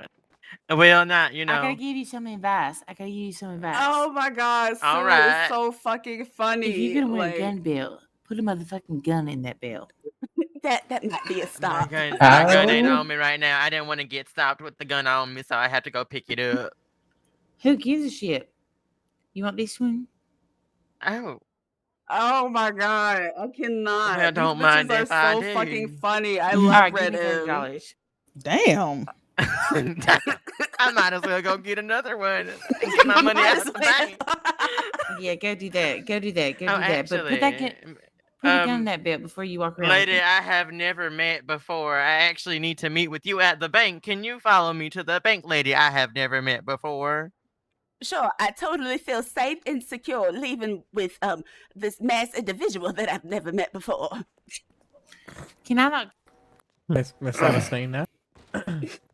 well, not, you I gotta know. give you some advice. Oh my God, All Sue is right. so fucking funny. If you're gonna wear a Like, gun belt, put a motherfucking gun in that belt. That might be a My stop. gun ain't on me right now. I didn't want to get stopped with the gun on me, so I had to go pick it up. Who gives a shit? You want this one? Oh. Oh my God, I cannot. Well, These don't bitches mind are if I so do. fucking funny. I All love right, give Red me M. $30. Damn. I might as well go get another one and get my money out of the bank. Yeah, go do that. Go do that. Go Oh, do that. But put that gun, put a gun in that belt before you walk around. Lady, with it. I have never met before. I actually need to meet with you at the bank. Can you follow me to the bank, lady? I have never met before. Sure, I totally feel safe and secure leaving with this masked individual that I've never met before. Can I not? Miss Celestine now.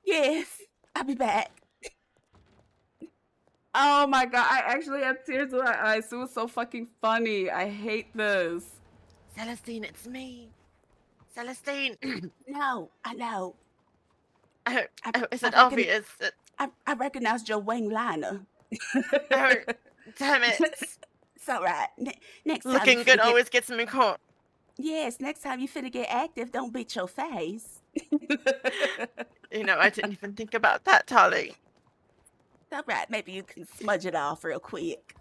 Yes, I'll be back. Oh my God, I actually have tears in my eyes. It was so fucking funny. I hate this. Celestine, it's me. Celestine. No, I know. Is it obvious? I recognized your wing liner. Oh, damn it. It's all right. Next time Looking good always gets me caught. Yes, next time you finna get active, don't beat your face. You know, I didn't even think about that, Tolly. All right, maybe you can smudge it off real quick.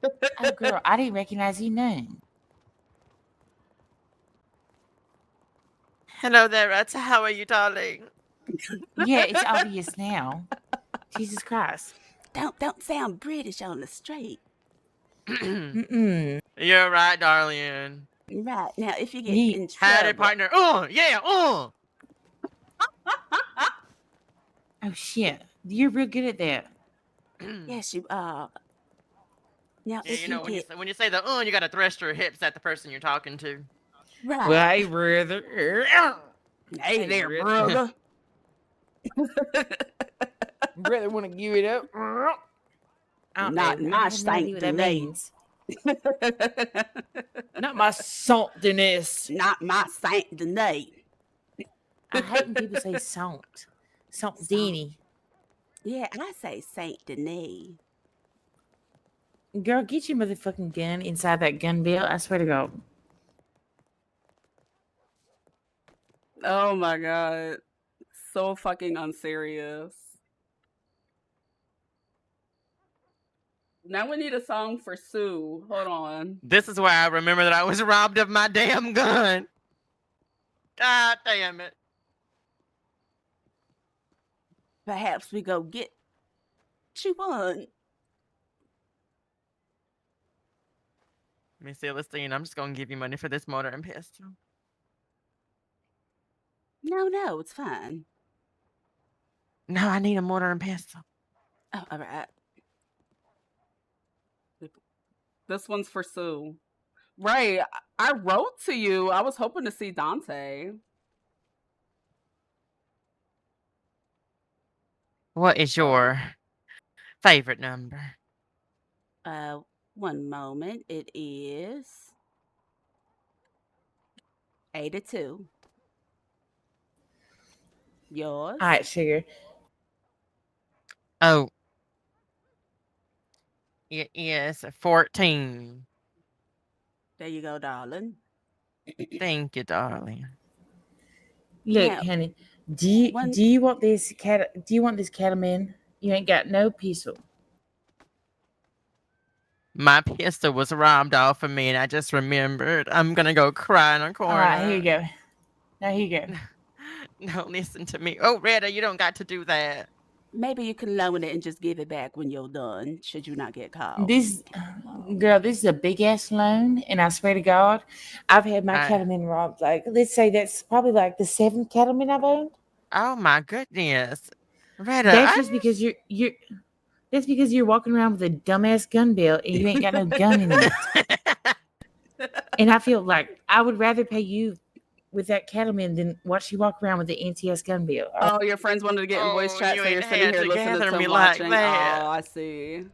Oh, girl, I didn't recognize your name. Hello there, Rata. How are you, darling? Yeah, it's obvious now. Jesus Christ. Don't sound British on the street. Mm-mm. You're right, darling. Right, now if you get in trouble... Howdy, partner. Yeah, Oh, shit. You're real good at that. Yes, you are. Now, Yeah, if you know, you when you say the you gotta thrust your hips at the person you're talking to. Right. Well, hey, brother. Hey there, brother. Brother, want to give it up? Not my sanctity. Not my saltiness. Not my sanctity. I hate when people say salt. Saltini. Yeah, I say Saint Denis. Girl, get your motherfucking gun inside that gun belt. I swear to God. Oh my God. So fucking unserious. Now we need a song for Sue. Hold on. This is where I remember that I was robbed of my damn gun. God damn it. Perhaps we go get you one. Miss Celestine, I'm just gonna give you money for this mortar and pestle. No, it's fine. No, I need a mortar and pestle. Oh, all right. This one's for Sue. Right. I wrote to you. I was hoping to see Dante. What is your favorite number? One moment. It is 82. Yours? All right, sugar. Oh. It is 14. There you go, darling. Thank you, darling. Look, Now, honey, do you want this cattleman? You ain't got no pistol. My pistol was robbed off of me, and I just remembered. I'm gonna go cry in a corner. All right, here you go. Now here you go. Don't listen to me. Oh, Retta, you don't got to do that. maybe you can loan it and just give it back when you're done, should you not get caught. This is a big ass loan, and I swear to God, I've had my cattleman robbed. Like, let's say that's probably like the 7th cattleman I've owned. Oh my goodness, Retta, That's just because you're. That's because you're walking around with a dumbass gun belt and you ain't got no gun in it. And I feel like I would rather pay you with that cattleman than watch you walk around with the NTS gun belt. Oh, your friends wanted to get in voice chat, so you're sitting here listening to them me watching. like that. Oh, I see.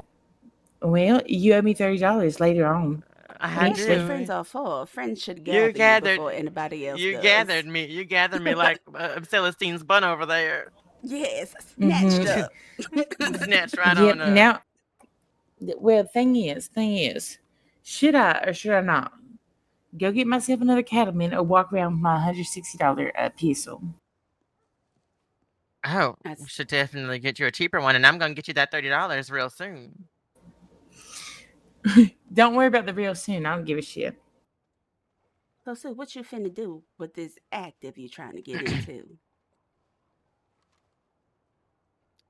Well, you owe me $30 later on. I That's what do. friends are for. Friends should You gather you gathered. before anybody else You does. gathered me. You gathered me like Celestine's bun over there. Yes, snatched up. Snatched right Yep. on up. Now, well, thing is, should I or should I not go get myself another cattleman or walk around with my $160 pistol? Oh, we should definitely get you a cheaper one, and I'm gonna get you that $30 real soon. Don't worry about the real soon. I don't give a shit. So, Sue, what you finna do with this active you trying to get into?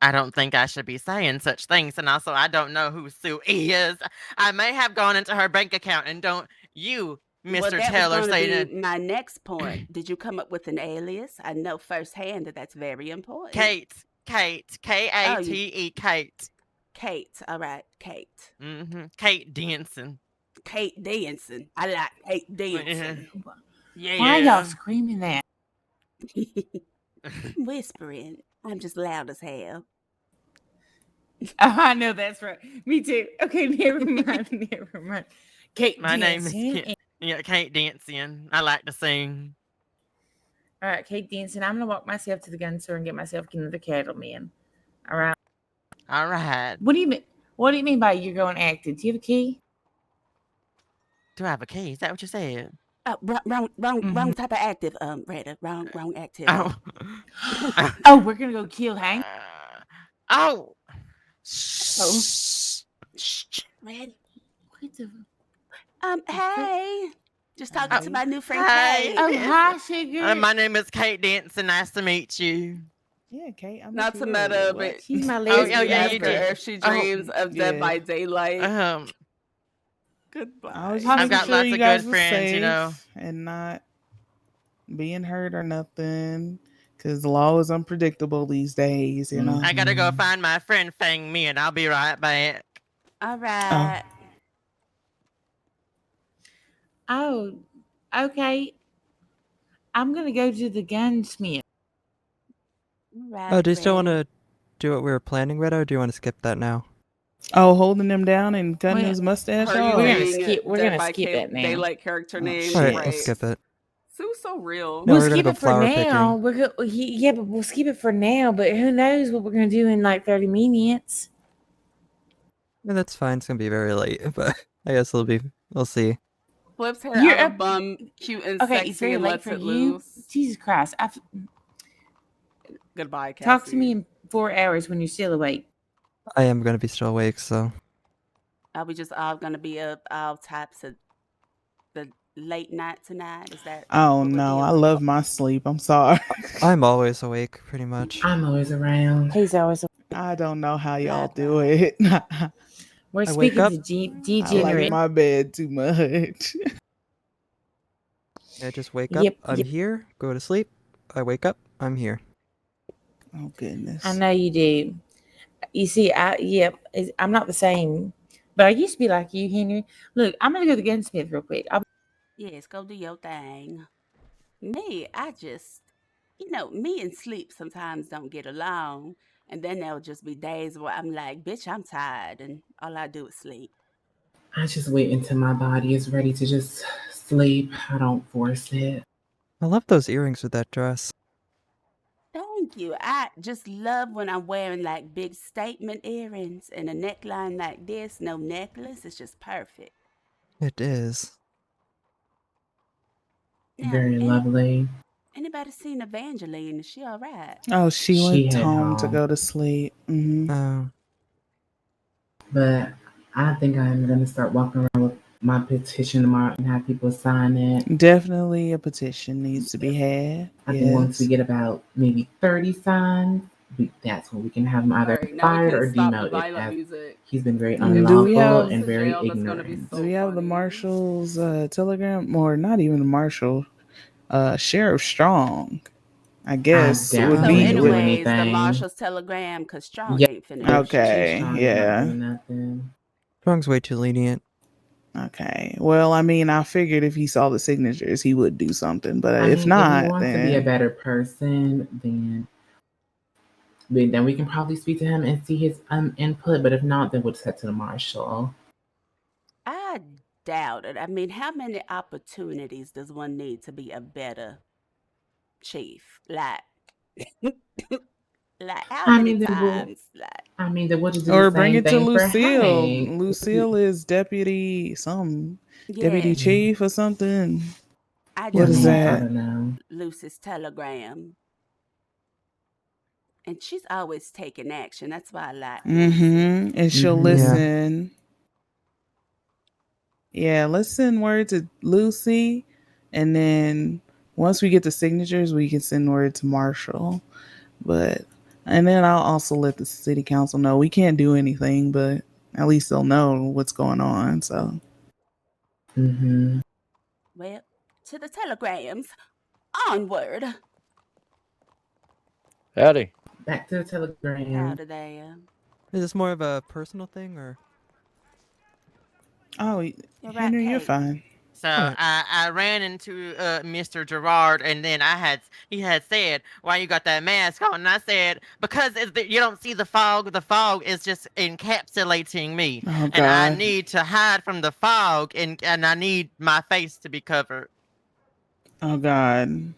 I don't think I should be saying such things, and also I don't know who Sue is. I may have gone into her bank account, and don't you, Mr. Well, that Taylor, was say going to that. be my next point. Did you come up with an alias? I know firsthand that that's very important. Kate, K-A-T-E, Kate. Kate, all right, Kate. Mm-hmm. Kate Denson. Kate Denson. I like Kate Denson. Yeah. Why are y'all screaming that? Whispering. I'm just loud as hell. Oh, I know that's right. Me too. Okay, never mind. Kate My name is Denson. Kate Denson. I like to sing. All right, Kate Denson. I'm gonna walk myself to the gun store and get myself another cattleman. All right. All right. What do you mean? What do you mean by you're going active? Do you have a key? Do I have a key? Is that what you said? Wrong type of active, Retta. Wrong active. Oh. Oh, we're gonna go kill Hank. Oh. Shh, Red. Hey. Just talking to my new friend Hey. Kate. Oh, hi, sugar. My name is Kate Denson. Nice to meet you. Yeah, Kate. I'm Not to meta, but she's my lady. lesbian. yeah, Ask you her did. if she dreams of Dead by Daylight. Goodbye. I was just I've making got sure lots you of guys good were friends, safe you know. and not being hurt or nothing. Because the law is unpredictable these days, you know. I gotta go find my friend Fang Mi, and I'll be right back. All right. Oh, okay. I'm gonna go to the gunsmith. Right, Oh, do you still want Red. to do what we were planning, Rita, or do you want to skip that now? Oh, holding him down and cutting Wait, his mustache Her off. using We're Dead gonna by skip that now. Daylight character name. All right, Right. let's skip it. Sue's so real. No, We'll we're gonna skip go it for flower now. picking. Yeah, but we'll skip it for now. But who knows what we're gonna do in like 30 minutes? Yeah, that's fine. It's gonna be very late, but I guess we'll see. Flips her You're out of up- bum, cute and Okay, sexy, it's very and late lets for it you. loose. Jesus Christ! Goodbye, Cassie. Talk to me in 4 hours when you're still awake. I am gonna be still awake, so Are we just all gonna be up all types of the late night tonight? Is that? Oh what we're no, I doing? love my sleep. I'm sorry. I'm always awake, pretty much. I'm always around. He's always. I don't know how y'all do it. We're I wake speaking up. to I like degenerate. my bed too much. I just wake up. I'm here. Go to sleep. I wake up. I'm here. Oh goodness. I know you do. You see, I'm not the same, but I used to be like you, Henry. Look, I'm gonna go to the gunsmith real quick. Yes, go do your thing. Me, I just, me and sleep sometimes don't get along. And then there'll just be days where I'm like, bitch, I'm tired. And all I do is sleep. I just wait until my body is ready to just sleep. I don't force it. I love those earrings with that dress. Thank you. I just love when I'm wearing like big statement earrings and a neckline like this, no necklace. It's just perfect. It is. Now, Very lovely. Anybody seen Evangeline? Is she all right? Oh, she She went head home to home. go to sleep. But I think I'm going to start walking around with my petition tomorrow and have people sign it. Definitely a petition needs to be had. I think once we Yes. get about maybe 30 signs, that's when we can have him either Alright, now we fired can or stop the demoted, violent as music. he's been very Do we unlawful have and very Jail, that's gonna be ignorant. do we have the marshal's telegram, or not even the marshal, Sheriff Strong? I guess doubt would he's So, be gonna do anyways, the anything. marshal's telegram, because Strong Yeah, ain't finna do okay. Strong is not Yeah. doing nothing. Strong's way too lenient. Okay. Well, I mean, I figured if he saw the signatures, he would do something. But I if mean, if not, he wants to be a then better person, then then we can probably speak to him and see his input. But if not, then we'll just head to the marshal. I doubt it. I mean, how many opportunities does one need to be a better chief? Like, like how I many mean, times? Like, then we'll just do Or the bring same it to thing for Lucille. Hank. Lucille is deputy deputy yes, chief or something. I What just is I had that? don't know. Lucy's telegram, and she's always taking action. That's why I like Lucy. And she'll Mhm. Yeah. listen. Yeah, let's send word to Lucy, and then once we get the signatures, we can send word to Marshall. And then I'll also let the city council know we can't do anything, but at least they'll know what's going on. So, Well, to the telegrams, onward. Howdy. Back to the telegram. Howdy there. Is this more of a personal thing or? oh, You're right, Henry, you're Kate. fine. So Alright. I ran into Mr. Gerard, and then he had said, "Why you got that mask on?" And I said, "Because you don't see the fog. The fog is just encapsulating me, Oh and I God. need to hide from the fog, and I need my face to be covered." Oh God.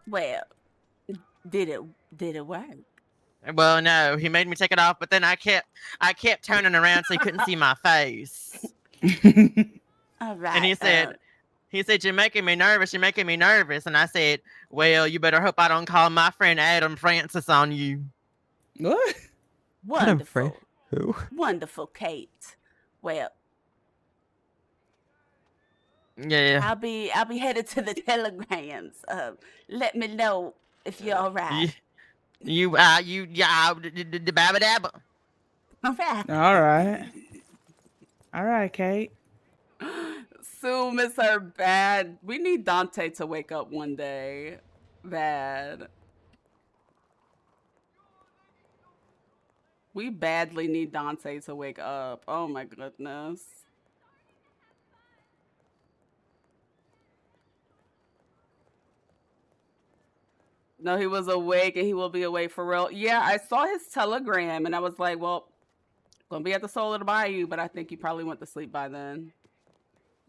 Well, did it work? Well, no, he made me take it off, but then I kept turning around so he couldn't see my face. All right. And he said, "You're making me nervous. You're making me nervous." And I said, "Well, you better hope I don't call my friend Adam Francis on you." What? Adam Frank. Wonderful. Who? Wonderful, Kate. Well, Yeah. I'll be headed to the telegrams. Let me know if you're all right. You babba dabba. All right. All right. All right, Kate. Sue miss her bad. We need Dante to wake up one day. Bad. We badly need Dante to wake up. Oh my goodness. No, he was awake and he will be awake for real. Yeah, I saw his telegram and I was like, well, gonna be at the Soul of the Bayou, but I think he probably went to sleep by then.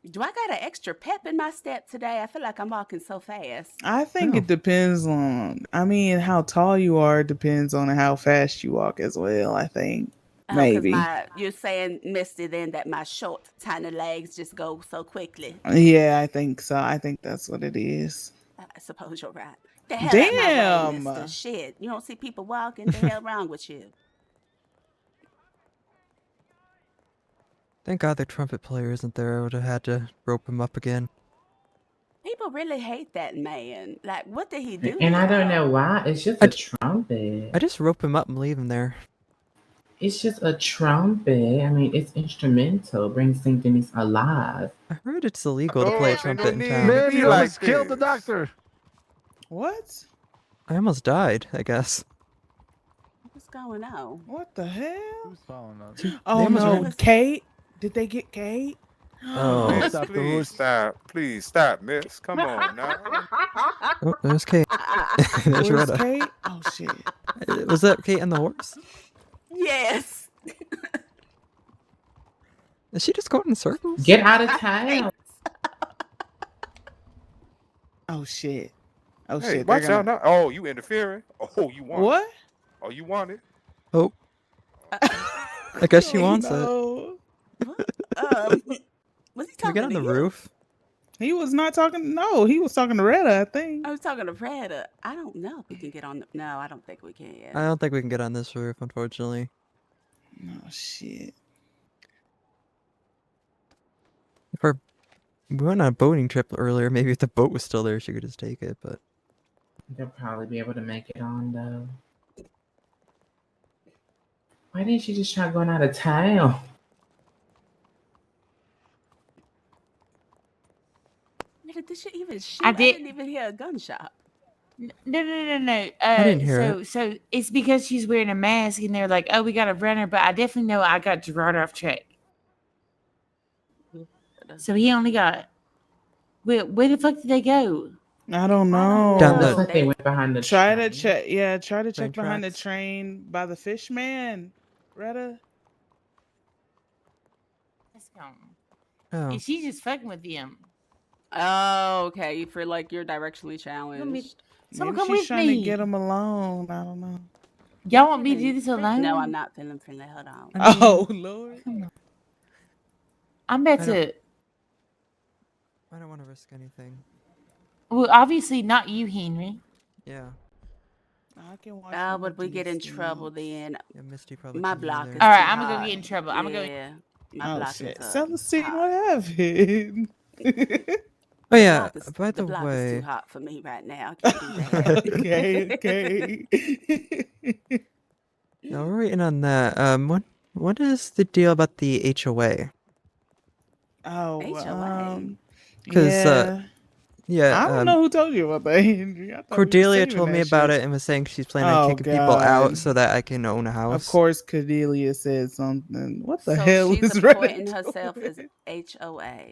Do I got an extra pep in my step today? I feel like I'm walking so fast. I think it depends on. I mean, how tall you are depends on how fast you walk as well. I think Oh, because maybe. you're saying, Misty, then that my short, tiny legs just go so quickly. Yeah, I think so. I think that's what it is. I suppose you're right. The hell out my way, Damn. Mister. Shit, you don't see people walking. The hell wrong with you? Thank God the trumpet player isn't there. I would have had to rope him up again. People really hate that man. Like, what did he do? And to I don't y'all? know why. It's just a trumpet. I just rope him up and leave him there. It's just a trumpet. I mean, it's instrumental. Brings things alive. I heard it's illegal to play a trumpet in town. Man, you almost killed the doctor. What? I almost died, I guess. What's going on? What the hell? Who's following us? Oh They almost no, ran- Kate. Did they get Kate? Oh. Miss, Stop the please horse. stop. Please stop, miss. Come on now. Oh, there's Kate. There's Where's Retta. Kate? Oh shit. Was that Kate and the horse? Yes. Is she just going in circles? Get out of town. Oh shit. Oh Hey, shit. watch They're out gonna... now. Oh, you interfering? Oh, you want What? it? Oh, you want it? Oh. I guess she wants it. No. Was he Can we talking get on to the you? roof? He was not talking. No, he was talking to Retta, I think. I was talking to Prada. I don't know if we can get on. No, I don't think we can. I don't think we can get on this roof, unfortunately. Oh shit. If we went on a boating trip earlier, maybe if the boat was still there, she could just take it, but... They'll probably be able to make it on, though. Why didn't she just try going out of town? Did she even shoot? I I did- didn't even hear a gunshot. No. I didn't hear So it's because she's wearing a mask, and they're like, "Oh, we got to run her." But I definitely know I got Gerard off track. So he only got. Where the fuck did they go? I don't know. Down Looks the like they went behind the Try train. to check. Yeah, try to Train check behind the tracks. train by the fish man. Retta. Let's go. Oh. And she's just fucking with them. Oh, okay. You feel like you're directionally me- challenged. Someone Maybe come she's with trying to me. get him alone. I don't know. Y'all want me to do this alone? No, I'm not feeling friendly. Hold on. I mean, Oh Lord. I'm about I don't- to. I don't want to risk anything. Well, obviously not you, Henry. Yeah. I can watch. Oh, from a would we get in distance. trouble then? Yeah, Misty probably My couldn't block either. is All right, too I'm gonna hot. go get in trouble. I'm gonna go. Yeah, my Oh block shit. is Celestine, hot. what happened? Oh yeah. By The the block is too way, hot for me right now. I can't do that. okay. now we're waiting on that. What is the deal about the HOA? Oh, HOA. Because yeah. yeah, I don't know who told you about that, Henry. I thought we were Cordelia saving told me that about shit. it and was saying she's planning on Oh kicking people out God. so that I can own a house. Of course, Cordelia said something. What the So hell she's is appointing Reddit herself as doing? HOA.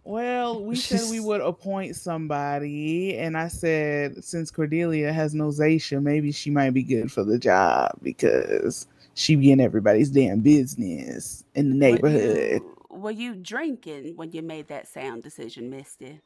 Well, we said we She's- would appoint somebody, and I said since Cordelia has no Zaysha, maybe she might be good for the job because she be in everybody's damn business in the neighborhood. Were you drinking when you made that sound decision, Misty?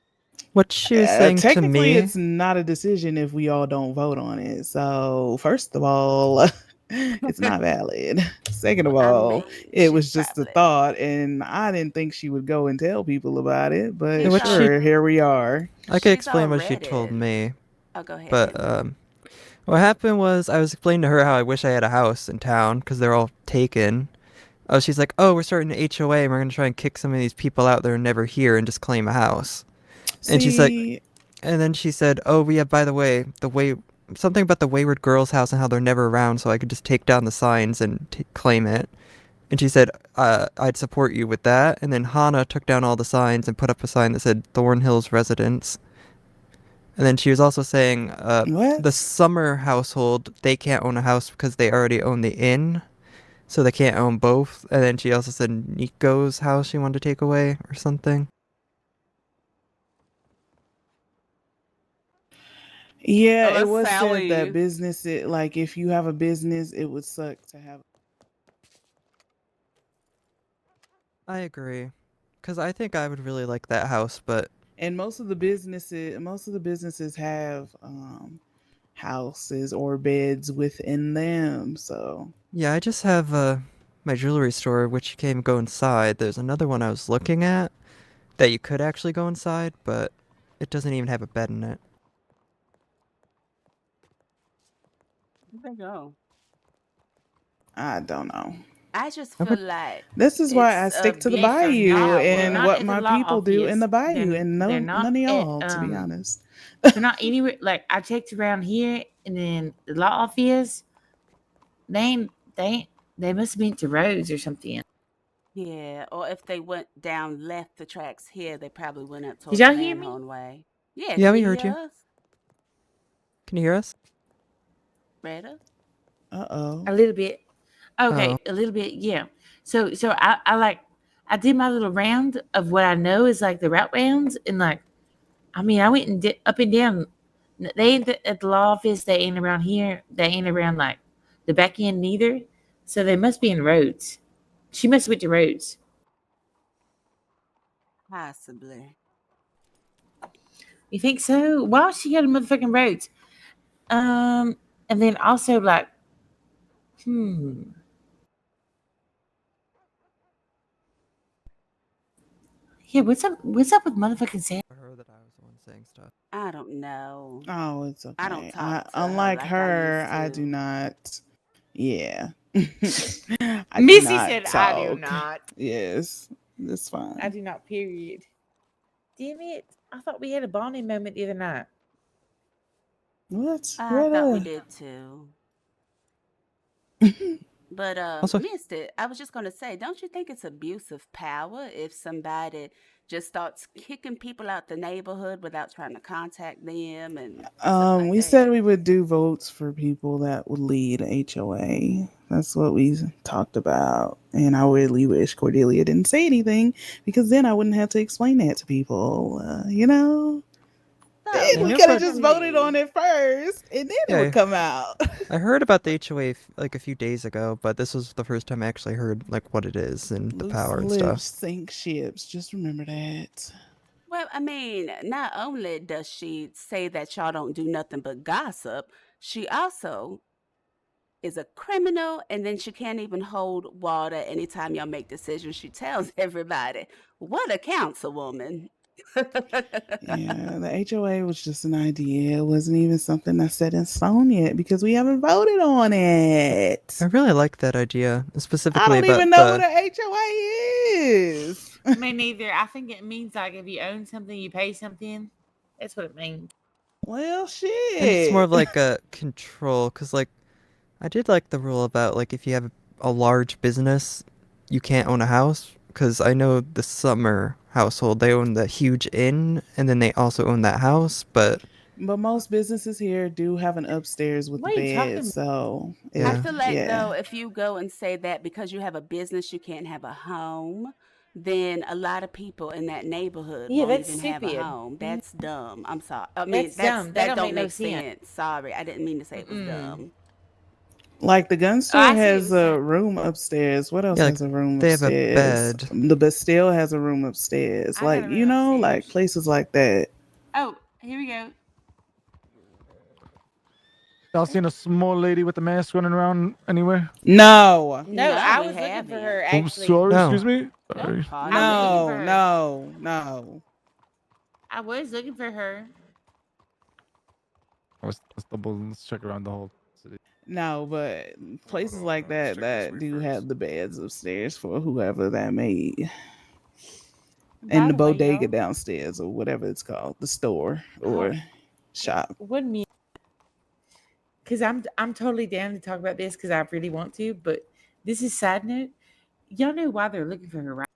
What she was saying to Technically, me. it's not a decision if we all don't vote on it. So, first of all, it's not valid. Second of all, it was just a thought, and I didn't think she would go and tell people about it. But What she- sure, here we are. I could explain what she told me. Oh, go ahead. But what happened was I was explaining to her how I wish I had a house in town because they're all taken. Oh, she's like, "Oh, we're starting an HOA and we're gonna try and kick some of these people out that are never here and just claim a house." And she's like, See, and then she said, "Oh, yeah, by the way, something about the Wayward Girls house and how they're never around, so I could just take down the signs and claim it." And she said, "I'd support you with that." And then Hannah took down all the signs and put up a sign that said Thornhill's Residence. And then she was also saying, the Summer household, they can't own a house because they already own the inn, so they can't own both. And then she also said Nico's house she wanted to take away or something. yeah, Oh, it was Sally. said that business, like if you have a business, it would suck to have. I agree, because I think I would really like that house, but And most of the businesses have houses or beds within them. So yeah, I just have my jewelry store, which you can't even go inside. There's another one I was looking at that you could actually go inside, but it doesn't even have a bed in it. Where'd they go? I don't know. I just feel like This is why I it's stick to the They're bayou not and at what the my law people do in office. the bayou, and They're not none of at, y'all, to be honest. They're not anywhere. Like I checked around here, and then the law office. They must have been to Rose or something. Yeah, or if they went down left the tracks here, they probably went up Did towards y'all the hear me? Manhorn way. Yeah, Yeah, can we you heard hear you. us? Can you hear us? Retta? Uh-oh. A little bit. Okay, Oh. a little bit. Yeah. So I did my little round of what I know is like the route rounds, and like, I mean, I went and did up and down. They ain't at the law office. They ain't around here. They ain't around like the back end neither. So they must be in Rhodes. She must have went to Rhodes. Possibly. You think so? Why would she go to motherfucking Rhodes? And then also like, yeah, what's up? What's up with motherfucking Sam? Her that I was the one saying stuff. I don't know. Oh, it's okay. I don't talk to unlike like her, I I used do to. not. Yeah. I do Missy not said, talk. "I do not." Yes, that's fine. I do not. Period. Damn it! I thought we had a bonding moment the other night. What? I thought we did too. But Also- missed it. I was just gonna say, don't you think it's abuse of power if somebody just starts kicking people out the neighborhood without trying to contact them and stuff like We that? said we would do votes for people that would lead HOA. That's what we talked about. And I really wish Cordelia didn't say anything because then I wouldn't have to explain that to people. though. Then we knew could have about- just voted on it first, and then it Yeah. would come out. I heard about the HOA like a few days ago, but this was the first time I actually heard like what it is and the Loose power and lips stuff. sink ships. Just remember that. Well, I mean, not only does she say that y'all don't do nothing but gossip, she also is a criminal, and then she can't even hold water anytime y'all make decisions. She tells everybody, what a councilwoman. Yeah, the HOA was just an idea. It wasn't even something that's set in stone yet because we haven't voted on it. I really like that idea, I specifically don't about even know what the. a HOA is. Me neither. I think it means like if you own something, you pay something. That's what it means. Well, shit. And it's more of like a control, because like I did like the rule about like if you have a large business, you can't own a house. Because I know the Summer household, they own the huge inn, and then they also own that house, but. But most businesses here do have an upstairs with What the are you talking bed, about? so Yeah. I feel like, yeah. though, if you go and say that because you have a business, you can't have a home, then a lot of people in that neighborhood Yeah, won't that's even have a stupid. home. That's dumb. I'm sorry. I mean, That's dumb. That don't make no sense. sense. Sorry, I didn't mean to say it was dumb. Like the gun Oh, store I see what has you're a saying. room upstairs. What else Yeah, has a room they have a upstairs? bed. The Bastille has a room upstairs. I Like, got a room like upstairs. places like that. Oh, here we go. Y'all seen a small lady with a mask running around anywhere? No. No, No, I we was looking for haven't. her Oh, actually. sorry, No. excuse me. Oh, Sorry. pardon I'm looking me. for her. No. I was looking for her. Let's let's check around the whole city. No, but places on, like let's that check this that way do first. have the beds upstairs for whoever that may, By and the the way, bodega y'all, downstairs or whatever it's called, the store or shop. wouldn't me because I'm totally down to talk about this because I really want to, but this is side note. Y'all know why they're looking for her, right?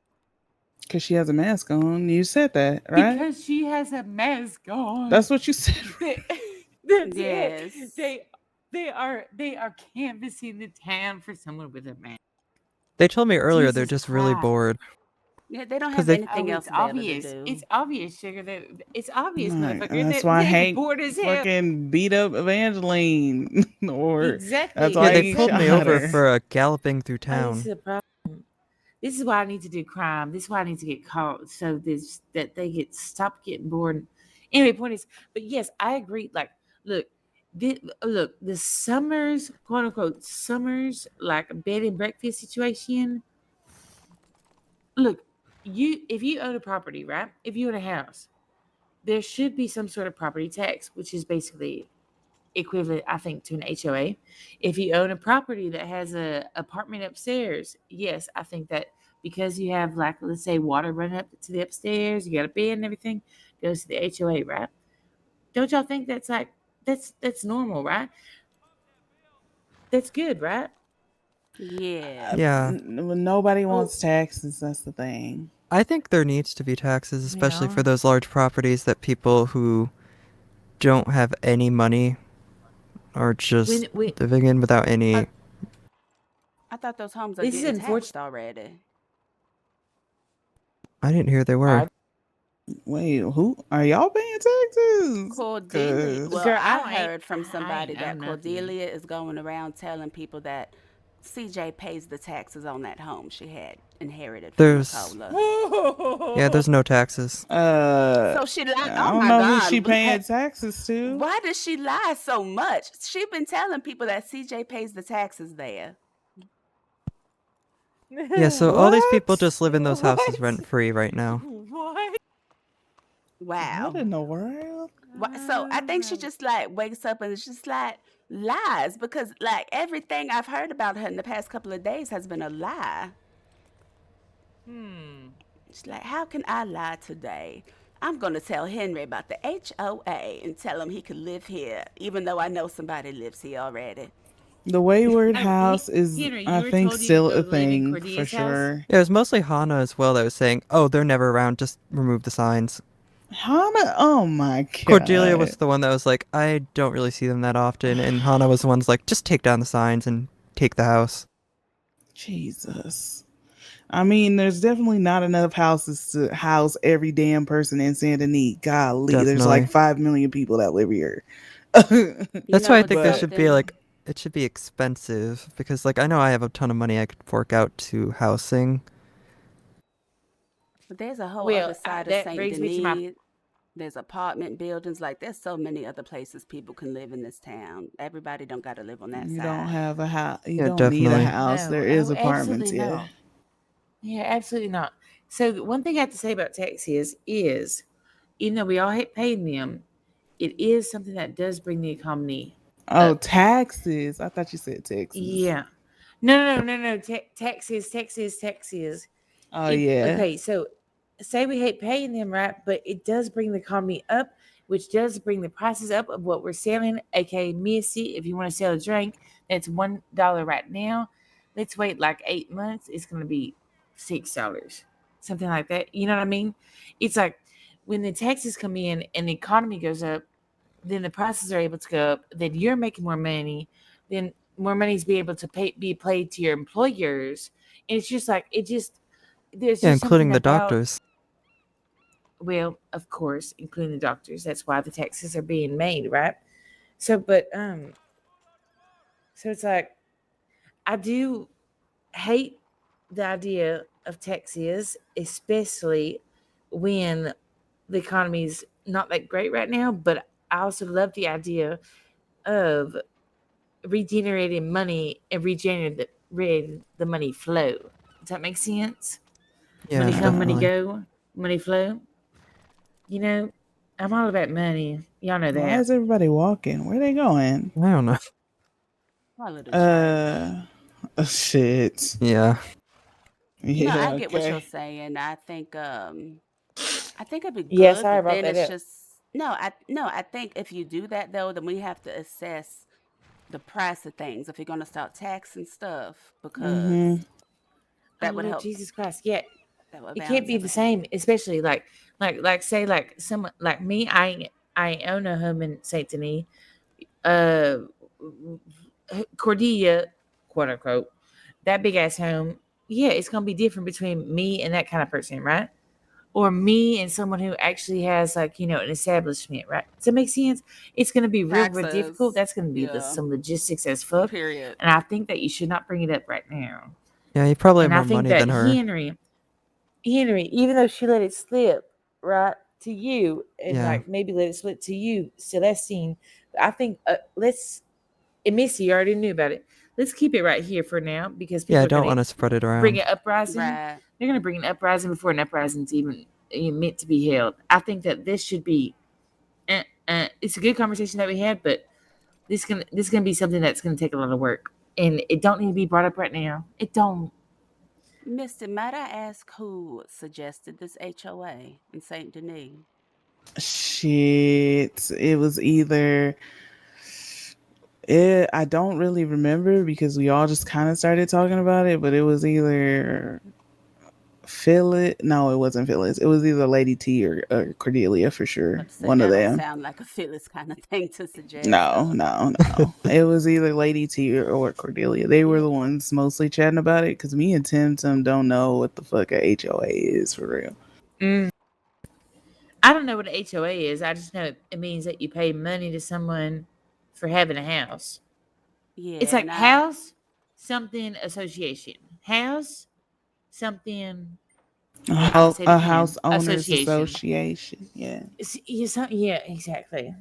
Because she has a mask on. You said that, right? Because she has a mask on. That's what you said. That's Yes. it. They are canvassing the town for someone with a mask. They told me earlier they're Jesus just really Christ. bored. Yeah, they don't 'Cause have they- anything Oh, else it's better obvious. to do. It's obvious, sugar. That it's obvious, Right, motherfucker. and that's They, why they Hank bored as hell. fucking beat up Evangeline, or Exactly. that's Yeah, why they he pulled shot me over her. for galloping through Oh, this town. is a problem. This is why I need to do crime. This is why I need to get caught so this that they get stop getting bored. Anyway, point is, but yes, I agree. Like, look, the Summers, quote unquote, Summers, like a bed and breakfast situation. Look, if you own a property, right? If you own a house, there should be some sort of property tax, which is basically equivalent, I think, to an HOA. If you own a property that has a apartment upstairs, yes, I think that because you have, like, let's say water running up to the upstairs, you got a bed and everything, goes to the HOA, right? Don't y'all think that's like that's normal, right? That's good, right? Yeah. Yeah. Nobody wants taxes. That's the thing. I think there needs to be taxes, especially Yeah. for those large properties that people who don't have any money are just When- living in without any. I thought those homes are This is getting unfortunate. taxed already. I didn't hear they were. Wait, who are y'all paying taxes? Cordelia. 'Cause- Well, Girl, I ain't- heard from I somebody ain't know that nothing. Cordelia is going around telling people that CJ pays the taxes on that home she had inherited from There's- Nicola. Yeah, there's no taxes. So she lied. I Oh don't my know God. who she paying taxes to. Why does she lie so much? She been telling people that CJ pays the taxes there. Yeah, so all these people What? just live in those houses What? rent free right now. What? Wow. What in the world? So I think she just like wakes up and it's just like lies because like everything I've heard about her in the past couple of days has been a lie. She's like, how can I lie today? I'm going to tell Henry about the HOA and tell him he could live here, even though I know somebody lives here already. The Wayward Oh, House is, Henry, you I were think, told you still could a go live in thing for Cordelia's house? sure. Yeah, it was mostly Hana as well that was saying, oh, they're never around, just remove the signs. Hana, oh my god. Cordelia was the one that was like, I don't really see them that often, and Hana was the one that's like, just take down the signs and take the house. Jesus. I mean, there's definitely not enough houses to house every damn person in Saint Denis. Golly, there's like Definitely. 5 million people that live here. That's why I what's think there should be something? like it should be expensive because like I know I have a ton of money I could fork out to housing. But there's a whole Well, other side of that Saint brings me to my Denis. There's apartment buildings. Like there's so many other places people can live in this town. Everybody don't got to live on that You don't side. have a house. You Yeah, don't need a definitely. house. no, There is oh, apartments. absolutely Yeah. not. Yeah, absolutely not. So the one thing I have to say about taxes is, even though we all hate paying them, it is something that does bring the economy Oh, up. taxes. I thought you said Texas. Yeah. No. Taxes, taxes, taxes. Oh yeah. Okay, so say we hate paying them, right? But it does bring the economy up, which does bring the prices up of what we're selling. Okay, Missy, if you want to sell a drink that's $1 right now, let's wait like 8 months. It's going to be $6, something like that. You know what I mean? It's like when the taxes come in and the economy goes up, then the prices are able to go up. Then you're making more money. Then more money is be able to be paid to your employers. And it's just like there's Yeah, just something including the about, doctors. well, of course, including the doctors. That's why the taxes are being made, right? So it's like I do hate the idea of taxes, especially when the economy's not that great right now, but I also love the idea of regenerating money and regenerating the money flow. Does that make sense? Money Yeah, come, money definitely. go, money flow. You know, I'm all about money. Y'all know Why that. is everybody walking? Where they going? I don't know. Follow the trail. Uh, shit. Yeah. No, Yeah. I get what you're Okay. saying. I think it'd be Yeah, good, sorry but about then that. it's just no, I think if you do that though, then we have to assess the price of things if you're gonna start taxing stuff because Mm-hmm. Oh that would Lord help Jesus Christ. Yeah. that would It can't balance be the everything. same, especially like say like someone like me, I own a home in Saint Denis. Uh Cordelia, quote unquote, that big ass home, yeah, it's gonna be different between me and that kind of person, right? Or me and someone who actually has like, an establishment, right? Does that make sense? It's gonna be real, real difficult. Taxes, That's gonna be yeah, some logistics as fuck. period. And I think that you should not bring it up right now. Yeah, you probably have And I more think money that than her. Henry, even though she let it slip, right, to you, and Yeah. like maybe let it slip to you, Celestine, I think and Missy already knew about it. Let's keep it right here for now because Yeah, people I are don't going want to to spread it bring around. an uprising. Right. They're going to bring an uprising before an uprising's even meant to be held. I think that this should be, it's a good conversation that we had, but this gonna be something that's gonna take a lot of work, and it don't need to be brought up right now. It don't. Misty, might I ask who suggested this HOA in Saint Denis? Shit. It was either I don't really remember because we all just kind of started talking about it, but it was either Phyllis. No, it wasn't Phyllis. It was either Lady T or Cordelia for sure. About to say One of that don't them. sound like a Phyllis kind of thing to suggest. No, no, no. It was either Lady T or Cordelia. They were Yeah. the ones mostly chatting about it because me and Tim don't know what the fuck a HOA is for real. Mm. I don't know what an HOA is. I just know it means that you pay money to someone for having a house. Yeah, It's like and I house something association. House something. Hold on, I'm gonna say it A again. house owners Association. association. Yeah. Yeah, exactly.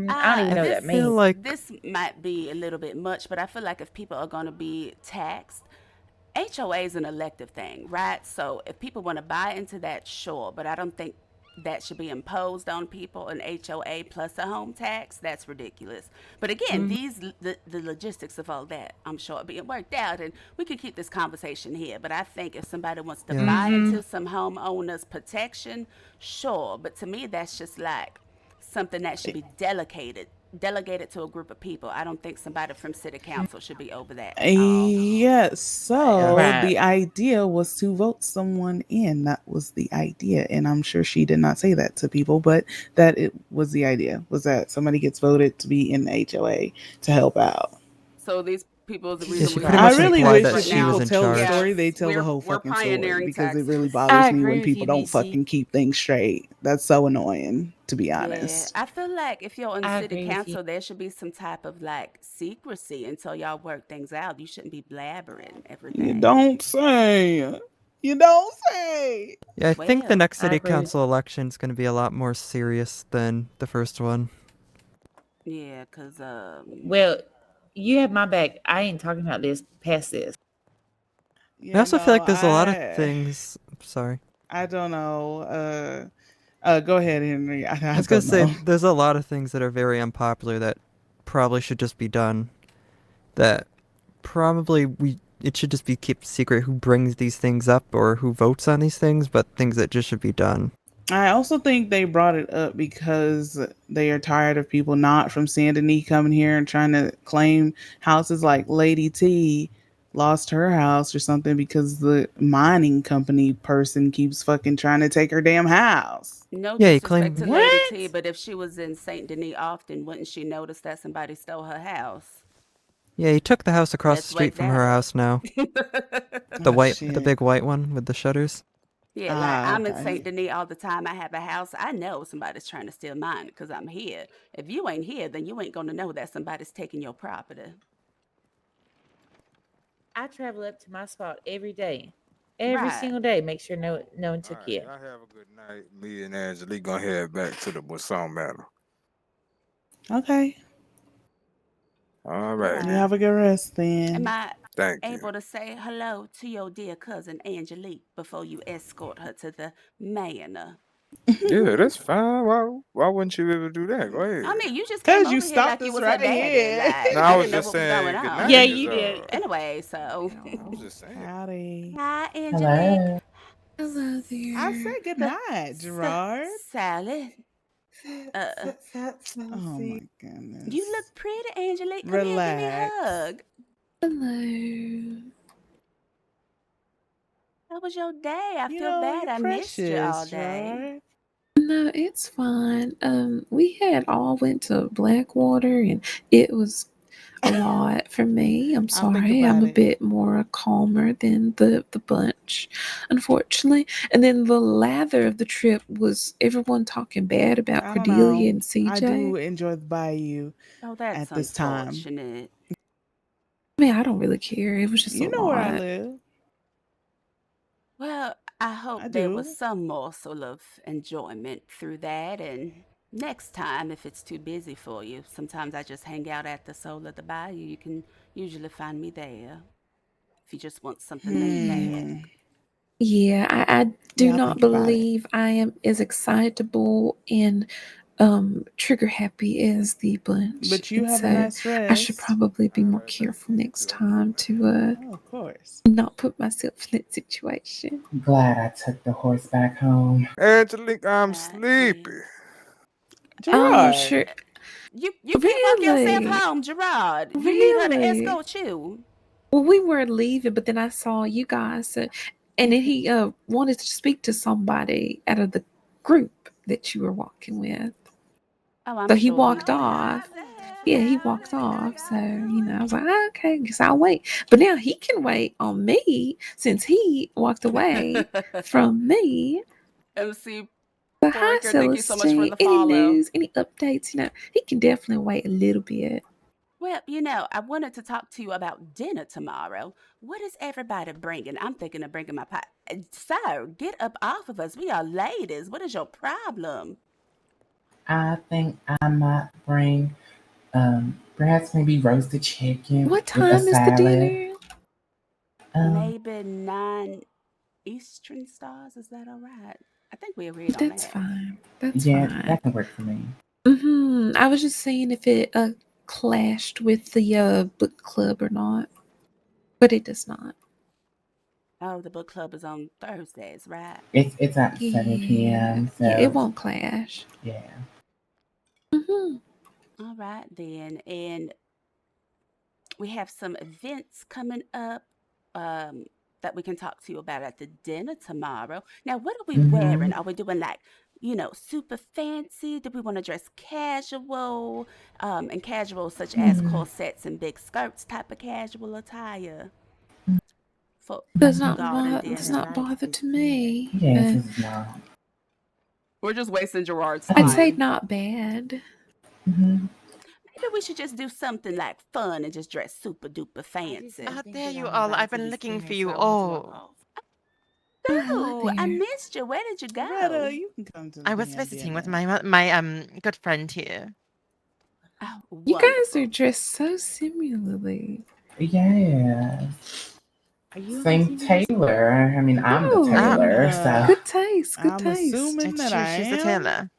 I don't even uh know what this that feel means. like this might be a little bit much, but I feel like if people are going to be taxed, HOA is an elective thing, right? So if people want to buy into that, sure, but I don't think that should be imposed on people. An HOA plus a home tax, that's ridiculous. But again, Mhm. the logistics of all that, I'm sure are being worked out, and we could keep this conversation here. But I think if somebody wants to yeah. buy Mhm. into some homeowners protection, sure. But to me, that's just like something that should be delegated to a group of people. I don't think somebody from city council should be over that at all. Yeah, Yeah. so Right. the idea was to vote someone in. That was the idea. And I'm sure she did not say that to people, but that it was the idea was that somebody gets voted to be in the HOA to help out. So these people is the Yeah, reason she we pretty are I much where we really are implied wish that that right she now. was people in tell the charge. story, they Yes, tell the whole we're fucking story pioneering because it Texas. really I bothers me agree when with people you, don't BC. fucking keep things straight. That's so annoying, to be Yeah, honest. I feel like if you're on I city agree with you. council, there should be some type of like secrecy until y'all work things out. You shouldn't be blabbering You everything. don't say. You don't say. Yeah, I think the Well, next I city agree with council election is going to be a lot more serious than the first one. yeah, cause Well, you have my back. I ain't talking about this past this. I Yeah, also feel no, like there's a lot of things. Sorry. I don't know. Go ahead, Henry. I I was going don't to say, know. there's a lot of things that are very unpopular that probably should just be done. That probably it should just be kept secret who brings these things up or who votes on these things, but things that just should be done. I also think they brought it up because they are tired of people not from Saint Denis coming here and trying to claim houses. Like Lady T lost her house or something because the mining company person keeps fucking trying to take her damn house. no Yeah, you disrespect claim. to Lady T, but if she was in Saint Denis often, wouldn't she notice that somebody stole her house? Yeah, he took the house across the Let's street wake from that her up. house now. Oh The shit. big white one with the shutters. Yeah, like I'm in Okay. Saint Denis all the time. I have a house. I know somebody's trying to steal mine because I'm here. If you ain't here, then you ain't gonna know that somebody's taking your property. I travel up to my spot every day. Every Right. single day. Make sure no one All took right, it. y'all have a good night. Me and Angelique gonna head back to the Boisson Manor. Okay. All right. You have a good rest Am then. I Thank you. able to say hello to your dear cousin Angelique before you escort her to the manor? Yeah, that's fine. Why wouldn't you be able to do that? Go ahead. I mean, you just came Cause you over here stopped like you us was her right daddy. here. Like No, I I was didn't know just what was going saying good on. Yeah, night. Is you did. Anyway, so I was just saying. Howdy. hi, Angelique. Hello. Hello I there. said good night, Gerard. Sally. Oh my You goodness. look pretty, Angelique. Come here, give me a Relax. hug. Hello. How was your day? I You feel know, bad. you're I missed you all precious, day. Gerard. No, it's fine. We had all went to Blackwater and it was a lot for me. I'm I'll think sorry. I'm about a it. bit more calmer than the bunch, unfortunately. And then the lather of the trip was everyone talking bad about I don't Cordelia know. and I do CJ. enjoy the bayou Oh, that's at this time. unfortunate. I mean, I don't really care. It was just a You know where I lot. live. Well, I hope I there was do. some morsel of enjoyment through that. And next time, if it's too busy for you, sometimes I just hang out at the Soul of the Bayou. You can usually find me there if you just want something laid back. Yeah, I do Yeah, I'll not think about it. believe I am as excitable and trigger happy as the bunch. But you And have a so nice I should rest. probably be more careful next time to Oh, of course. not put myself in that situation. I'm glad I took the horse back home. Angelique, I'm sleepy. Oh, Gerard. sure. You can't walk yourself Really? home, Gerard. You need her to Really? escort you. Well, we were leaving, but then I saw you guys, and then he wanted to speak to somebody out of the group that you were walking with. Oh, I'm So he sure he walked did. off. Yeah, he walked off. So, I was like, "Oh, okay, guess I'll wait." But now he can wait on me since he walked away from me. MC But hi, Porker, thank you so much for Celestine. the Any follow. news, any updates? He can definitely wait a little bit. Well, I wanted to talk to you about dinner tomorrow. What is everybody bringing? I'm thinking of bringing my pie. Sir, get up off of us. We are ladies. What is your problem? I think I might bring perhaps maybe roasted chicken What with a time is the salad. dinner? Maybe 9 Eastern stars. Is that all right? I think we agreed on That's that. fine. That's Yeah, fine. that can work for me. I was just seeing if it clashed with the book club or not, but it does not. Oh, the book club is on Thursdays, right? It's at 7 p.m. So Yeah, it won't clash. Yeah. All right, then. And we have some events coming up that we can talk to you about at the dinner tomorrow. Now, what are we wearing? Are we doing like super fancy? Do we want to dress casual? And casual such as corsets and big skirts type of casual attire? For Does garden dinner, not right? bother to me. Yes, it's not. We're just wasting Gerard's I'd say time. not bad. Maybe we should just do something like fun and just dress super duper fancy. Oh, there you all. I've been looking for you all. Ooh, I missed you. Where did you go? Greta, you can come to the I was visiting with my good friend here. Oh, You guys are dressed so similarly. Yes. Are you Same tailor. I mean, I'm the Oh, tailor, so. good taste. Good I'm taste. assuming It's that true, I she's a am. tailor.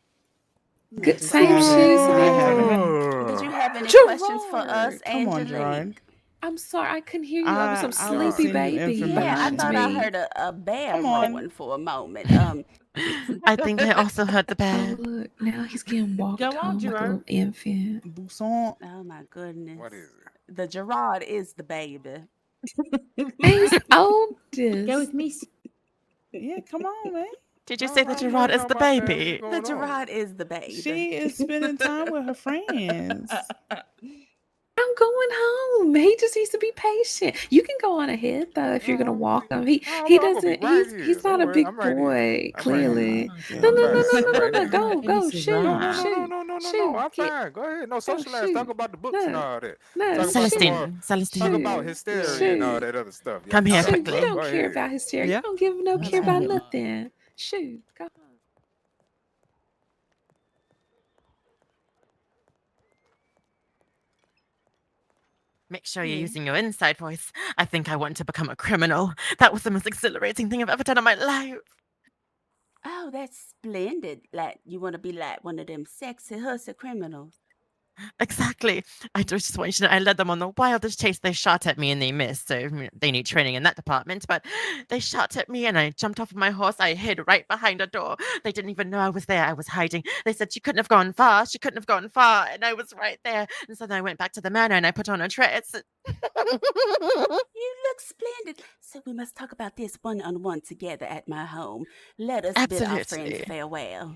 Good Just same haven't- shoes and I haven't- everything. Did you have any Gerard! questions for us, Come on, Angelique? Gerard. I'm sorry, I couldn't hear you. I was some I will sleepy send you baby Yeah, I behind thought me. I heard a bear Come on. roaring for a moment. I think I also heard the bear. Oh, look, now he's getting walked Go on, home like a Gerard. little infant. Buisson. Oh my goodness. What is it? The Gerard is the baby. He's oldest. Go with me. Yeah, come on, man. Did you say that Gerard is the baby? The Gerard is the baby. She is spending time with her friends. I'm going home. He just needs to be patient. You can go on ahead though if you're gonna walk him. He doesn't. He's not a big boy. Clearly. No. Go shoot. Shoot. No, I'm fine. Go ahead. No, socialize. Talk about the books and all that. Talk Celestine. Talk about hysteria and all that other stuff. Come here Shoot, quickly. you don't care about hysteria. Yeah. You don't give no care about nothing. Shoot. Go. Make sure you're using your inside voice. I think I want to become a criminal. That was the most exhilarating thing I've ever done in my life. Oh, that's splendid. Like, you want to be like one of them sexy hussy criminals. Exactly. I just want you to know I led them on the wildest chase. They shot at me and they missed, so they need training in that department. But they shot at me and I jumped off of my horse. I hid right behind a door. They didn't even know I was there. I was hiding. They said she couldn't have gone far. She couldn't have gone far. And I was right there. And so then I went back to the manor and I put on a dress. You look splendid. So we must talk about this one-on-one together at my home. Let us bid our friends Absolutely. farewell.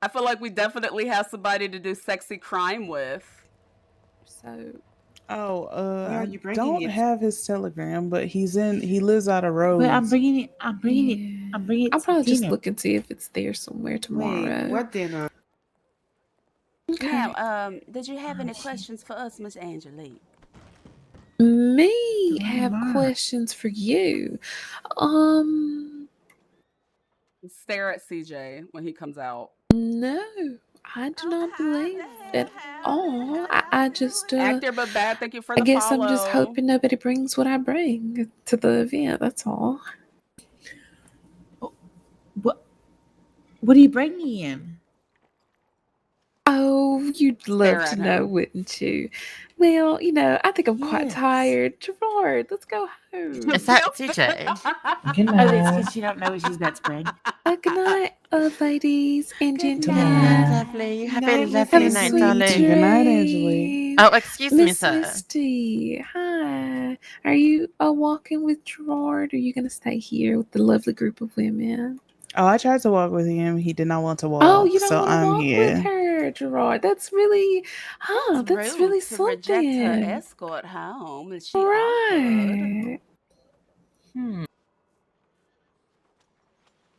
I feel like we definitely have somebody to do sexy crime with. So, I you bringing don't it? have his telegram, but he lives out of Rhodes. But I'm bringing it. I'll to probably just dinner. look and see if it's there somewhere tomorrow. Wait, what dinner? Okay. Now, did you have any questions for us, Miss Angelique? Me have questions for you. Stare at CJ when he comes out. No, I do not believe at all. I just Actor but bad. Thank you for I the guess follow. I'm just hoping nobody brings what I bring to the event. That's all. What are you bringing in? Oh, you'd love Stare to at know, him. wouldn't you? Well, I think I'm quite tired. Gerard, let's go home. Is that CJ? Good Oh, that's night. because you don't know what she's about to bring. Good night, ladies and gentlemen. Lovely. You have a Night, lovely Miss night, Sweet darling. Good night, Angelique. Oh, excuse me, Miss sir. Misty, hi. Are you walking with Gerard? Or are you going to stay here with the lovely group of women? Oh, I tried to walk with him. He did not want to walk. Oh, you don't so want to I'm walk here. with her, Gerard. That's really, that's rude really to reject her something. escort home. Is she awkward? Right.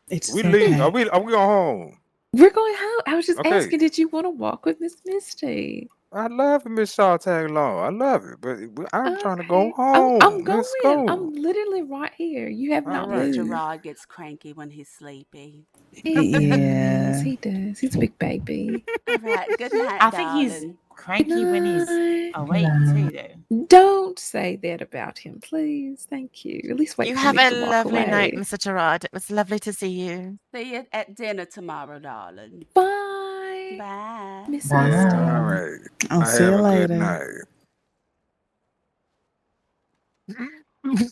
It's We okay. leave. Are we going home? We're going home. I was just Okay. asking, did you want to walk with Miss Misty? I love it, Miss Shaw tag along. I love it, but I'm trying to go Okay. home. I'm going. Let's go. I'm literally right here. You have All not right. moved. Gerard gets cranky when he's sleepy. Yeah. He does. He's a big baby. All right. Good night, I think he's darling. cranky when he's Good awake too, though. Don't say that about him, please. Thank you. At least wait You for have me a to walk lovely night, away. Mr. Gerard. It was lovely to see you. See you at dinner tomorrow, darling. Bye, Bye. Miss Bye. Misty. All right. I'll see have you a later. good night.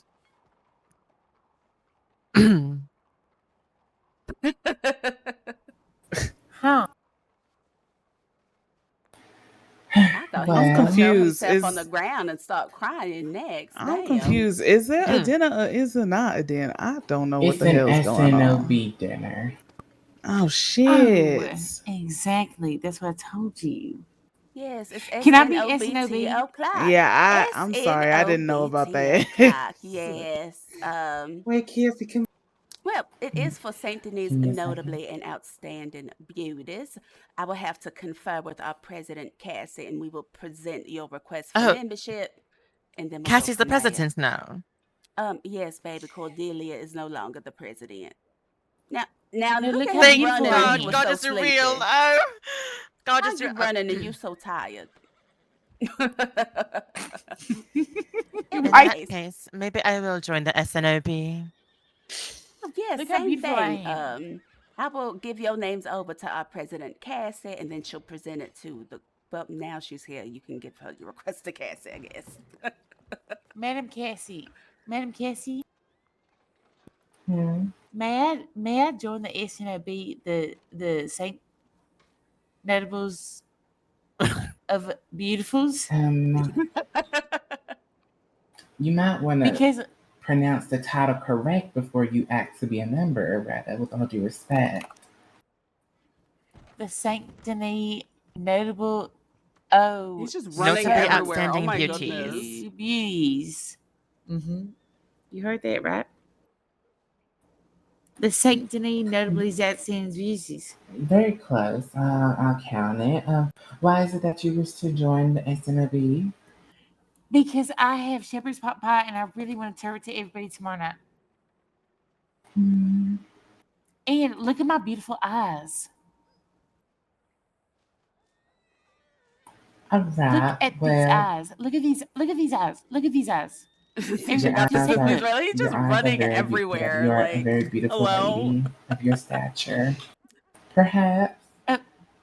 Huh. I thought he I'm was gonna Well, throw confused. himself on the ground and start crying next. I'm Damn. confused. Is that a Mm. dinner or is it not a dinner? I don't know what it's the an hell's going on. SNOB dinner. Oh Oh, shit. exactly. That's what I told you. Yes, it's Can I be SNOBT SNOB? o'clock. I'm sorry, I didn't know about that. o'clock. Yes. Wait, Kelsey, can Well, it is for St. Denis give me a second. notably and outstanding beauties. I will have to confer with our president, Cassie, and we will present your request for Oh, membership, and then we'll go Cassie's the from there. president now. Yes, baby, Cordelia is no longer the president. Now, No, look look at how him Thank beautiful running, I and he God. was am. God so is real. sleepy. Oh, God How is you real. running and you so tired? In Right? that case, maybe I will join the SNOB. Yeah, Look how same beautiful I thing. am. I will give your names over to our president, Cassie, and then she'll present it to the. Well, now she's here. You can give her your request to Cassie, I guess. Madam Cassie. Madam Cassie, Hmm. may I join the SNOB, the Saint Notables of Beautifuls? You might want to Because pronounce the title correct before you ask to be a member, rather, with all due respect. the Saint Denis Notable. Oh, He's just running Notably everywhere. Oh outstanding my beauties. goodness. beauties. You heard that right? The Saint Denis Notably Outstanding Beauties. Very close. I'll count it. Why is it that you wish to join the SNOB? Because I have shepherd's pot pie and I really want to serve it to everybody tomorrow night. Hmm. And look at my beautiful eyes. All Look right. at these Well, eyes. Look at these. Look at these eyes. Look at these eyes. She's about to say, please, really? He's just running everywhere. you are a Like, very beautiful hello? lady of your stature. Perhaps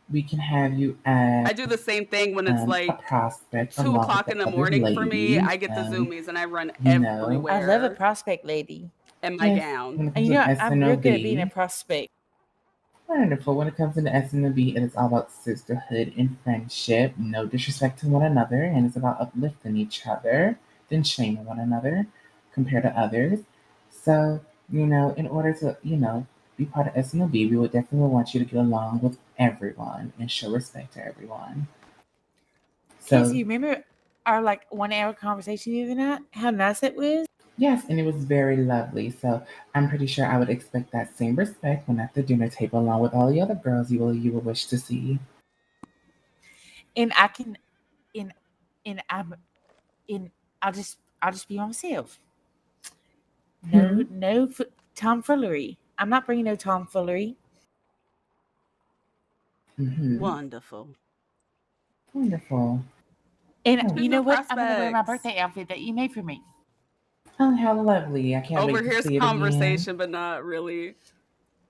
we can have you as I do the same thing when it's a like prospect 2 along o'clock with in the the other morning for me. ladies. I get the zoomies and I run You know, I love a everywhere prospect lady. in my yes, gown. when it And comes you know, to I'm real good at being a SNOB, prospect. wonderful. When it comes to the SNOB, it is all about sisterhood and friendship, no disrespect to one another, and it's about uplifting each other, then shaming one another compared to others. So, in order to, be part of SNOB, we would definitely want you to get along with everyone and show respect to everyone. Casey, So, you remember our 1 hour conversation the other night? How nice it was? yes, and it was very lovely. So I'm pretty sure I would expect that same respect when at the dinner table, along with all the other girls you will wish to see. And I can, and I'll just be myself. No tomfoolery. I'm not bringing no tomfoolery. Wonderful. Wonderful. And Oh. you know No what? I'm gonna wear my prospects. birthday outfit that you made for me. Oh, how lovely. I can't wait to Overhere's see it again. conversation, but not really.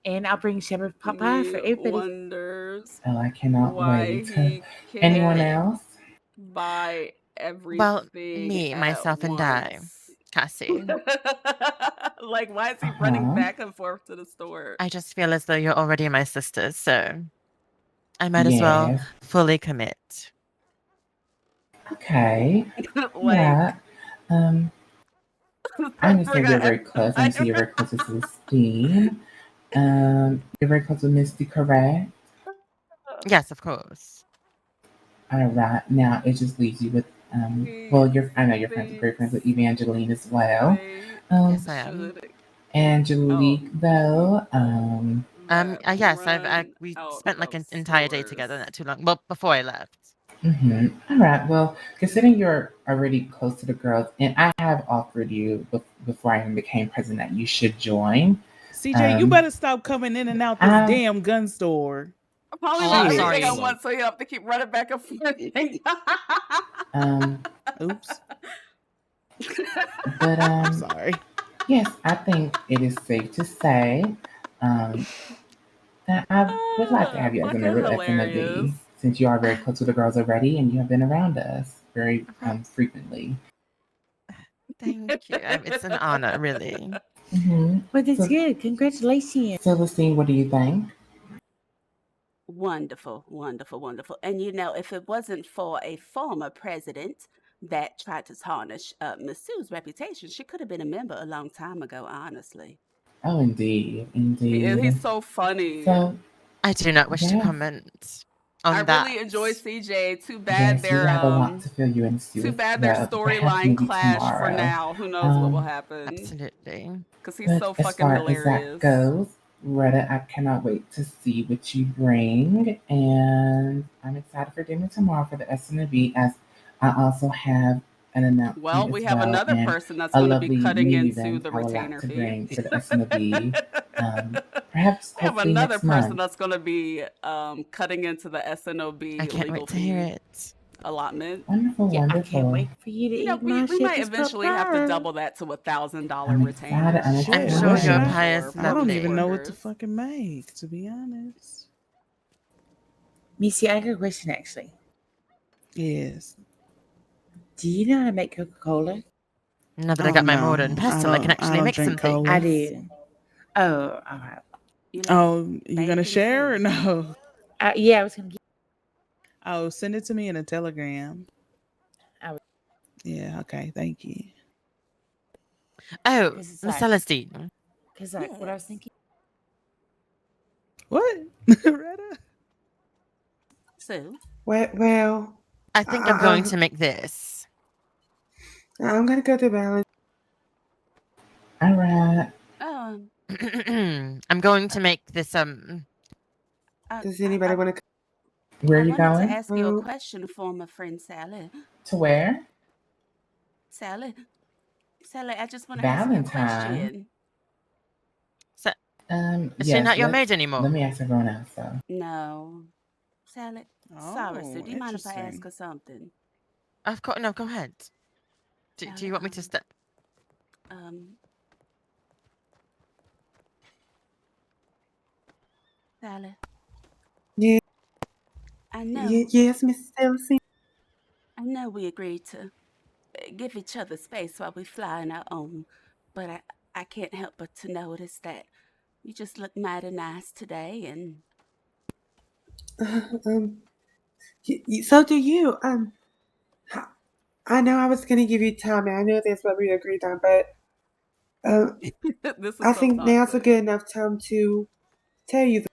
And I'll bring shepherd's pot pie Me for everybody. wonders Oh, I cannot why wait. he Anyone can't else? buy Well, everything me, at myself, and I, once. Cassie. Like, why is he running back and forth to the store? I just feel as though you're already my sister, so I might as well Yes. fully commit. Okay. Like, Yeah. I understand you're forgot. very close. I understand you're very close to Celestine. You're very close to Misty, correct? Yes, of course. All right. Now it just leaves you with I know you're great friends with Evangeline as well. Yes, I am. Angelique though, Yes, we spent like an entire day together, not too long. Well, before I left. All right. Well, considering you're already close to the girls, and I have offered you before I even became president that you should join. CJ, you better stop coming in and out this damn gun store. Probably Oh, not I'm anything sorry. at once, so you have to keep running back and forth. Oops. But sorry. Yes, I think it is safe to say that I would like to have you as a member of FNB, since you are very close to the girls already and you have been around us very frequently. Thank you. It's an honor, really. But it's good. Congratulations. Celestine, what do you think? Wonderful, wonderful, wonderful. And if it wasn't for a former president that tried to tarnish Miss Sue's reputation, she could have been a member a long time ago, honestly. Oh, indeed, indeed. He's so funny. So, I do not wish to yes, comment I on that. really enjoy CJ. Too yes, bad we their have a lot to fill you in, Sue. too bad their Perhaps storyline maybe clashed for tomorrow. now. Who knows what will Um, happen? Absolutely. Because he's But so as fucking far as that hilarious. goes, Retta, I cannot wait to see what you bring, and I'm excited for dinner tomorrow for the SNB, as I also have an announcement Well, we have well, another and person that's a going to be lovely cutting new into event the I would like retainer to fee. bring for the SNB. Perhaps We have hopefully another next person month. that's going to be cutting into the SNOB I can't legal wait to hear fee it. allotment. Wonderful, Yeah, I wonderful. can't wait for you to eat my We might shepherd's eventually have to pie. double that to $1,000 I'm retainer. excited. I'm Shit, I'm what sure should your excited. pie is I don't even lovely. know what to fucking make, to be honest. Missy, I got a question actually. Yes. Do you know how to make Coca-Cola? No, but I got my mortar and pestle. I can actually make some things. I do. Oh, all right. Oh, you gonna share or no? Yeah, I was gonna. Oh, send it to me in a telegram. I would. Yeah. Okay. Thank you. Oh, Because it's Miss like, Celestine. because like what I was thinking. What? Retta? Sue? Well, I think I'm going to make this. I'm gonna go to Valentine. All right. I'm going to make this. Does anybody want to? Where are you I wanted going? to ask you a question for my friend Sally. To where? Sally, I just want to ask you a Valentine. question. Is Yes, she not your maid anymore? Let me ask everyone else, though. No. Sally, sorry, Sue. Do you mind if I ask interesting. her something? Of course, no. Go ahead. Do you want me to step? Sally, Yeah. I know. Yes, Miss Celestine. I know we agreed to give each other space while we fly on our own, but I can't help but to notice that you just look mighty nice today, and So do you. I know I was gonna give you time, and I know that's what we agreed on, but This is I so think now's a toxic. good enough time to tell you.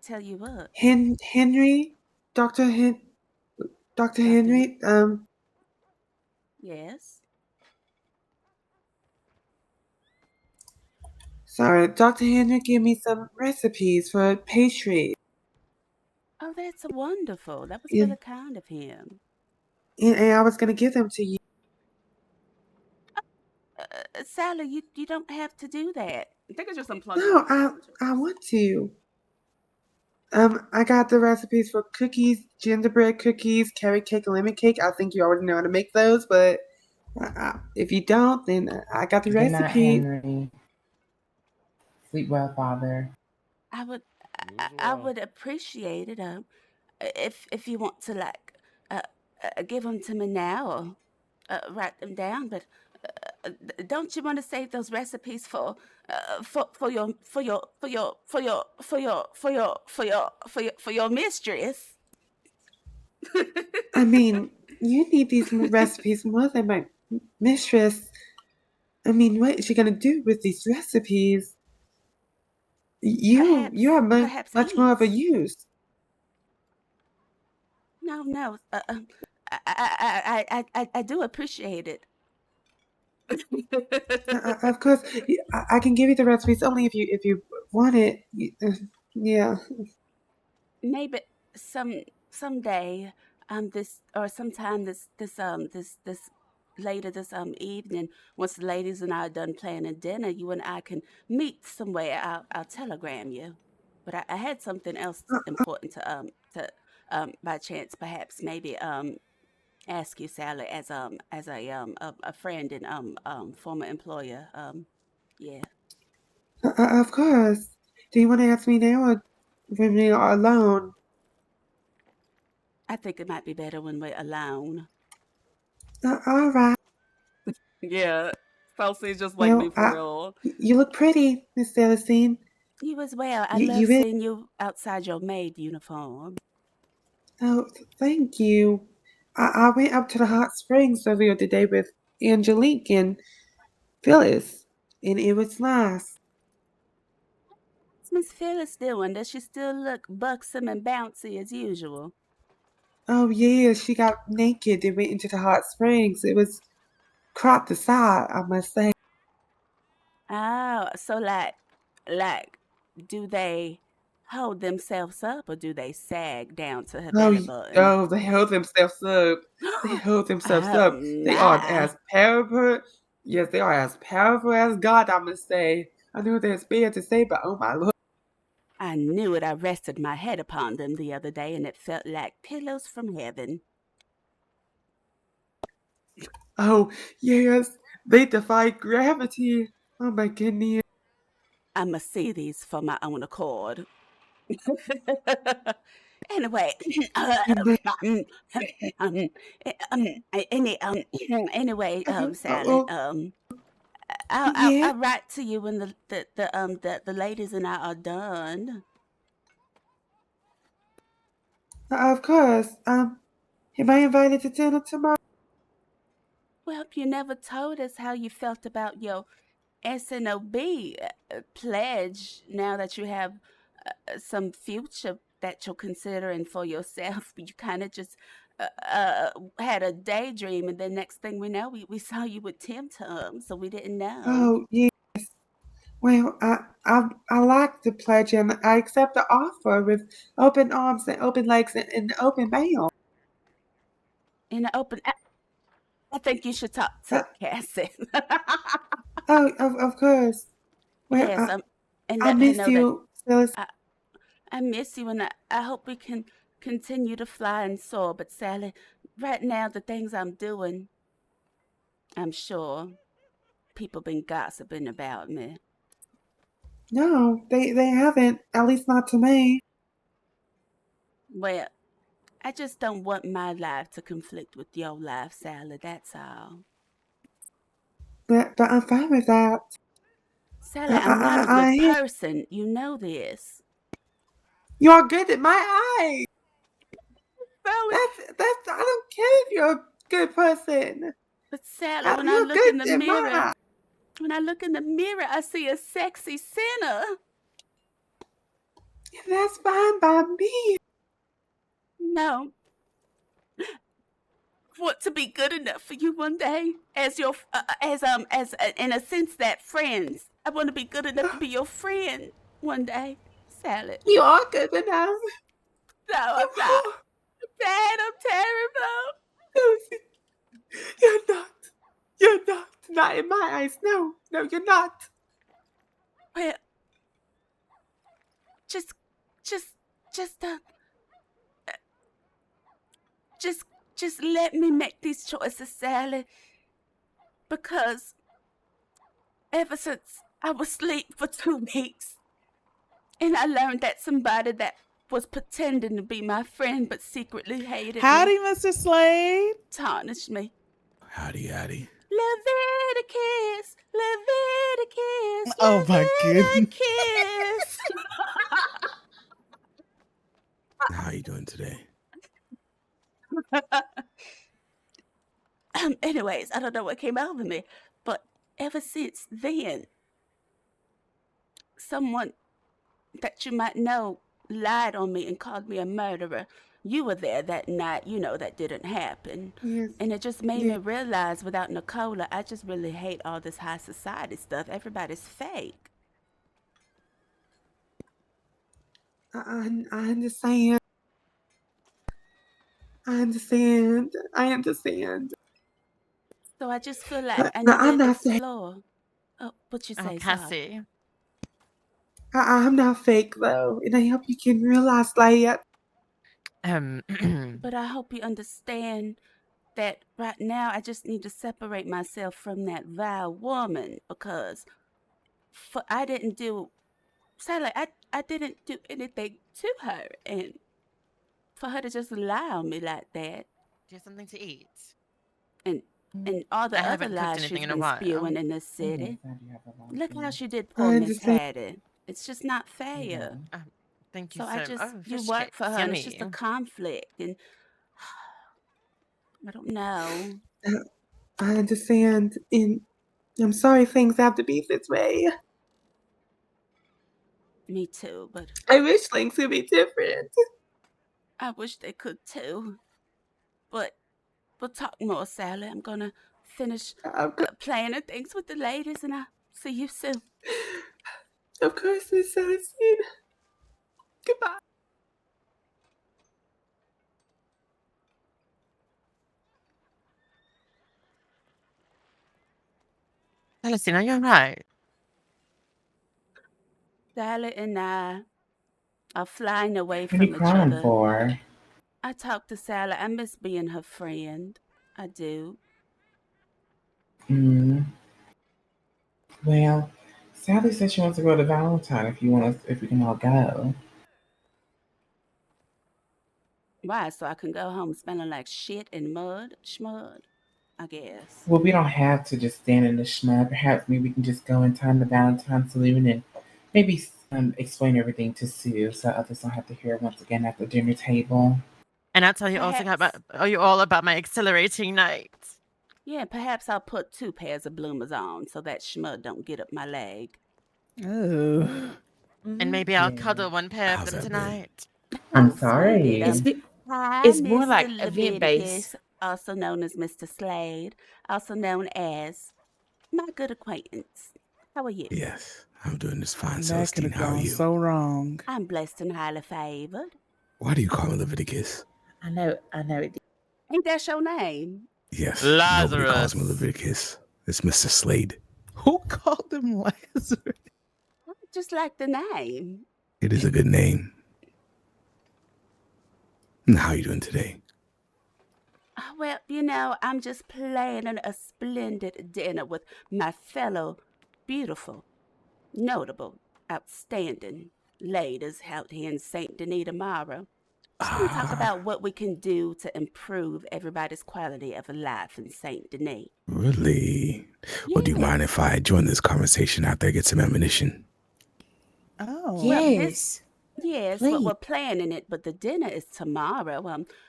Tell you what. Henry, Doctor Henry. Yes. Sorry, Dr. Henry gave me some recipes for pastry. Oh, that's wonderful. That was Yeah. really kind of him. And I was gonna give them to you. Sally, you don't have to do that. I think it's just unplugging. No, I want to. I got the recipes for cookies, gingerbread cookies, carrot cake, and lemon cake. I think you already know how to make those, but if you don't, then I got the Good night, recipe. Henry. Sleep well, Father. I would appreciate it if you want to give them to me now or write them down, but don't you want to save those recipes for your mistress? I mean, you need these recipes more than my mistress. I mean, what is she gonna do with these recipes? You are much more of a use. No. I do appreciate it. Of course, I can give you the recipes only if you want it. Yeah. Maybe someday this or sometime this later this evening, once the ladies and I are done planning dinner, you and I can meet somewhere. I'll telegram you. But I had something else important to by chance perhaps maybe ask you, Sally, as a friend and former employer. Yeah. Of course. Do you want to ask me now or when we are alone? I think it might be better when we're alone. All right. Yeah, Kelsey's just like me for real. You look pretty, Miss Celestine. You as well. I You love really? seeing you outside your maid uniform. Oh, thank you. I went up to the hot springs earlier today with Angelique and Phyllis, and it was nice. What's Miss Phyllis doing? Does she still look buxom and bouncy as usual? Oh yeah, she got naked and went into the hot springs. It was quite the sight, I must say. Oh, so like, do they hold themselves up or do they sag down to her belly button? Oh, they held themselves up. They held themselves Oh up. They are my! as powerful. Yes, they are as powerful as God, I must say. I know that's bad to say, but oh my Lord. I knew it. I rested my head upon them the other day, and it felt like pillows from heaven. Oh, yes, they defy gravity. Oh my goodness. I must see these for my own accord. Anyway, anyway, Sally, Oh, yeah, I'll write to you when the ladies and I are done. of course. Am I invited to dinner tomorrow? Well, you never told us how you felt about your SNOB pledge now that you have some future that you're considering for yourself. You kind of just had a daydream, and then next thing we know, we saw you with Tim Tum, so we didn't know. Oh, yeah. Well, I like the pledge and I accept the offer with open arms and open legs and open mail. In an open, I think you should talk Uh, to Cassie. oh, of course. Well, Yes, and I let her miss know that you, Phyllis. I miss you, and I hope we can continue to fly and soar. But Sally, right now, the things I'm doing, I'm sure people been gossiping about me. No, they haven't. At least not to me. Well, I just don't want my life to conflict with your life, Sally. That's all. But I'm fine with that. Sally, I'm not a I good am. person. You know this. You are good in my eyes. Sally. That's. I don't care if you're a good person. But Sally, when I You're look in good the in my mirror, eyes. I see a sexy sinner. That's fine by me. No, want to be good enough for you one day as your in a sense that friends. I want to be good enough to be your friend one day, Sally. You are good enough. No, I'm not. I'm bad. I'm terrible. You're not. You're not. Not in my eyes. No, you're not. Well, just, just, just, uh, just, just let me make these choices, Sally. Because ever since I was asleep for 2 weeks, and I learned that somebody that was pretending to be my friend but secretly hated Howdy, me, Mr. Slade. tarnished me. Howdy, howdy. Leviticus, Leviticus, Oh my goodness. Leviticus. How you doing today? Anyways, I don't know what came over me, but ever since then, someone that you might know lied on me and called me a murderer. You were there that night. You know that didn't happen. Yes. And it just made me realize without Nicola, I just really hate all this high society stuff. Everybody's fake. I understand. I understand. I understand. So I just feel like I need I'm to not fake. explore. Oh, what you Oh, say, Sal? Cassie. I'm not fake though, and I hope you can realize that. But I hope you understand that right now I just need to separate myself from that vile woman because I didn't do, Sally, I didn't do anything to her, and for her to just lie on me like that, Do you have something to eat? and all the I other haven't cooked lies anything she's in a been while. spewing in this city. Look how she did I poor Miss understand. Hattie. It's just not fair. Thank you So so much. you work for her, and it's just a conflict, and I don't know. I understand, and I'm sorry things have to be this way. Me too, but I wish things could be different. I wish they could too. But we'll talk more, Sally. I'm gonna finish planning things with the ladies, and I'll see you soon. Of course, Miss Celestine. Goodbye. Celestine, are you alright? Sally and I are flying away What are you from each crying other. for? I talked to Sally. I miss being her friend. I do. Well, Sally said she wants to go to Valentine if we can all go. Why? So I can go home smelling like shit and mud? Schmud? I guess. Well, we don't have to just stand in the schmud. Perhaps maybe we can just go in time to Valentine's saloon and maybe explain everything to Sue so others don't have to hear it once again at the dinner table. And I'll tell you all about my exhilarating night. Yeah, perhaps I'll put 2 pairs of bloomers on so that schmud don't get up my leg. Oh. And maybe I'll cuddle one pair of them that tonight. I'm sorry. Hi, It's more Mr. like event-based. Leviticus, also known as Mr. Slade, also known as my good acquaintance. How are you? Yes, I'm doing this fine, That could Celestine. have How are gone you? so wrong. I'm blessed and highly favored. Why do you call me Leviticus? I know it. Ain't that your name? Yes, Lazarus. nobody calls me Leviticus. It's Mr. Slade. Who called him Lazarus? Just like the name. It is a good name. And how are you doing today? Well, I'm just planning a splendid dinner with my fellow beautiful, notable, outstanding ladies out here in St. Denis tomorrow. Just want to talk about what we can do to improve everybody's quality of life in St. Denis. Really? Well, do you mind if I join this conversation after I get some ammunition? Oh. Yes. Yes, Please. well, we're planning it, but the dinner is tomorrow.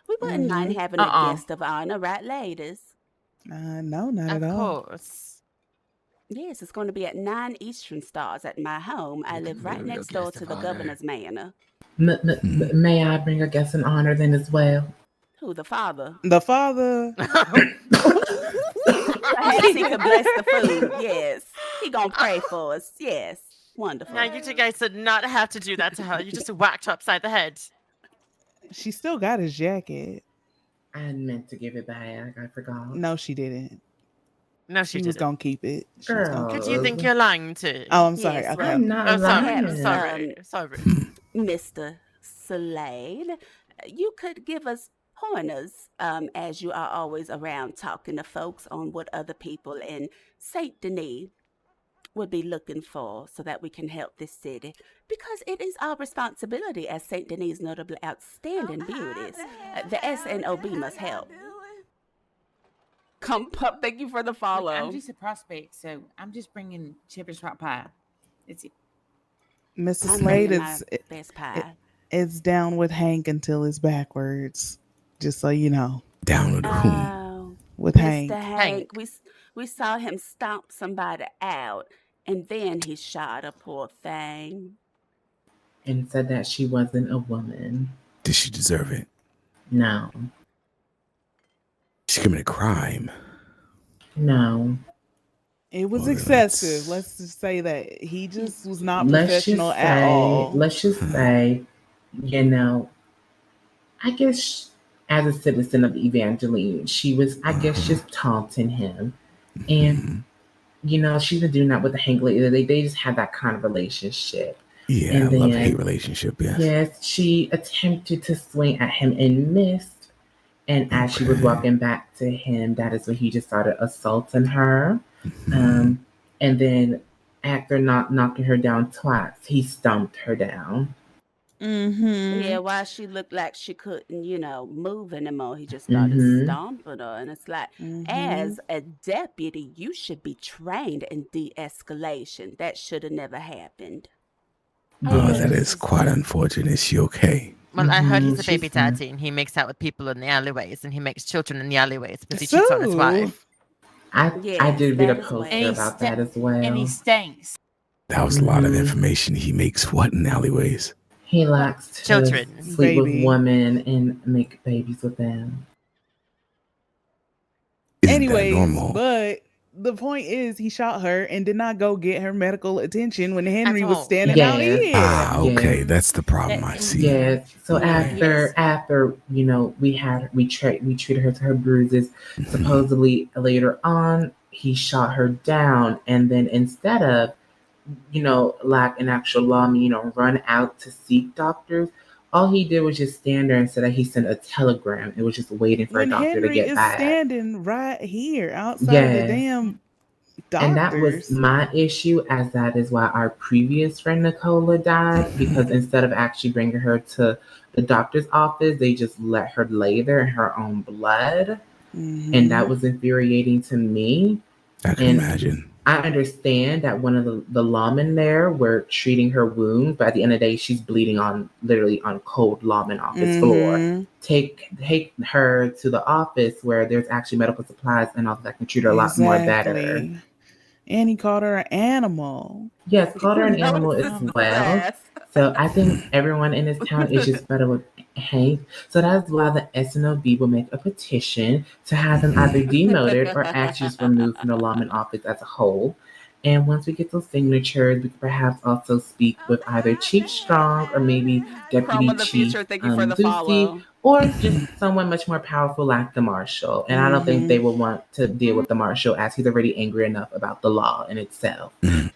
We wouldn't mind having a guest of honor, right, ladies? No, not at all. Of course. Yes, it's going to be at 9 Eastern Stars at my home. I live right next door to the governor's manor. May I bring a guest in honor then as well? Who, the father? The father. Perhaps he could bless the food. Yes, he gonna pray for us. Yes, wonderful. Now, you two guys did not have to do that to her. You just whacked her upside the head. She still got his jacket. I meant to give it back. I forgot. No, she didn't. No, she was didn't. gonna keep it. She was gonna Who keep do you it. think you're lying to? Oh, I'm sorry. Yes, Okay. well, I'm not Oh, lying. sorry. Mr. Slade, you could give us pointers, as you are always around talking to folks on what other people in Saint Denis would be looking for so that we can help this city, because it is our responsibility as Saint Denis' notably outstanding beauties. The SNOB must help. Come pup, thank you for the follow. I'm just a prospect, so I'm just bringing shepherd's pot pie. That's it. Mrs. I'm Slade bringing is my best pie. it's down with Hank until it's backwards. Just so you know. Down with whom? Oh, With Mr. Hank. Hank. We saw him stomp somebody out, and then he shot a poor thing. And said that she wasn't a woman. Did she deserve it? No. She committed a crime. No. It was Well, excessive. Let's just say that he just was not professional at all. Let's just say, I guess as a citizen of Evangeline, she was, I guess, just taunting him. And, she's been doing that with the Hank lately. They just had that kind of relationship. Yeah, and then, love-hate relationship, yes. Yes, she attempted to swing at him and missed. And as she was walking back to him, that is when he just started assaulting her. And then after not knocking her down twice, he stomped her down. Yeah, while she looked like she couldn't, move anymore, he just started stomping her. And it's like, as a deputy, you should be trained in de-escalation. That should have never happened. Oh, that Okay. is quite unfortunate. Is she okay? Well, I heard he's a She's baby fine. daddy and he makes out with people in the alleyways and he makes children in the alleyways because he cheats on his So, wife. I Yes, did read a that as poster well. about that as And he well. stinks. That was a lot of information. He makes what in alleyways? He likes to Children. sleep with Baby. women and make babies with them. Isn't anyways, that normal? but the point is, he shot her and did not go get her medical attention when Henry was all. standing out Yes. here. Ah, okay. That's the problem I see. Yes. So Yes. after you know we treated her to her bruises. Supposedly later on he shot her down, and then instead of like an actual lawman, run out to seek doctors. All he did was just stand there and said that he sent a telegram. It was just waiting for When a doctor to Henry get is back. standing right here outside of the Yes. damn And that was doctors. my issue, as that is why our previous friend Nicola died, because instead of actually bringing her to the doctor's office, they just let her lay there in her own blood. And that was infuriating to me. I can imagine. I understand that one of the lawmen there were treating her wounds, but at the end of the day, she's bleeding literally on cold lawman office floor. Take her to the office where there's actually medical supplies and all that can treat her a lot more better. Exactly. And he called her an animal. Yes, called her an animal Notice as the well. sass. So I think everyone in this town is just better with Hank. So that's why the SNOB will make a petition to have him either demoted or actually just removed from the lawman office as a whole. And once we get those signatures, we could perhaps also speak with either Chief Strong or maybe Deputy Chrome of the Chief future, thank you for the Ducey, follow. or just someone much more powerful like the Marshal. And I don't think they will want to deal with the Marshal, as he's already angry enough about the law in itself. Might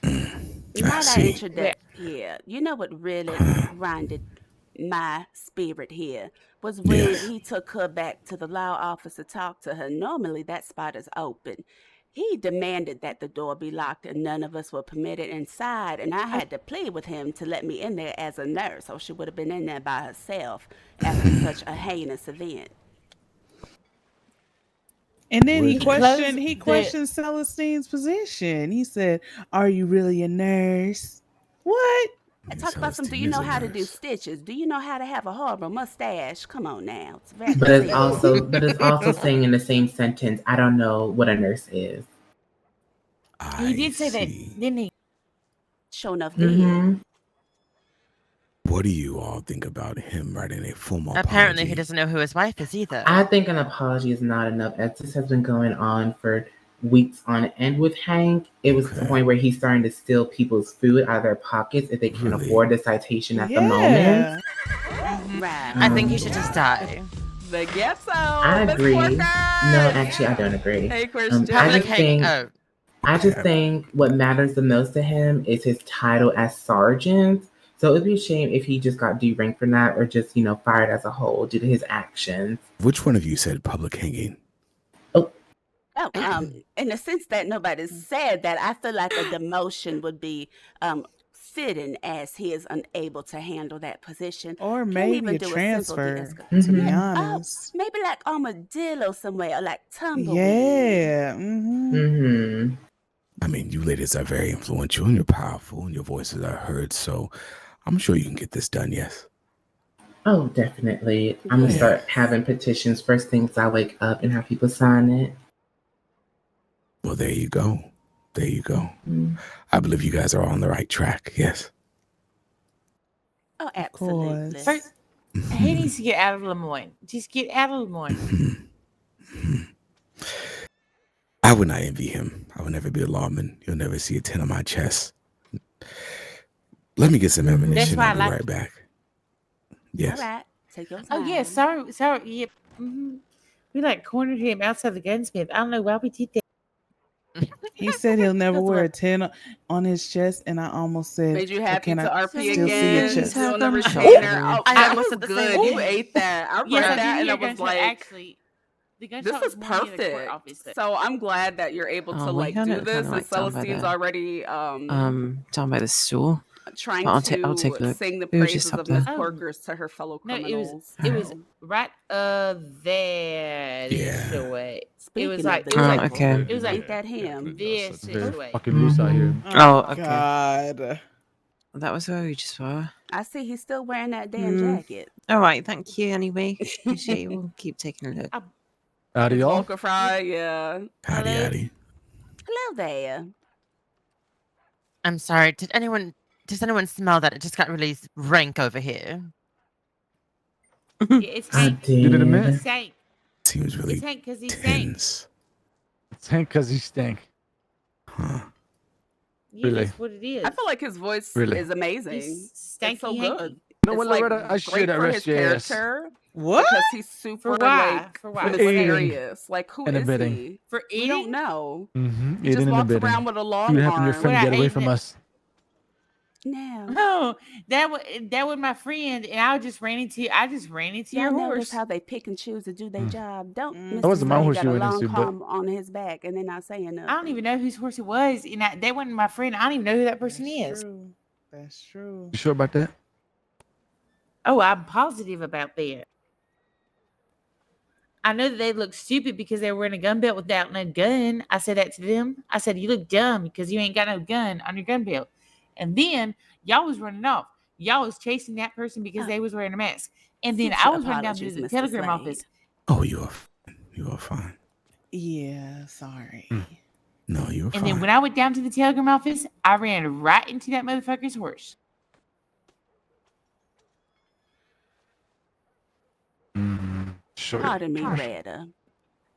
I see. interject here? You know what really grinded my spirit here was when Yes. he took her back to the law office to talk to her. Normally that spot is open. He demanded that the door be locked and none of us were permitted inside, and I had to plead with him to let me in there as a nurse, or she would have been in there by herself after such a heinous event. And then he closed questioned Celestine's position. He said, "Are you really a nurse?" What? Talk about some, do you know how to do stitches? Do you know how to have a horrible mustache? Come on now. It's very But it's simple. also saying in the same sentence, I don't know what a nurse is. He did say that, didn't he? Sure enough did. What do you all think about him writing a formal Apparently, he apology? doesn't know who his wife is either. I think an apology is not enough, as this has been going on for weeks on end with Hank. It was to the point where he's starting to steal people's food out of their pockets if they can't afford the citation at the moment. Right. I think he should just die. The ghetto. I agree. No, actually, I don't agree. Hey, Christian. I just think what matters the most to him is his title as sergeant. So it'd be a shame if he just got deranked from that, or just fired as a whole due to his actions. Which one of you said public hanging? Oh, in the sense that nobody said that, I feel like a demotion would be fitting, as he is unable to handle that position. Or Can't maybe even a do transfer, simple to be Yeah. honest. Maybe like Armadillo somewhere, or like Tumbleweed. Yeah. I mean, you ladies are very influential and you're powerful and your voices are heard, so I'm sure you can get this done, yes? Oh, definitely. I'm going to start having petitions first things I wake up and have people sign it. Well, there you go. There you go. I believe you guys are on the right track, yes? Oh, absolutely. First, he needs to get out of Lemoyne. Just get out of Lemoyne. I would not envy him. I would never be a lawman. You'll never see a 10 on my chest. Let me get some ammunition. why I I'll be like right back. Yes. All right. Take your time. Oh, yeah. Sorry. Yeah. We cornered him outside the gunsmith. I don't know why we did that. He said he'll never wear a 10 on his chest, and I almost said, Made you happy can to I RP still see your again? chest? Still on the retainer. Oh, I that almost was said the good. same You thing. ate that. I read Yes, I did that and hear I was gunshot, like, actually. The gunshot this is was more near the court perfect. office. So I'm glad that you're able to we do kinda this. And like talking about Celestine's that. already Talking about the store. trying I'll to take a look. sing the We were just praises up of there. Miss Porkers to her fellow No, criminals. it was right there. This way. It was Speaking like of it was the like okay. it was like Ain't that him? this Very way. fucking loose out here. Oh, okay. God. That was where we just were. I see he's still wearing that damn jacket. All right, thank you anyway. Appreciate you. We'll keep taking a look. Howdy, His y'all. Volker Fry, yeah. Howdy, howdy. Hello there. I'm sorry. Does anyone smell that? It just got really rank over here. Yeah, it's I Hank. You did a minute? It's Hank. Seems really It's Hank because he stank. tense. It's Hank because he stank. Yeah, Really? that's what it is. I feel like his voice Really? is amazing. He's It's so stanky good. hanky. No, It's what, like Loretta? I great should for his arrest your ass. character. What? Because he's super why? like For why? mysterious. Like who and is abetting. he? For We don't eating? know. Mm-hmm. He just walks around with a long You having your arm. friend What I get away ate from in it- us? Now, No, that was my friend, and I just ran into y'all your notice horse. how they pick and choose to do their job. Don't That Mr. wasn't my Slade horse got you a went long into, but comb on his back and they're not saying nothing. I don't even know whose horse it was, and that wasn't my friend. I don't even know who that person is. True. That's true. you sure about that? Oh, I'm positive about that. I know that they look stupid because they were wearing a gun belt without no gun. I said that to them. I said, "You look dumb because you ain't got no gun on your gun belt." And then y'all was running off. Y'all was chasing that person because they was wearing a mask. And then I Future was running down to apologies, the Mr. telegram Slade. office. Oh, you are fine. Yeah, sorry. No, you were And fine. then when I went down to the telegram office, I ran right into that motherfucker's horse. Sure. Pardon me, Retta.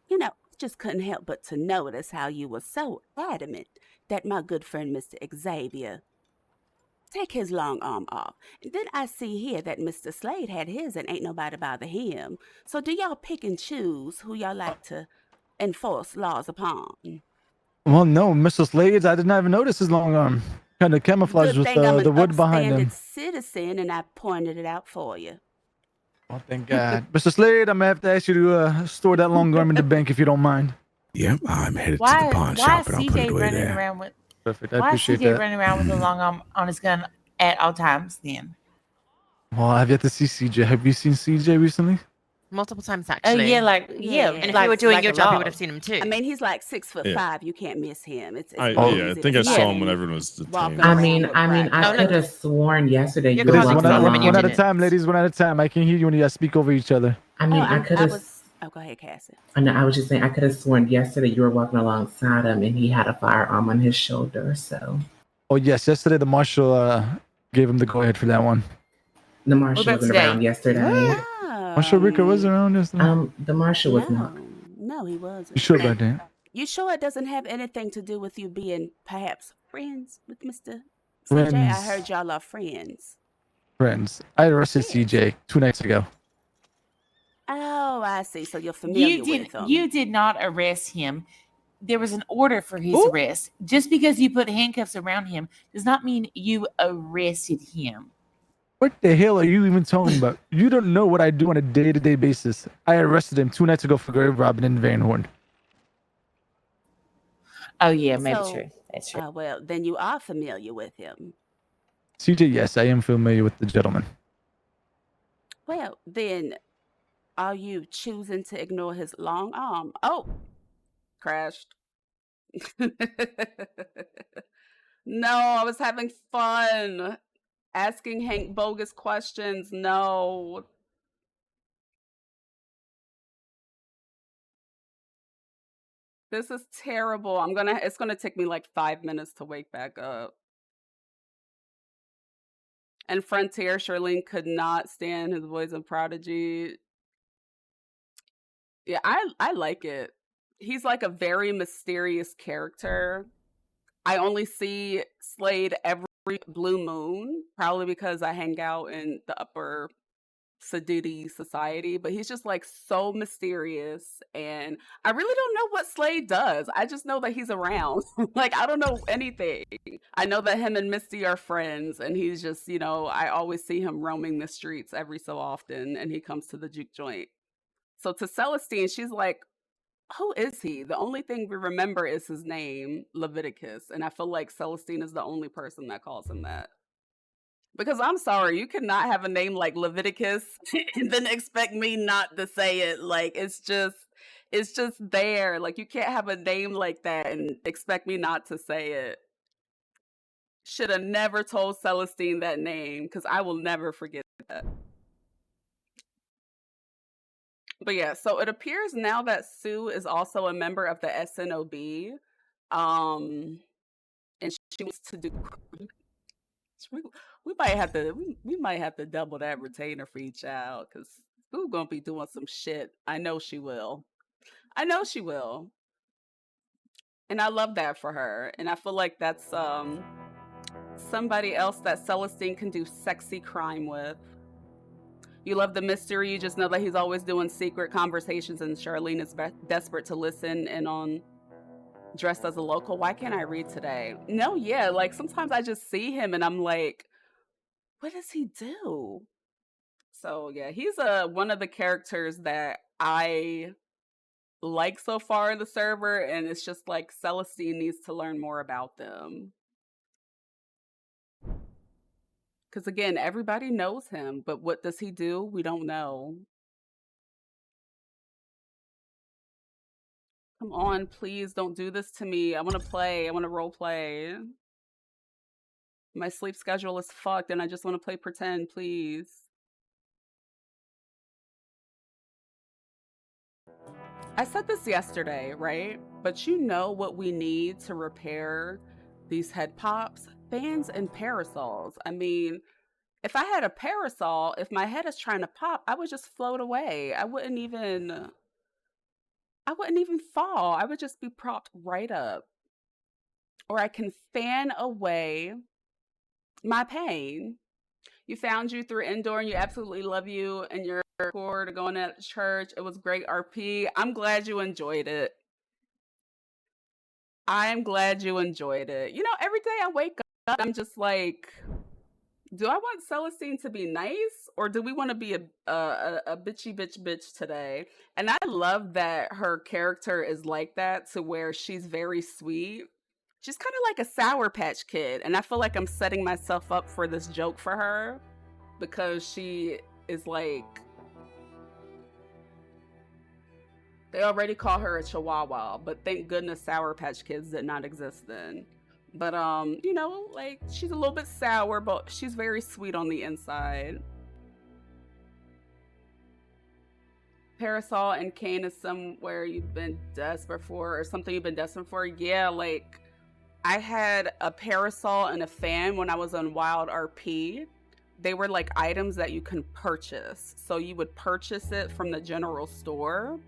You know, just couldn't help but to notice how you were so adamant that my good friend Mr. Xavier take his long arm off. And then I see here that Mr. Slade had his and ain't nobody bother him. So do y'all pick and choose who y'all like to enforce laws upon? Well, no, Mr. Slades, I did not even notice his long arm. Kind of camouflaged Good with thing I'm an the wood behind upstanding him. citizen and I pointed it out for you. Oh, thank God. Mr. Slade, I'm going to have to ask you to store that long arm in the bank if you don't mind. Yep, I'm headed to Why? the pawn Why shop is and I'll put it CJ away running there. around with? Perfect. I Why is appreciate CJ that. running around with a long arm on his gun at all times? Then. Well, I've yet to see CJ. Have you seen CJ recently? Multiple times, Oh actually. yeah, And if like, you were doing like your a job, you log. would have seen him too. I mean, he's like 6'5". Yeah. You can't miss him. It's I pretty yeah, I easy think to I saw find him when him everyone was walking detained. around I with practice. could have sworn yesterday You're you were Ladies, walking one at, along. one at a time, ladies, one at a time. I can hear you when you guys speak over each other. I mean, I could have. Oh, go ahead, Cassie. I was just saying, I could have sworn yesterday you were walking alongside him and he had a firearm on his shoulder. So Oh, yes. Yesterday, the marshal gave him the go ahead for that one. the marshal about wasn't today? around yesterday. Marshal Rico was around yesterday. The marshal was not. No, he wasn't. You sure about that? You sure it doesn't have anything to do with you being perhaps friends with Mr. CJ? I Friends. heard y'all are friends. Friends. I arrested CJ 2 nights ago. Oh, I see. So you're familiar with him. You did not arrest him. There was an order for his arrest. Just because you put handcuffs around him does not mean you arrested him. What the hell are you even talking about? You don't know what I do on a day-to-day basis. I arrested him 2 nights ago for grave robbing in Van Horn. Oh yeah, maybe So, true. That's true. Well, then you are familiar with him. CJ, yes, I am familiar with the gentleman. Well, then are you choosing to ignore his long arm? Oh, crashed. No, I was having fun asking Hank bogus questions. No. This is terrible. It's gonna take me like 5 minutes to wake back up. And Frontier Charlene could not stand his voice in Prodigy. Yeah, I like it. He's like a very mysterious character. I only see Slade every blue moon, probably because I hang out in the upper Sadidi society, but he's just like so mysterious and I really don't know what Slade does. I just know that he's around. Like I don't know anything. I know that him and Misty are friends and he's just, I always see him roaming the streets every so often and he comes to the juke joint. So to Celestine, she's like, who is he? The only thing we remember is his name, Leviticus, and I feel like Celestine is the only person that calls him that. Because I'm sorry, you cannot have a name like Leviticus and then expect me not to say it. Like it's just there. Like you can't have a name like that and expect me not to say it. Should have never told Celestine that name because I will never forget that. But yeah, so it appears now that Sue is also a member of the SNOB. And she wants to do. We might have to we might have to double that retainer for each child because Sue gonna be doing some shit. I know she will. I know she will. And I love that for her. And I feel like that's somebody else that Celestine can do sexy crime with. You love the mystery. You just know that he's always doing secret conversations, and Charlene is desperate to listen in on dressed as a local. Why can't I read today? No, yeah, like sometimes I just see him and I'm like, what does he do? So yeah, he's one of the characters that I like so far in the server, and it's just like Celestine needs to learn more about them. Because again, everybody knows him, but what does he do? We don't know. Come on, please don't do this to me. I want to play. I want to role play. My sleep schedule is fucked and I just want to play pretend, please. I said this yesterday, right? But you know what we need to repair these head pops? Fans and parasols. I mean, if I had a parasol, if my head is trying to pop, I would just float away. I wouldn't even fall. I would just be propped right up. Or I can fan away my pain. You found you through indoor and you absolutely love you and you're forward to going to church. It was great RP. I'm glad you enjoyed it. I'm glad you enjoyed it. You know, every day I wake up, I'm just like, do I want Celestine to be nice or do we want to be a bitchy bitch today? And I love that her character is like that, to where she's very sweet. She's kind of like a Sour Patch Kid. And I feel like I'm setting myself up for this joke for her because she is like, they already call her a Chihuahua, but thank goodness Sour Patch Kids did not exist then. But you know, like she's a little bit sour, but she's very sweet on the inside. Parasol and Kane is somewhere you've been desperate for, or something you've been destined for. Yeah, like I had a parasol and a fan when I was on Wild RP. They were like items that you can purchase. So you would purchase it from the general store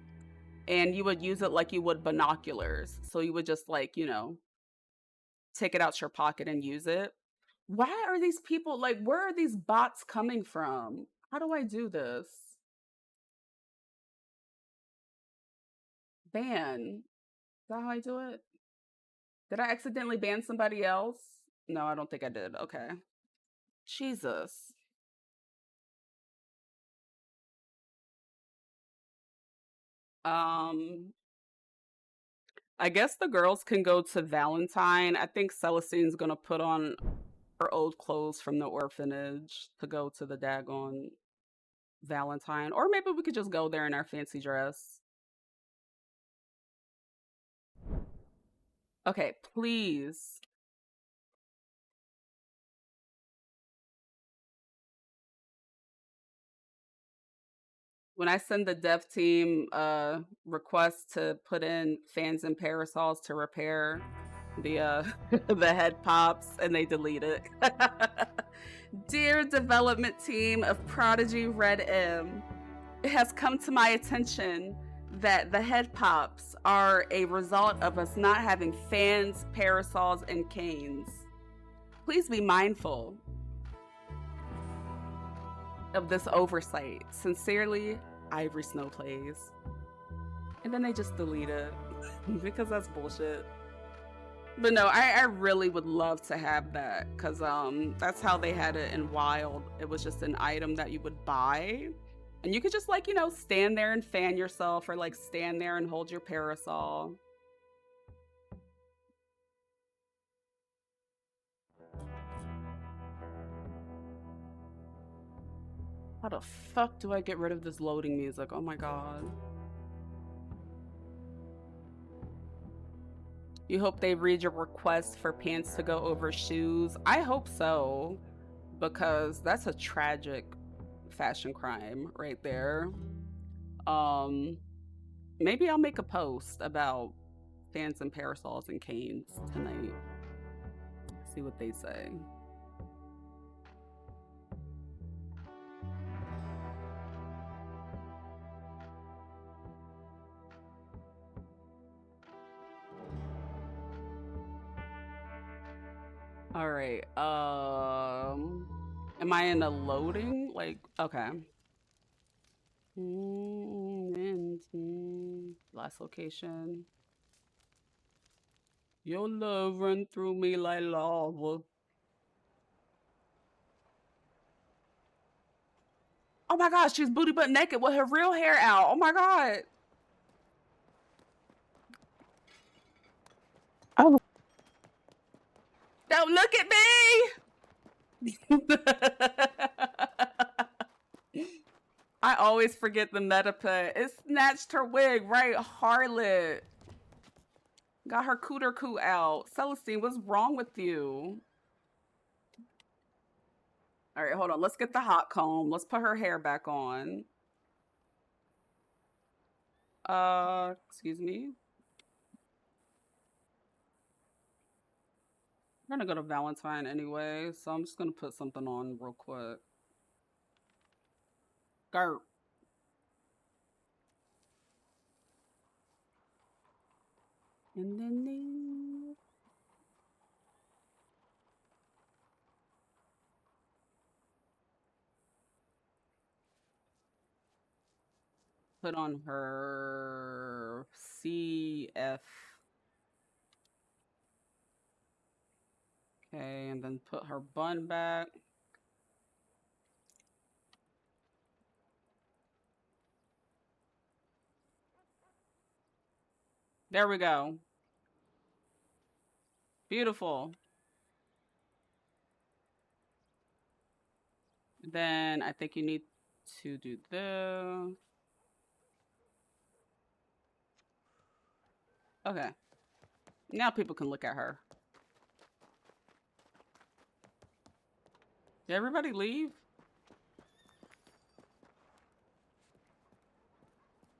and you would use it like you would binoculars. So you would just like, you know, take it out your pocket and use it. Why are these people like, where are these bots coming from? How do I do this? Ban. Is that how I do it? Did I accidentally ban somebody else? No, I don't think I did. Okay. Jesus. I guess the girls can go to Valentine. I think Celestine's gonna put on her old clothes from the orphanage to go to the daggone Valentine. Or maybe we could just go there in our fancy dress. Okay, please. When I send the dev team request to put in fans and parasols to repair the the head pops and they delete it. Dear development team of Prodigy REDM, it has come to my attention that the head pops are a result of us not having fans, parasols, and canes. Please be mindful of this oversight. Sincerely, Ivory Snow Plays. And then they just delete it because that's bullshit. But no, I really would love to have that because that's how they had it in Wild. It was just an item that you would buy and you could just like, you know, stand there and fan yourself or like stand there and hold your parasol. How the fuck do I get rid of this loading music? Oh my god. You hope they read your request for pants to go over shoes? I hope so, because that's a tragic fashion crime right there. Maybe I'll make a post about fans and parasols and canes tonight. See what they say. All right. Am I in a loading? Like, okay. Last location. Your love run through me like lava. Oh my gosh, she's booty butt naked with her real hair out. Oh my god. Oh. Don't look at me. I always forget the meta pet. It snatched her wig, right? Harlot. Got her cooter coo out. Celestine, what's wrong with you? All right, hold on. Let's get the hot comb. Let's put her hair back on. Excuse me. I'm gonna go to Valentine anyway, so I'm just gonna put something on real quick. Garp. And then put on her CF. Okay, and then put her bun back. There we go. Beautiful. Then I think you need to do this. Okay. Now people can look at her. Did everybody leave?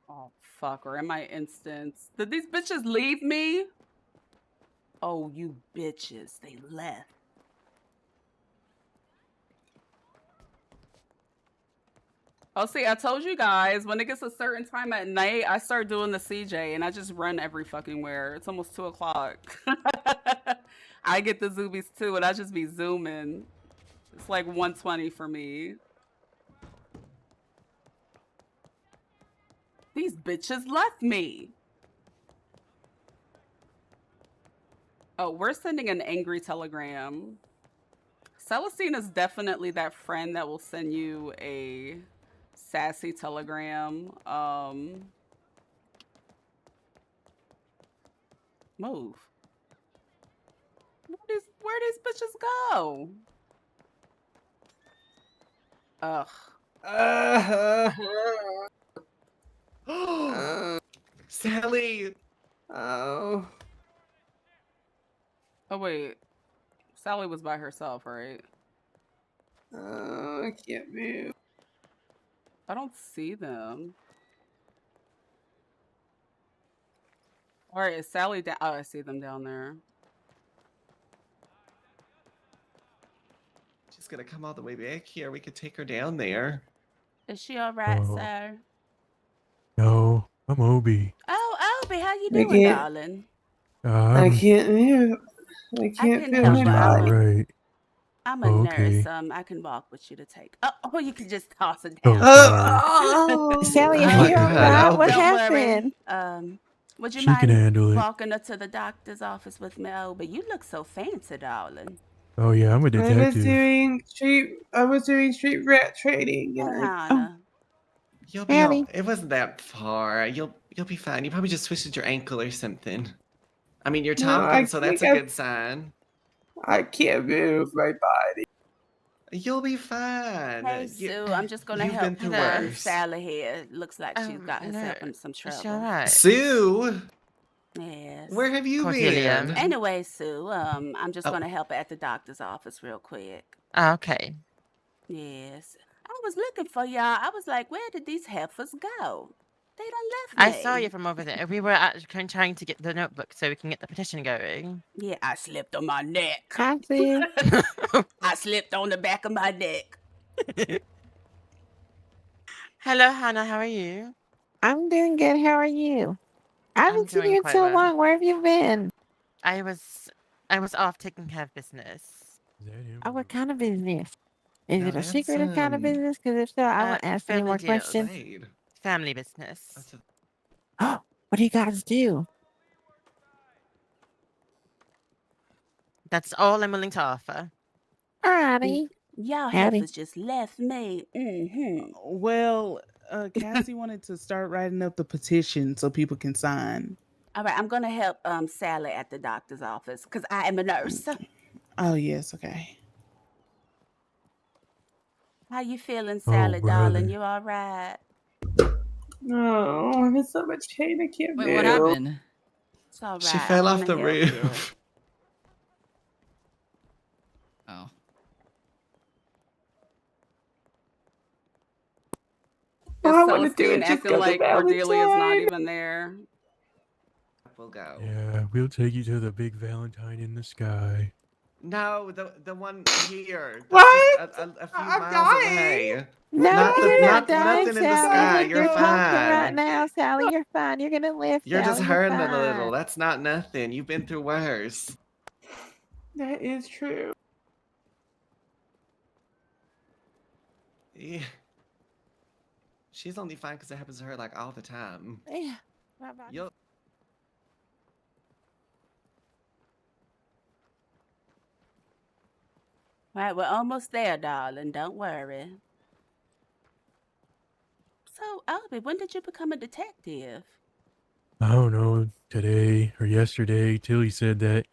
Oh, fuck. Or am I instance? Did these bitches leave me? Oh, you bitches. They left. Oh, see, I told you guys, when it gets a certain time at night, I start doing the CJ and I just run every fucking where. It's almost 2 o'clock. I get the zoomies too and I just be zooming. It's like 1:20 for me. These bitches left me. Oh, we're sending an angry telegram. Celestine is definitely that friend that will send you a sassy telegram. Move. Where these bitches go? Ugh. Sally! Oh. Oh, wait. Sally was by herself, right? I can't move. I don't see them. All right, is Sally down? Oh, I see them down there. She's gonna come all the way back here. We could take her down there. Is she all right, Oh. sir? No, I'm Obi. Oh, Obi, how you I doing, can't- darling? I can't move. I can't can feel help, my but body. Right. I'm a Okay. nurse. I can walk with you to take. Oh, you can just toss it Oh, down. sorry. Sally, Oh, are you God. alright? What Don't happened? worry. Would you She can mind handle it. walking up to the doctor's office with me? Oh, but you look so fancy, darling. Oh yeah, I'm a I was detective. doing street rat trading, and Hannah. You'll be Sally. all, it wasn't that far. You'll be fine. You probably just twisted your ankle or something. I mean, you're No, talking, so that's a good sign. I can't move my body. You'll be fine. Hey, Sue, I'm just gonna you've help been through worse. Sally here. Looks like she's got herself in some trouble. Sue! Yeah. Yes. Where have you Cordelia. been? Anyway, Sue, I'm just Oh. gonna help her at the doctor's office real quick. Okay. Yes. I was looking for y'all. I was like, where did these heifers go? They done left I me. saw you from over there. We were actually trying to get the notebook so we can get the petition going. Yeah, I slipped on my neck. I see. I slipped on the back of my neck. Hello, Hannah. How are you? I'm doing good. How are you? I I'm haven't seen doing you in quite so well. long. Where have you been? I was off taking care of business. Is that him? Oh, what kind of business? Is Now it a that's secretive kind of business? Because if so, I won't ask any family more deals. questions. Blade. Family business. Oh, what do you guys do? That's all I'm willing to offer. Alrighty. Y'all Howdy. heifers just left me. Mm-hmm. Well, Cassie wanted to start writing up the petition so people can sign. All right, I'm gonna help Sally at the doctor's office because I am a nurse. Oh yes, okay. How you feeling, Oh, Sally, darling? brother. You all right? No, I'm in so much pain. I can't Wait, move. what happened? It's all right. She I'm fell off gonna the help you. roof. Oh. All I Is want to do Celestine is just acting go to like Cordelia's not Valentine. even there? We'll go. Yeah, we'll take you to the big Valentine in the sky. No, the one here. That's What? just a few I'm miles dying. away. No, Not you're not not dying, nothing in the Sally. sky. Look, You're you're talking right fine. now, Sally. You're fine. You're gonna live, You're just Sally. You're hurting a fine. little. That's not nothing. You've been through worse. That is true. Yeah. She's only fine because it happens to her like all the time. Yeah. Bye-bye. You'll Right, we're almost there, darling. Don't worry. So, Albie, when did you become a detective? I don't know, today or yesterday, Tilly said that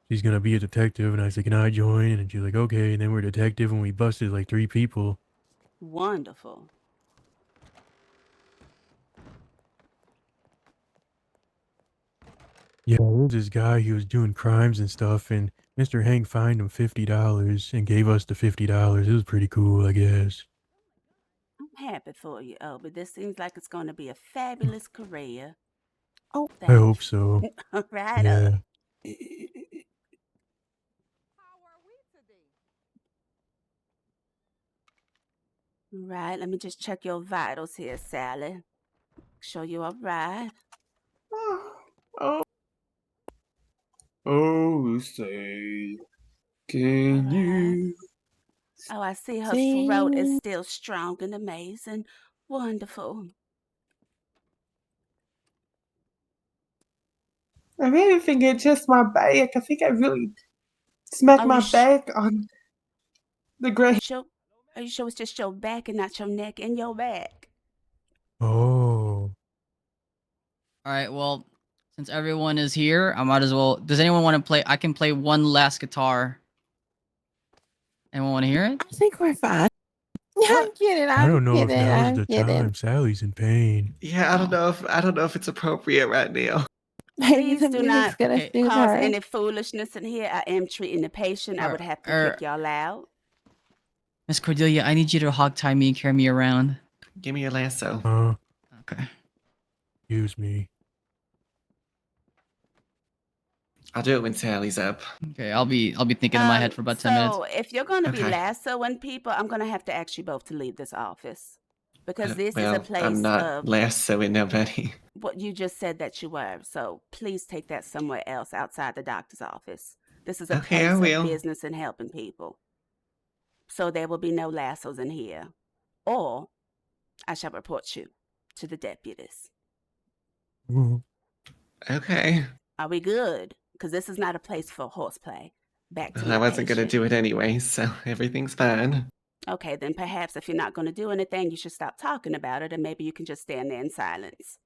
she's gonna be a detective, and I said, can I join? And she's like, okay, and then we're a detective, and we busted like 3 people. Wonderful. Yeah, there's this guy, he was doing crimes and stuff, and Mr. Hank fined him $50 and gave us the $50. It was pretty cool, I guess. I'm happy for you, Albie. This seems like it's going to be a fabulous career. Oh, I hope so. Right Yeah. up. Right, let me just check your vitals here, Sally. Sure you all right. Oh. Oh, say, can you? Oh, I see her See? throat is still strong and amazing. Wonderful. I really think it's just my back. I think I really smacked Oh, my you sh- back on the ground. Are you sure it's just your back and not your neck and your back? Oh. All right, well, since everyone is here, I might as well. Does anyone want to play? I can play one last guitar. Anyone want to hear it? I think we're fine. I'm kidding. I don't I'm know if kidding. now's I'm the kidding. time. Sally's in pain. Yeah, I don't know if it's appropriate right now. Maybe Please the do music's not gonna soothe cause her. any foolishness in here. I am treating the patient. I would have to kick y'all out. Miss Cordelia, I need you to hog tie me and carry me around. Give me your lasso. Okay. Excuse me. I'll do it when Sally's up. Okay, I'll be thinking in my head for about 10 minutes. So if you're going to be Okay. lassoing people, I'm going to have to ask you both to leave this office. Because this is a Well, place I'm not of lassoing nobody. what you just said that you were. So please take that somewhere else outside the doctor's office. This is a Okay, I place will. of business and helping people. So there will be no lassos in here. Or I shall report you to the deputies. Okay. Are we good? Because this is not a place for horseplay. Back to Well, my I wasn't gonna patient. do it anyway, so everything's fine. Okay, then perhaps if you're not going to do anything, you should stop talking about it, and maybe you can just stand there in silence.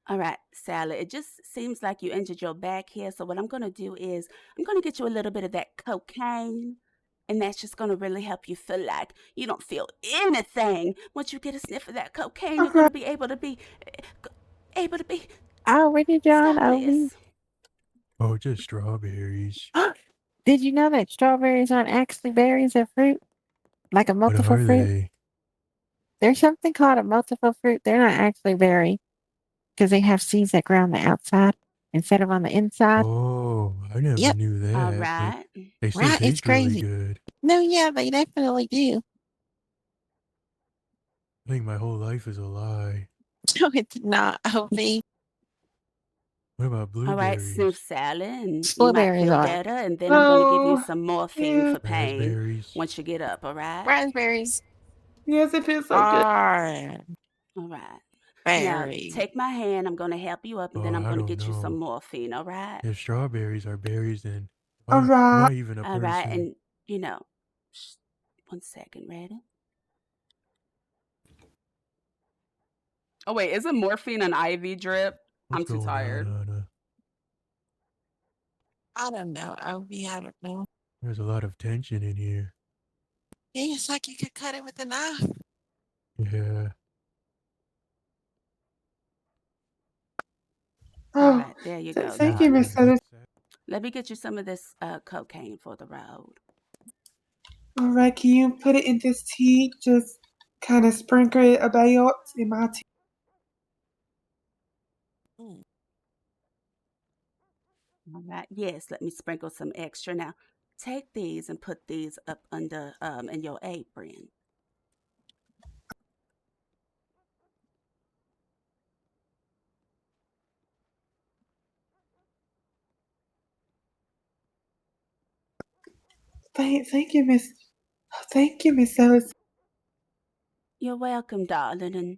All right, Sally, it just seems like you injured your back here, so what I'm going to do is I'm going to get you a little bit of that cocaine, and that's just going to really help you feel like you don't feel anything. Once you get a sniff of that cocaine, you're going to be able to be able to be Already, John Obi. selfless. Oh, just strawberries. Did you know that strawberries aren't actually berries, they're fruit? Like a What multiple are fruit? they? There's something called a multiple fruit. They're not actually berry because they have seeds that grow on the outside instead of on the inside. Oh, I never Yep. knew All that, but right. they still Right? It's taste really crazy. good. No, yeah, they definitely do. I think my whole life is a lie. No, it's not, Obi. What about All right, snoop blueberries? salad, and you might Blueberries feel are. better. And then I'm going to give you Oh, some morphine yeah. for pain Raspberries? once you get up. All right. Raspberries Yes, it feels so good. are All right. Now berries. take my hand. I'm going to help you up, and Oh, then I'm I going to don't get you some know. morphine. All right. If strawberries are berries, then All am right. I even a All right, person? and you know, 1 second, ready? Oh wait, isn't morphine an IV drip? What's I'm too going on, tired. Anna? I don't know, Obi. I don't know. There's a lot of tension in here. Yeah, it's like you could cut it with a knife. Yeah. All Oh, right, there you go, thank you, Miss darling. Ellis. Let me get you some of this cocaine for the road. All right, can you put it in this tea? Just kind of sprinkle it about in my tea. Mm. All right, yes, let me sprinkle some extra. Now, take these and put these up under in your apron. Thank you, Miss. Thank you, Miss Ellis. You're welcome, darling. And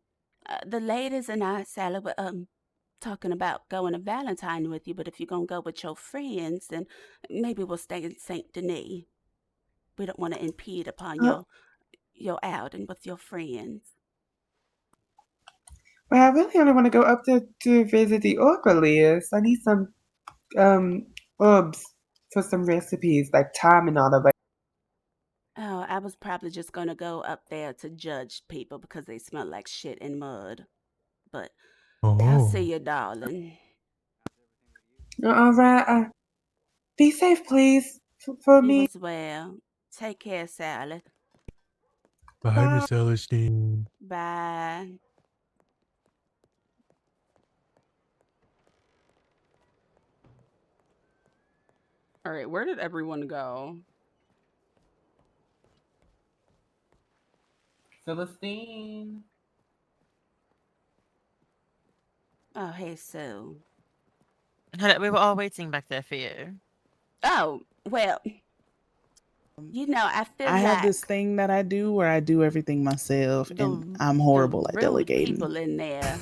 the ladies and I, Sally, were talking about going to Valentine with you, but if you're gonna go with your friends, then maybe we'll stay in Saint Denis. We don't want to impede upon Uh, your outing with your friends. well, I really only want to go up there to visit the Orcalius. I need some herbs for some recipes, like thyme and all of that. Oh, I was probably just gonna go up there to judge people because they smell like shit and mud. But I'll see Oh. you, darling. All right. Be safe, please, for You me. as well. Take care, Sally. Bye, Miss Celestine. Bye. All right, where did everyone go? Celestine. Oh, hey, Sue. Hello, we were all waiting back there for you. Oh, well, you know, I feel I have like this thing that I do where I do everything myself, and I'm the horrible at rude delegating. people in there.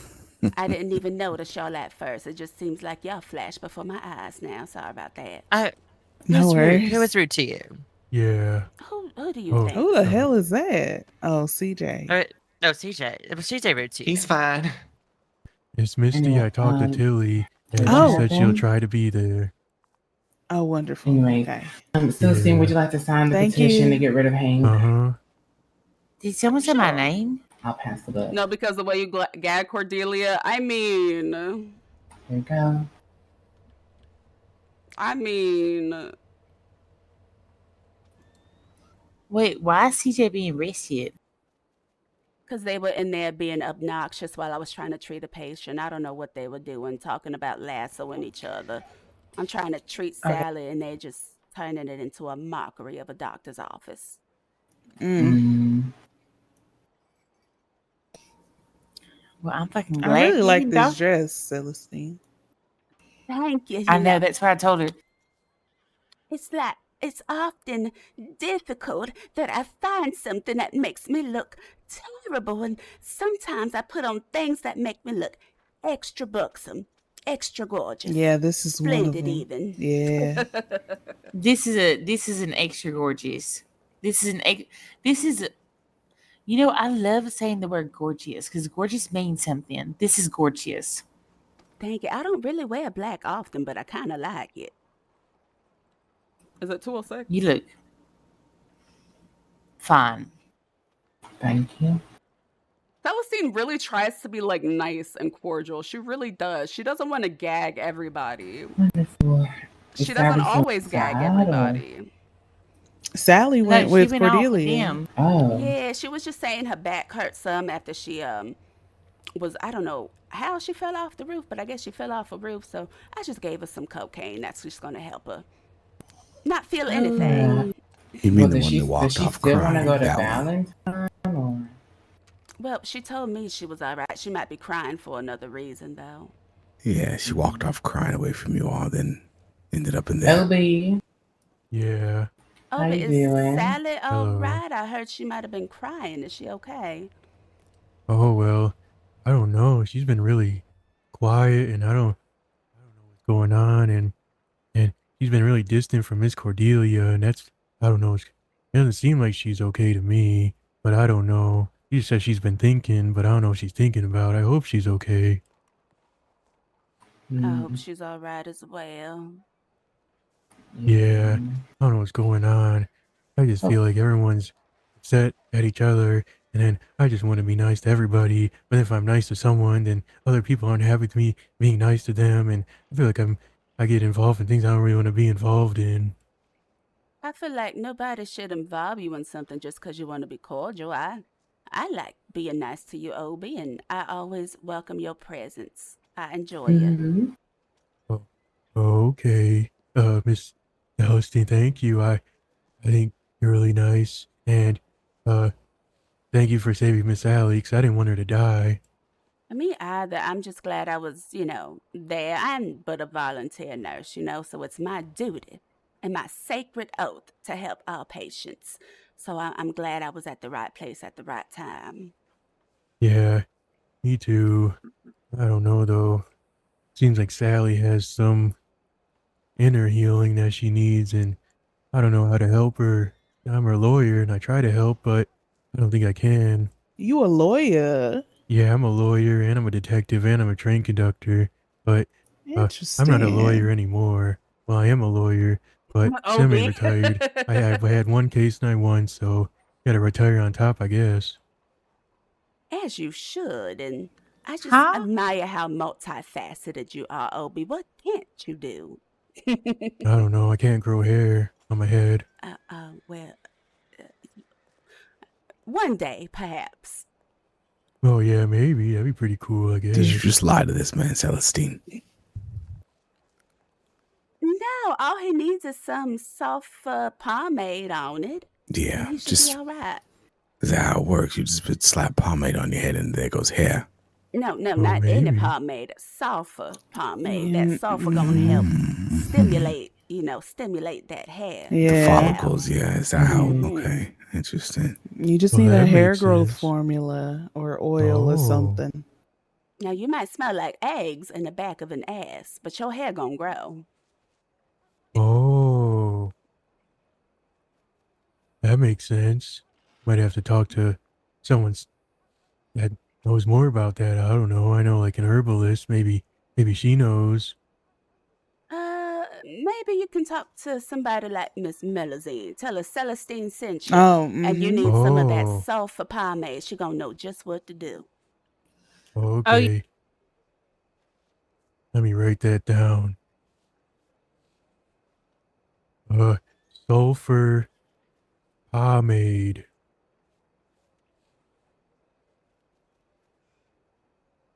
I didn't even notice y'all at first. It just seems like y'all flash before my eyes now. Sorry about that. No Who's rude? worries. Who was rude to you? Yeah. Who do you Oh, think? Who the hell is that? Oh, CJ. No, CJ. It was CJ rude to you. He's fine. It's Misty. Anyway, I talked to Tilly, and what she said she'll happened? try to be there. Oh, wonderful. Anyway, Okay. Celestine, would Yeah. you like to sign the Thank petition you. to get rid of Hank? Uh-huh. Did someone say my name? I'll pass the book. No, because the way you gag Cordelia, I mean, There you go. Wait, why is CJ being arrested? Because they were in there being obnoxious while I was trying to treat a patient. I don't know what they were doing, talking about lassoing each other. I'm trying to treat Okay. Sally, and they're just turning it into a mockery of a doctor's office. Mm. Well, I'm fucking I glad really you like didn't this talk. dress, Celestine. Thank you. I know, that's what I told her. It's like it's often difficult that I find something that makes me look terrible, and sometimes I put on things that make me look extra buxom, extra gorgeous. Yeah, this is one of splendid them. even. Yeah. This is an extra gorgeous. This is you know, I love saying the word gorgeous because gorgeous means something. This is gorgeous. Thank you. I don't really wear black often, but I kind of like it. is it 206? You look fine. Thank you. Celestine really tries to be like nice and cordial. She really does. She doesn't want to gag everybody. Wonderful. She doesn't always gag everybody. Sally No, went she with went off with Cordelia. them. Oh. Yeah, she was just saying her back hurt some after she was, I don't know how she fell off the roof, but I guess she fell off a roof. So I just gave her some cocaine. That's just gonna help her not feel anything. You mean Well, the does one she, that does walked she off still want to crying? go to That one. Valentine? Or? Well, she told me she was all right. She might be crying for another reason, though. Yeah, she walked off crying away from you all, then ended up in there. LB. Yeah. Oh, How but you is doing? Sally all Hello. right? I heard she might have been crying. Is she okay? Oh well, I don't know. She's been really quiet, and I don't know what's going on, and she's been really distant from Miss Cordelia, and that's I don't know. It doesn't seem like she's okay to me, but I don't know. She says she's been thinking, but I don't know what she's thinking about. I hope she's okay. I hope she's all right as well. Yeah, I don't know what's going on. I just feel like everyone's upset at each other, and then I just want to be nice to everybody. But if I'm nice to someone, then other people aren't happy with me being nice to them, and I feel like I get involved in things I don't really want to be involved in. I feel like nobody should involve you in something just because you want to be cordial. I like being nice to you, Obi, and I always welcome your presence. I enjoy you. Oh, okay, Miss Celestine, thank you. I think you're really nice, and thank you for saving Miss Allie, 'cause I didn't want her to die. Me either. I'm just glad I was, there. I'm but a volunteer nurse, so it's my duty and my sacred oath to help all patients. So I'm glad I was at the right place at the right time. Yeah, me too. I don't know though. Seems like Sally has some inner healing that she needs, and I don't know how to help her. I'm her lawyer, and I try to help, but I don't think I can. You a lawyer? Yeah, I'm a lawyer, and I'm a detective, and I'm a train conductor, but I'm not a lawyer Interesting. anymore. Well, I am a lawyer, but semi-retired. I had one case and I won, so gotta retire on top, I guess. As you should, and I just Huh? admire how multifaceted you are, Obi. What can't you do? I don't know. I can't grow hair on my head. Well, one day, perhaps. Oh yeah, maybe. That'd be pretty cool, I guess. Did you just lie to this man, Celestine? No, all he needs is some soft pomade on it. Yeah, He should just be all right. is that how it works? You just put slap pomade on your head and there goes hair. No, not any pomade. Sulfur pomade. That sulfur gonna help stimulate that hair. The follicles, yeah. Is that how? Okay, interesting. You just need a hair growth formula or oil or something. Now, you might smell like eggs in the back of an ass, but your hair gonna grow. Oh, that makes sense. Might have to talk to someone that knows more about that. I don't know. I know like an herbalist. Maybe she knows. Maybe you can talk to somebody like Miss Melusine. Tell her Celestine sent you. And you need some of that sulfur pomade. She gonna know just what to do. Okay. Let me write that down. Sulfur pomade.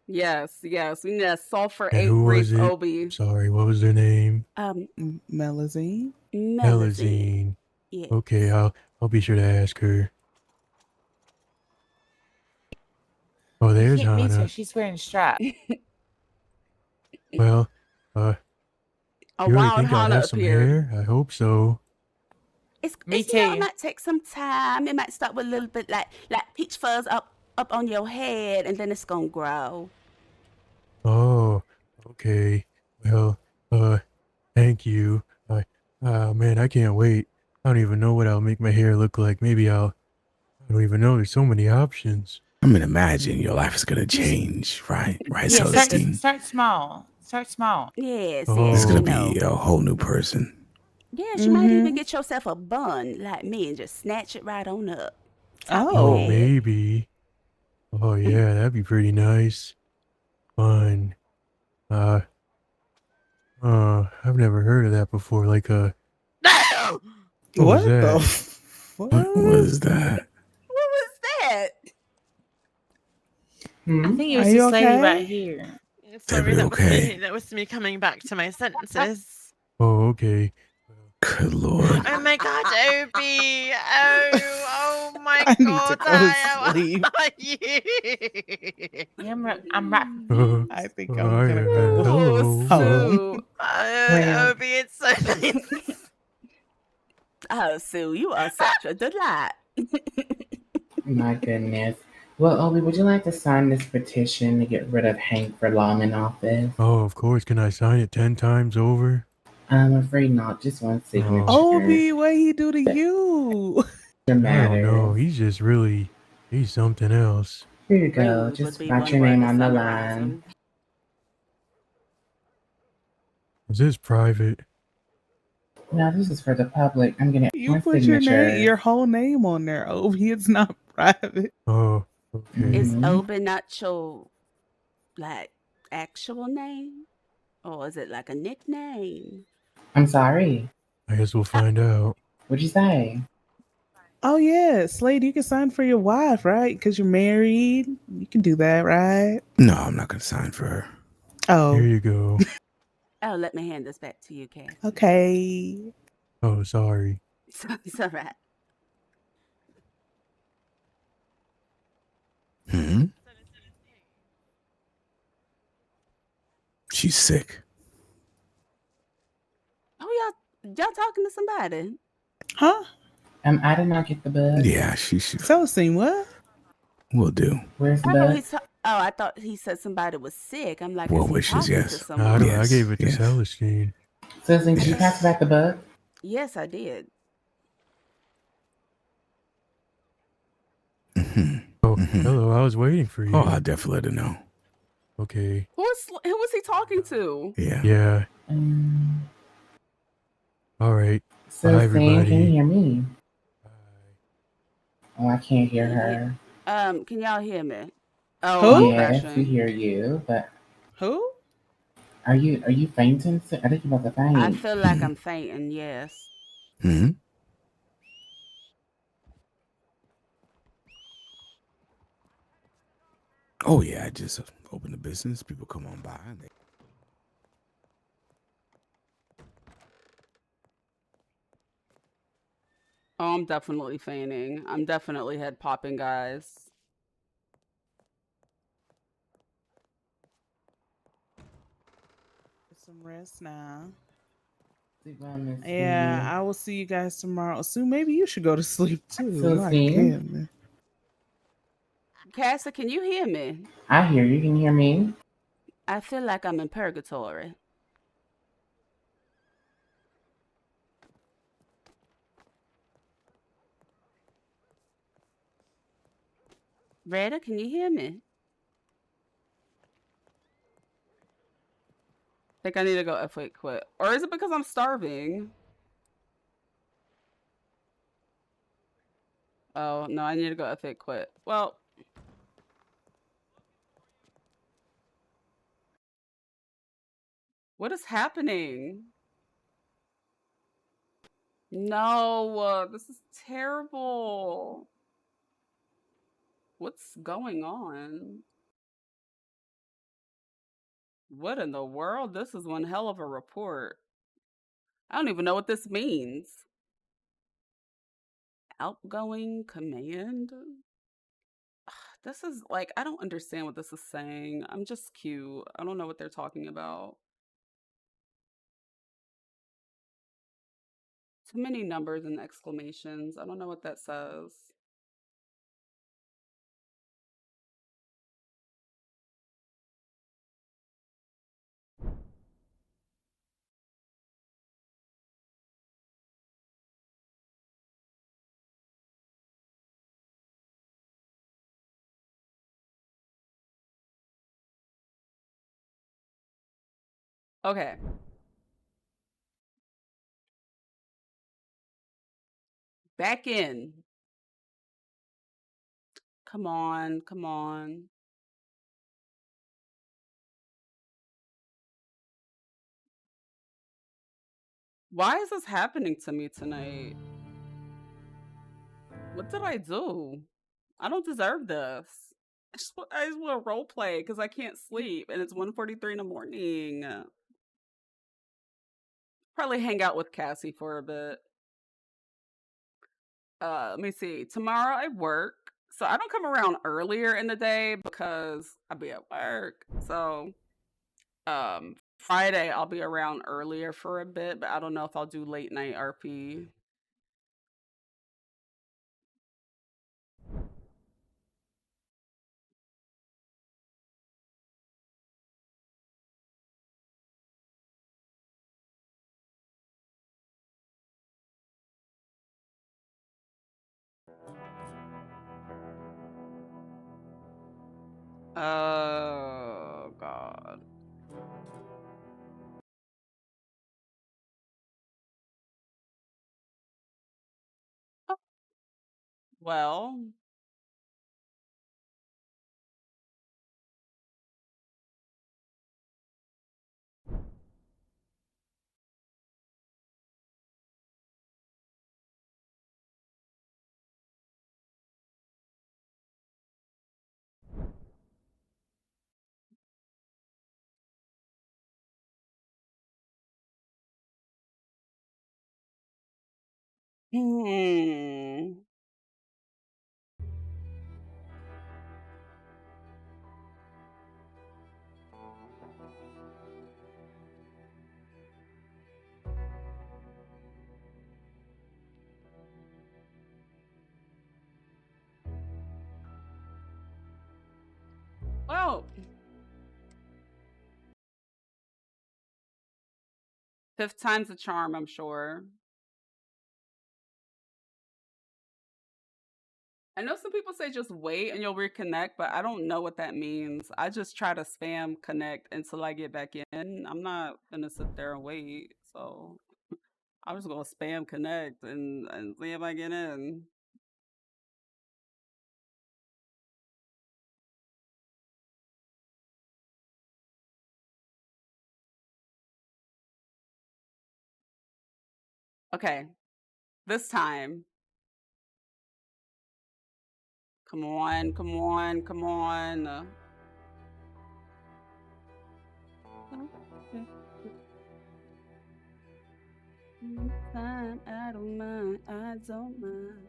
Yes. We need a sulfur And who was it? Obi. Sorry, what was their name? Melusine. Melusine. Yes. Okay, I'll be sure to ask her. Oh, there's Can't meet her. Hannah. She's wearing strap. Well, you really wild think I'll Hannah have some appeared. hair? I hope so. Me too. It might take some time. It might start with a little bit like peach fuzz up on your head, and then it's gonna grow. Oh, okay. Well, thank you. Man, I can't wait. I don't even know what I'll make my hair look like. I don't even know. There's so many options. I mean, imagine your life is gonna change, right? Right, Yeah, Celestine? start small. Start small. Yes. It's gonna be a whole new person. Yes, you might even get yourself a bun like me and just snatch it right on up. Oh, maybe. Oh yeah, that'd be pretty nice. Fun. Uh, I've never heard of that before. Like No! what was What that? the? What was that? What was that? I think it Are was you this lady right okay? here. Sorry, Every that was me. okay? That was me coming back to my senses. Oh, okay. Good lord. Oh my god, Obi! Oh my I need to god, go to how sleep. are you? Yeah, I'm right. I think I'm gonna go Oh, Hello. home. Sue. Well, Obi, it's so Oh, Sue, you are such a delight. my goodness. Well, Obi, would you like to sign this petition to get rid of Hank for long in office? Oh, of course. Can I sign it 10 times over? I'm afraid not. Just one signature. Obi, what he do to you? The I don't matters. know. He's something else. Here you go. Rude would Just be write one your word name to on the summarize line. him. Is this private? Now this is for the public. I'm gonna You my put your signature. name, your whole name on there, Obi. It's not private. Oh, okay. Is Mhm. Obi not your, like, actual name? Or is it like a nickname? I'm sorry. I guess we'll find out. What'd you say? Oh yeah, Slade, you can sign for your wife, right? Because you're married. You can do that, right? No, I'm not gonna sign for her. Here Oh, you go. Oh, let me hand this back to you, Kathy. okay. Oh, sorry. It's all right. Hmm? She's sick. Oh, y'all talking to somebody? Huh? I did not get the book. Yeah, she should. So seen what? Will do. Where's the I know book? he's. I thought he said somebody was sick. I'm like, Well is he wishes, talking to yes. No, I someone? don't. I Yes, gave it to yes. Celestine. Susan, did you pass back the book? Yes, I did. Oh, hello. I was waiting for you. Oh, I'll definitely let her know. Okay. Who was he talking to? Yeah. Yeah. All right. Bye, Susan, can you everybody. hear me? Oh, I can't hear her. Can y'all hear me? Oh, Who? I'm Yes, we crashing. hear you, but Who? are you fainting? I think you're about to faint. I feel like I'm fainting. Yes. Hmm? Oh yeah, I just opened a business. People come on by and they Oh, I'm definitely fainting. I'm definitely head popping, guys. Get some rest now. Sleep well, Miss Yeah, I will see you guys tomorrow. Sue, maybe you should go to sleep too. My Susan, goodness. Cassie, can you hear me? I hear you. Can you hear me? I feel like I'm in purgatory. Retta, can you hear me? Think I need to go F8 quit. Or is it because I'm starving? Oh, no, I need to go F8 quit. Well, what is happening? No, this is terrible. What's going on? What in the world? This is one hell of a report. I don't even know what this means. Outgoing command? This is like, I don't understand what this is saying. I'm just cute. I don't know what they're talking about. Too many numbers and exclamations. I don't know what that says. Okay. Back in. Come on, come on. Why is this happening to me tonight? What did I do? I don't deserve this. I just want to role play because I can't sleep and it's 1:43 in the morning. Probably hang out with Cassie for a bit. Let me see. Tomorrow I work. So I don't come around earlier in the day because I'll be at work. So Friday I'll be around earlier for a bit, but I don't know if I'll do late night RP. Oh God. Well, hmm. Well, fifth time's a charm, I'm sure. I know some people say just wait and you'll reconnect, but I don't know what that means. I just try to spam connect until I get back in. I'm not gonna sit there and wait. So I'm just gonna spam connect and see if I get in. Okay, this time. Come on, come on, come on. Time, I don't mind, I don't mind.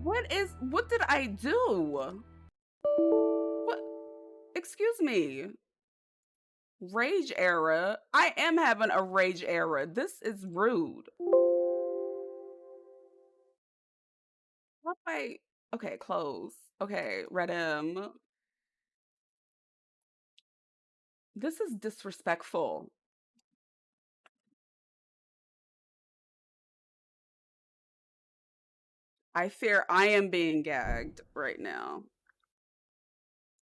What did I do? What? Excuse me. Rage era. I am having a rage era. This is rude. What I okay, close. Okay, Red M. This is disrespectful. I fear I am being gagged right now.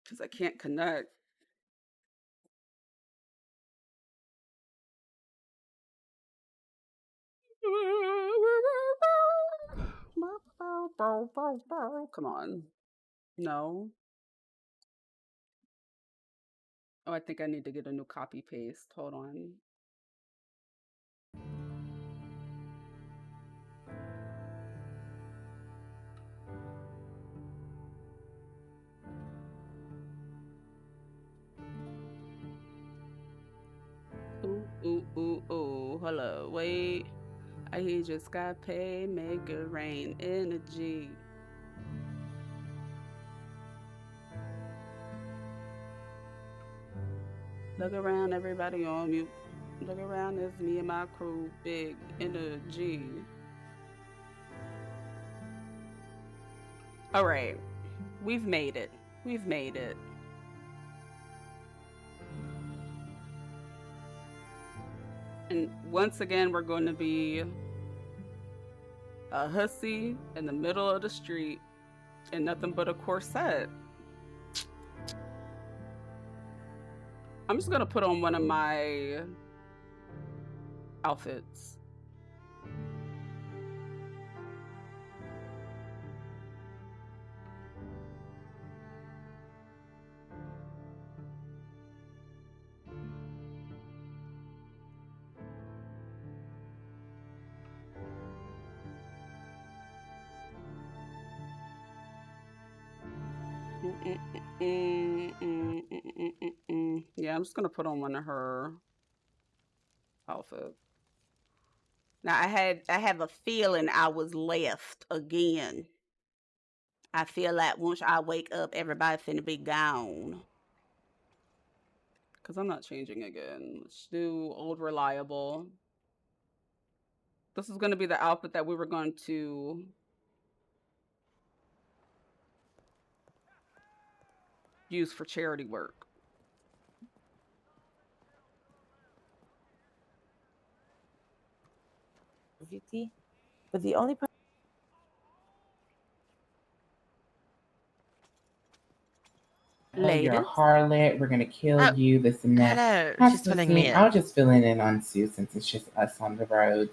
Because I can't connect. Come on. No. Oh, I think I need to get a new copy paste. Hold on. Ooh. Hello, wait. He just got paid, make it rain energy. Look around, everybody on mute. Look around, it's me and my crew, big energy. All right, we've made it. We've made it. And once again, we're going to be a hussy in the middle of the street in nothing but a corset. I'm just going to put on one of my outfits. Yeah, I'm just gonna put on one of her outfits. Now I have a feeling I was left again. I feel like once I wake up, everybody finna be gone. Cause I'm not changing again. Let's do old reliable. This is gonna be the outfit that we were going to use for charity work. But the only part. Oh, you're a Ladies. harlot. We're gonna kill you. This and that. Hello. Hi, She's filling me Susie. I in. was just filling in on Sue since it's just us on the roads.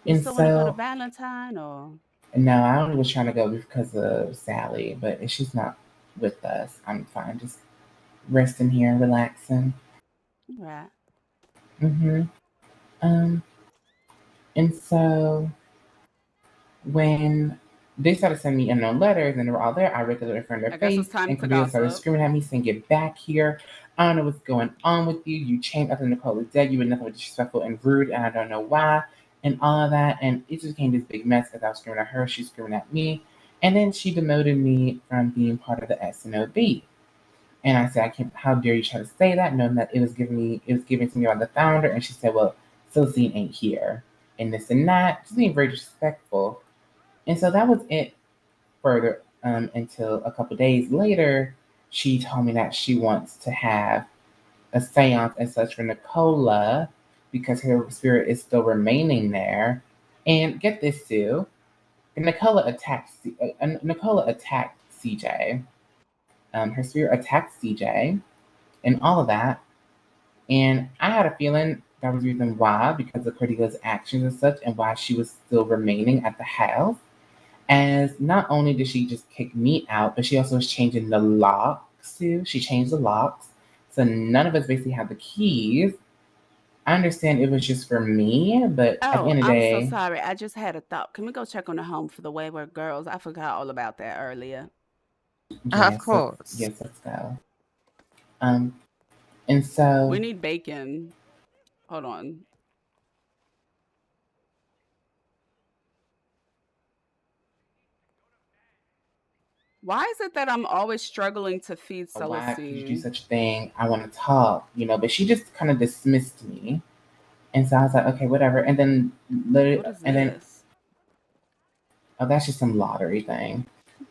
You And still want to go to so Valentine or? no, I only was trying to go because of Sally, but if she's not with us, I'm fine. Just resting here, relaxing. Right. Um, and so when they started sending me unknown letters and they were all there, I read the letter in front of I their guess it's face, time and to Cordelia started gossip. screaming at me, saying, "Get back here! I don't know what's going on with you. You changed after Nicole is dead. You were nothing but disrespectful and rude, and I don't know why." And all of that, and it just became this big mess as I was screaming at her, she's screaming at me, and then she demoted me from being part of the SNOB. And I said, "I can't. How dare you try to say that, knowing that it was given to me by the founder?" And she said, "Well, Celestine ain't here, and this and that," just being very disrespectful. And so that was it further until a couple days later, she told me that she wants to have a seance and such for Nicola because her spirit is still remaining there. And get this, Sue, Nicola attacked CJ. Her spirit attacked CJ and all of that. And I had a feeling that was the reason why, because of Cordelia's actions and such, and why she was still remaining at the house. As not only did she just kick me out, but she also was changing the locks too. She changed the locks. So none of us basically had the keys. I understand it was just for me, but at the Oh, end of the I'm so day, sorry. I just had a thought. Can we go check on the home for the wayward girls? I forgot all about that earlier. Of yes, course. let's go. Um, and We so need bacon. Hold on. Why is it that I'm always struggling to feed why could you do Celestine? such a thing? I want to talk, but she just kind of dismissed me. And so I was like, okay, whatever. And then What is this? oh, that's just some lottery thing.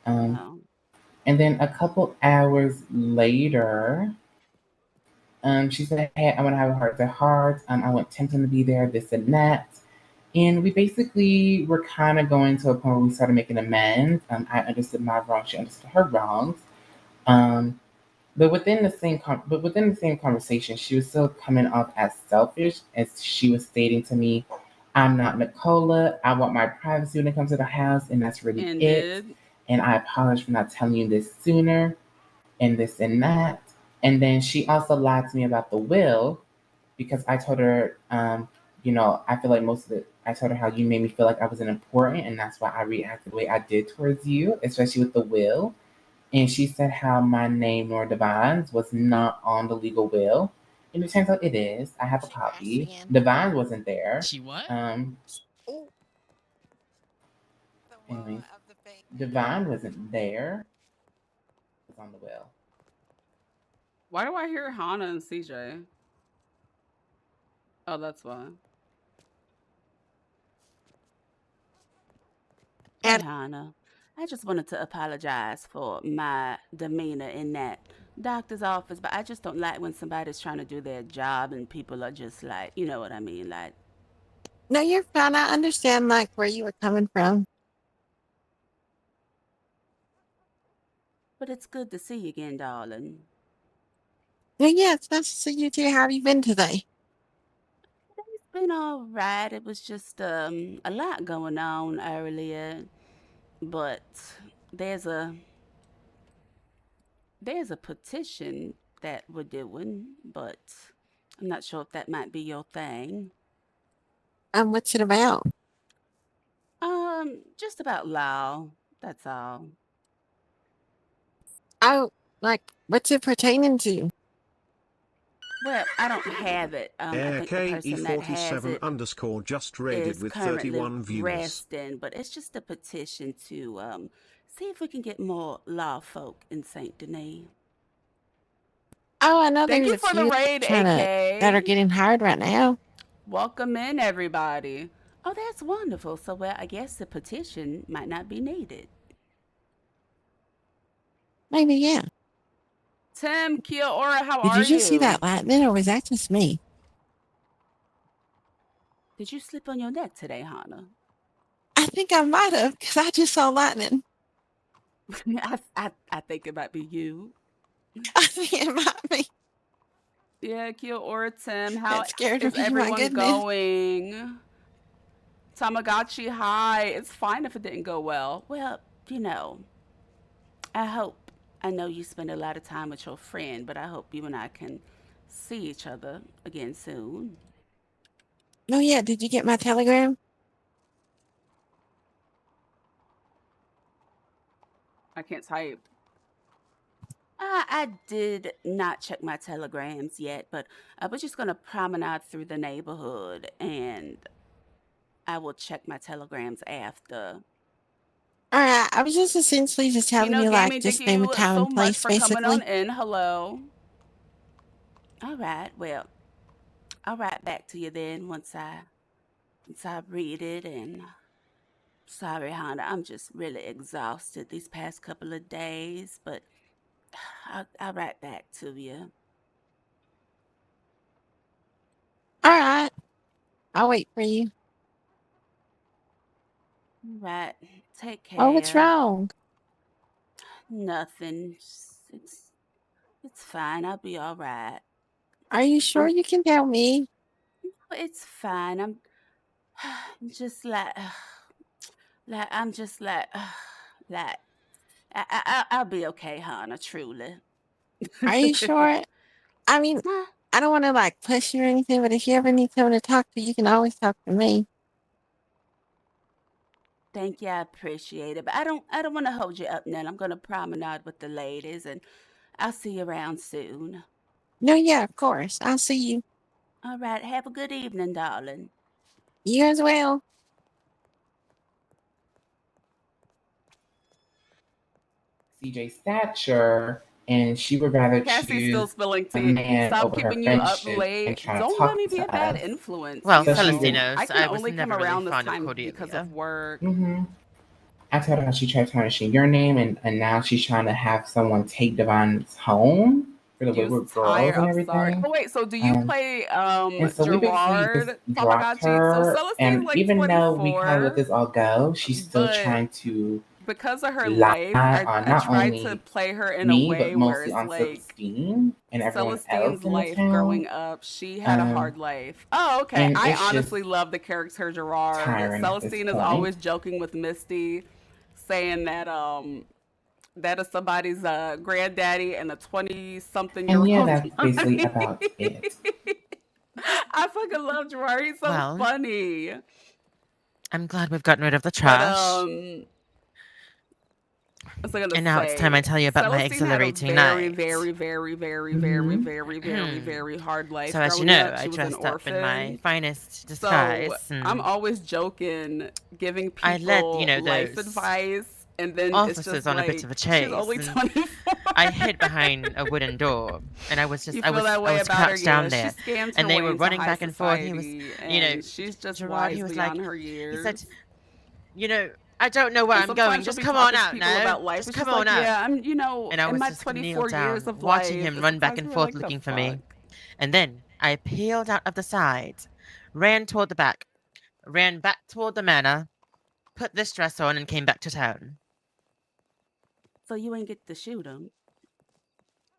Oh. And then a couple hours later, she said, "Hey, I want to have a heart to heart. I want Tempton to be there, this and that." And we basically were kind of going to a point where we started making amends. I understood my wrong, she understood her wrongs. But within the same conversation, she was still coming off as selfish, as she was stating to me, "I'm not Nicola. I want my privacy when it comes to the house, and that's really And it. did. And I apologize for not telling you this sooner, and this and that." And then she also lied to me about the will because I told her, I feel like most of it, I told her how you made me feel like I wasn't important, and that's why I reacted the way I did towards you, especially with the will. And she said how my name, Nora Divine's, was not on the legal will. And it turns out it is. I have a copy. Divine wasn't there. She what? Anyways, Divine wasn't there. It was on the will. Why do I hear Hannah and CJ? Oh, that's why. Hey, Hannah. I just wanted to apologize for my demeanor in that doctor's office, but I just don't like when somebody's trying to do their job and people are just like, you know what I mean? Like, No, you're fine. I understand like where you were coming from. but it's good to see you again, darling. Yeah, it's nice to see you too. How have you been today? It's been all right. It was just a lot going on earlier, but there's a there's a petition that we're doing, but I'm not sure if that might be your thing. What's it about? Just about law. That's all. Oh, like, what's it pertaining to? Well, I don't have it. I think the person that has it KE47_ just raided is with currently 31 views. resting, but it's just a petition to see if we can get more law folk in Saint Denis. Oh, I know Thank there's you a for the few raid, that are AK. getting hired right now. Welcome in, everybody. Oh, that's wonderful. So, well, I guess the petition might not be needed. Maybe, yeah. Tim, Kia Ora, how Did are you just see you? that lightning, or was that just me? Did you slip on your neck today, Hannah? I think I might have, because I just saw lightning. I think it might be you. I think it might be. Yeah, Kia Ora, Tim. How That scared is me, my everyone goodness. going? Tamagotchi, hi. It's fine if it didn't go well. Well, you know, I know you spend a lot of time with your friend, but I hope you and I can see each other again soon. Oh, yeah. Did you get my telegram? I can't type. I did not check my telegrams yet, but I was just going to promenade through the neighborhood and I will check my telegrams after. All right. I was just essentially just telling you, like, Gaming, thank just name a you town so and much place, for coming on basically. in. Hello. All right. Well, I'll write back to you then once I read it. And sorry, Hannah, I'm just really exhausted these past couple of days, but I'll write back to you. All right. I'll wait for you. All right. Take care. Oh, what's wrong? Nothing. It's fine. I'll be all right. Are you sure you can tell me? It's fine. I'm just like, I'm just like, I'll be okay, Hannah. Truly. Are you sure? I mean, I don't want to like push you or anything, but if you ever need someone to talk to, you can always talk to me. Thank you. I appreciate it. But I don't want to hold you up now. I'm going to promenade with the ladies and I'll see you around soon. No, yeah, of course. I'll see you. All right. Have a good evening, darling. You as well. CJ stature, and she would rather Cassie's still choose spilling a tea. man Stop over her keeping you up friendship and late. try to Don't let talk me be a to bad us. influence. Well, You So she know, would. knows, I can I was only come never really around this fond of time because Cordelia. of work. I told her she tried tarnishing your name, and now she's trying to have someone take Divine's home for the Wayward Girls and I'm sorry. everything. Oh wait, so do you play And so we basically just Gerard dropped Tamagotchi? So her, Celestine's and like even though we kind of let 24, this all go, she's still but trying to because of her lie life, on I not tried to only play her in a me, but way where mostly it's on like Celestine and everyone else Celestine's in the life town. growing up. She had a hard life. Oh, okay. And I it's just honestly love the character Gerard. tiring at this Celestine is point. always joking with Misty, saying that that is somebody's granddaddy and a 20-something-year-old. And yeah, that's basically about it. I fucking love Gerard. He's so Well, funny. I'm glad we've gotten rid of the But trash. I was gonna And now it's time I say, tell you about my Celestine had a exhilarating very, night. very, very, very, very, very, very, very hard life. So as you Growing know, up, I she was an dressed up in my orphan. finest So disguise. I'm always joking, giving I led, you people know, life those advice, and then it's officers just on a like bit of a she's chase. only And 24. I hid behind a wooden door, and I was just, You I feel that way was about her? crouched down Yeah, there, she scammed her and they way were into running high back and forth. He was, society, you know, and she's just Gerard. wise He was like, beyond her he said, years. you know, I don't know where And I'm sometimes going. she'll Just be come on talking to out people now. about life. Just It's come just on like, out. yeah, I'm, And I in was my just 24 kneel years down, of watching life. him And run back sometimes and we're forth, like, the looking for fuck? me. And then I peeled out of the side, ran toward the back, ran back toward the manor, put this dress on, and came back to town. So you ain't get to shoot him?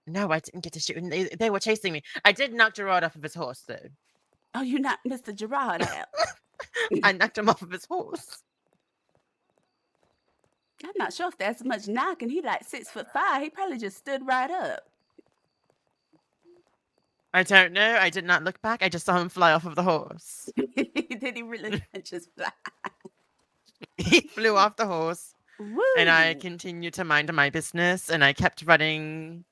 No, I didn't get to shoot. They were chasing me. I did knock Gerard off of his horse, though. Oh, you knocked Mr. Gerard out? I knocked him off of his horse. I'm not sure if that's much knocking. He like 6'5". He probably just stood right up. I don't know. I did not look back. I just saw him fly off of the horse. Did he really just fly? He flew off the horse, And I Woo! continued to mind my business, and I kept running.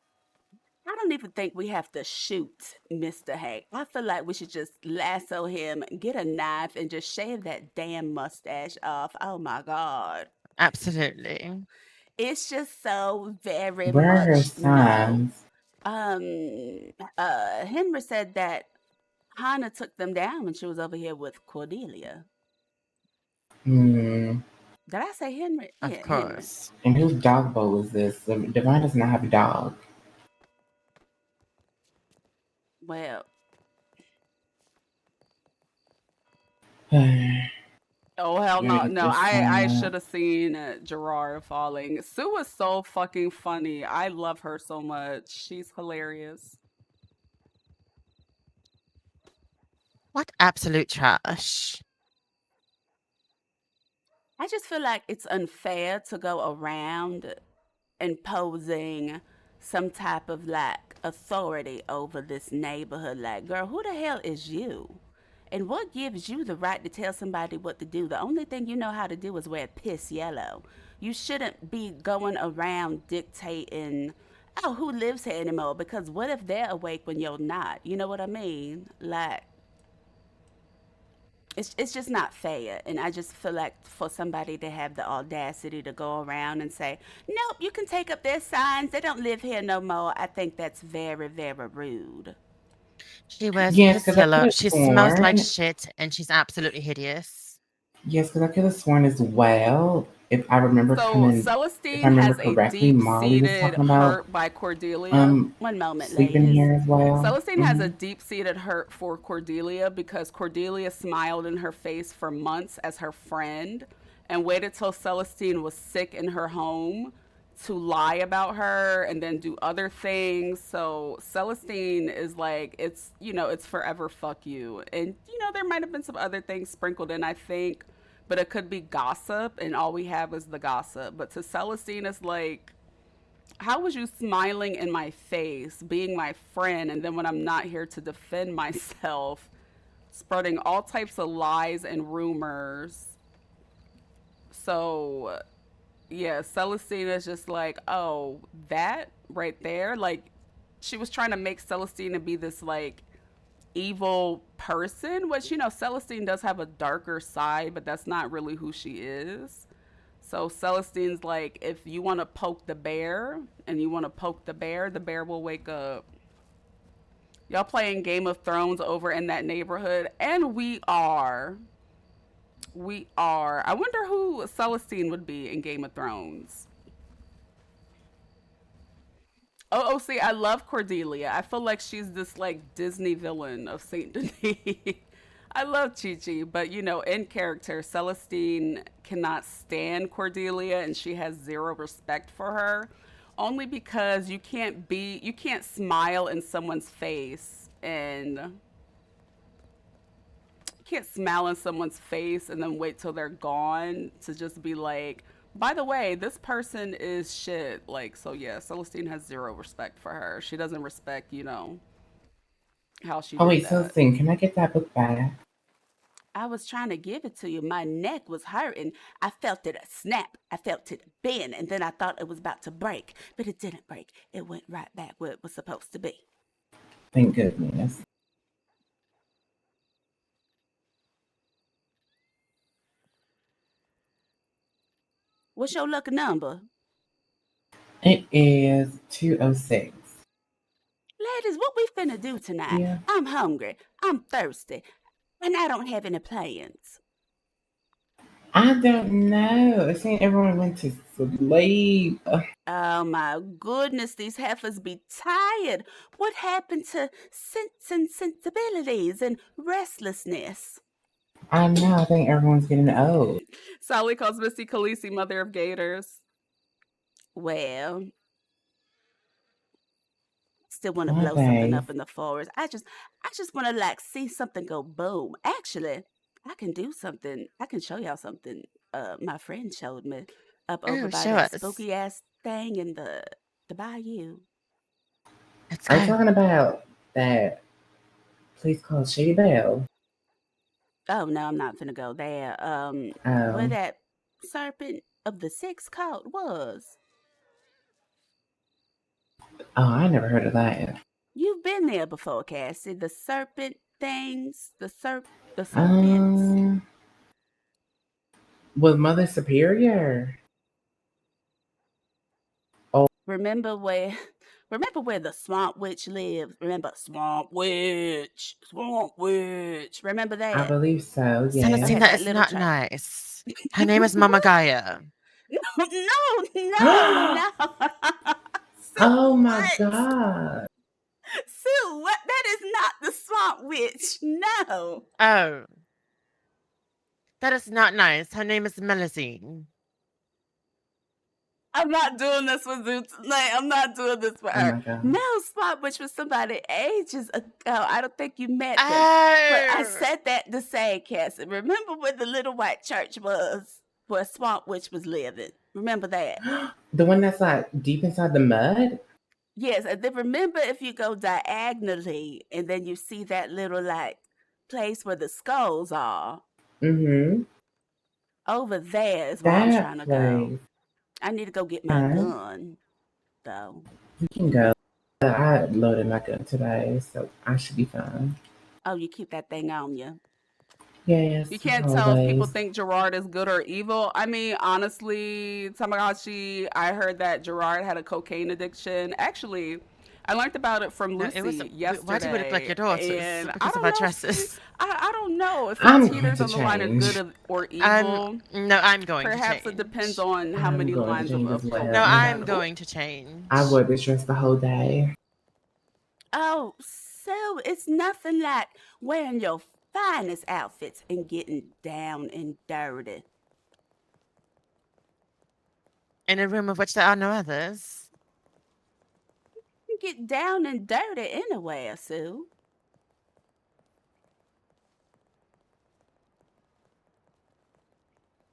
I don't even think we have to shoot Mr. Hank. I feel like we should just lasso him, get a knife, and just shave that damn mustache off. Oh my God. Absolutely. It's just so very Where are her much no. sons? Henry said that Hannah took them down when she was over here with Cordelia. Hmm. Did I say Henry? Of Yeah, Henry. course. And whose dog bowl is this? Divine does not have a dog. Well, oh hell Let me no, get no. this I sign should up. have seen Gerard falling. Sue was so fucking funny. I love her so much. She's hilarious. What absolute trash. I just feel like it's unfair to go around imposing some type of like authority over this neighborhood. Like, girl, who the hell is you? And what gives you the right to tell somebody what to do? The only thing you know how to do is wear piss yellow. You shouldn't be going around dictating, oh, who lives here anymore? Because what if they're awake when you're not? You know what I mean? Like, it's just not fair. And I just feel like for somebody to have the audacity to go around and say, nope, you can take up their signs, they don't live here no more, I think that's very, very rude. She wears Yes, piss because I could yellow. have She smells like sworn. shit, and she's absolutely hideous. Yes, because I could have sworn as well. If I remember So if I Celestine remember has a correctly, Molly was deep-seated talking about hurt by Cordelia. One moment, sleeping ladies. here as well. Celestine has a deep-seated hurt for Cordelia because Cordelia smiled in her face for months as her friend and waited till Celestine was sick in her home to lie about her and then do other things. So Celestine is like, it's forever fuck you. And, there might have been some other things sprinkled in, I think, but it could be gossip, and all we have is the gossip. But to Celestine, it's like, how was you smiling in my face, being my friend, and then when I'm not here to defend myself, spreading all types of lies and rumors? So, yeah, Celestine is just like, oh, that right there? Like, she was trying to make Celestina be this, like, evil person, which, Celestine does have a darker side, but that's not really who she is. So Celestine's like, if you want to poke the bear and you want to poke the bear will wake up. Y'all playing Game of Thrones over in that neighborhood, and we are. We are. I wonder who Celestine would be in Game of Thrones. Oh, see, I love Cordelia. I feel like she's this like Disney villain of Saint Denis. I love Chi Chi, but in character, Celestine cannot stand Cordelia and she has zero respect for her. Only because you can't smile in someone's face and you can't smile in someone's face and then wait till they're gone to just be like, by the way, this person is shit. Like, so yeah, Celestine has zero respect for her. She doesn't respect, how she Oh did wait, that. Celestine, can I get that book back? I was trying to give it to you. My neck was hurting. I felt it snap. I felt it bend, and then I thought it was about to break, but it didn't break. It went right back where it was supposed to be. Thank goodness. What's your lucky number? It is 206. Ladies, what we finna do tonight? Yeah. I'm hungry. I'm thirsty. And I don't have any plans. I don't know. I think everyone went to sleep. Oh my goodness, these heifers be tired. What happened to sense and sensibilities and restlessness? I know. I think everyone's getting old. Sally calls Missy Khaleesi mother of gators. Well, still want to blow something up in the forest. I just want to like see something go boom. Actually, I can do something. I can show y'all something. My friend showed me up over Oh, by show that us. spooky ass thing in the bayou. Let's Are go. you talking about that place called Shady Belle? Oh no, I'm not finna go there. Where Oh. that serpent of the six called was? Oh, I never heard of that. You've been there before, Cassie. The serpent things, the serpents. With Mother Superior. Oh, Remember where the swamp witch lived? Remember swamp witch? Remember I that? believe so. Yeah. Celestine, that is not nice. Her name is Mama Gaia. No. Oh my God. Sue, what? That is not the swamp witch. No. Oh. That is not nice. Her name is Melusine. I'm not doing this with Zoo tonight. I'm not doing this for Oh her. my God. No, Swamp Witch was somebody ages ago. I don't think you met them. But I said that to say, Cassie, remember where the little white church was, where Swamp Witch was living? Remember that? The one that's like deep inside the mud? Yes, and then remember if you go diagonally and then you see that little like place where the skulls are. Mm-hmm. Over there is where I'm That trying to place. go. I need to go get my Huh? gun, though. You can go. I loaded my gun today, so I should be fine. Oh, you keep that thing on you. Yes. You can't tell if people always. think Gerard is good or evil. I mean, honestly, Tamagotchi, I heard that Gerard had a cocaine addiction. Actually, I learned about it from No, Lucy it was. yesterday. Why do you look like your daughters? And I Because of don't our know. dresses. I don't know if I'm it going teeters to on the line of change. good or evil. I'm going to Perhaps change. it depends on how I'm many going to lines change as of well. coke No, you I'm have. going to change. I wore this dress the whole day. Oh, so it's nothing like wearing your finest outfits and getting down and dirty. In a room of which there are no others. You get down and dirty anywhere, Sue.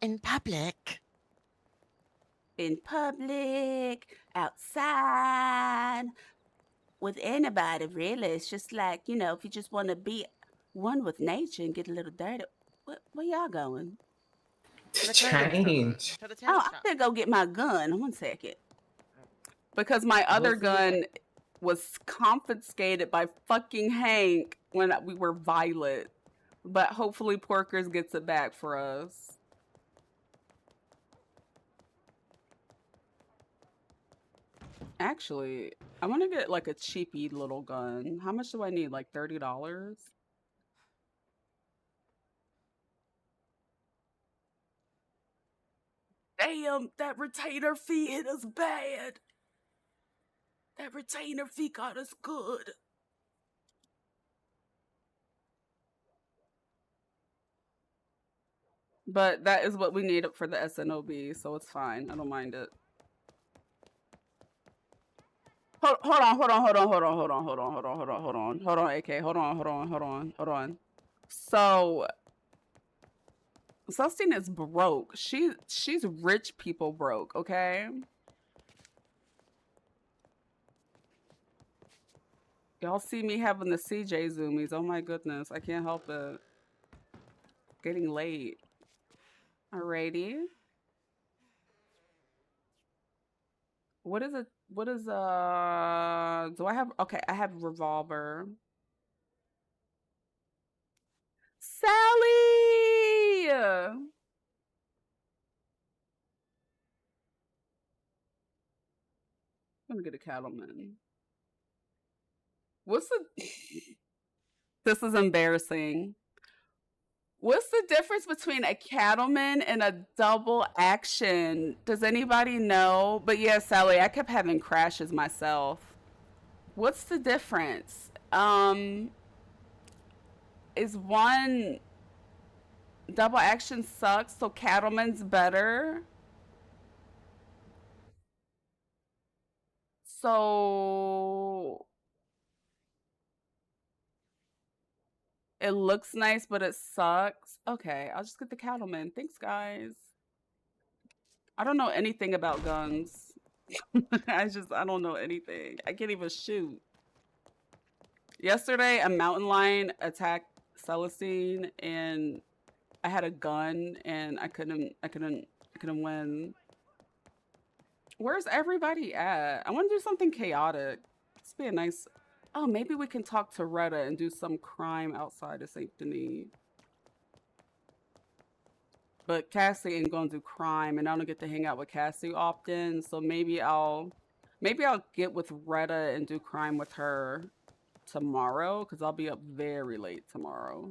In public. In public, outside, with anybody, really. It's just like, if you just want to be one with nature and get a little dirty. Where y'all going? To change. Oh, I'm gonna go get my gun. 1 second. Because my other What's the- gun was confiscated by fucking Hank when we were Violet. But hopefully Porkers gets it back for us. Actually, I want to get like a cheapy little gun. How much do I need? Like $30? Damn, that retainer fee hit us bad. That retainer fee got us good. But that is what we need for the SNOB, so it's fine. I don't mind it. Hold on, AK, hold on. So Celestine is broke. She's rich people broke, okay? Y'all see me having the CJ zoomies. Oh my goodness, I can't help it. Getting late. Alrighty. What is it? What is do I have okay, I have revolver. Sally! I'm gonna get a cattleman. What's the This is embarrassing. What's the difference between a cattleman and a double action? Does anybody know? But yeah, Sally, I kept having crashes myself. What's the difference? Is one double action sucks, so cattleman's better? So it looks nice, but it sucks. Okay, I'll just get the cattleman. Thanks, guys. I don't know anything about guns. I don't know anything. I can't even shoot. Yesterday, a mountain lion attacked Celestine, and I had a gun, and I couldn't gonna win. Where's everybody at? I want to do something chaotic. This be a nice. Oh, maybe we can talk to Retta and do some crime outside of Saint Denis. But Cassie ain't gonna do crime, and I don't get to hang out with Cassie often. So maybe I'll get with Retta and do crime with her tomorrow, because I'll be up very late tomorrow.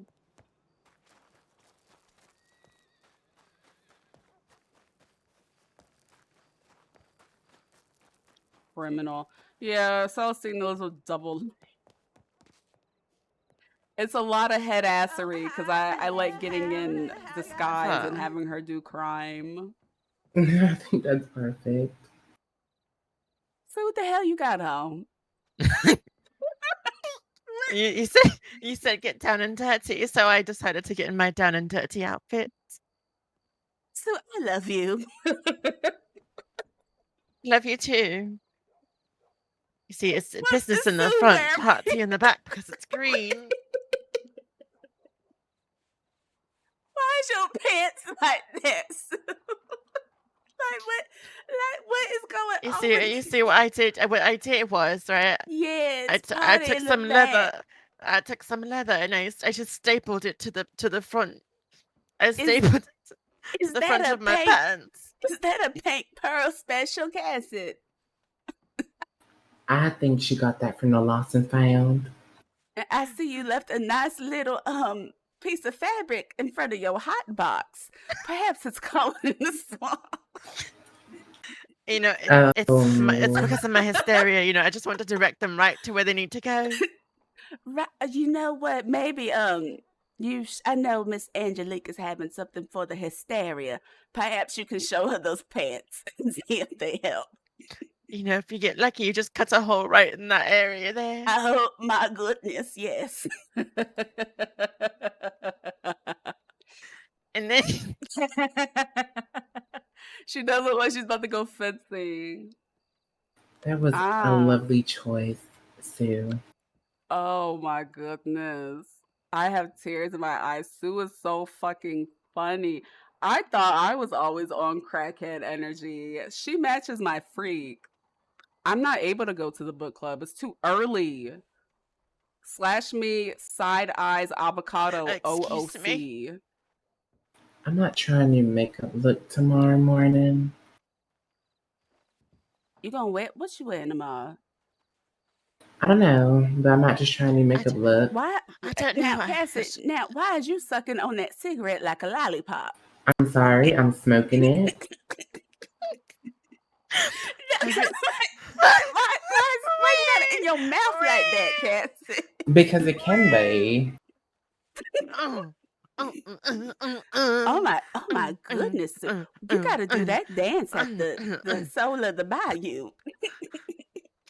Criminal. Yeah, Celestine knows a double. It's a lot of head assery because I like getting in disguise and having her do crime. I think that's perfect. So what the hell you got on? You said get down and dirty, so I decided to get in my down and dirty outfit. So I love you. Love you too. You see, it's business in the front, party in the back because it's green. Why is your pants like this? Like what is going on? You see what I did? What I did was, right? Yes, I took some leather. I took some leather and I just stapled it to the front. I stapled it to the front of my pants. Is that a pink pearl special, Cassie? I think she got that from the Lost and Found. And I see you left a nice little piece of fabric in front of your hot box. Perhaps it's colored in the swamp. You know, it's because of my hysteria. You know, I just want to direct them right to where they need to go. Right. You know what? Maybe I know Miss Angelique is having something for the hysteria. Perhaps you can show her those pants and see if they help. You know, if you get lucky, you just cut a hole right in that area there. Oh my goodness, yes. And then she does look like she's about to go fencing. That was a lovely choice, Sue. Oh my goodness. I have tears in my eyes. Sue is so fucking funny. I thought I was always on crackhead energy. She matches my freak. I'm not able to go to the book club. It's too early. Slash me, side eyes, avocado, OOC. Me? I'm not trying your makeup look tomorrow morning. You gonna wear what you wearing tomorrow? I don't know, but I'm not just trying your makeup look. Why? I don't now, know. Cassie, now, why is you sucking on that cigarette like a lollipop? I'm sorry, I'm smoking it. Why you got it in your mouth like that, Cassie? Because it can be. Oh my goodness. You gotta do that dance at the Soul of the Bayou.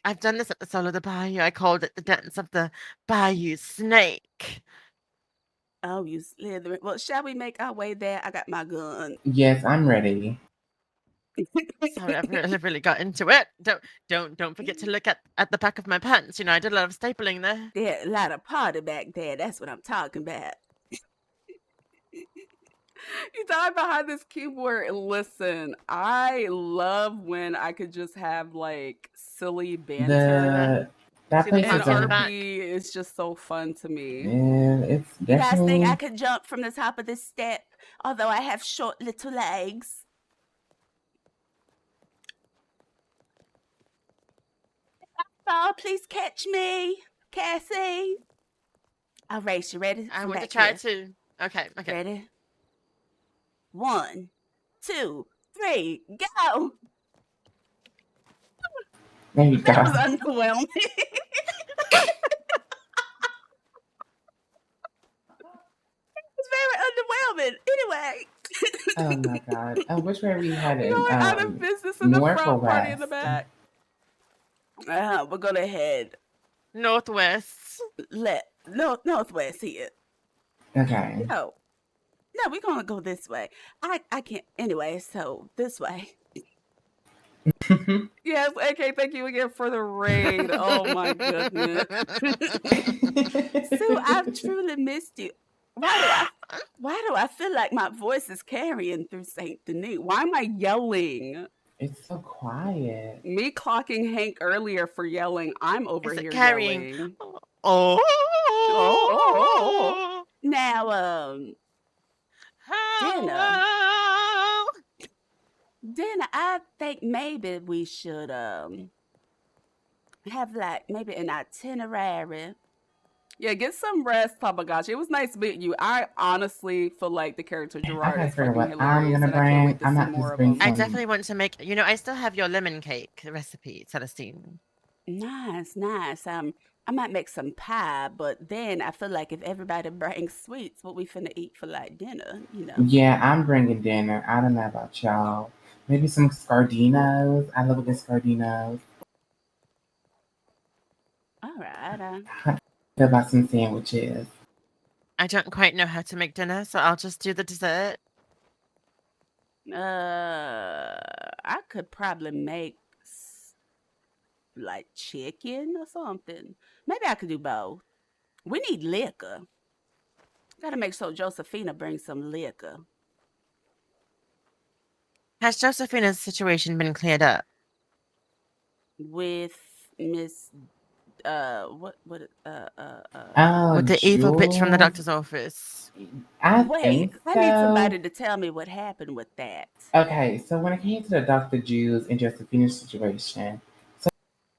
I've done this at the Soul of the Bayou. I called it the dance of the Bayou Snake. Oh, you slithering. Well, shall we make our way there? I got my gun. Yes, I'm ready. Sorry, I've really got into it. Don't forget to look at the back of my pants. You know, I did a lot of stapling there. Yeah, a lot of party back there. That's what I'm talking about. You died behind this keyboard. Listen, I love when I could just have like silly banter. That place and is RP is just so fun to me. Yeah, it's definitely. You guys think I could jump from the top of this step, although I have short little legs? Oh, please catch me, Cassie. I'll race you. Ready? I want to try too. Okay. Ready? 1, 2, 3, go! There you go. That was underwhelming. It's very underwhelming. Anyway. Oh my god. Which way are we headed? Going out of business in the north or front, party west? in the back. We're gonna head northwest. Northwest here. Okay. No, we're gonna go this way. I can't. Anyway, so this way. Yes, AK, thank you again for the raid. Oh my goodness. Sue, I've truly missed you. Why Why do I feel like my voice is carrying through Saint Denis? Why am I yelling? It's so quiet. Me clocking Hank earlier for yelling. I'm over Is it here carrying? yelling. Oh. Oh. Now, dinner. Dinner. I think maybe we should have like maybe an itinerary. Yeah, get some rest, Tamagotchi. It was nice meeting you. I honestly feel like the character If I Gerard gotta is figure fucking what I'm hilarious, gonna and I can't wait bring, to I see might more just of bring him. I some. definitely want to make. I still have your lemon cake recipe, Celestine. Nice, nice. I might make some pie, but then I feel like if everybody brings sweets, what we finna eat for like dinner, you know? Yeah, I'm bringing dinner. I don't know about y'all. Maybe some scardinos. I love a good scardinos. All right. How do you feel about some sandwiches? I don't quite know how to make dinner, so I'll just do the dessert. I could probably make like chicken or something. Maybe I could do both. We need liquor. Gotta make sure Josephina brings some liquor. Has Josephina's situation been cleared up? With Miss With the evil bitch from the Jules? doctor's office. I Wait, think I need so. somebody to tell me what happened with that. Okay, so when it came to the Dr. Jules and Josephina's situation, so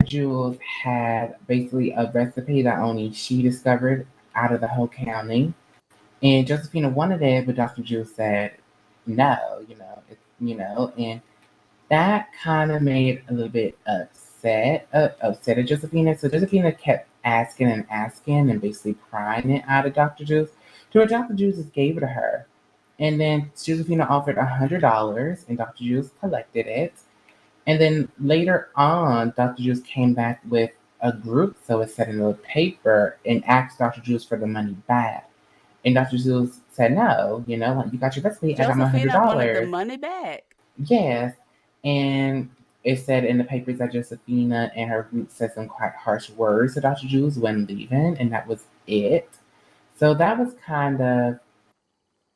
Jules had basically a recipe that only she discovered out of the whole county. And Josephina wanted it, but Dr. Jules said no, and that kind of made a little bit upset at Josephina. So Josephina kept asking and asking and basically prying it out of Dr. Jules to where Dr. Jules just gave it to her. And then Josephina offered $100 and Dr. Jules collected it. And then later on, Dr. Jules came back with a group, so it said in the paper, and asked Dr. Jules for the money back. And Dr. Jules said, no, like, you got your recipe, I got my Josephina wanted the $100. money back. Yes. And it said in the papers that Josephina and her group said some quite harsh words to Dr. Jules when leaving, and that was it. So that was kind of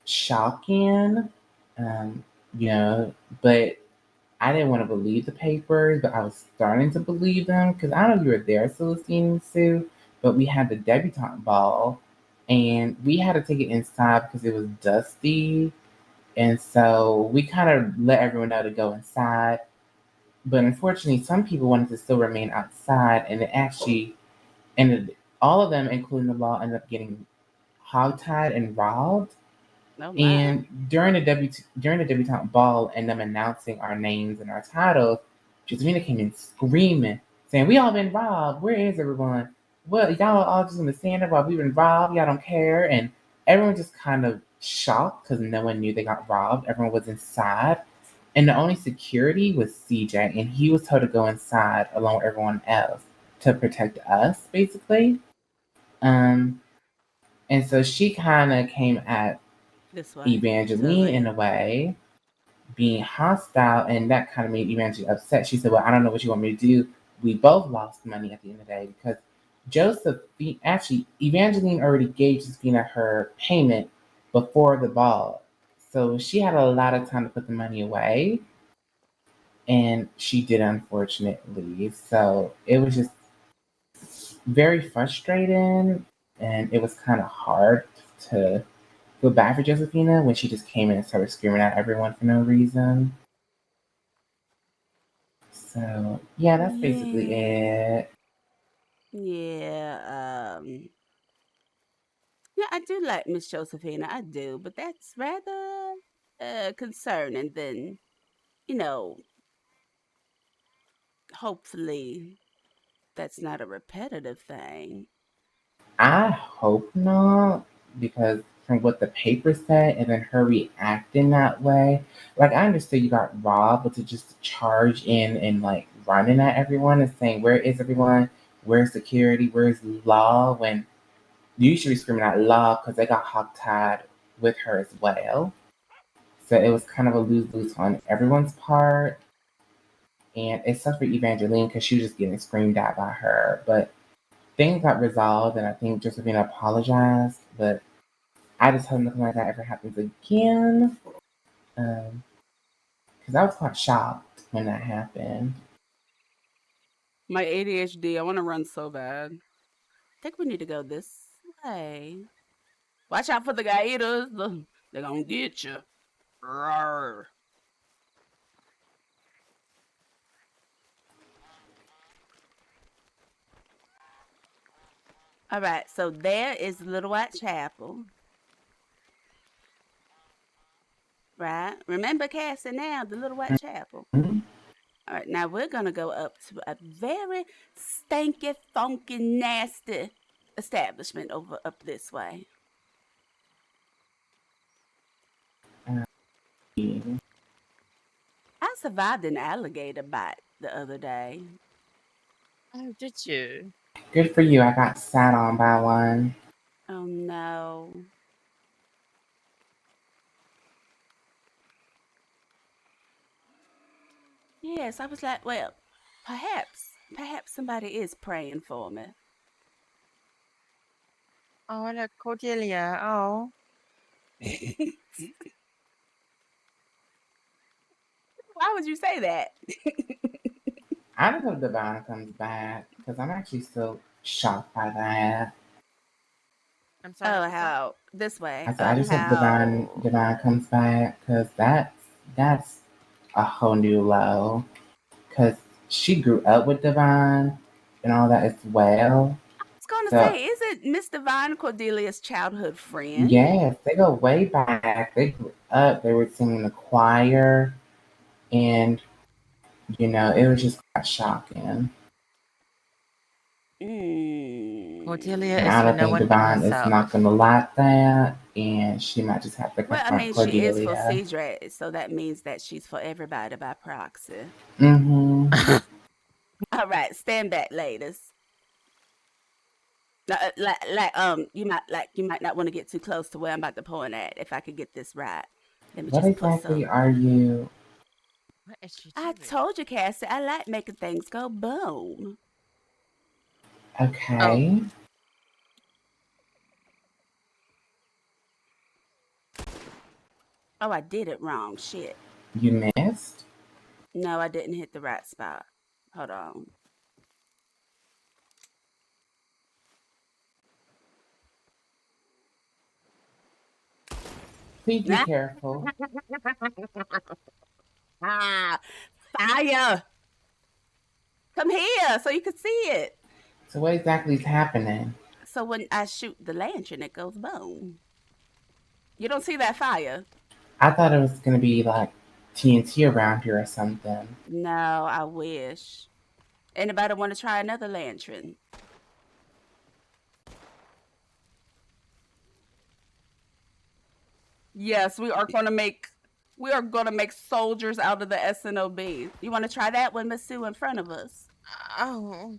shocking, um, you know, but I didn't want to believe the papers, but I was starting to believe them because I don't know if you were there, Celestine and Sue, but we had the debutante ball and we had to take it inside because it was dusty. And so we kind of let everyone know to go inside. But unfortunately, some people wanted to still remain outside, and it actually ended, all of them, including the law, ended up getting hogtied and robbed. Oh my. And during the debutante ball and them announcing our names and our titles, Josephina came in screaming, saying, "We all been robbed. Where is everyone? What, y'all all just gonna stand there while we been robbed? Y'all don't care." And everyone just kind of shocked because no one knew they got robbed. Everyone was inside. And the only security was CJ, and he was told to go inside along with everyone else to protect us, basically. Um, and so she kind of came at This way. Evangeline in a way, being hostile, and that kind of made Evangeline upset. She said, "Well, I don't know what you want me to do. We both lost money at the end of the day because actually, Evangeline already gave Josephina her payment before the ball. So she had a lot of time to put the money away, and she did, unfortunately. So it was just very frustrating, and it was kind of hard to feel bad for Josephina when she just came in and started screaming at everyone for no reason. So yeah, that's basically Yeah. it. Yeah, yeah, I do like Miss Josephina, I do, but that's rather concerning than, you know, hopefully that's not a repetitive thing. I hope not, because from what the paper said and then her reacting that way, like I understood you got robbed, but to just charge in and like running at everyone and saying, "Where is everyone? Where's security? Where's law?" When you should be screaming out law because they got hogtied with her as well. So it was kind of a lose lose on everyone's part. And it sucked for Evangeline because she was just getting screamed at by her. But things got resolved, and I think Josephina apologized. But I just hope nothing like that ever happens again. Because I was quite shocked when that happened. My ADHD, I want to run so bad. I think we need to go this way. Watch out for the gators. They're going to get you. Roar. All right, so there is Little White Chapel. Right? Remember, Cassie, now, the Little White Chapel. Mm-hmm. All right, now we're going to go up to a very stanky, funky, nasty establishment over up this way. I survived an alligator bite the other day. Oh, did you? Good for you. I got sat on by one. Oh, no. Yes, I was like, well, perhaps somebody is praying for me. Oh, look, Cordelia. Oh. Why would you say that? I don't hope Divine comes back because I'm actually still shocked by that. I'm sorry. Oh, how? This way. I just hope How? Divine comes back because that's a whole new low. Because she grew up with Divine and all that as well. I was going to So, say, is it Miss Divine Cordelia's childhood friend? yes, they go way back. They grew up. They were singing the choir. And, it was just quite shocking. Cordelia And is I for don't no think one but Divine is herself. not going to like that. And she might just have to Well, I confront mean, she is for Cordelia. Cedric, so that means that she's for everybody by proxy. Mm-hmm. All right, stand back, ladies. You might not want to get too close to where I'm about to point at. If I could get this right, let me What just put exactly some. are you? What is she I doing? told you, Cassie, I like making things go boom. Okay. Oh, I did it wrong. Shit. You missed? No, I didn't hit the right spot. Hold on. Please be careful. Fire! Come here so you can see it. So what exactly is happening? So when I shoot the lantern, it goes boom. You don't see that fire? I thought it was going to be like TNT around here or something. No, I wish. Anybody want to try another lantern? Yes, we are going to make soldiers out of the SNOB. You want to try that one, Miss Sue, in front of us? Oh.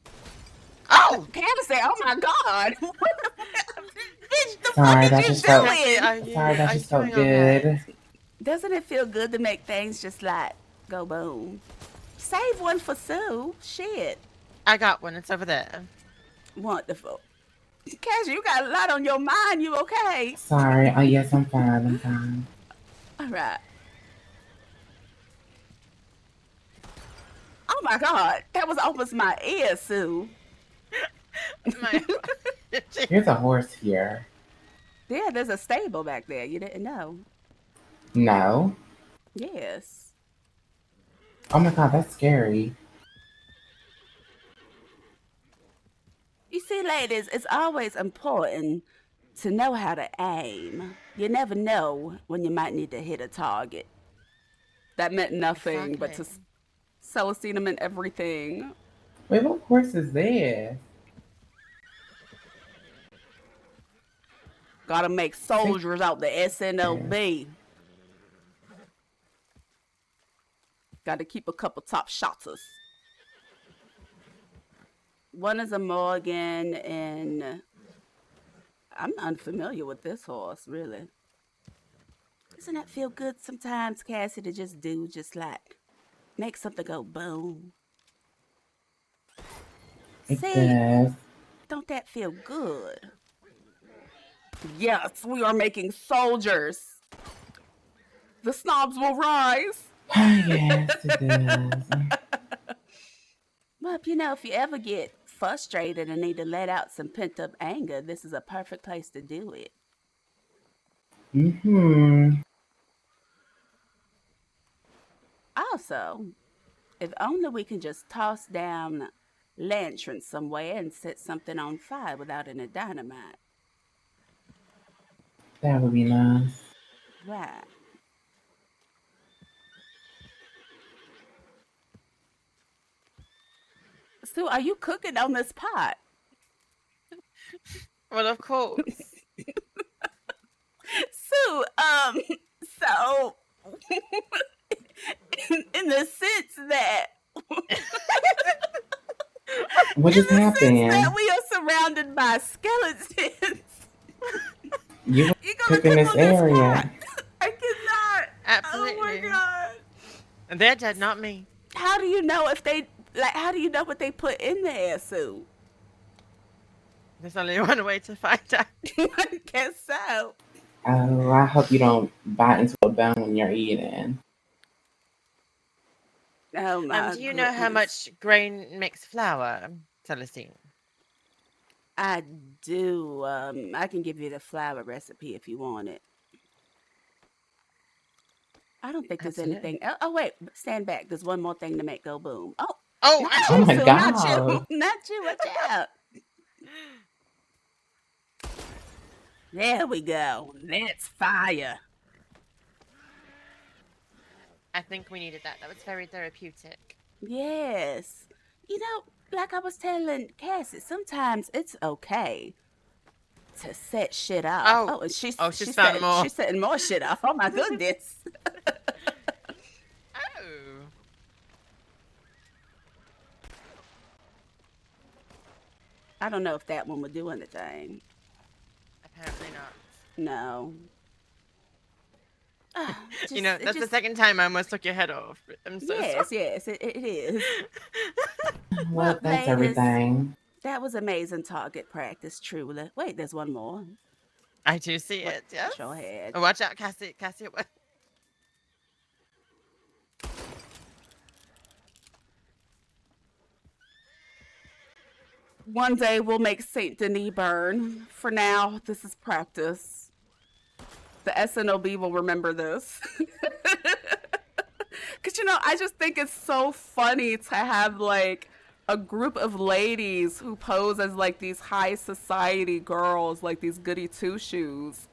Oh, Candace! Oh my God! Sorry, that just felt. Sorry, That just felt good. Doesn't it feel good to make things just like go boom? Save one for Sue. Shit. I got one. It's over there. Wonderful. Cash, you got a lot on your mind. You okay? Sorry. Oh, yes, I'm fine. I'm fine. All right. Oh my God, that was almost my ear, Sue. Here's a horse here. Yeah, there's a stable back there. You didn't know? No. Yes. Oh my God, that's scary. You see, ladies, it's always important to know how to aim. You never know when you might need to hit a target. That meant nothing, but to Celestine meant everything. Wait, what horse is this? Gotta make soldiers out the SNOB. Gotta keep a couple top shotters. One is a Morgan, and I'm unfamiliar with this horse, really. Doesn't that feel good sometimes, Cassie, to just like make something go boom? It See? does. Don't that feel good? Yes, we are making soldiers. The snobs will rise. Yes, it does. Well, you know, if you ever get frustrated and need to let out some pent up anger, this is a perfect place to do it. Mm-hmm. Also, if only we can just toss down lanterns somewhere and set something on fire without any dynamite. That would be nice. Right. Sue, are you cooking on this pot? Well, of course. Sue, so in the sense that What just happened? we are surrounded by skeletons. You were You gonna cooking cook this on this pot? area. I cannot. Absolutely. Oh my god. They're dead, not me. How do you know if they how do you know what they put in there, Sue? There's only one way to find out. I guess so. Oh, I hope you don't bite into a bone when you're eating. Oh my Do you know how much grain makes flour, Celestine? I do. I can give you the flour recipe if you want it. I don't think there's anything. Oh wait, stand back. There's one more thing to make go boom. Oh, oh, not Oh you, my Sue, God. not you, not you. Watch out. There we go. That's fire. I think we needed that. That was very therapeutic. Yes. You know, like I was telling Cassie, sometimes it's okay to set shit off. Oh, and she's found more. She's setting more shit off. Oh my goodness. Oh. I don't know if that one would do anything. Apparently not. No. You know, that's the second time I almost took your head off. I'm so sorry. Yes, it is. Well, that's ladies, everything. That was amazing target practice, truly. Wait, there's one more. I do see it, yes. Sure had. Oh, watch out, Cassie. Cassie, what? One day we'll make Saint Denis burn. For now, this is practice. The SNOB will remember this. Because, you know, I just think it's so funny to have, like, a group of ladies who pose as, like, these high society girls, like these goody two-shoes.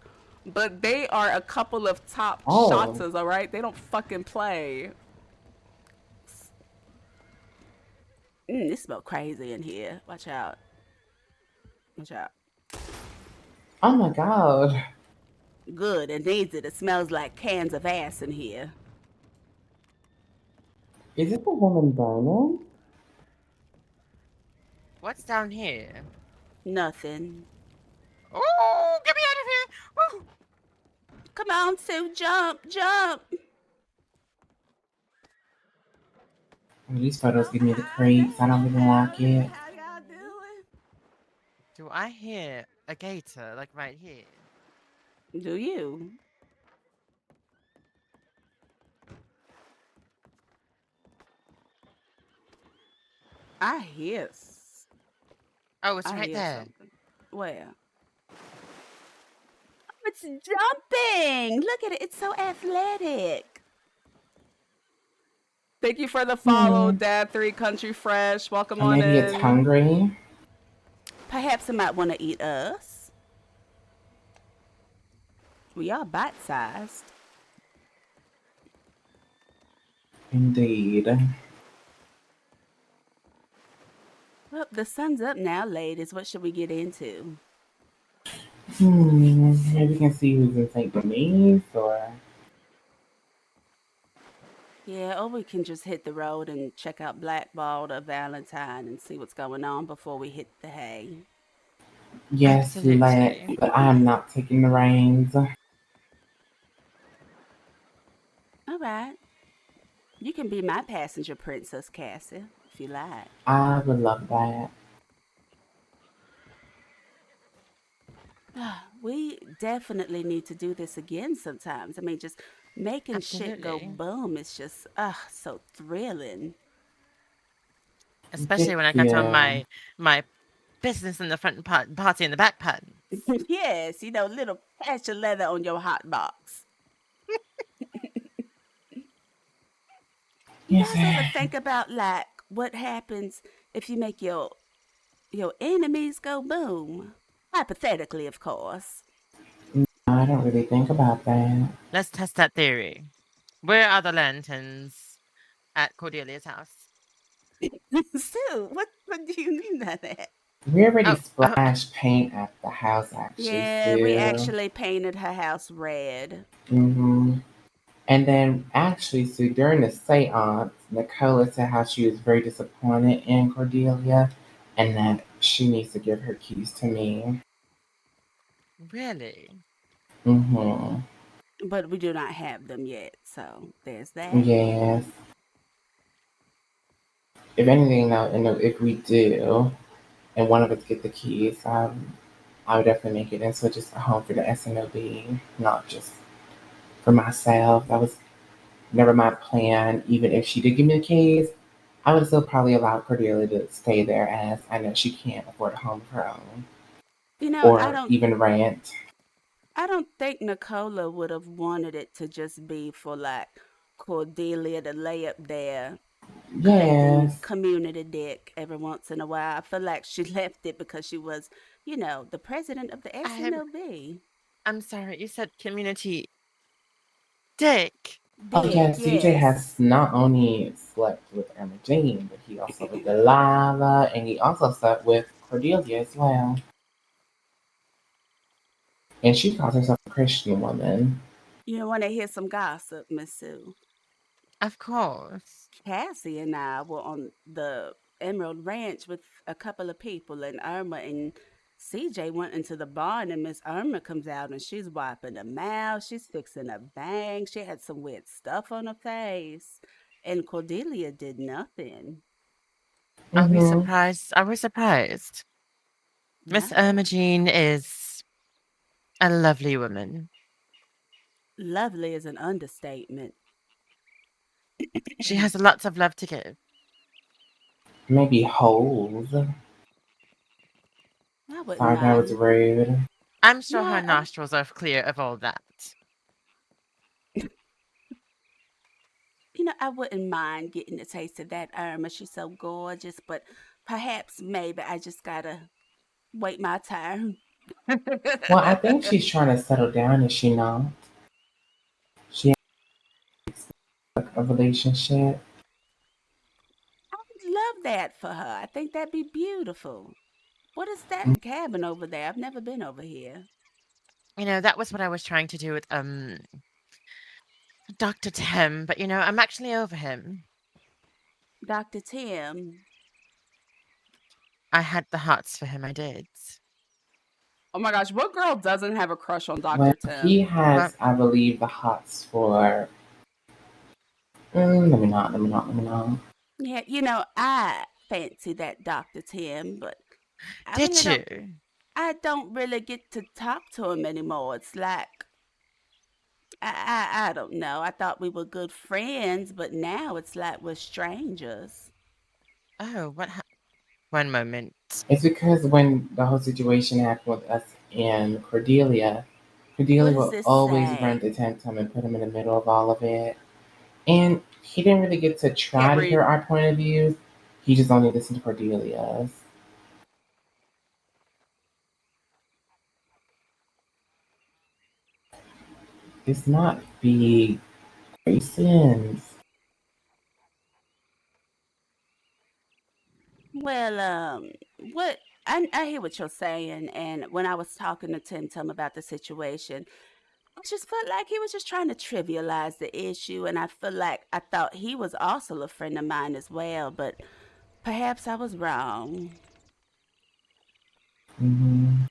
But they are a couple of top shotters, all right? They don't fucking play. It smells crazy in here. Watch out. Watch out. Oh my God. Good, it needs it. It smells like cans of ass in here. Is this a woman burning? What's down here? Nothing. Oh, get me out of here! Woo. Come on, Sue, jump, jump. Oh, these photos give me the creeps. I don't even like it. How y'all doing? Do I hear a gator, like right here? Do you? I hiss. Oh, it's I right hear there. something. Where? Oh, it's jumping. Look at it. It's so athletic. Thank you for the follow, Dad3 Country Fresh. Welcome Or on maybe in. it's hungry. Perhaps it might want to eat us. We are bite-sized. Indeed. Well, the sun's up now, ladies. What should we get into? Maybe we can see who's in St. Denis or... Yeah, or we can just hit the road and check out Blackballed or Valentine and see what's going on before we hit the hay. Yes, let's, but I'm not taking the reins. All right. You can be my passenger princess, Cassie, if you like. I would love that. We definitely need to do this again sometimes. I mean, just making shit go Absolutely. boom is just so thrilling. Especially when I got on Yeah. my business in the front part, party in the back part. Yes, little patch of leather on your hot box. You Yes. guys ever think about like what happens if you make your enemies go boom? Hypothetically, of course. I don't really think about that. Let's test that theory. Where are the lanterns at Cordelia's house? Sue, what do you mean by that? We already Oh, splashed paint at the house, actually, Yeah, we Sue. actually painted her house red. Mm-hmm. And then, actually, Sue, during the seance, Nicola said how she was very disappointed in Cordelia and that she needs to give her keys to me. really? Mm-hmm. But we do not have them yet, so there's that. Yes. If anything, though, and if we do, and one of us get the keys, I would definitely make it into just a home for the SNOB, not just for myself. That was never my plan. Even if she did give me the keys, I would still probably allow Cordelia to stay there as I know she can't afford a home of her own You know, I or don't even rent. I don't think Nicola would have wanted it to just be for like Cordelia to lay up there collecting Yes. community dick every once in a while. I feel like she left it because she was, the president of the SNOB. I'm sorry, you said community dick. Oh, Dick, yes, CJ has yes. not only slept with Emma Jean, but he also with Delilah, and he also slept with Cordelia as well. And she calls herself a Christian woman. You want to hear some gossip, Miss Sue? Of course. Cassie and I were on the Emerald Ranch with a couple of people, and Irma and CJ went into the barn, and Miss Irma comes out and she's wiping her mouth, she's fixing her bangs, she had some weird stuff on her face, and Cordelia did nothing. Are we Mm-hmm. surprised? Are we surprised? Miss No. Ermagine is a lovely woman. Lovely is an understatement. She has lots of love to give. Maybe holes. I wouldn't Sorry, that was mind. rude. I'm sure her No, nostrils are clear of all that. I wouldn't mind getting a taste of that Irma. She's so gorgeous, but perhaps maybe I just gotta wait my turn. Well, I think she's trying to settle down, is she not? She has a relationship. I would love that for her. I think that'd be beautiful. What is that cabin over there? I've never been over here. That was what I was trying to do with Dr. Tim, but I'm actually over him. Dr. Tim. I had the hots for him, I did. Oh my gosh, what girl doesn't have a crush on Well, Dr. he Tim? has, I believe, the hots for. Let me not. Yeah, I fancy that Dr. Tim, but I really Did don't you? I don't really get to talk to him anymore. It's like I don't know. I thought we were good friends, but now it's like we're strangers. Oh, one moment. It's because when the whole situation happened with us and Cordelia, What Cordelia does will this always run say? to Tim and put him in the middle of all of it. And he didn't really get to try Can't to hear read. our point of views. He just only listened to Cordelia's. It's not big Graysons. Well, what I hear what you're saying, and when I was talking to Tim Tum about the situation, I just felt like he was just trying to trivialize the issue, and I feel like I thought he was also a friend of mine as well, but perhaps I was wrong. Mm-hmm.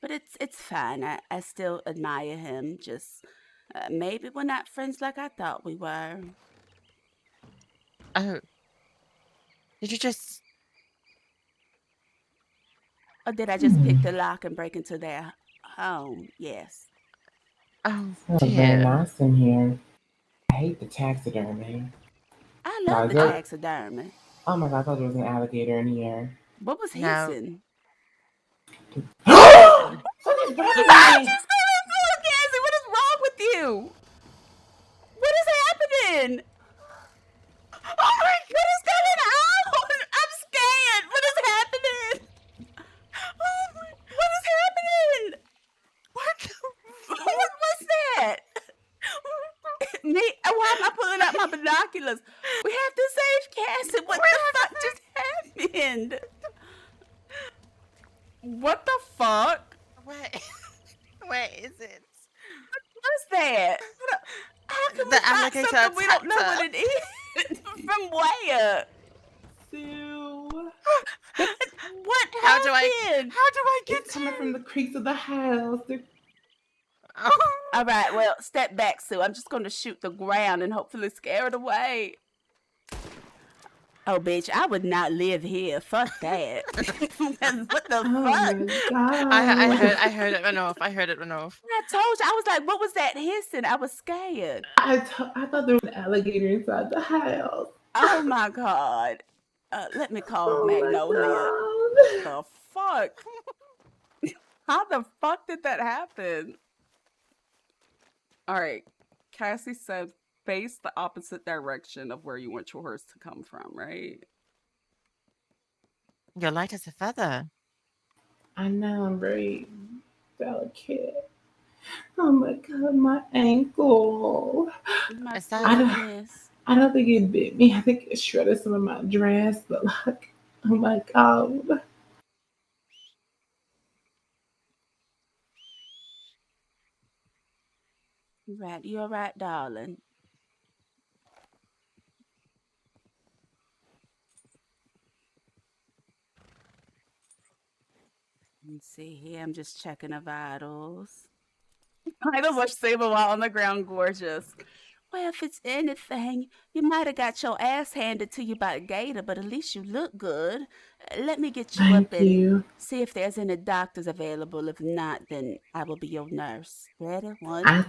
But it's fine. I still admire him. Just maybe we're not friends like I thought we were. Oh, did you just Or did I just pick the lock and break into their home? Yes. Oh Oh, very dear. nice in here. I hate the taxidermy. I Now, love is the there? taxidermy. Oh my god, I thought there was an alligator in here. What was No. hissing? Something's grabbing Ah, me. just go to the floor, Cassie. What is wrong with you? What is happening? Oh my What is going on? I'm scared. What is happening? Oh my. What is happening? What the What's that? Me? Why am I pulling out my binoculars? We have to save Cassie. What the fuck just happened? What the fuck? Where is it? What's that? How can we The find alligator something we don't know attacked what her. it is? From where? Sue. What How do I happened? get It's coming from the creaks of the house. All right, well, step back, Sue. I'm just going to shoot the ground and hopefully scare it away. Oh, bitch, I would not live here. Fuck that. What the fuck? I heard it run off. I heard it run off. I told you. I was like, what was that hissing? I was scared. I thought there was an alligator inside the house. Oh my god. Let me call Oh Magnolia. my The fuck? How the fuck did that happen? All right. Cassie said face the opposite direction of where you want your horse to come from, right? You're light as a feather. I know, I'm very delicate. Oh my god, my ankle. My I don't think it bit me. I think it shredded some of my dress, but like, oh my god. Right, you're right, darling. Let me see here. I'm just checking the vitals. Vitals are stable while on the ground, gorgeous. Well, if it's anything, you might have got your ass handed to you by a gator, but at least you look good. Let me get you up Thank and you. see if there's any doctors available. If not, then I will be your nurse. Ready? One.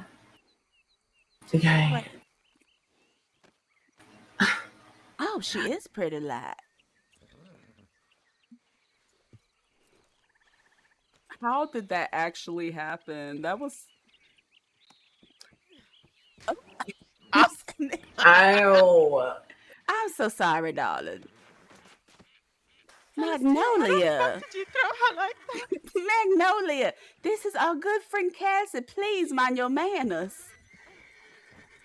Okay. Wait. Oh, she is pretty light. How did that actually happen? That was. Ow. I'm so sorry, darling. Magnolia. Did you throw her like that? Magnolia, this is our good friend Cassie. Please mind your manners.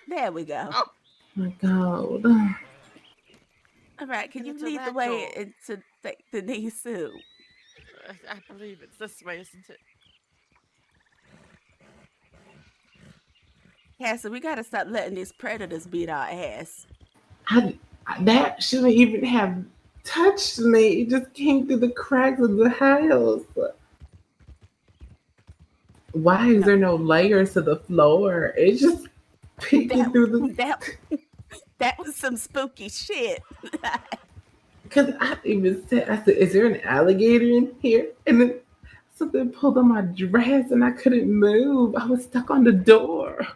There we go. Oh my god. All right, can you It's a lead the way ragdoll. into the knee suit? I believe it's this way, isn't it? Cassie, we gotta stop letting these predators beat our ass. That shouldn't even have touched me. It just came through the cracks of the house. Why is there no layers to the floor? It's just peeking through the. That was some spooky shit. Because I even said, I said, is there an alligator in here? And then something pulled on my dress and I couldn't move. I was stuck on the door.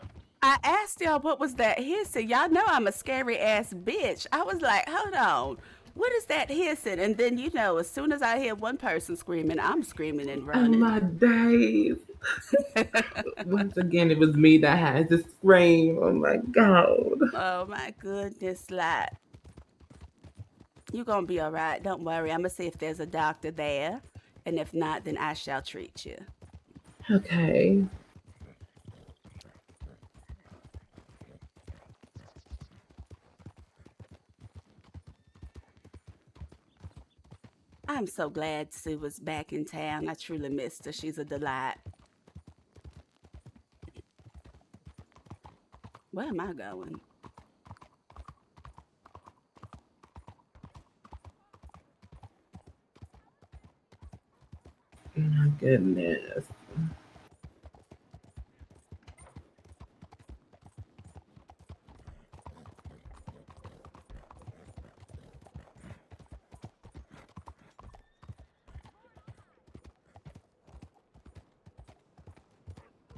I asked y'all what was that hissing. Y'all know I'm a scary ass bitch. I was like, hold on. What is that hissing? And then, you know, as soon as I hear one person screaming, I'm screaming and Oh running. my days. Once again, it was me that had to scream. Oh my god. Oh my goodness, like. You're gonna be all right. Don't worry. I'm gonna see if there's a doctor there. And if not, then I shall treat you. Okay. I'm so glad Sue was back in town. I truly missed her. She's a delight. Where am I going? My goodness.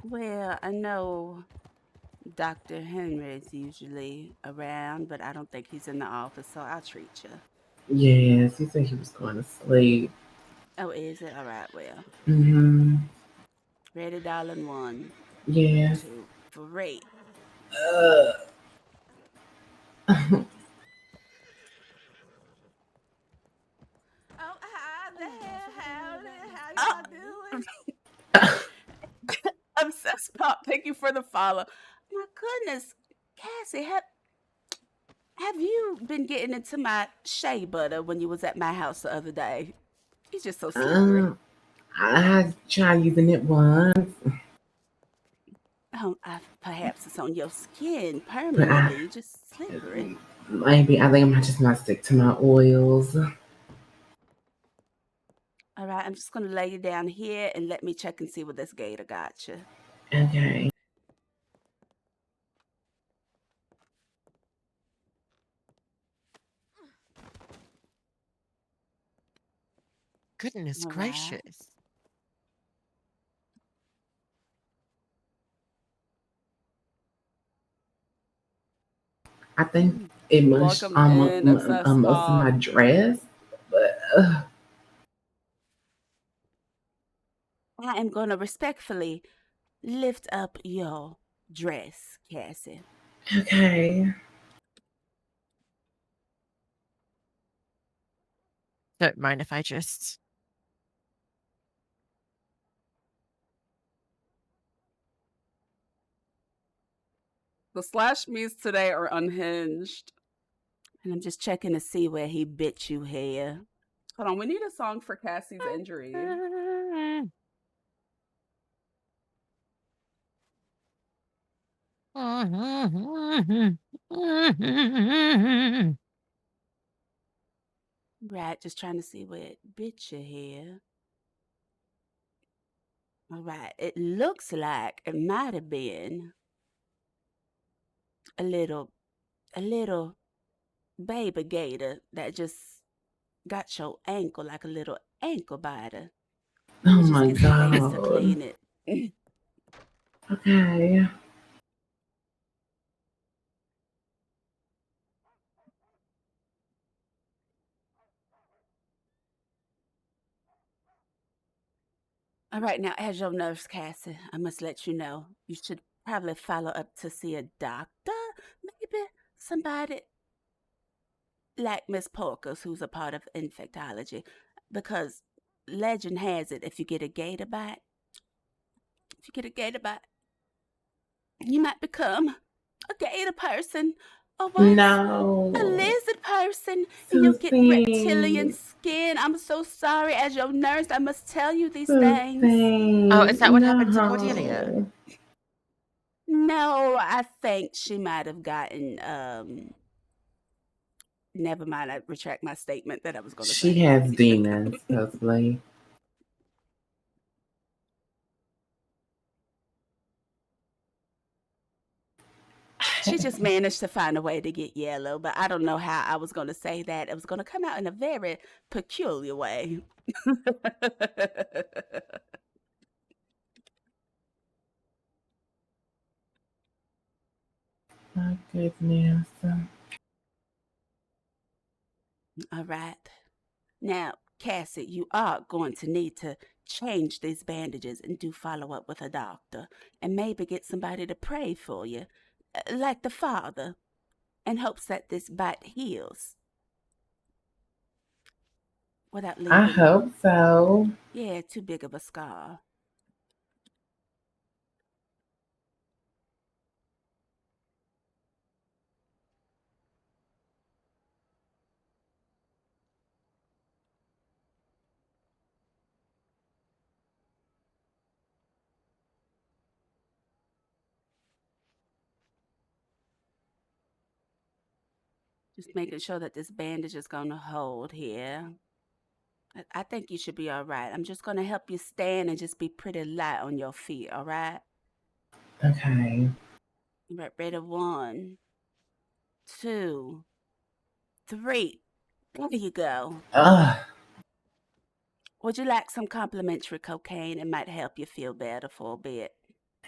Well, I know Dr. Henry's usually around, but I don't think he's in the office, so I'll treat you. Yes, he said he was going to sleep. Oh, is it? All right, well. Mm-hmm. Ready, darling? 1, Yes. 2, 3. Oh, hi there. How y'all doing? Obsessed Pop, thank you for the follow. My goodness, Cassie, have you been getting into my shea butter when you was at my house the other day? He's just so slippery. I tried using it once, Oh, perhaps it's on your skin but permanently. You're just slippery. maybe I think I might just not stick to my oils. All right, I'm just gonna lay you down here and let me check and see what this gator got you. Okay. Goodness All right. gracious. I think it mushed Welcome in, Obsessed most of my Pop. dress, but I am gonna respectfully lift up your dress, Cassie. okay. Don't mind if I just. The slash me's today are unhinged. And I'm just checking to see where he bit you here. Hold on, we need a song for Cassie's injury. Right, just trying to see where it bit you here. All right, it looks like it might have been a little baby gator that just got your ankle like a little ankle biter. Let Oh me just my get some base to god. clean it. Okay. All right, now as your nurse, Cassie, I must let you know you should probably follow up to see a doctor, maybe somebody like Miss Porkers, who's a part of infectology, because legend has it if you get a gator bite, you might become a gator person, or worse, a No. lizard person, and you'll get reptilian Susie. skin. I'm so sorry. As your nurse, I must tell you these things. Oh, is that what happened to No. Cordelia? No, I think she might have gotten, never mind, I retract my statement that I was going to She say. has demons, supposedly. She just managed to find a way to get yellow, but I don't know how I was going to say that. It was going to come out in a very peculiar way. My goodness. All right. Now, Cassie, you are going to need to change these bandages and do follow up with a doctor and maybe get somebody to pray for you, like the Father, in hopes that this bite heals without I leaving, hope so. yeah, too big of a scar. Just making sure that this bandage is going to hold here. I think you should be all right. I'm just going to help you stand and just be pretty light on your feet, all right? Okay. Right, ready? 1, 2, 3. There you go. Ugh. Would you like some complimentary cocaine? It might help you feel better for a bit.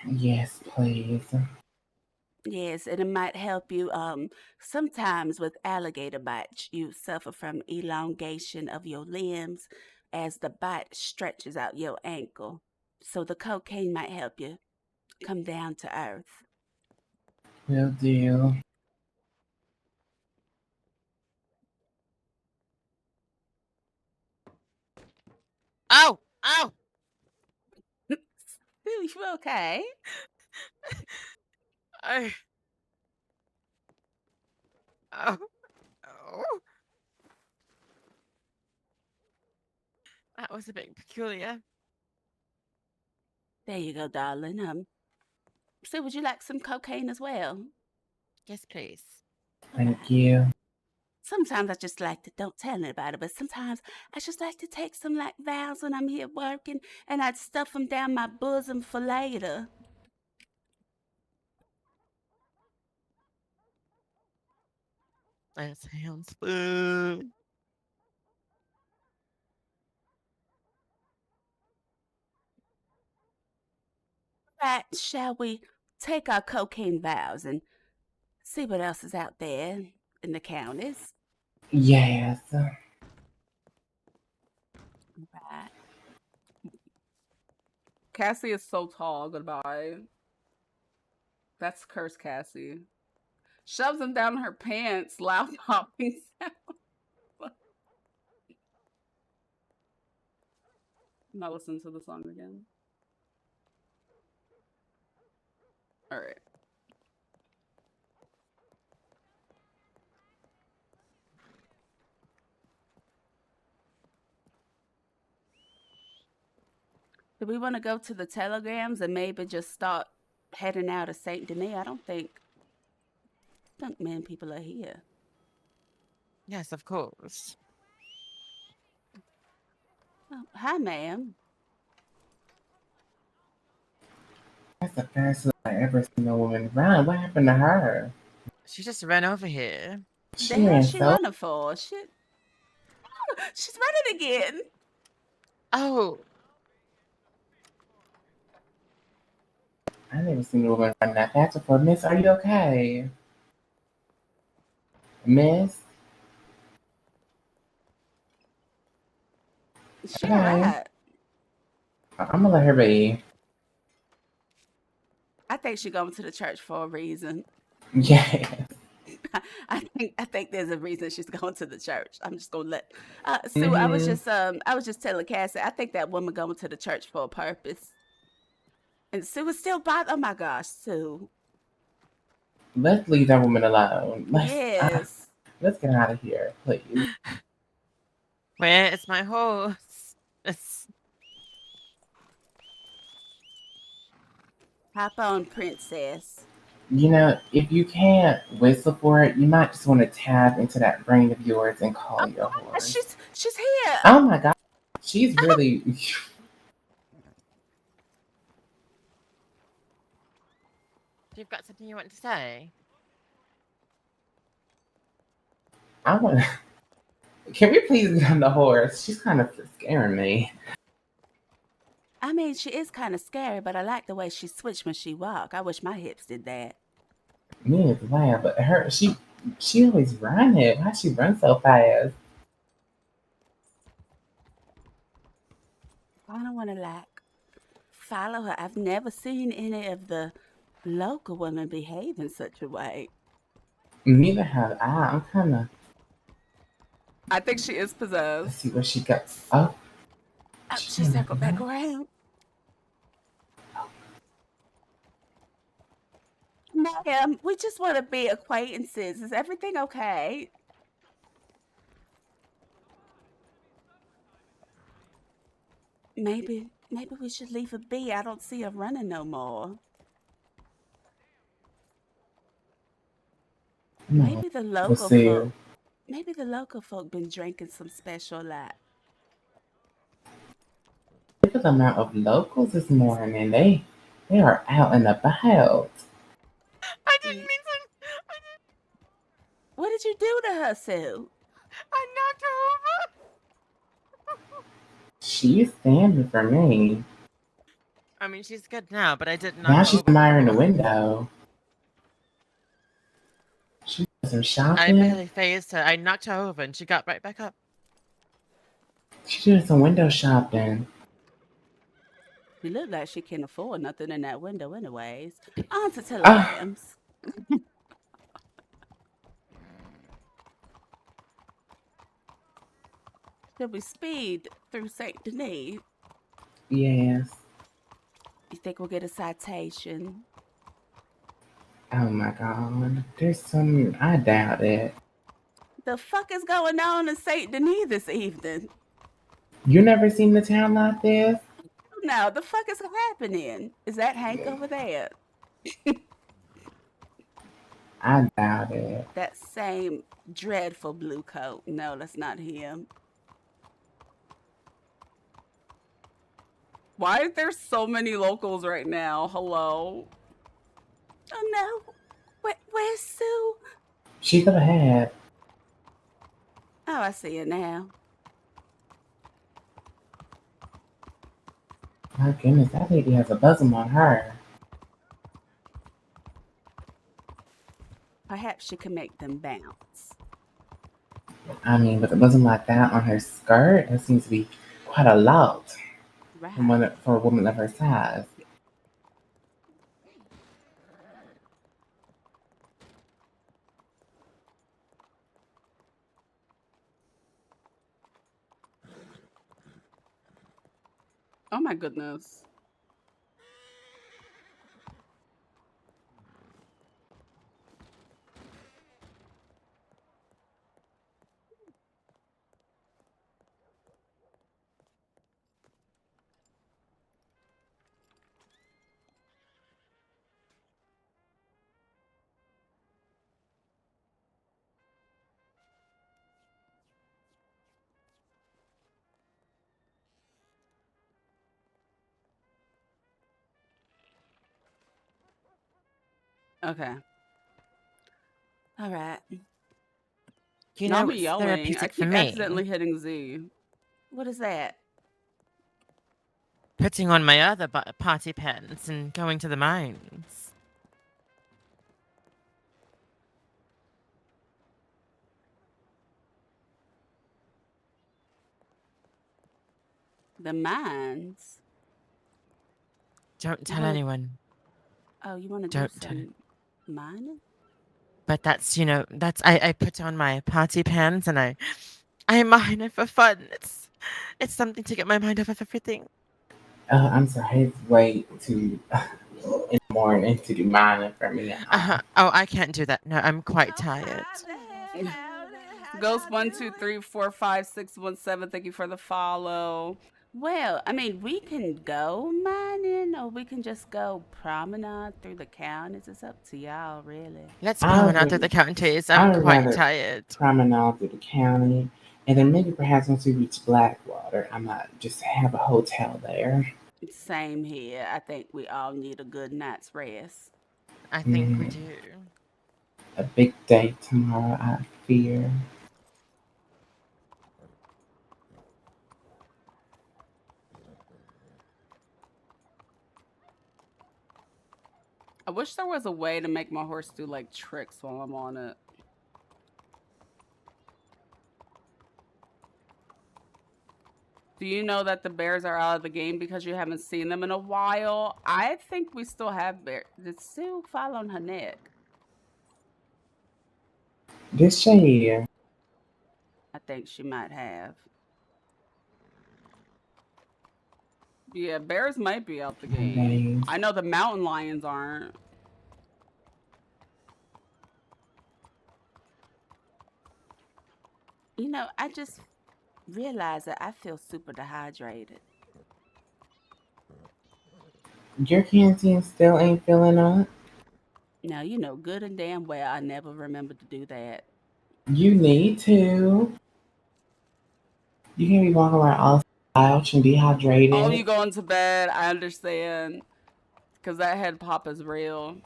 Yes, please. Yes, and it might help you. Sometimes with alligator bites, you suffer from elongation of your limbs as the bite stretches out your ankle. So the cocaine might help you come down to earth. Will do. Oh, oh. Sue, you okay? I, oh, oh. That was a bit peculiar. There you go, darling. Sue, would you like some cocaine as well? Yes, please. Thank you. Sometimes I just like to, don't tell anybody, but sometimes I just like to take some like vows when I'm here working and I'd stuff them down my bosom for later. That sounds fun. Right, shall we take our cocaine vows and see what else is out there in the counties? Yes. Right. Cassie is so tall. Goodbye. That's Curse Cassie. Shoves him down her pants, loud popping sound. Now listen to the song again. All right. Do we want to go to the telegrams and maybe just start heading out of Saint Denis? I don't think many people are here. Yes, of course. Oh, hi, ma'am. That's the fastest I ever seen a woman run. What happened to her? She just ran over here. She The hell ran she so. running for? She's running again. Oh. I never seen a woman run that fast before. Miss, are you okay? Miss? She Okay. alright. I'm gonna let her be. I think she going to the church for a reason. Yeah. I think there's a reason she's going to the church. I'm just gonna let Sue. I was just telling Cassie. I think that woman going to the church for a purpose. And Sue is still bothered. Oh my gosh, Sue. Let's leave that woman alone. Yes. Let's get out of here, please. Where is my horse? It's... Hop on, princess. You know, if you can't whistle for it, you might just want to tap into that brain of yours and call your horse. She's here. Oh my god. She's really You've got something you want to say? I wanna Can we please get on the horse? She's kind of scaring me. I mean, she is kind of scary, but I like the way she switched when she walked. I wish my hips did that. Me as well, but she always run it. Why she run so fast? I don't want to follow her. I've never seen any of the local women behave in such a way. Neither have I. I'm kind of. I think she is possessed. Let's see where she goes. Oh. She circled back around. Ma'am, we just want to be acquaintances. Is everything okay? Maybe we should leave her be. I don't see her running no more. No, Maybe the local folk been drinking some special lot. Look at the amount of locals this morning. They are out and about. I didn't mean to. What did you do to her, Sue? I knocked her over. She's standing for me. I mean, she's good now, but I did knock Now her she's over admiring the before. window. She did some I shopping. barely phased her. I knocked her over and she got right back up. She did some window shopping. She looked like she can't afford nothing in that window anyways. On to Ah, telegrams. Shall we speed through Saint Denis? yes. You think we'll get a citation? Oh my god. There's some. I doubt it. The fuck is going on in Saint Denis this evening? You never seen the town like this? Now, the fuck is happening? Is that Hank over there? I doubt it. That same dreadful blue coat. No, that's not him. Why are there so many locals right now? Hello. Oh no. Where's Sue? She's up ahead. Oh, I see it now. My goodness, that lady has a bosom on her. Perhaps she can make them bounce. I mean, with a bosom like that on her skirt, that seems to be quite a lot for a woman of her size. Oh my goodness. Okay. All right. You Not know, me it's yelling. I therapeutic for keep me. accidentally hitting Z. What is that? Putting on my other party pants and going to the mines. The mines. Don't tell anyone. Oh, you want to do Don't tell some mining? But that's, that's I put on my party pants and I mine it for fun. It's something to get my mind off of everything. I'm sorry, it's way too in the morning to do mining for me. Oh, I can't do that. No, I'm quite tired. Ghost 123456117. Thank you for the follow. Well, I mean, we can go mining or we can just go promenade through the counties. It's up to y'all, really. Let's promenade through the counties. I I'm would quite rather tired. promenade through the county, and then maybe perhaps once we reach Blackwater, I might just have a hotel there. Same here. I think we all need a good night's rest. I think we do. A big day tomorrow, I fear. I wish there was a way to make my horse do like tricks while I'm on it. Do you know that the bears are out of the game because you haven't seen them in a while? I think we still have bears. Did Sue fall on her neck? Did she? I think she might have. Yeah, bears might be out the game. I know the mountain lions aren't. You know, I just realized that I feel super dehydrated. Your canteen still ain't filling up? Now, you know good and damn well I never remembered to do that. You need to. You can't be walking around all slouched and dehydrated. Oh, you going to bed? I understand. Because that head pop is real.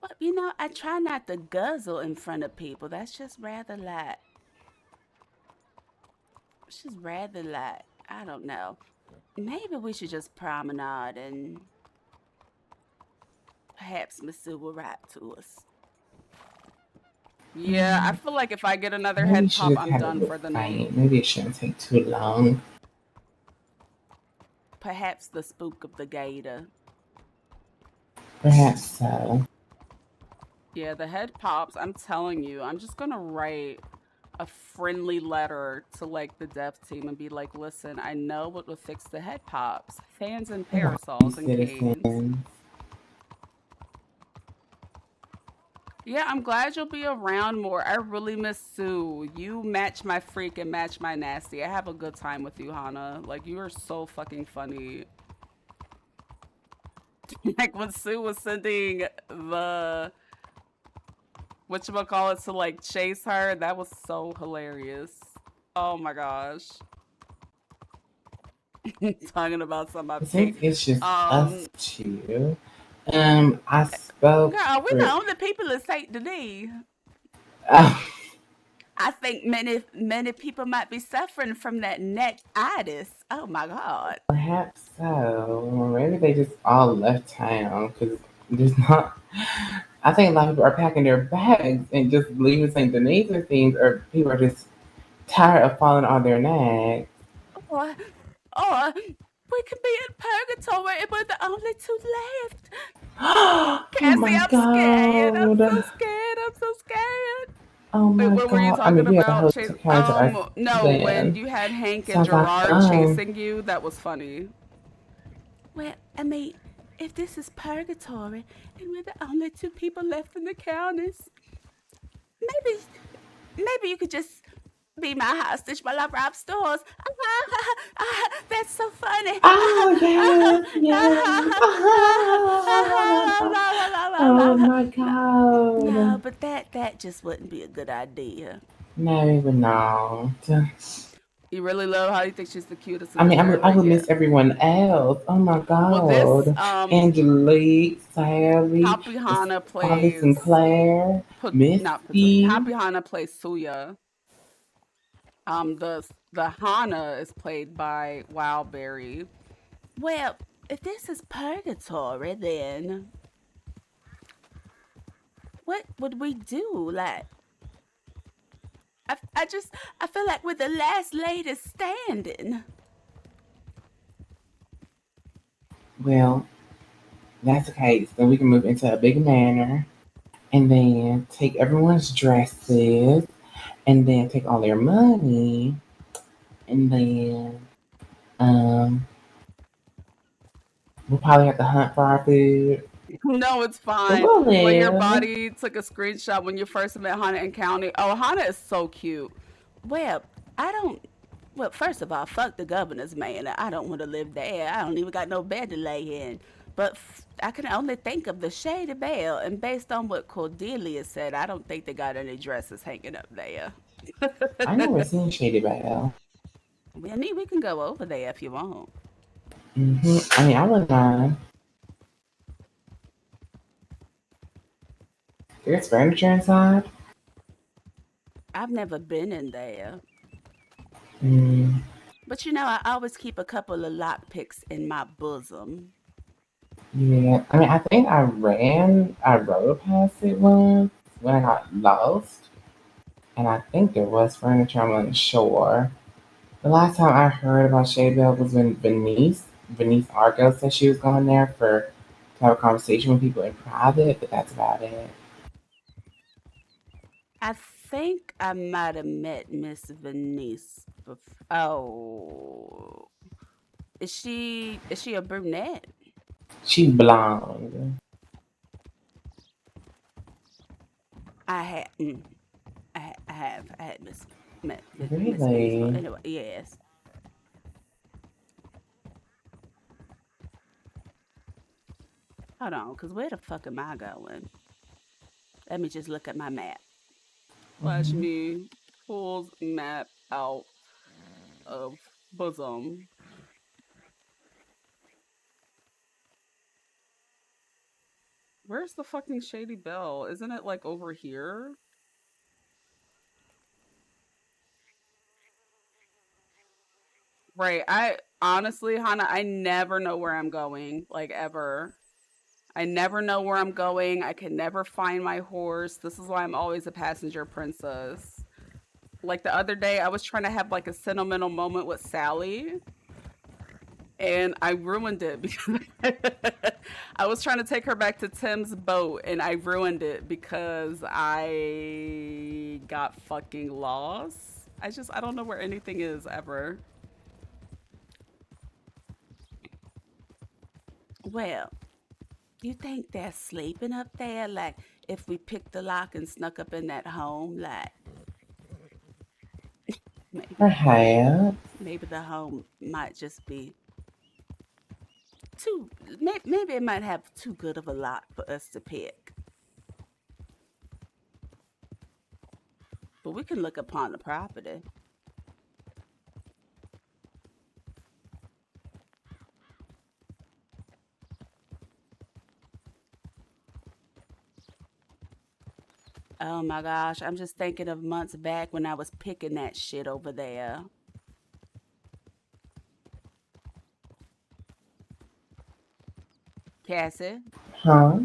But, you know, I try not to guzzle in front of people. That's just rather like... It's just rather like... I don't know. Maybe we should just promenade and perhaps Miss Sue will write to us. Yeah, I feel like if I get another Maybe you head should pop, just I'm have a done little for the fight. night. Maybe it shouldn't take too long. Perhaps the spook of the gator. Perhaps so. Yeah, the head pops. I'm telling you, I'm just gonna write a friendly letter to like the dev team and be like, listen, I know what will fix the head pops. Fans and Come on, parasols and canes. citizens. Yeah, I'm glad you'll be around more. I really miss Sue. You match my freak and match my nasty. I have a good time with you, Hannah. Like, you are so fucking funny. Like, when Sue was sending the whatchamacallit to, like, chase her, that was so hilarious. Oh my gosh. Talking about some I of think cake. it's just us two. I spoke Girl, we're for. the only people in Saint Denis. I think many people might be suffering from that neck-itis. Oh my god. Perhaps so. Or maybe they just all left town because there's not. I think a lot of people are packing their bags and just leaving St. Denis or things, or people are just tired of falling on their necks. Or we could be in purgatory and we're the only two left. Oh Cassie, my I'm scared. I'm god. so scared. I'm so scared. Oh Wait, my what were you god. I talking mean, we have a about? host Chase? to carry to us No, when then. you had Hank and Sounds like Gerard fun. chasing you, that was funny. Well, I mean, if this is purgatory and we're the only two people left in the counties, maybe you could just be my hostage while I rob stores. That's so funny. Oh, yes, yes. Oh my god. No, but that just wouldn't be a good idea. No, we would not. You really love how you think she's the cutest I in the mean, I server, would yeah. miss everyone else. Oh my Well, this god. Angelique, Sally, Happy Hana Bobby plays Sinclair, Misty. Happy Hana plays Suya. The Hana is played by Wildberry. Well, if this is purgatory, then what would we do? Like, I feel like we're the last lady standing. Well, that's okay. So we can move into a big manor and then take everyone's dresses and then take all their money and then we'll probably have to hunt for our food. No, it's But fine. we'll Player live. Body took a screenshot when you first met Hana in County. Oh, Hana is so cute. Well, well, first of all, fuck the governor's manor. I don't want to live there. I don't even got no bed to lay in. But I can only think of the Shady Belle, and based on what Cordelia said, I don't think they got any dresses hanging up there. I never seen Shady Belle. Well, we can go over there if you want. I mean, I wouldn't mind. There's furniture inside. I've never been in there. Mm, But you know, I always keep a couple of lockpicks in my bosom. yeah, I mean, I think I rode past it once when I got lost, and I think there was furniture on the shore. The last time I heard about Shady Belle was when Venice Argo said she was going there to have a conversation with people in private, but that's about it. I think I might have met Miss Venice before. Oh, is she a brunette? She's blonde. I had met Miss Really? Venice. Anyway, yes. Hold on, cause where the fuck am I going? Let me just look at my map. Flash me pulls map out of bosom. Where's the fucking Shady Belle? Isn't it like over here? Right. honestly, Hannah, I never know where I'm going, like ever. I never know where I'm going. I can never find my horse. This is why I'm always a passenger princess. Like the other day, I was trying to have like a sentimental moment with Sally, and I ruined it because I was trying to take her back to Tim's boat, and I ruined it because I got fucking lost. I don't know where anything is ever. Well, you think they're sleeping up there? Like, if we picked the lock and snuck up in that home, like, maybe, Perhaps. maybe the home might just be too. Maybe it might have too good of a lock for us to pick. But we can look upon the property. Oh my gosh, I'm just thinking of months back when I was picking that shit over there. Cassie? Huh?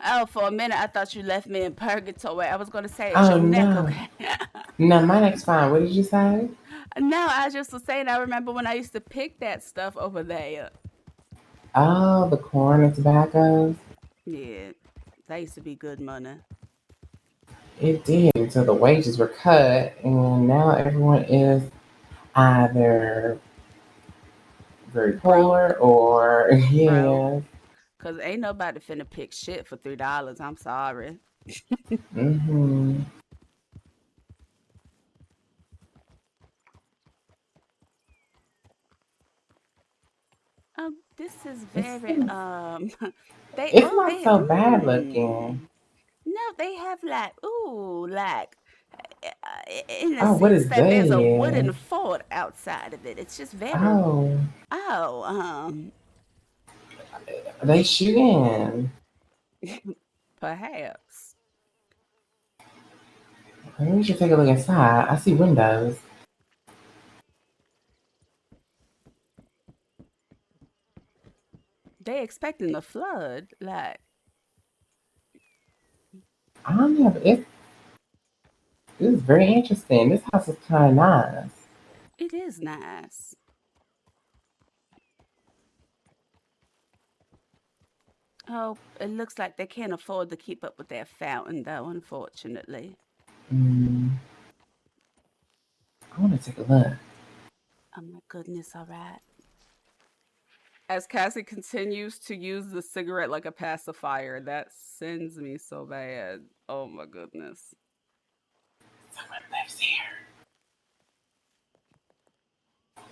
Oh, for a minute I thought you left me in purgatory. I was gonna say, is Oh your neck no. okay? No, my neck's fine. What did you say? No, I just was saying I remember when I used to pick that stuff over there. Oh, the corn and tobacco. Yeah, that used to be good money. It did until the wages were cut, and now everyone is either very poor or Broke. yeah. Cause ain't nobody finna pick shit for $3. I'm sorry. Mhm. This is It's very they it's oh not they so bad looking. no, they have like like in the Oh, what sense is that there's a wooden this? fort outside of it. It's just very Oh, oh they shooting. perhaps. Maybe we should take a look inside. I see windows. They expecting the flood, like I don't know. It's very interesting. This house is kind of nice. it is nice. Oh, it looks like they can't afford to keep up with their fountain though, unfortunately. Mm, I want to take a look. Oh my goodness, all right. As Cassie continues to use the cigarette like a pacifier, that sends me so bad. Oh my goodness. Someone lives here.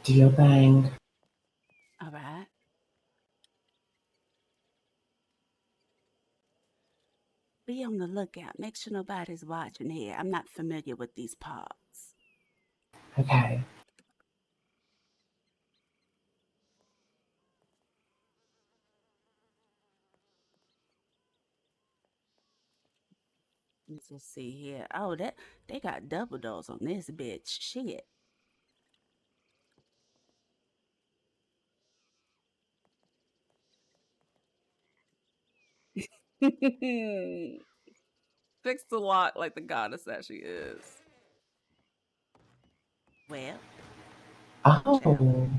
Do your thing. All right. Be on the lookout. Make sure nobody's watching here. I'm not familiar with these parts. Okay. Let's just see here. Oh, that they got double doors on this bitch. Shit. Fix the lock like the goddess that she is. Well, watch out. Oh,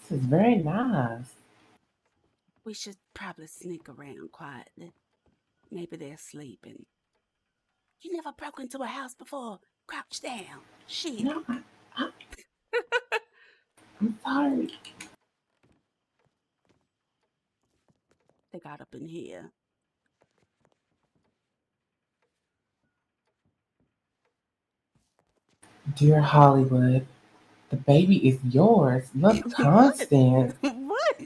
this is very nice. We should probably sneak around quietly. Maybe they're sleeping. You never broke into a house before. Crouch down. Shit. No, I'm sorry. They got up in here. Dear Hollywood, the baby is yours. Love What? constant. What?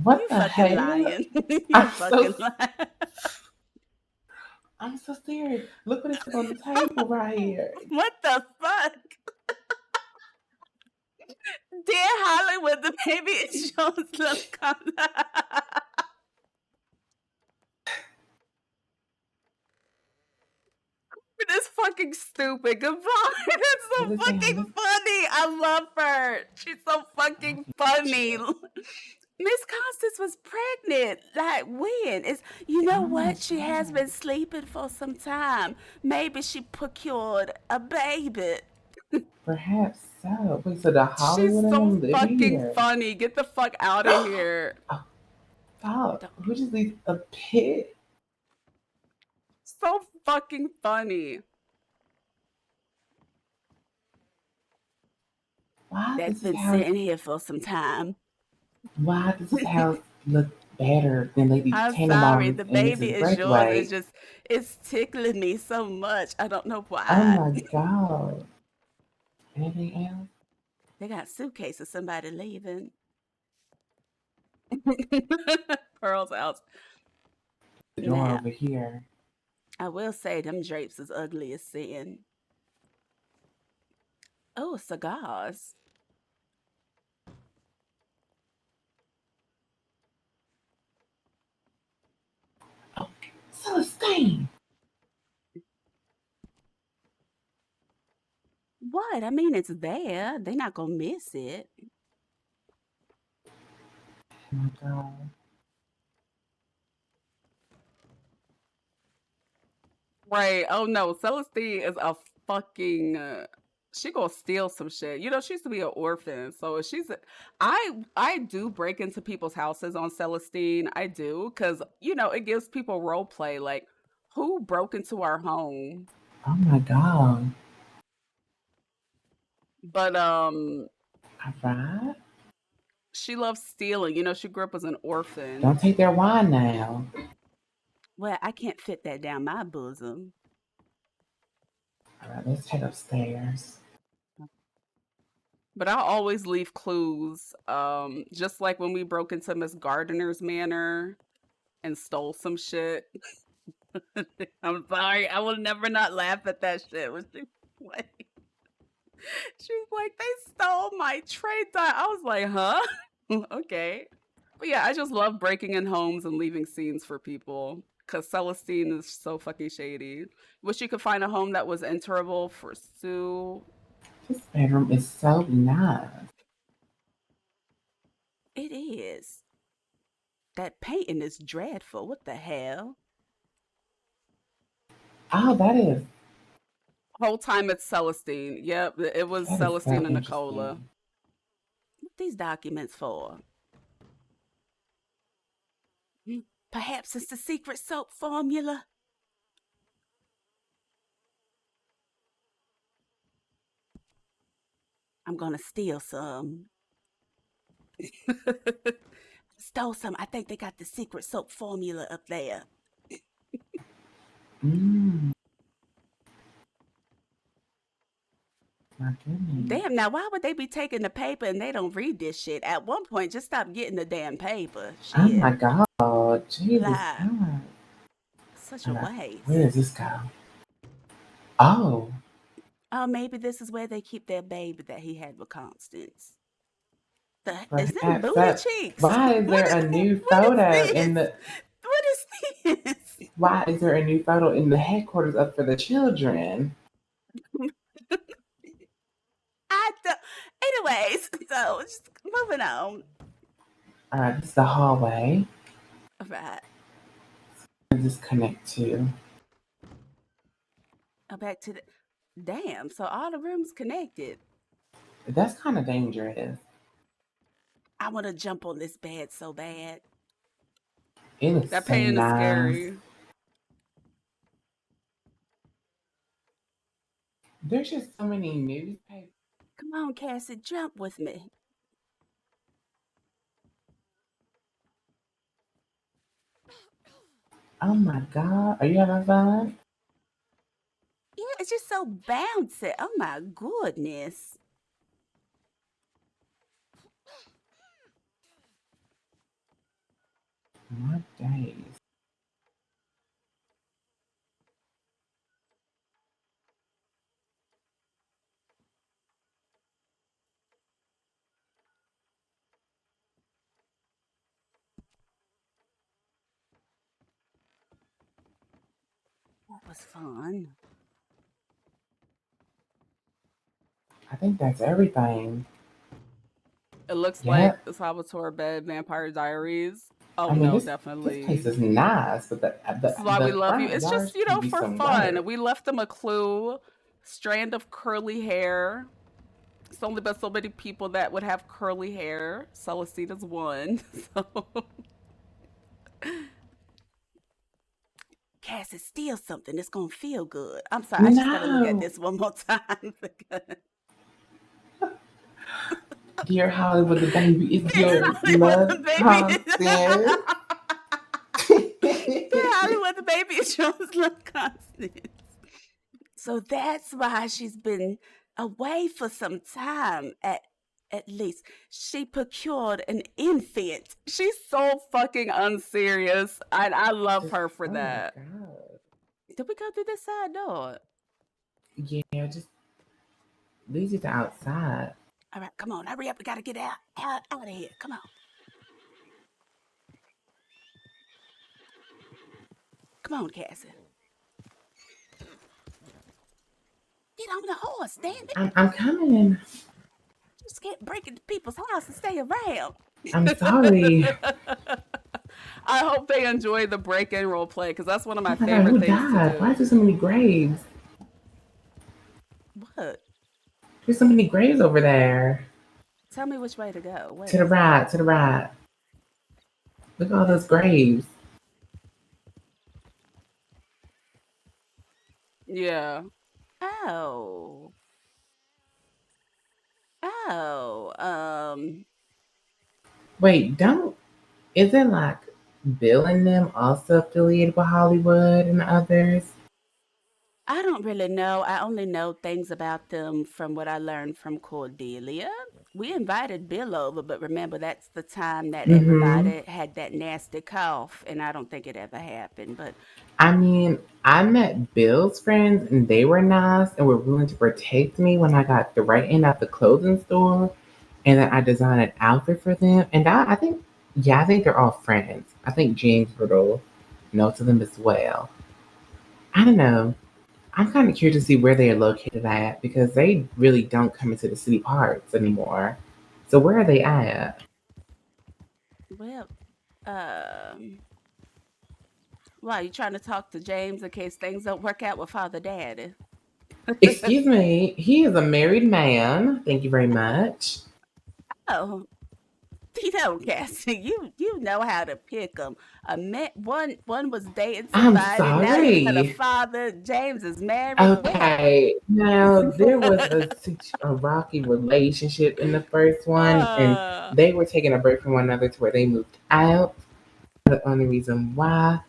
What You the fucking hell? lying. You I'm fucking so lying. I'm so serious. Look what it's on the table right here. What the fuck? Dear Hollywood, the baby is yours. Love constant. It is fucking stupid. Goodbye. That's so Listen, fucking funny. I love her. She's so fucking funny. Miss Constance was pregnant. Like when? It's you know Oh my what? She has God. been sleeping for some time. Maybe she procured a baby. Perhaps so. Wait, so the She's Hollywood and so them live fucking here? funny. Get the fuck out of here. Fuck. Who just leaves a pit? So fucking funny. Why That's does this been house sitting here for some time. why does this house look better than Lady I'm sorry, Tannenbaum's the and baby Mrs. is yours. Breakaway? It's tickling me so much. I don't know Oh why. my god. Anything else? They got suitcases, somebody leaving. Pearl's house. The door Now, over here. I will say them drapes is ugly as sin. Oh, cigars. Celestine! What? I mean, it's there. They're not gonna miss it. Oh my god. Right. Oh no, Celestine is a fucking. She gonna steal some shit. You know, she used to be an orphan, so if she's. I do break into people's houses on Celestine. I do because you know it gives people role play. Like, who broke into our home? Oh my god. But Alright. she loves stealing. You know, she grew up as an orphan. Don't take their wine now. Well, I can't fit that down my bosom. Alright, let's head upstairs. But I always leave clues. Just like when we broke into Miss Gardiner's manor and stole some shit. I'm sorry. I will never not laugh at that shit. When she like, she's like, they stole my trade die. I was like, huh? Okay. But yeah, I just love breaking in homes and leaving scenes for people. Cause Celestine is so fucking shady. Wish you could find a home that was enterable for Sue. This bedroom is so nice. It is. That painting is dreadful. What the hell? Oh, that is Whole time it's Celestine. Yep, it was so Celestine and interesting. Nicola. What these documents for? Perhaps it's the secret soap formula? I'm gonna steal some. Stole some. I think they got the secret soap formula up there. Mmm. My goodness. Damn, now why would they be taking the paper and they don't read this shit? At one point, just stop getting the damn paper. Oh Shit. my god. Jesus Like, God. such a waste. Where does this go? Oh. Oh, maybe this is where they keep their baby that he had with Constance. Is that Perhaps booty that. cheeks? Why is there a new photo in the What is this? Why is there a new photo in the headquarters up for the children? I don't. Anyways, so just moving on. Alright, this is the hallway. All right. Where does this connect to? Oh, back to the. Damn. So all the rooms connected. That's kind of dangerous. I want to jump on this bed so bad. It looks That so pain is nice. scary. There's just so many newspapers. Come on, Cassie, jump with me. Oh my god. Are you having fun? Yeah, it's just so bouncy. Oh my goodness. My days. That was fun. I think that's everything. It looks like Yep. Salvatore Bed Vampire Diaries. Oh I mean, no, this definitely. place is nice, but This is why we the love you. front It's yard just, you could know, be for some fun. work. We left them a clue. Strand of curly hair. It's only been so many people that would have curly hair. Celestina's one. So Cassie, steal something. It's gonna feel good. I'm sorry, I just gotta look at No, this one more time. dear Hollywood, the baby is Dear your Hollywood, love the baby. constant. Dear Hollywood, the baby is Jones love constant. So that's why she's been away for some time at least. She procured an infant. She's so fucking unserious. I love her for Oh my that. god. Did we go through this side door? Yeah, just leads you to outside. All right, come on, hurry up. We gotta get out of here. Come on. Come on, Cassie. Get on the horse, damn it. I'm coming. Just can't break into people's house and stay around. I'm sorry. I hope they enjoy the break-in role play because that's one of my Oh my god, favorite who things to died? do. Why is there so many graves? What? There's so many graves over there. Tell me which way to go. Where? To the right, to the right. Look at all those graves. Yeah. Oh. Oh. Wait, isn't like Bill and them also affiliated with Hollywood and others? I don't really know. I only know things about them from what I learned from Cordelia. We invited Bill over, but remember that's the time that everybody had that nasty cough, and I don't think it ever happened. But I mean, I met Bill's friends and they were nice and were willing to protect me when I got threatened at the clothing store. And then I designed an outfit for them. And I think, yeah, I think they're all friends. I think James Riddle knows them as well. I don't know. I'm kind of curious to see where they are located at because they really don't come into the city parks anymore. So where are they at? well, why you trying to talk to James in case things don't work out with Father Daddy? Excuse me, he is a married man. Thank you very much. Oh, you know, Cassie, you know how to pick them. One was dating I'm somebody. Now you got a sorry. father. James is married. Okay, now there was a rocky relationship in the first one, and Uh, they were taking a break from one another to where they moved out. The only reason why.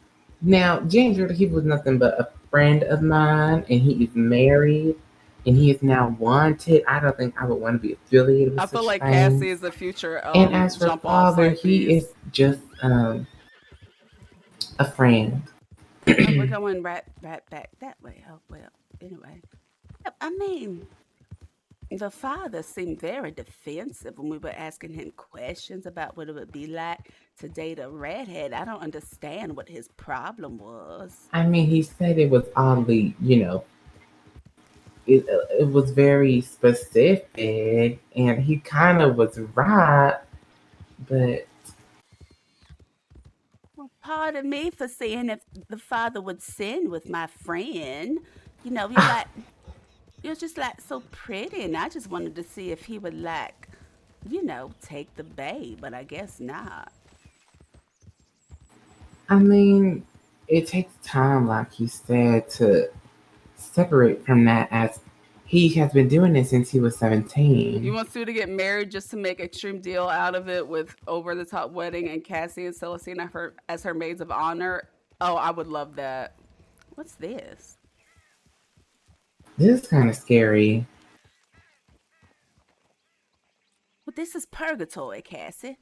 Now, James Ritter, he was nothing but a friend of mine, and he is married, and he is now wanted. I don't think I would want to be affiliated I with feel such like Cassie things. is the future And as for jump off father, he hypebeast. is just a friend. Oh, we're going right back that way. Oh well. Anyway, I mean, the father seemed very defensive when we were asking him questions about what it would be like to date a redhead. I don't understand what his problem was. I mean, he said it was oddly, it was very specific, and he kind of was right, but Well, pardon me for seeing if the father would sin with my friend. You know, you're just like so pretty, and I just wanted to see if he would like, take the bait, but I guess not. I mean, it takes time, like you said, to separate from that as he has been doing it since he was You 17. want Sue to get married just to make extreme deal out of it with over the top wedding and Cassie and Celestina as her maids of honor? Oh, I would love that. What's this? This is kind of scary. Well, this is purgatory, Cassie.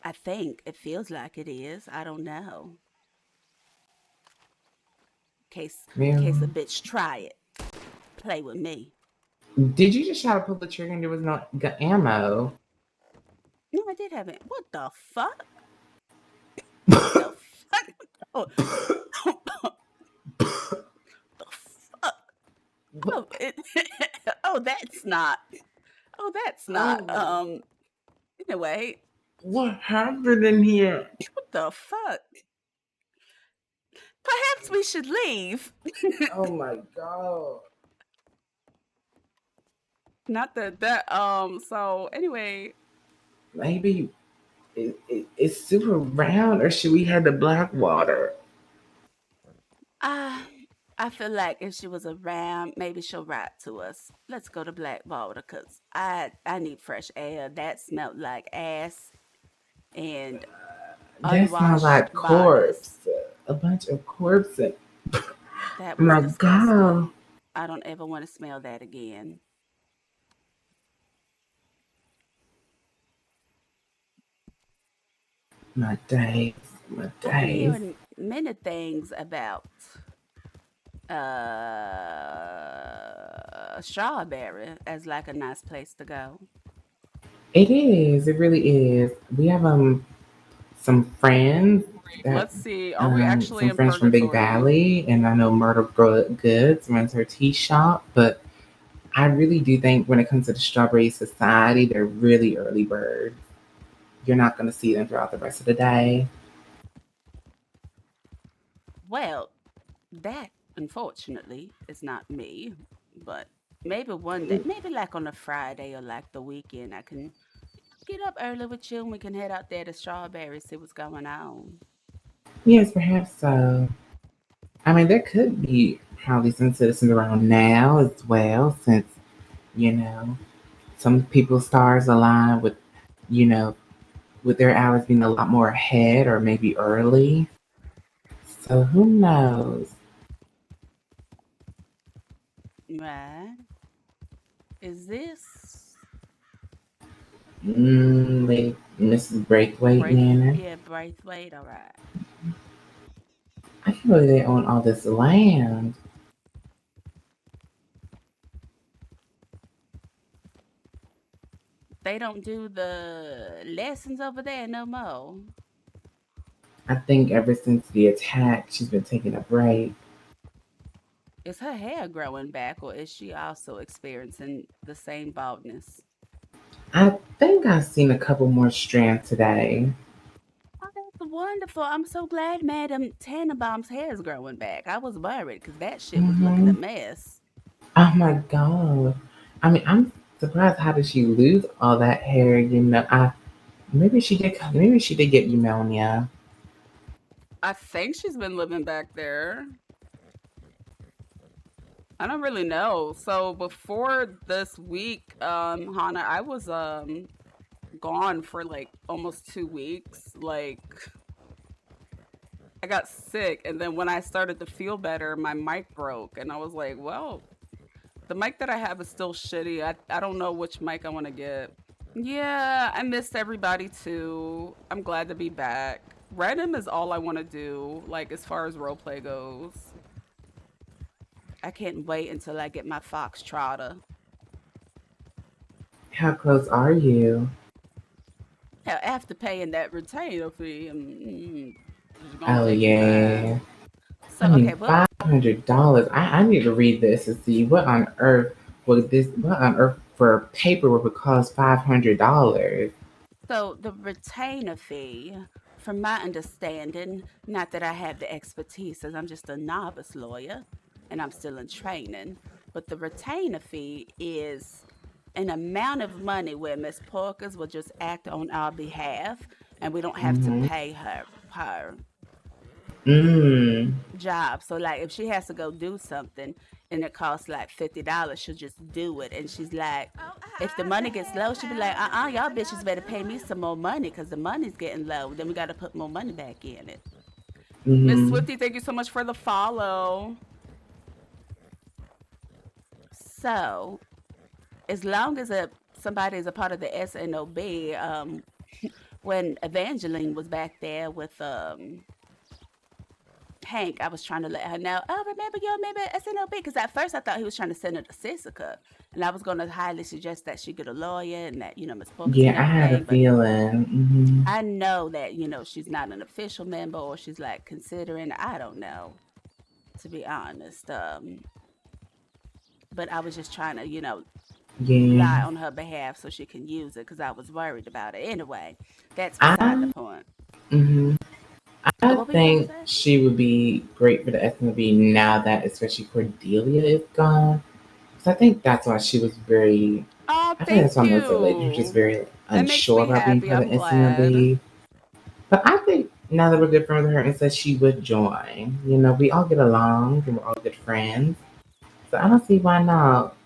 I think it feels like it is. I don't know. Case a Well, bitch try it. Play with me. did you just try to pull the trigger and there was no ammo? No, I did have it. What the fuck? What the fuck? Oh. The fuck? Oh, oh, that's not. Oh, that's not. Anyway, What happened in here? what the fuck? Perhaps we should leave. Oh my god. Not that. So anyway, Maybe it's super round, or should we head to Blackwater? I feel like if she was around, maybe she'll write to us. Let's go to Blackwater, cause I need fresh air. That smelled like ass and That smells unwashed like bodies. corpse. A bunch of corpses. That was My disgusting. god. I don't ever want to smell that again. My days. My I've been days. hearing many things about Strawberry as like a nice place to go. It is. It really is. We have some friends that Let's see. Are we actually some in friends from Big purgatory? Valley, and I know Myrtle Goods runs her tea shop. But I really do think when it comes to the Strawberry Society, they're really early birds. You're not going to see them throughout the rest of the day. Well, that unfortunately is not me, but maybe one day, maybe like on a Friday or like the weekend, I can get up early with you and we can head out there to Strawberry, see what's going on. Yes, perhaps so. I mean, there could be probably some citizens around now as well, since, you know, some people's stars align with, you know, with their hours being a lot more ahead or maybe early. So who knows? Right. Is this Like Mrs. Braithwaite Manor. Yeah, Braithwaite, all right. I can't believe they own all this land. They don't do the lessons over there no more. I think ever since the attack, she's been taking a break. Is her hair growing back or is she also experiencing the same baldness? I think I've seen a couple more strands today. Oh, that's wonderful. I'm so glad Madam Tannenbaum's hair is growing back. I was worried because that shit was looking a mess. Oh my god. I mean, I'm surprised. How did she lose all that hair? Maybe she did. Maybe she did get pneumonia. I think she's been living back there. I don't really know. So before this week, Hannah, I was gone for like almost 2 weeks. Like I got sick, and then when I started to feel better, my mic broke, and I was like, well, the mic that I have is still shitty. I don't know which mic I want to get. Yeah, I missed everybody too. I'm glad to be back. Random is all I want to do, like as far as roleplay goes. I can't wait until I get my foxtrotter. How close are you? Hell, after paying that retainer fee, it's gonna Oh take some yeah. time. So I mean, okay, well, $500. I need to read this and see what on earth for paperwork would cost $500. so the retainer fee, from my understanding, not that I have the expertise, as I'm just a novice lawyer and I'm still in training, but the retainer fee is an amount of money where Miss Porkers will just act on our behalf and we don't have to Mm-hmm. pay her Mm. job. So like if she has to go do something and it costs like $50, she'll just do it. And she's like, if the money gets low, she'll be like, y'all bitches better pay me some more money because the money's getting low. Then we got to put more money back in it. Miss Mm-hmm. Swifty, thank you so much for the follow. So as long as somebody is a part of the SNOB, when Evangeline was back there with Hank, I was trying to let her know, oh, remember your member SNLB? Because at first I thought he was trying to send her to Sissica. And I was going to highly suggest that she get a lawyer and that, Miss Porkers and Yeah, I had a everything. But feeling. Mm-hmm. I know that, she's not an official member or she's like considering, I don't know, to be honest. but I was just trying to, lie Yeah. on her behalf so she can use it because I was worried about it. Anyway, that's beside the I point. hmm I What were you gonna think say? she would be great for the SMB now that especially Cordelia is gone. So I think that's why she was very. Oh, I think that's thank why most of the ladies were just you. very That makes unsure me about being happy. part of I'm the glad. SMLB. But I think now that we're good friends with her, and said she would join. We all get along and we're all good friends. So I don't see why not.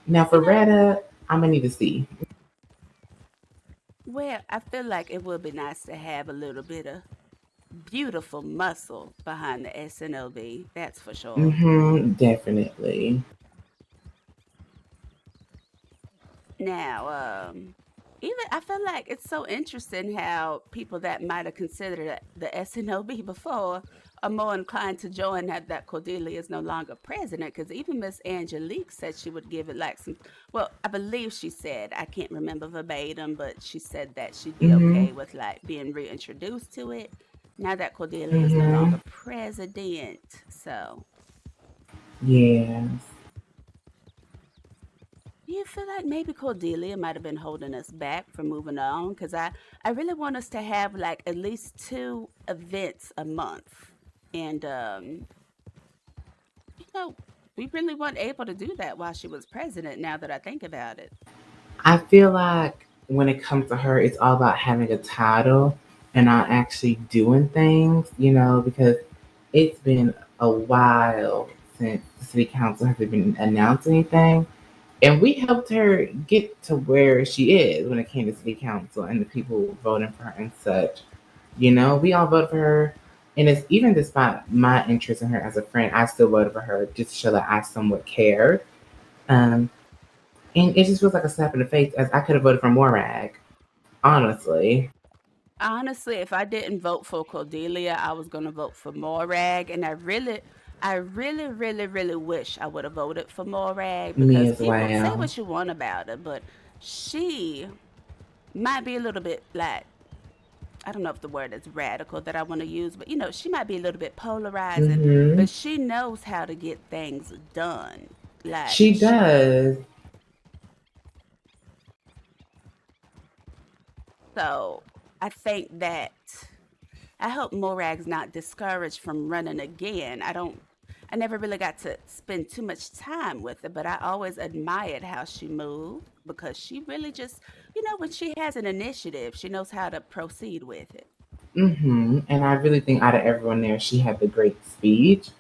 Now You for know, Retta, I'm gonna need to see. well, I feel like it would be nice to have a little bit of beautiful muscle behind the SNLB. That's for sure. Definitely. Now, even I feel like it's so interesting how people that might have considered the SNLB before are more inclined to join that Cordelia is no longer president. Because even Miss Angelique said she would give it like some. Well, I believe she said, I can't remember verbatim, but she said that she'd be Mhm. okay with like being reintroduced to it now that Cordelia is no Mhm. longer president. So, Yeah. do you feel like maybe Cordelia might have been holding us back from moving on? Because I really want us to have like at least 2 events a month. And, you know, we really weren't able to do that while she was president now that I think about it. I feel like when it comes to her, it's all about having a title and not actually doing things, because it's been a while since the city council has been announcing anything. And we helped her get to where she is when it came to city council and the people voting for her and such. We all voted for her. And it's even despite my interest in her as a friend, I still voted for her just to show that I somewhat cared. Um, and it just feels like a slap in the face as I could have voted for Morag, honestly. Honestly, if I didn't vote for Cordelia, I was going to vote for Morag. And I really, really, really wish I would have voted for Morag Me because as people say well. what you want about her, but she might be a little bit like I don't know if the word is radical that I want to use, but she might be a little bit polarizing, Hmm. but she knows how to get things done. Like She does. so I think that I hope Morag's not discouraged from running again. I never really got to spend too much time with her, but I always admired how she moved because she really just, when she has an initiative, she knows how to proceed with it. And I really think out of everyone there, she had the great speech.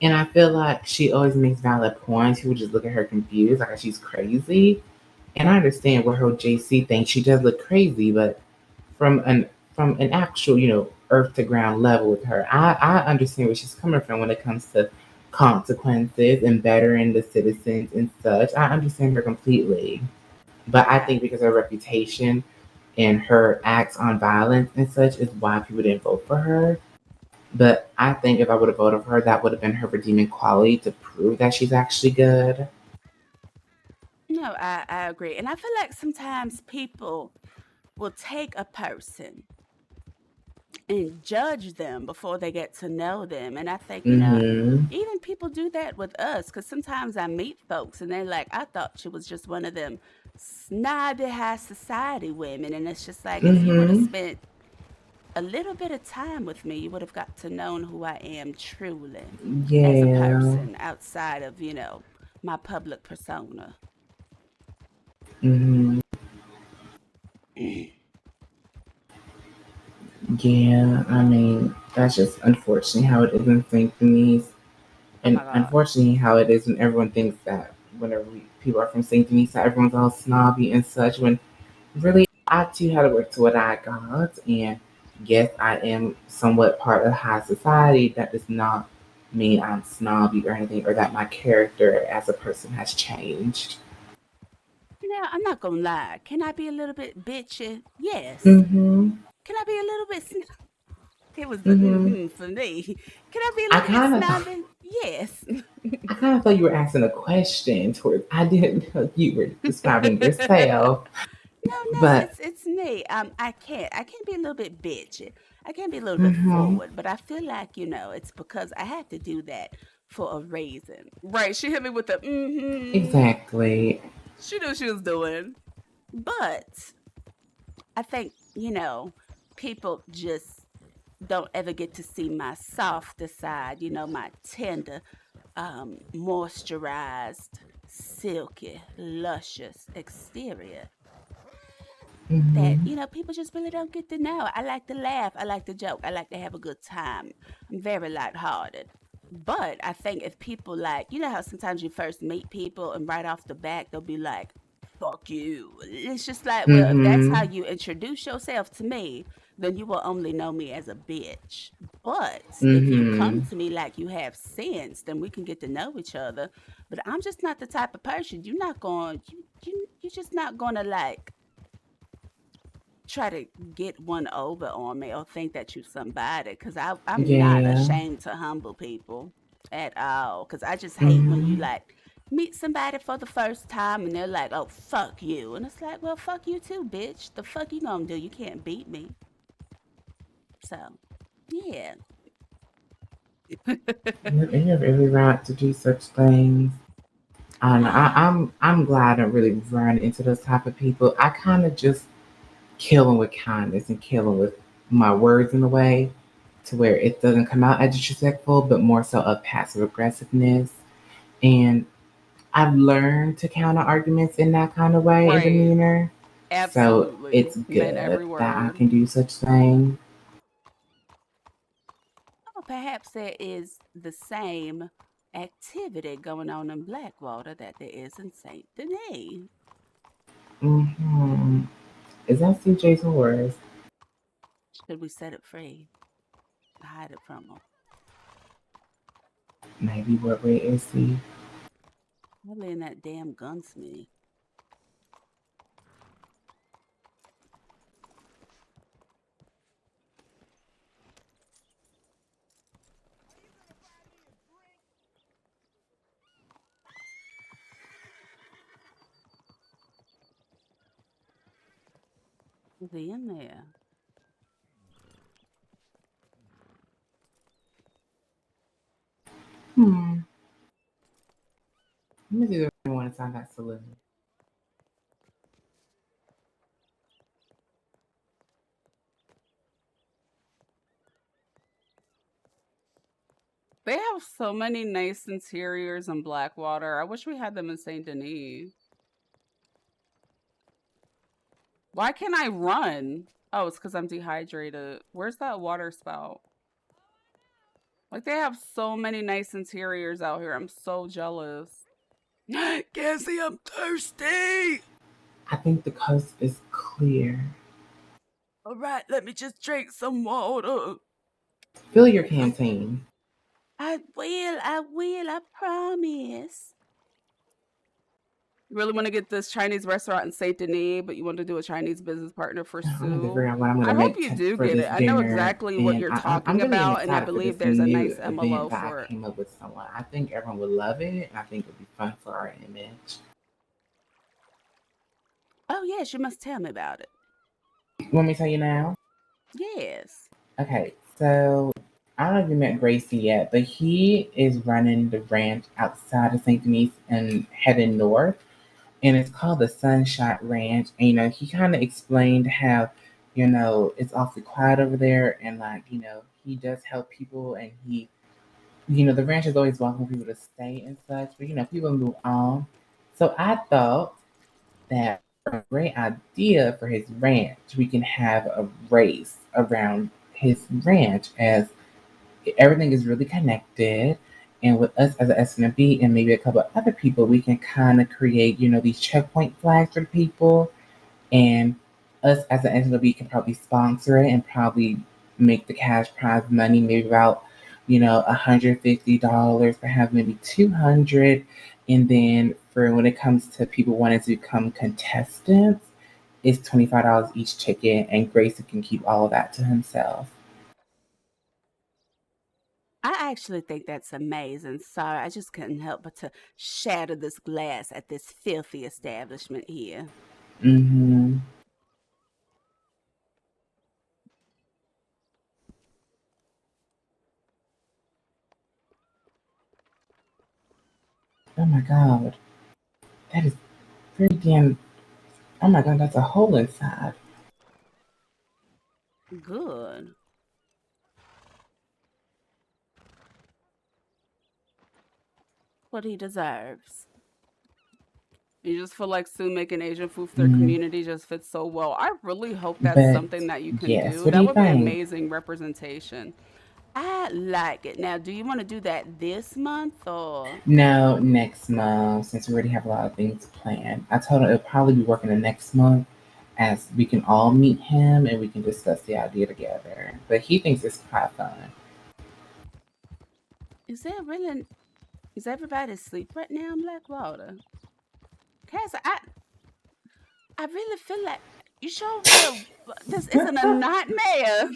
And I feel like she always makes valid points. People just look at her confused, like she's crazy. And I understand what her JC thinks. She does look crazy, but from an actual, earth to ground level with her, I understand where she's coming from when it comes to consequences and bettering the citizens and such. I understand her completely. But I I think because of her reputation and her acts on violence and such is why people didn't vote for her. But I think if I would have voted for her, that would have been her redeeming quality to prove that she's actually good. no, I agree. And I feel like sometimes people will take a person and judge them before they get to know them. And I think, Mm-hmm. even people do that with us because sometimes I meet folks and they're like, I thought she was just one of them snobby high society women. And it's just like, if you would have Mm-hmm. spent a little bit of time with me, you would have got to know who I am truly as a Yeah. person outside of, my public persona. Mm-hmm. Yeah. I mean, that's just unfortunately how it is in St. Denise. Oh my And God. unfortunately how it is when everyone thinks that whenever people are from St. Denise, that everyone's all snobby and such, when really, I too had to work to what I got, and yes, I am somewhat part of high society. That does not mean I'm snobby or anything, or that my character as a person has changed. Now, I'm not gonna lie. Can I be a little bit bitchy? Yes. Mm-hmm. Can I be a little bit it was the Mm-hmm. for me. Can I be a I little bit kind of, snobby? Yes. I kind of thought you were asking a question towards. I didn't know you were describing yourself, No, but it's me. I can't be a little bit bitchy. I can't be a little bit mm-hmm. forward, but I feel like, it's because I had to do that for a reason. Right. She hit me with the mm-hmm. Exactly. She knew what she was doing. But I think, people just don't ever get to see my softer side, my tender, moisturized, silky, luscious exterior that, Mm-hmm. people just really don't get to know. I like to laugh. I like to joke. I like to have a good time. I'm very lighthearted. But I think if people like, how sometimes you first meet people and right off the back, they'll be like, fuck you. It's just like, well, if that's how Mm-hmm. you introduce yourself to me, then you will only know me as a bitch. But if you come Mm-hmm. to me like you have sense, then we can get to know each other. But I'm just not the type of person. You're not going, you're just not going to like try to get one over on me or think that you somebody because I'm not Yeah. ashamed to humble people at all because I just hate when you Mm-hmm. like meet somebody for the first time and they're like, oh, fuck you. And it's like, well, fuck you too, bitch. The fuck you gonna do? You can't beat me. So, yeah. You're really right to do such things. And I'm glad I don't really run into those type of people. I kind of just kill them with kindness and kill them with my words in a way to where it doesn't come out as disrespectful, but more so of passive aggressiveness. And I've learned to counter arguments in that kind of way and Right. demeanor. So Absolutely. it's Meant good every that I word. can do such things. Oh, perhaps there is the same activity going on in Blackwater that there is in Saint Denis. Hmm. Is that CJ's horse? Should we set it free? Hide it from them? Maybe what way is he? Probably in that damn gunsmith. Is he in there? Hmm. Let me see if I want to sign that saloon. They have so many nice interiors in Blackwater. I wish we had them in Saint Denis. Why can't I run? Oh, it's because I'm dehydrated. Where's that water spout? Like, they have so many nice interiors out here. I'm so jealous. Cassie, I'm thirsty. I think the coast is clear. All right, let me just drink some water. Fill your canteen. I will, I promise. You really want to get this Chinese restaurant in Saint Denis, but you want to do a Chinese business partner for I need to figure Sue? out what I'm I gonna hope make you do for get this it. I know dinner, exactly what and you're I'm talking really about, and I excited for believe this there's a new nice event MLO that for I it. came up with someone. I think everyone would love it, and I think it would be fun for our image. Oh, yes, you must tell me about it. You want me to tell you now? Yes. Okay, so I don't know if you met Gracie yet, but he is running the ranch outside of St. Denis and heading north, and it's called the Sunshot Ranch. And he kind of explained how, it's awfully quiet over there, and like, he does help people, and the ranch is always welcoming people to stay and such, but people move on. So I thought that a great idea for his ranch, we can have a race around his ranch as everything is really connected. And with us as a SNB and maybe a couple of other people, we can kind of create, these checkpoint flags for people. And us as an SNB can probably sponsor it and probably make the cash prize money, maybe about, $150, perhaps maybe 200. And then for when it comes to people wanting to become contestants, it's $25 each ticket, and Grayson can keep all of that to himself. I actually think that's amazing. Sorry, I just couldn't help but to shatter this glass at this filthy establishment here. Mm-hmm. Oh my god. That is pretty damn. Oh my god, that's a hole inside. Good. What he deserves. You just feel like Sue making Asian food for their community just fits so well. I really hope that's But something that you can yes, do. what do That you would be think? amazing representation. I like it. Now, do you want to do that this month or? No, next month, since we already have a lot of things planned. I told her it'll probably be working the next month as we can all meet him and we can discuss the idea together. But he thinks it's quite fun. Is everybody asleep right now in Blackwater? Cass, I really feel like you sure feel this isn't a nightmare.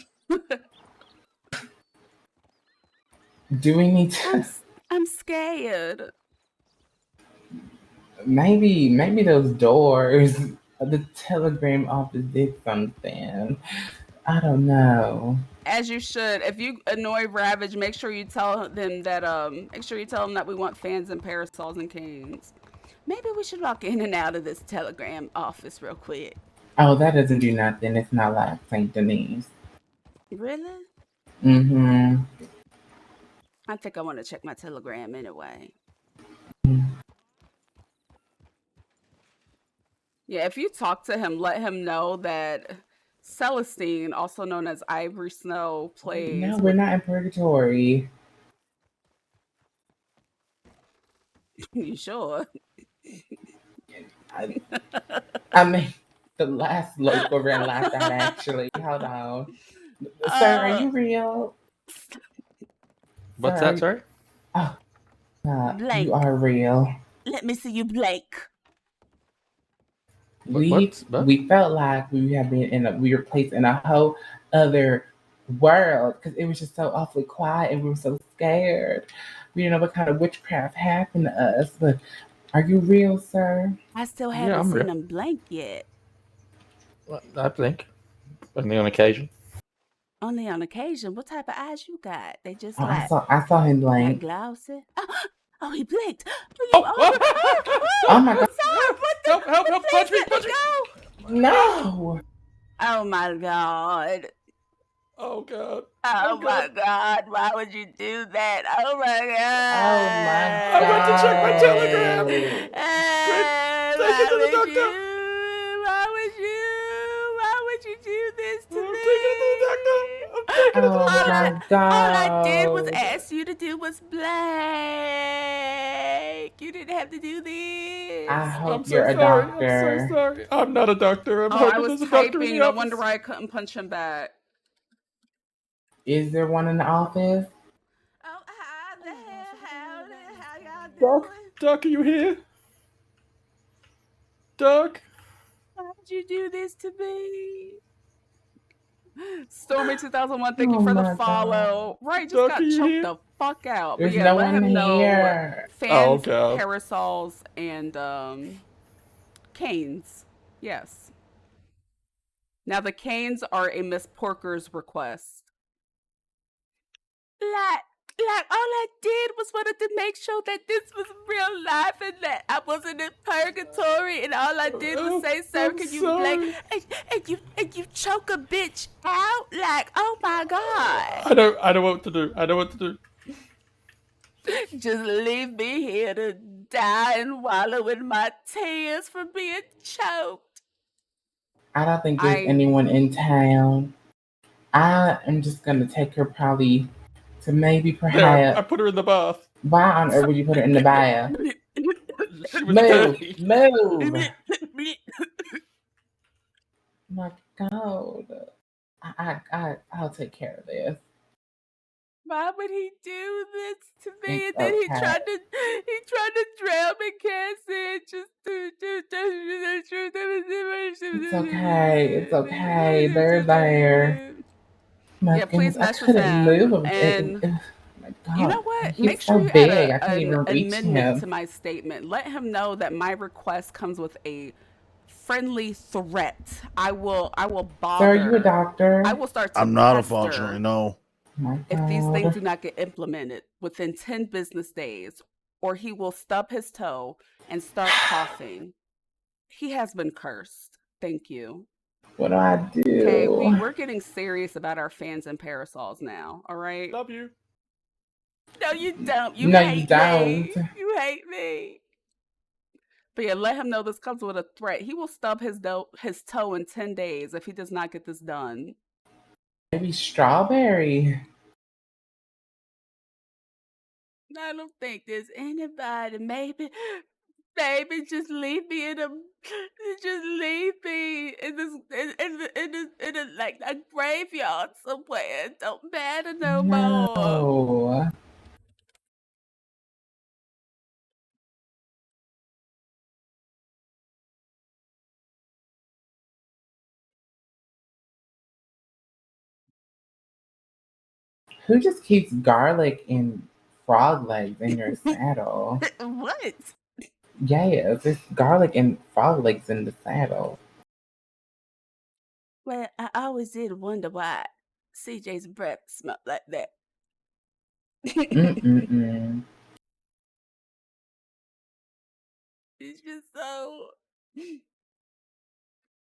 Do we need to I'm scared. maybe those doors the telegram office did something. I don't know. As you should. If you annoy Ravage, make sure you tell them that we want fans and parasols and canes. Maybe we should walk in and out of this telegram office real quick. Oh, that doesn't do nothing. It's not like St. Denis. Really? Mm-hmm. I think I want to check my telegram anyway. Yeah, if you talk to him, let him know that Celestine, also known as Ivory Snow, plays. No, we're not in purgatory. You sure? I mean, the last local ran laughed out actually. Hold on. Sir, are you real? What's Sir, that, sorry? Oh, Blank. you are real. Let me see you blank. We felt like we were placed in a whole other world because it was just so awfully quiet and we were so scared. We didn't know what kind of witchcraft happened to us. But are you real, sir? I still Yeah, haven't I'm seen real. him blank yet. I think. Only on occasion. Only on occasion. What type of eyes you got? They just Oh, like I saw him like blank. glossy. Oh, he blinked. Oh my god. Sorry, help, punch me, punch me. No. Oh my god. Oh god. Oh my god. Why would you do that? Oh my Oh god. my god. I went to check my telegram. Why to the would doctor. you? Why would you do this to me? Oh my god. All I did was ask you to do was blank. You didn't have to do this. I hope I'm so you're a sorry. doctor. I'm so sorry. I'm not a doctor. I'm Oh, I hoping was there's a doctor in typing. the No office. wonder why I couldn't punch him back. Is there one in the office? Oh, how y'all doing? Doc, are you here? Doc? Why'd you do this to me? Stormy 2001, thank you Oh for the my follow. Right, just Doc, got are you choked here? the fuck out. There's but yeah, no let one him know here. Oh, fans, God. parasols, and canes. Yes. Now the canes are a Miss Porker's request. Like all I did was wanted to make sure that this was real life and that I wasn't in purgatory. And all I did was say, "Sir, I'm can you sorry. blank?" And you choke a bitch out. Like, oh my god! I know what to do. I know what to do. Just leave me here to die and wallow in my tears from being choked. I don't think there's anyone in town. I am just gonna take her probably to maybe There, I perhaps. put her in the bath. Why on earth would you put her in the bath? She was Move, dirty. move. My God, I'll take care of this. Why would he do this to me? It's And then he okay. tried to drown me, Cassie. Just the truth. It's okay. It's okay. They're there. My Yeah, please goodness, I mess with couldn't him. move. And My God, you know what? he's Make so sure you big. add I can't even an reach amendment him. to my statement. Let him know that my request comes with a friendly threat. I will bother. Sir, are you a doctor? I will start to I'm not, pester unfortunately, no. My if these God. things do not get implemented within 10 business days or he will stub his toe and start coughing. He has been cursed. Thank you. What do I Okay, do? we're getting serious about our fans and parasols now. All right. Love you. No, you don't. You No, you hate don't. me. You hate me. But yeah, let him know this comes with a threat. He will stub his toe in 10 days if he does not get this done. Maybe strawberry. I don't think there's anybody. Maybe just leave me just leave me in this like a graveyard somewhere. It don't matter no more. No. Who just keeps garlic and frog legs in your saddle? What? Yes, it's garlic and frog legs in the saddle. Well, I always did wonder why CJ's breath smelled like that. Mm-mm-mm. It's just so.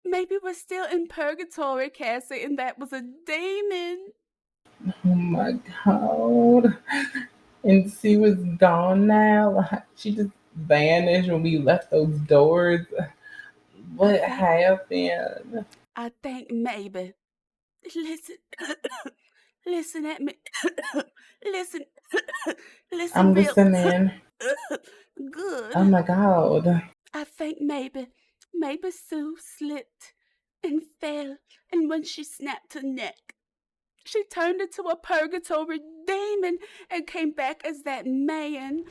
Maybe we're still in purgatory, Cassie, and that was a demon. Oh my god. And she was gone now. Like, she just vanished when we left those doors. What happened? I think maybe. Listen. Listen at me. Listen. Listen I'm real listening. good. Oh my god. I think maybe Sue slipped and fell, and when she snapped her neck, she turned into a purgatory demon and came back as that man.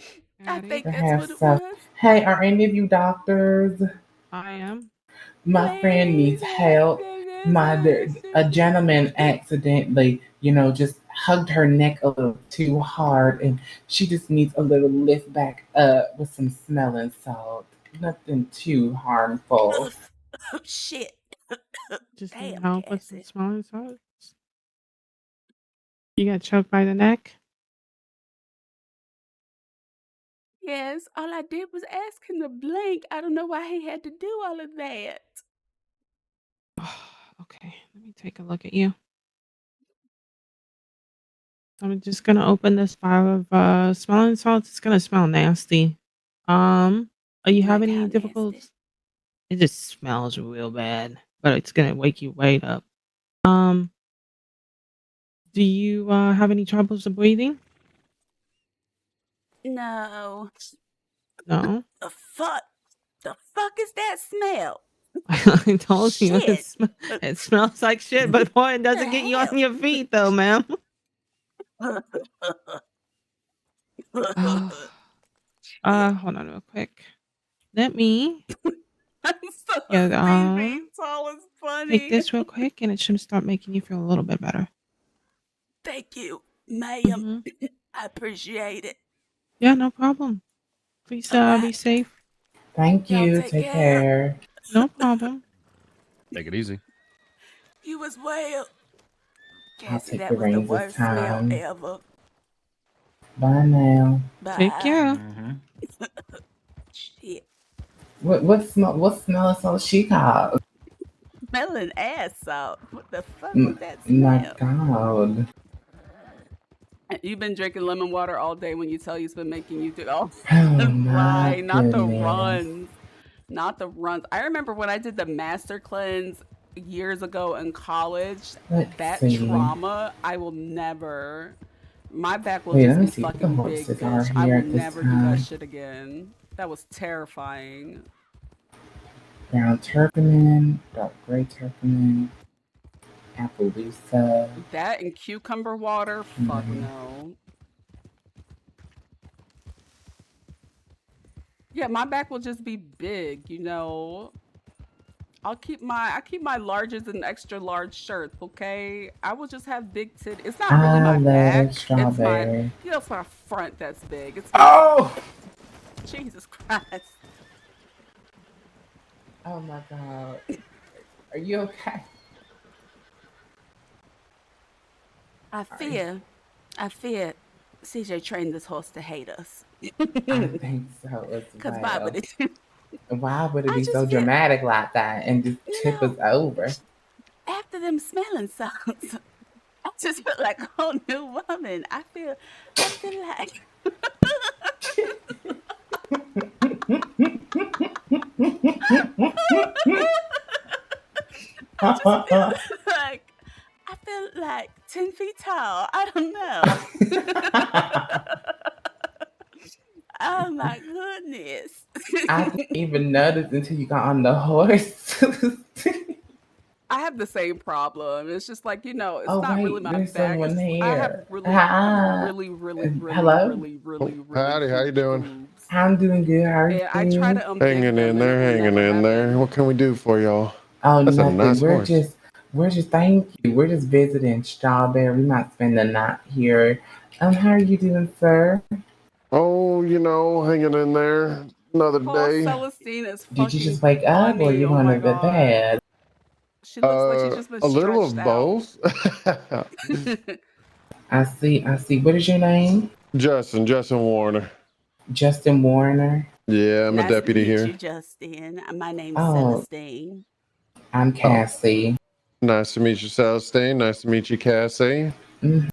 I think that's what it So, was. hey, are any of you doctors? I am. My friend needs help. A gentleman accidentally, just hugged her neck a little too hard, and she just needs a little lift back up with some smelling salt. Nothing too harmful. Oh shit. Just need Damn, help with some Cassie. smelling salts. You got choked by the neck? Yes, all I did was ask him to blink. I don't know why he had to do all of that. Okay, let me take a look at you. I'm just gonna open this file of smelling salts. It's gonna smell nasty. Are you have any difficulties? It just smells real bad, but it's gonna wake you right up. Do you have any troubles with breathing? No. No. The fuck is that smell? I told you Shit. it smells like shit, but boy, it doesn't The get you on hell? your feet though, ma'am. Hold on real quick. Let me I'm so get being tall is take funny. this real quick and it should start making you feel a little bit better. Thank you, ma'am. Mhm. I appreciate it. Yeah, no problem. Please be safe. Thank Y'all you. take Take care. care. No problem. Take it easy. You as well. I'll Cassie, take that the was the reins this worst smell time. ever. Bye now. Bye. Take care. Shit. What smell is so she got? Smelling ass salt. What the fuck was that My smell? god. You've been drinking lemon water all day when you tell you's been making you do all Oh my right. Not the goodness. runs. Not the runs. I remember when I did the master cleanse years ago in college, Let's that see. trauma, I will never my back will Wait, just let me be see what the fucking big, horses are bitch. I here will at this never do that time. shit again. That was terrifying. Brown turpentine, dark gray turpentine, Appaloosa. That and cucumber water, fuck no. Yeah, my back will just be big, you know. I keep my larges and extra large shirts, okay? I will just have big titties. It's not really I my back. love It's my, strawberry. it's my front that's big. It's Oh! Jesus Christ. Oh my god. Are you okay? I fear CJ trained this horse to hate us. I think so as Because why would well. it? Why would it I be so just feel, dramatic like that and just you tip us know, over? after them smelling salts, I just feel like a whole new woman. I feel like I just feel like I feel like 10 feet tall. I don't know. Oh my goodness. I didn't even notice until you got on the horse. I have the same problem. It's just like, it's Oh not really wait, my there's bag. It's someone just I have here. really, Hi. really, really, really, Hello. really, really, really Howdy, how you huge doing? boobs. I'm doing good. How are And I try you? to unbig Hanging them in and it there, will hanging never in there. What happen. can we do for y'all? Oh, That's a nothing. nice horse. We're just thank you. We're just visiting Strawberry. We might spend the night here. How are you doing, sir? Oh, hanging in there. Another Paul day. Celestine is Did you fucking just wake up or funny. you Oh going my to god. bed? She looks like she's just been A little stretched of out. both. I see. What is your name? Justin Warner. Justin Warner. Yeah, I'm a Nice to deputy meet here. you, Justin. My name's Oh, Celestine. I'm Oh, Cassie. nice to meet you, Celestine. Nice to meet you, Cassie. Mhm.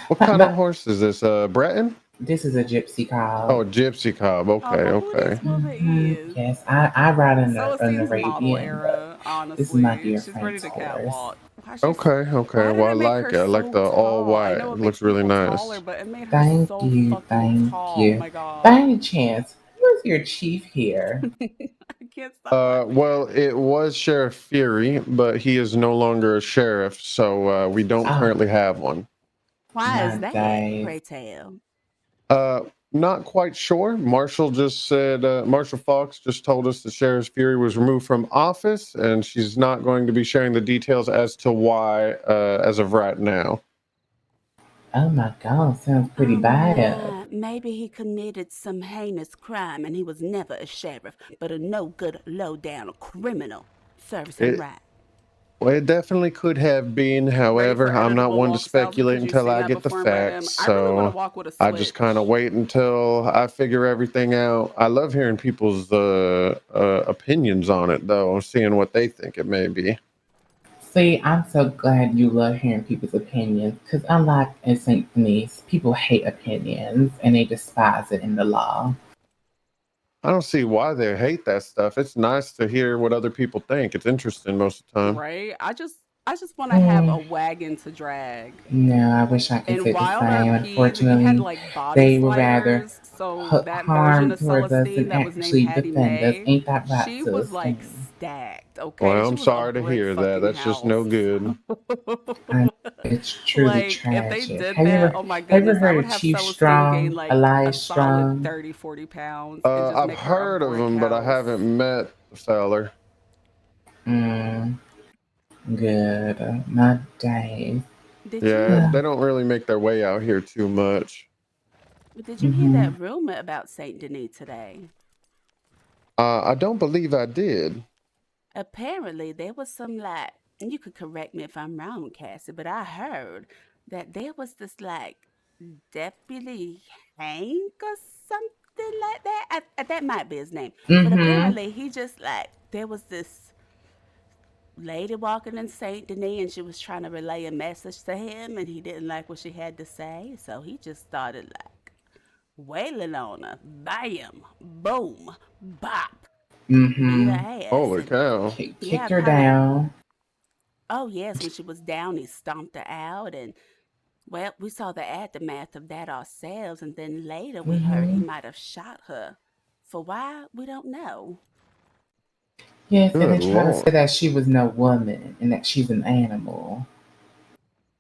What kind of horse is this? Breton? This is a gypsy Oh, cob. a gypsy cob. Oh, Okay, but who okay. this woman is? Yes, I ride an Celestine's model Arabian, but era, this is my honestly. dear She's ready friend's to horse. catwalk. Okay. Why did Well, I it make like her it. I like so the all tall? I white. know It it looks makes really people taller, nice. but it made her Thank so you, fucking thank tall. Oh you. my By god. any chance, who is your chief here? I can't stop laughing Well, at it was Sheriff Fury, but he is no longer a sheriff, so we don't Ah, currently have one. Why is my that? days. Pray tell. Not quite sure. Marshall Fox just told us that Sheriff Fury was removed from office, and she's not going to be sharing the details as to why as of right now. Oh my god, sounds pretty Oh bad. my, maybe he committed some heinous crime and he was never a sheriff, but a no good, low down criminal. Serves him It, right. well, it definitely could have been. ready for However, I'm not editable one to walk styles speculate because you've until seen I that get the before in facts. REDM. I really want to So walk with a I just kind of switch. wait until I figure everything out. I love hearing people's opinions on it, though, seeing what they think it may be. See, I'm so glad you love hearing people's opinions, because unlike in St. Denis, people hate opinions and they despise it in the law. I don't see why they hate that stuff. It's nice to hear what other people think. It's interesting most of the time. Right? I just want to have Hmm. a wagon to drag. No, I wish I could In say the Wild same. RP, he had Unfortunately, like body they were rather sliders. So that version harm of towards us Celestine than that was named actually Hattie defend us. Mae, Ain't that right, she was like Celestine? stacked, okay? Well, She I'm was a sorry to brick hear that. fucking That's just no house. good. I know, it's truly Like, if they tragic. did that, oh my Have you ever goodness, I heard would of have Chief Celestine gain Strong, like a Elias solid Strong? 30, 40 pounds and just I've make her a heard of brick him, but I house. haven't met the feller. Mm, good. My days. Did Yeah, you they don't really make their way out here too much. did you hear Mm-hmm. that rumor about Saint Denis today? I don't believe I did. Apparently there was some like, and you could correct me if I'm wrong, Cassie, but I heard that there was this like Deputy Hank or something like that. That might be his name. But Mm-hmm. apparently he just like there was this lady walking in Saint Denis and she was trying to relay a message to him and he didn't like what she had to say. So he just started like wailing on her. Bam, boom, bop. Beat her Mm-hmm. ass Holy and cow. yeah, Kicked her kind of. down. Oh yes, when she was down, he stomped her out, and well, we saw the aftermath of that ourselves, and then later we heard he Mm-hmm. might have shot her. For why, we don't know. Yes, and they Good try to lord. say that she was no woman and that she's an animal.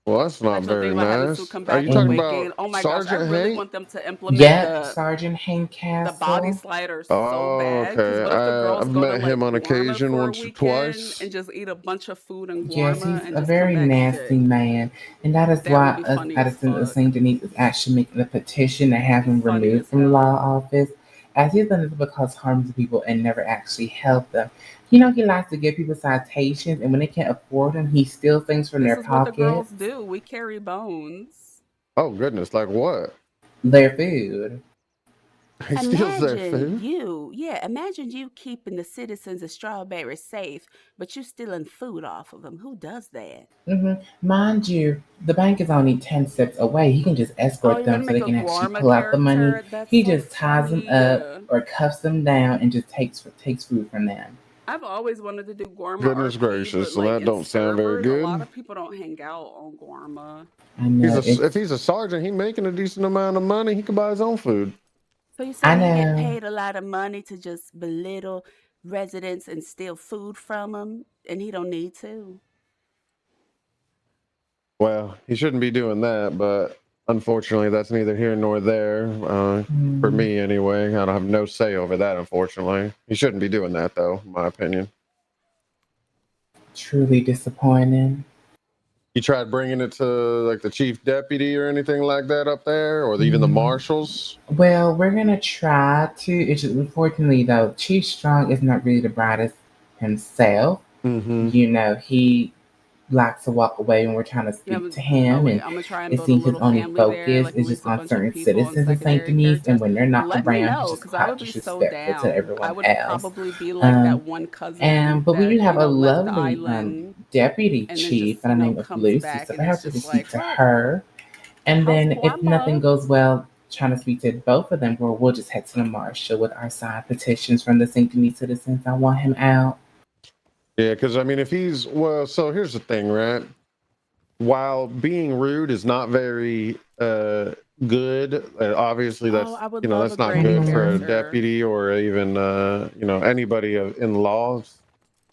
Well, that's not What y'all think very about having Sue nice. come Are back you and talking And weight about gain? Oh my gosh, I Sergeant really Hank? want them to implement yep, the Sergeant Hank the body Castle. slider so Oh, bad. Because okay. what if the girls I've go to met like him on Guarma occasion for a once or weekend twice. and just eat a bunch of food in Yes, he's Guarma and a just come very back nasty sick? man, and that is That why would be us funny as Addison of fuck. St. Denis is actually making a petition to have him Funny removed as from law hell. office, as he's done this because harm to people and never actually helped them. You know, he likes to give people citations, and when they can't afford them, he steals things from This their is what the girls pockets. do. We carry bones. Oh, goodness. Like what? their food. He steals their Imagine food. you, yeah, imagine you keeping the citizens of Strawberry safe, but you stealing food off of them. Who does that? Mind you, the bank is only 10 steps away. He can just Oh, escort you're gonna them so make they a can actually Guarma pull out the money. character? That's He so just ties them funny. up or cuffs them down and just takes food from them. I've always wanted to do Guarma Goodness RP, but gracious, so like that in don't sound very servers, a lot good. of people don't hang out on Guarma. I know If it's. he's a sergeant, he making a decent amount of money. He could buy his own food. So you I saying he get know. paid a lot of money to just belittle residents and steal food from them, and he don't need to? Well, he shouldn't be doing that, but unfortunately, that's neither here nor there. For me, anyway, I don't have no say over that. Unfortunately, he shouldn't be doing that, though. In my opinion. Truly disappointing. You tried bringing it to like the chief deputy or anything like that up there, or even the marshals? Well, we're gonna try to. It's just, unfortunately, though, Chief Strong is not really the brightest himself. Mm-hmm. You know, he likes to walk away when we're trying to Yeah, speak to oh him, wait, and I'm gonna try and it build a seems his little only family there, focus like at is just least a on bunch of certain people and citizens and secondary sanctinities, and characters. when they're not Let me around, he's know, just because I quite would be so disrespectful to down. I everyone would else. probably be like that Um, one cousin but we do that, have a left the lovely island deputy and then just, chief by the name of comes Lucy, so back and perhaps it's we can just speak like, to look, her. And House then, if nothing Guarma. goes well, trying to speak to both of them, we'll just head to the marshal with our signed petitions from the Sanctity citizens. I want him out. Yeah, because I mean, if he's so here's the thing, right? While being rude is not very good, obviously Oh, I would love a that's not Granny good for a character. deputy or even anybody in law. It's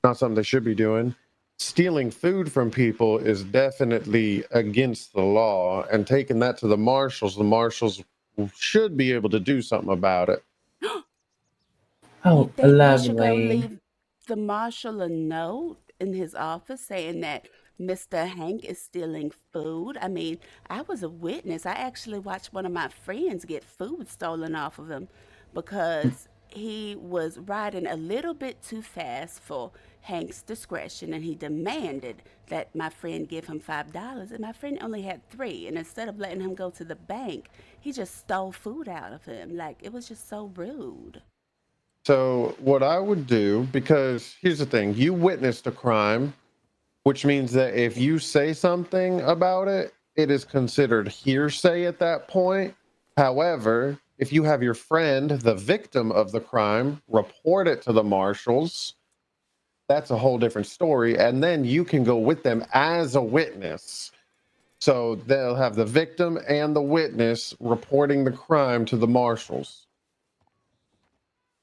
not something they should be doing. Stealing food from people is definitely against the law, and taking that to the marshals should be able to do something about it. You Oh, think we should go lovely. leave the marshal a note in his office saying that Mr. Hank is stealing food? I mean, I was a witness. I actually watched one of my friends get food stolen off of him because he was riding a little bit too fast for Hank's discretion, and he demanded that my friend give him $5, and my friend only had 3, and instead of letting him go to the bank, he just stole food out of him. Like, it was just so rude. So what I would do, because here's the thing, you witnessed a crime, which means that if you say something about it, it is considered hearsay at that point. However, if you have your friend, the victim of the crime, report it to the marshals, that's a whole different story. And then you can go with them as a witness. So they'll have the victim and the witness reporting the crime to the marshals.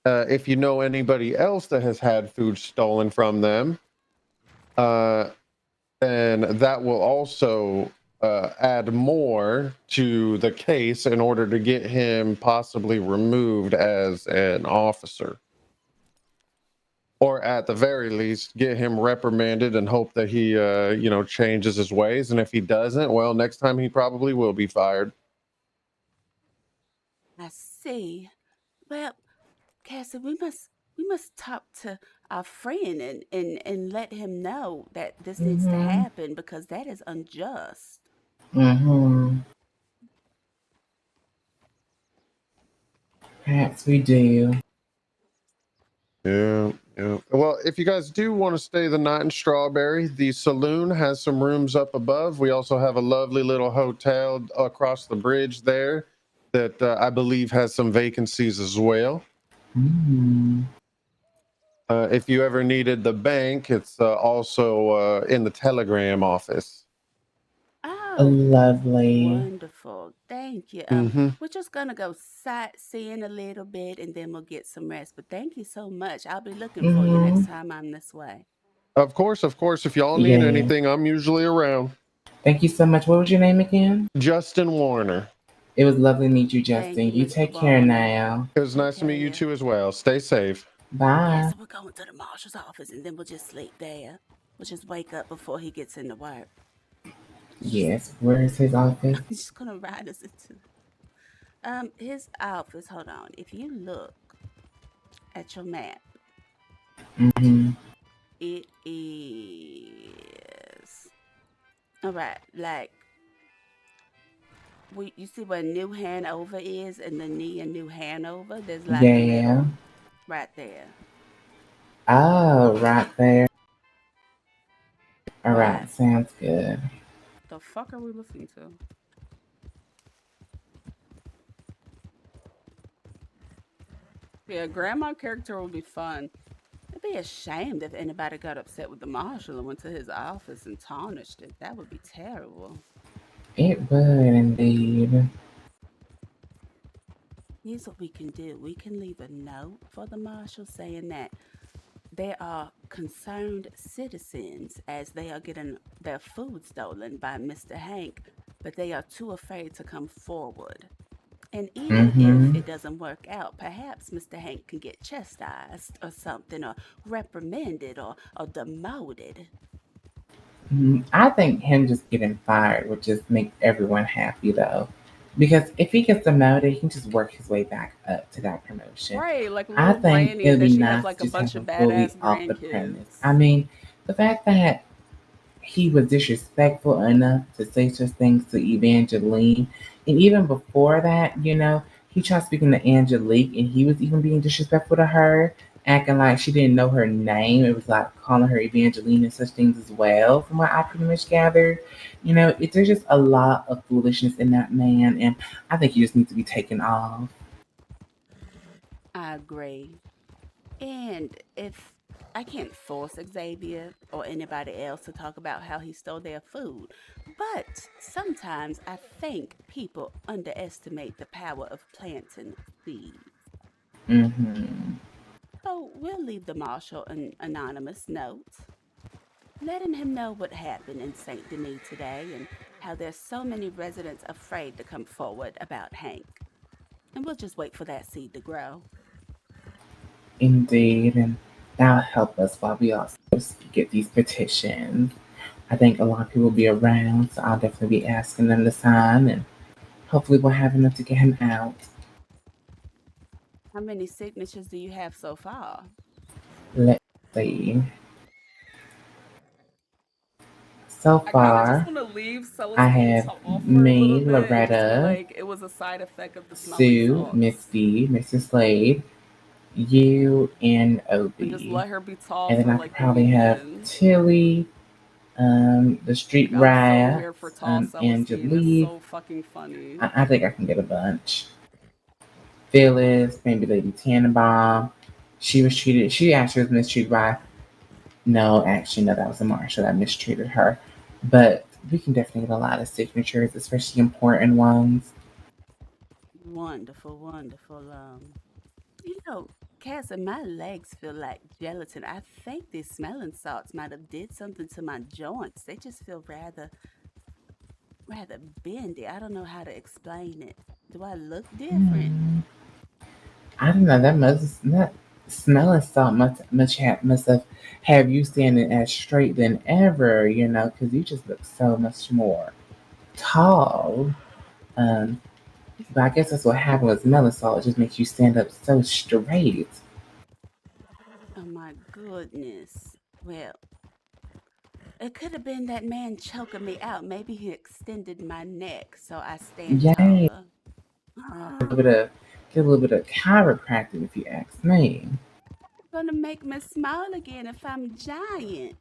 If you know anybody else that has had food stolen from them, then that will also add more to the case in order to get him possibly removed as an officer. Or at the very least, get him reprimanded and hope that he, changes his ways. And if he doesn't, well, next time he probably will be fired. I see. Well, Cassie, we must talk to our friend and let him know that this needs to Mm-hmm. happen because that is unjust. Mm-hmm. Perhaps we do. Yeah, yeah. Well, if you guys do want to stay the night in Strawberry, the saloon has some rooms up above. We also have a lovely little hotel across the bridge there that I believe has some vacancies as well. Mm. If you ever needed the bank, it's also in the telegram office. Oh, Lovely. wonderful. Thank you. Mm-hmm. We're just gonna go sightseeing a little bit and then we'll get some rest. But thank you so much. I'll be looking for you Mm-hmm. next time I'm this way. Of course, of course. If y'all need Yeah. anything, I'm usually around. Thank you so much. What was your name again? Justin Warner. It was lovely to meet you, Thank Justin. you, You Mr. take care Warner. now. It was Take nice to care meet of you you. too as well. Stay safe. Yeah, Bye. so we're going to the marshal's office and then we'll just sleep there. We'll just wake up before he gets into work. Yes. Where is his office? He's just gonna ride us into his office. Hold on. If you look at your map, Mm-hmm. it is all right. Like You see where New Hanover is and the knee in New Hanover? There's like a Yeah. little right there. Oh, right there. All What? right, sounds good. The fuck are we listening to? Yeah, grandma character will be fun. I'd be ashamed if anybody got upset with the marshal and went to his office and tarnished it. That would be terrible. It would indeed. Here's what we can do. We can leave a note for the marshal saying that they are concerned citizens as they are getting their food stolen by Mr. Hank, but they are too afraid to come forward. And even if Mm-hmm. it doesn't work out, perhaps Mr. Hank can get chastised or something, or reprimanded or demoted. I think him just getting fired would just make everyone happy though. Because if he gets demoted, he can just work his way back up to that promotion. Right, like I little think Granny, it and would then be she has nice like to a just have bunch of him fully badass off the premise. grandkids. I mean, the fact that he was disrespectful enough to say such things to Evangeline. And even before that, he tried speaking to Angelique and he was even being disrespectful to her, acting like she didn't know her name. It was like calling her Evangeline and such things as well, from what I pretty much gathered. There's just a lot of foolishness in that man, and I think he just needs to be taken off. I agree. And if I can't force Xavier or anybody else to talk about how he stole their food, but sometimes I think people underestimate the power of planting seeds. Hmm. So we'll leave the marshal an anonymous note, letting him know what happened in St. Denis today and how there's so many residents afraid to come forward about Hank. And we'll just wait for that seed to grow. Indeed, and that'll help us while we also get these petitions. I think a lot of people will be around, so I'll definitely be asking them to sign, and hopefully we'll have enough to get him out. How many signatures do you have so far? Let's see. So I kind of just far, want to leave I Celestine have off for a little me, bit and just be Loretta, like, it was a side effect of the smelling Sue, Miss salts. B, Mrs. Slade, you, and And just Obie. let her be tall And then for I could like the probably have weekend. Tilly, the Street Like, I'm so here for Rats, tall Celestine. It's Angelique. so fucking funny. I think I can get a bunch. Phyllis, maybe Lady Tannenbaum. She actually was mistreated by, no, actually, no, that was a marshal that mistreated her. But we can definitely get a lot of signatures, especially important ones. Wonderful, wonderful. You know, Cassie, my legs feel like gelatin. I think these smelling salts might have did something to my joints. They just feel rather bendy. I don't know how to explain it. Do I look different? Hmm. I don't know. That smelling salt must have you standing as straight than ever, because you just look so much more tall. Um, but I guess that's what happened with smelling salt. It just makes you stand up so straight. Oh my goodness. Well, it could have been that man choking me out. Maybe he extended my neck so I stand Yay! taller. Get a little bit of chiropractic if you ask me. Gonna make me smile again if I'm giant.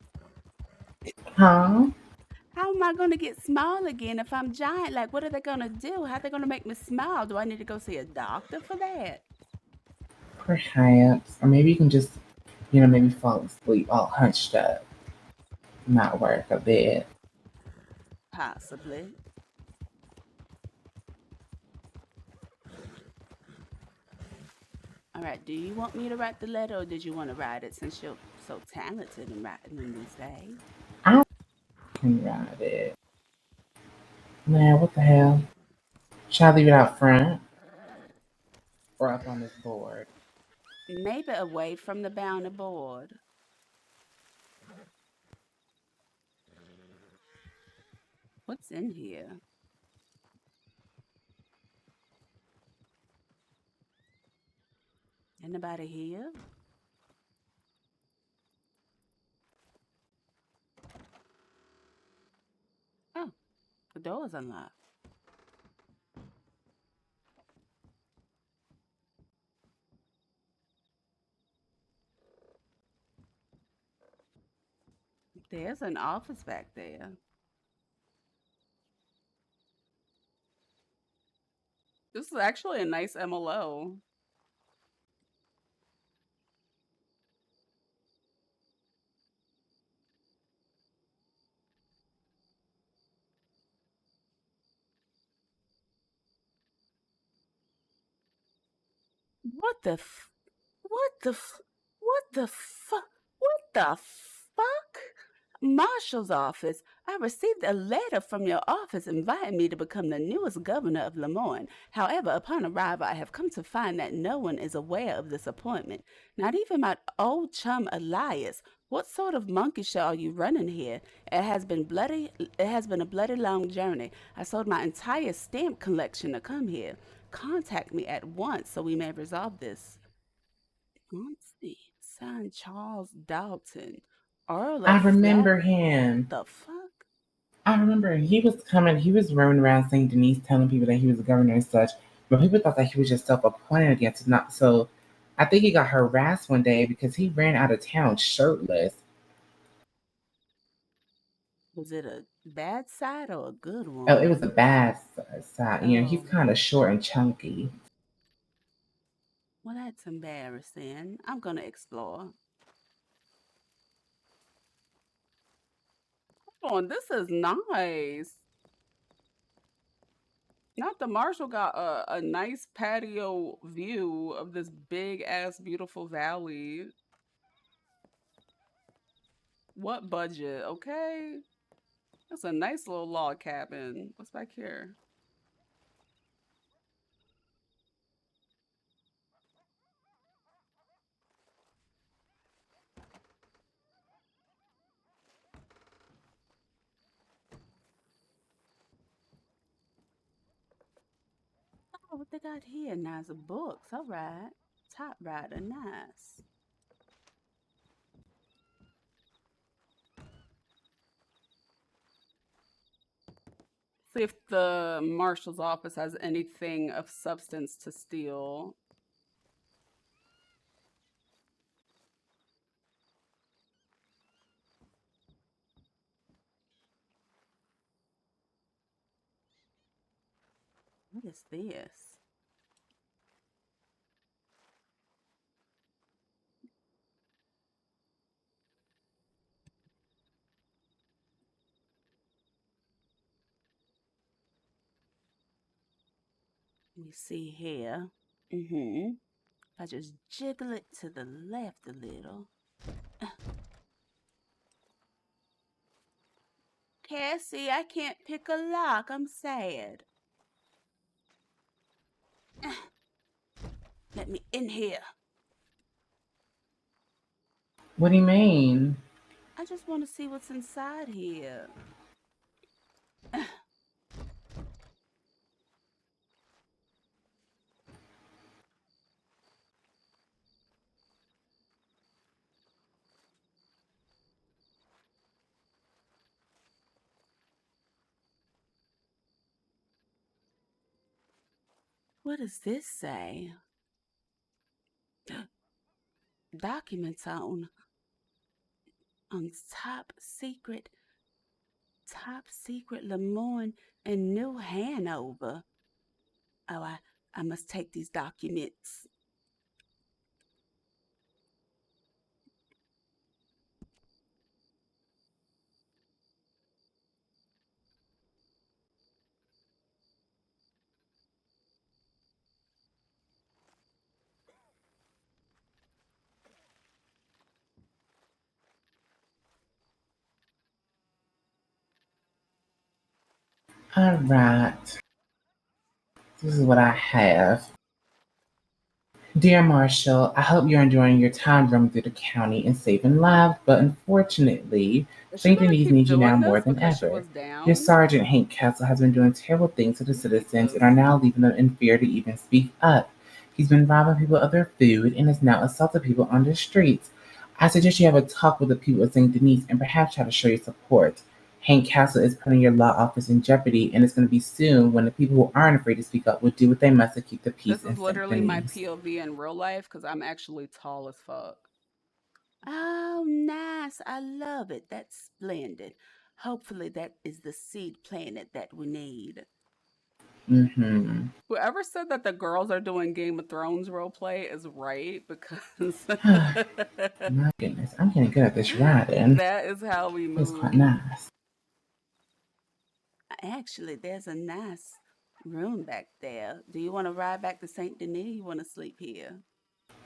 Huh? How am I gonna get small again if I'm giant? Like, what are they gonna do? How are they gonna make me smile? Do I need to go see a doctor for that? Perhaps. Or maybe you can just, maybe fall asleep all hunched up. Not work a bit. Possibly. All right. Do you want me to write the letter, or did you want to write it since you're so talented in writing them these days? I can ride it. Man, what the hell? Should I leave it out front or up on this board? Maybe away from the boundary board. What's in here? Anybody here? Oh, the door's unlocked. There's an office back there. This is actually a nice MLO. What the f- what the f- what the fuck? What the fuck? Marshal's office. I received a letter from your office inviting me to become the newest governor of Lemoyne. However, upon arrival, I have come to find that no one is aware of this appointment. Not even my old chum Elias. What sort of monkey show are you running here? It has been a bloody long journey. I sold my entire stamp collection to come here. Contact me at once so we may resolve this. Let's see. Signed Charles Dalton. Earl I of remember Flat. him. The fuck? I remember he was coming, he was roaming around St. Denis telling people that he was a governor and such, but people thought that he was just self-appointed against not so I think he got harassed one day because he ran out of town shirtless. Was it a bad side or a good one? Oh, it was a bad side. You know, he's Oh. kind of short and chunky. Well, that's embarrassing. I'm gonna explore. Hold on, this is nice. Not the Marshall got a nice patio view of this big ass beautiful valley. What budget? Okay. That's a nice little log cabin. What's back here? Oh, what they got here? Nice books. All right. Typewriter. Nice. See if the marshal's office has anything of substance to steal. What is this? Let me see here. If I just jiggle it to the left a little. Cassie, I can't pick a lock. I'm sad. Let me in here. What do you mean? I just want to see what's inside here. What does this say? Documents on top secret Lemoyne and New Hanover. Oh, I must take these documents. All right. This is what I have. Dear Marshall, I hope you're enjoying your time roaming through the county and saving lives, but unfortunately, Is she St. gonna Denis keep needs you now doing more this than because she ever. was down? Your Sergeant Hank Castle has been doing terrible things to the citizens and are now leaving them in fear to even speak up. He's been robbing people of their food and has now assaulted people on the streets. I suggest you have a talk with the people of St. Denis and perhaps try to show your support. Hank Castle is putting your law office in jeopardy, and it's going to be soon when the people who aren't afraid to speak up will do what they must to keep the peace This in is St. literally my Denis. POV in real life because I'm actually tall as fuck. Oh, nice. I love it. That's splendid. Hopefully, that is the seed planted that we need. Mm-hmm. Whoever said that the girls are doing Game of Thrones role play is right because My goodness, I'm getting good at this riding. that is how we It's quite move. nice. Actually, there's a nice room back there. Do you want to ride back to Saint Denis? You want to sleep here?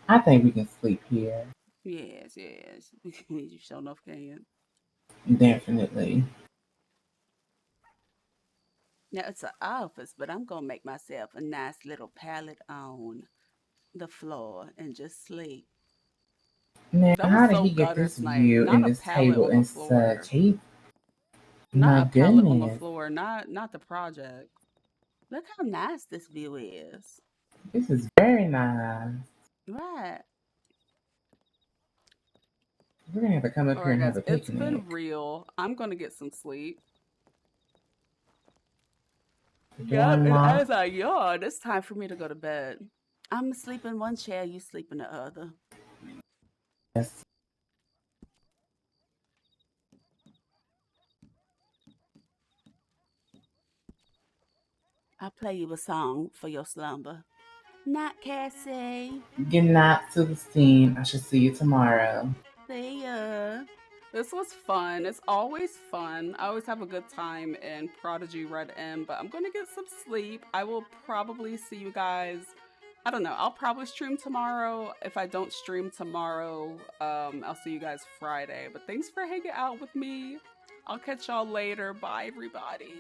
I think we can sleep here. Yes, yes. You sure enough can. Definitely. Now it's an office, but I'm gonna make myself a nice little pallet on the floor and just sleep. Now, That was how did so he get gutter this snipe. view Not and a this pallet table on the and floor. such? My Not a pallet on the goodness, floor. Not the project. Look how nice this view is. this is very nice. Right. We're gonna have to come up All here right, and have guys. a It's been picnic. real. I'm gonna get some sleep. The door Yep, and unlocked. as I yawn, it's time for me to go to bed. I'm asleep in one chair, you sleep in the other. Yes. I'll play you a song for your slumber. Night, Cassie. Good night, Celestine. I shall see you tomorrow. See ya. This was fun. It's always fun. I always have a good time in Prodigy Red M, but I'm gonna get some sleep. I will probably see you guys. I don't know. I'll probably stream tomorrow. If I don't stream tomorrow, I'll see you guys Friday. But thanks for hanging out with me. I'll catch y'all later. Bye, everybody.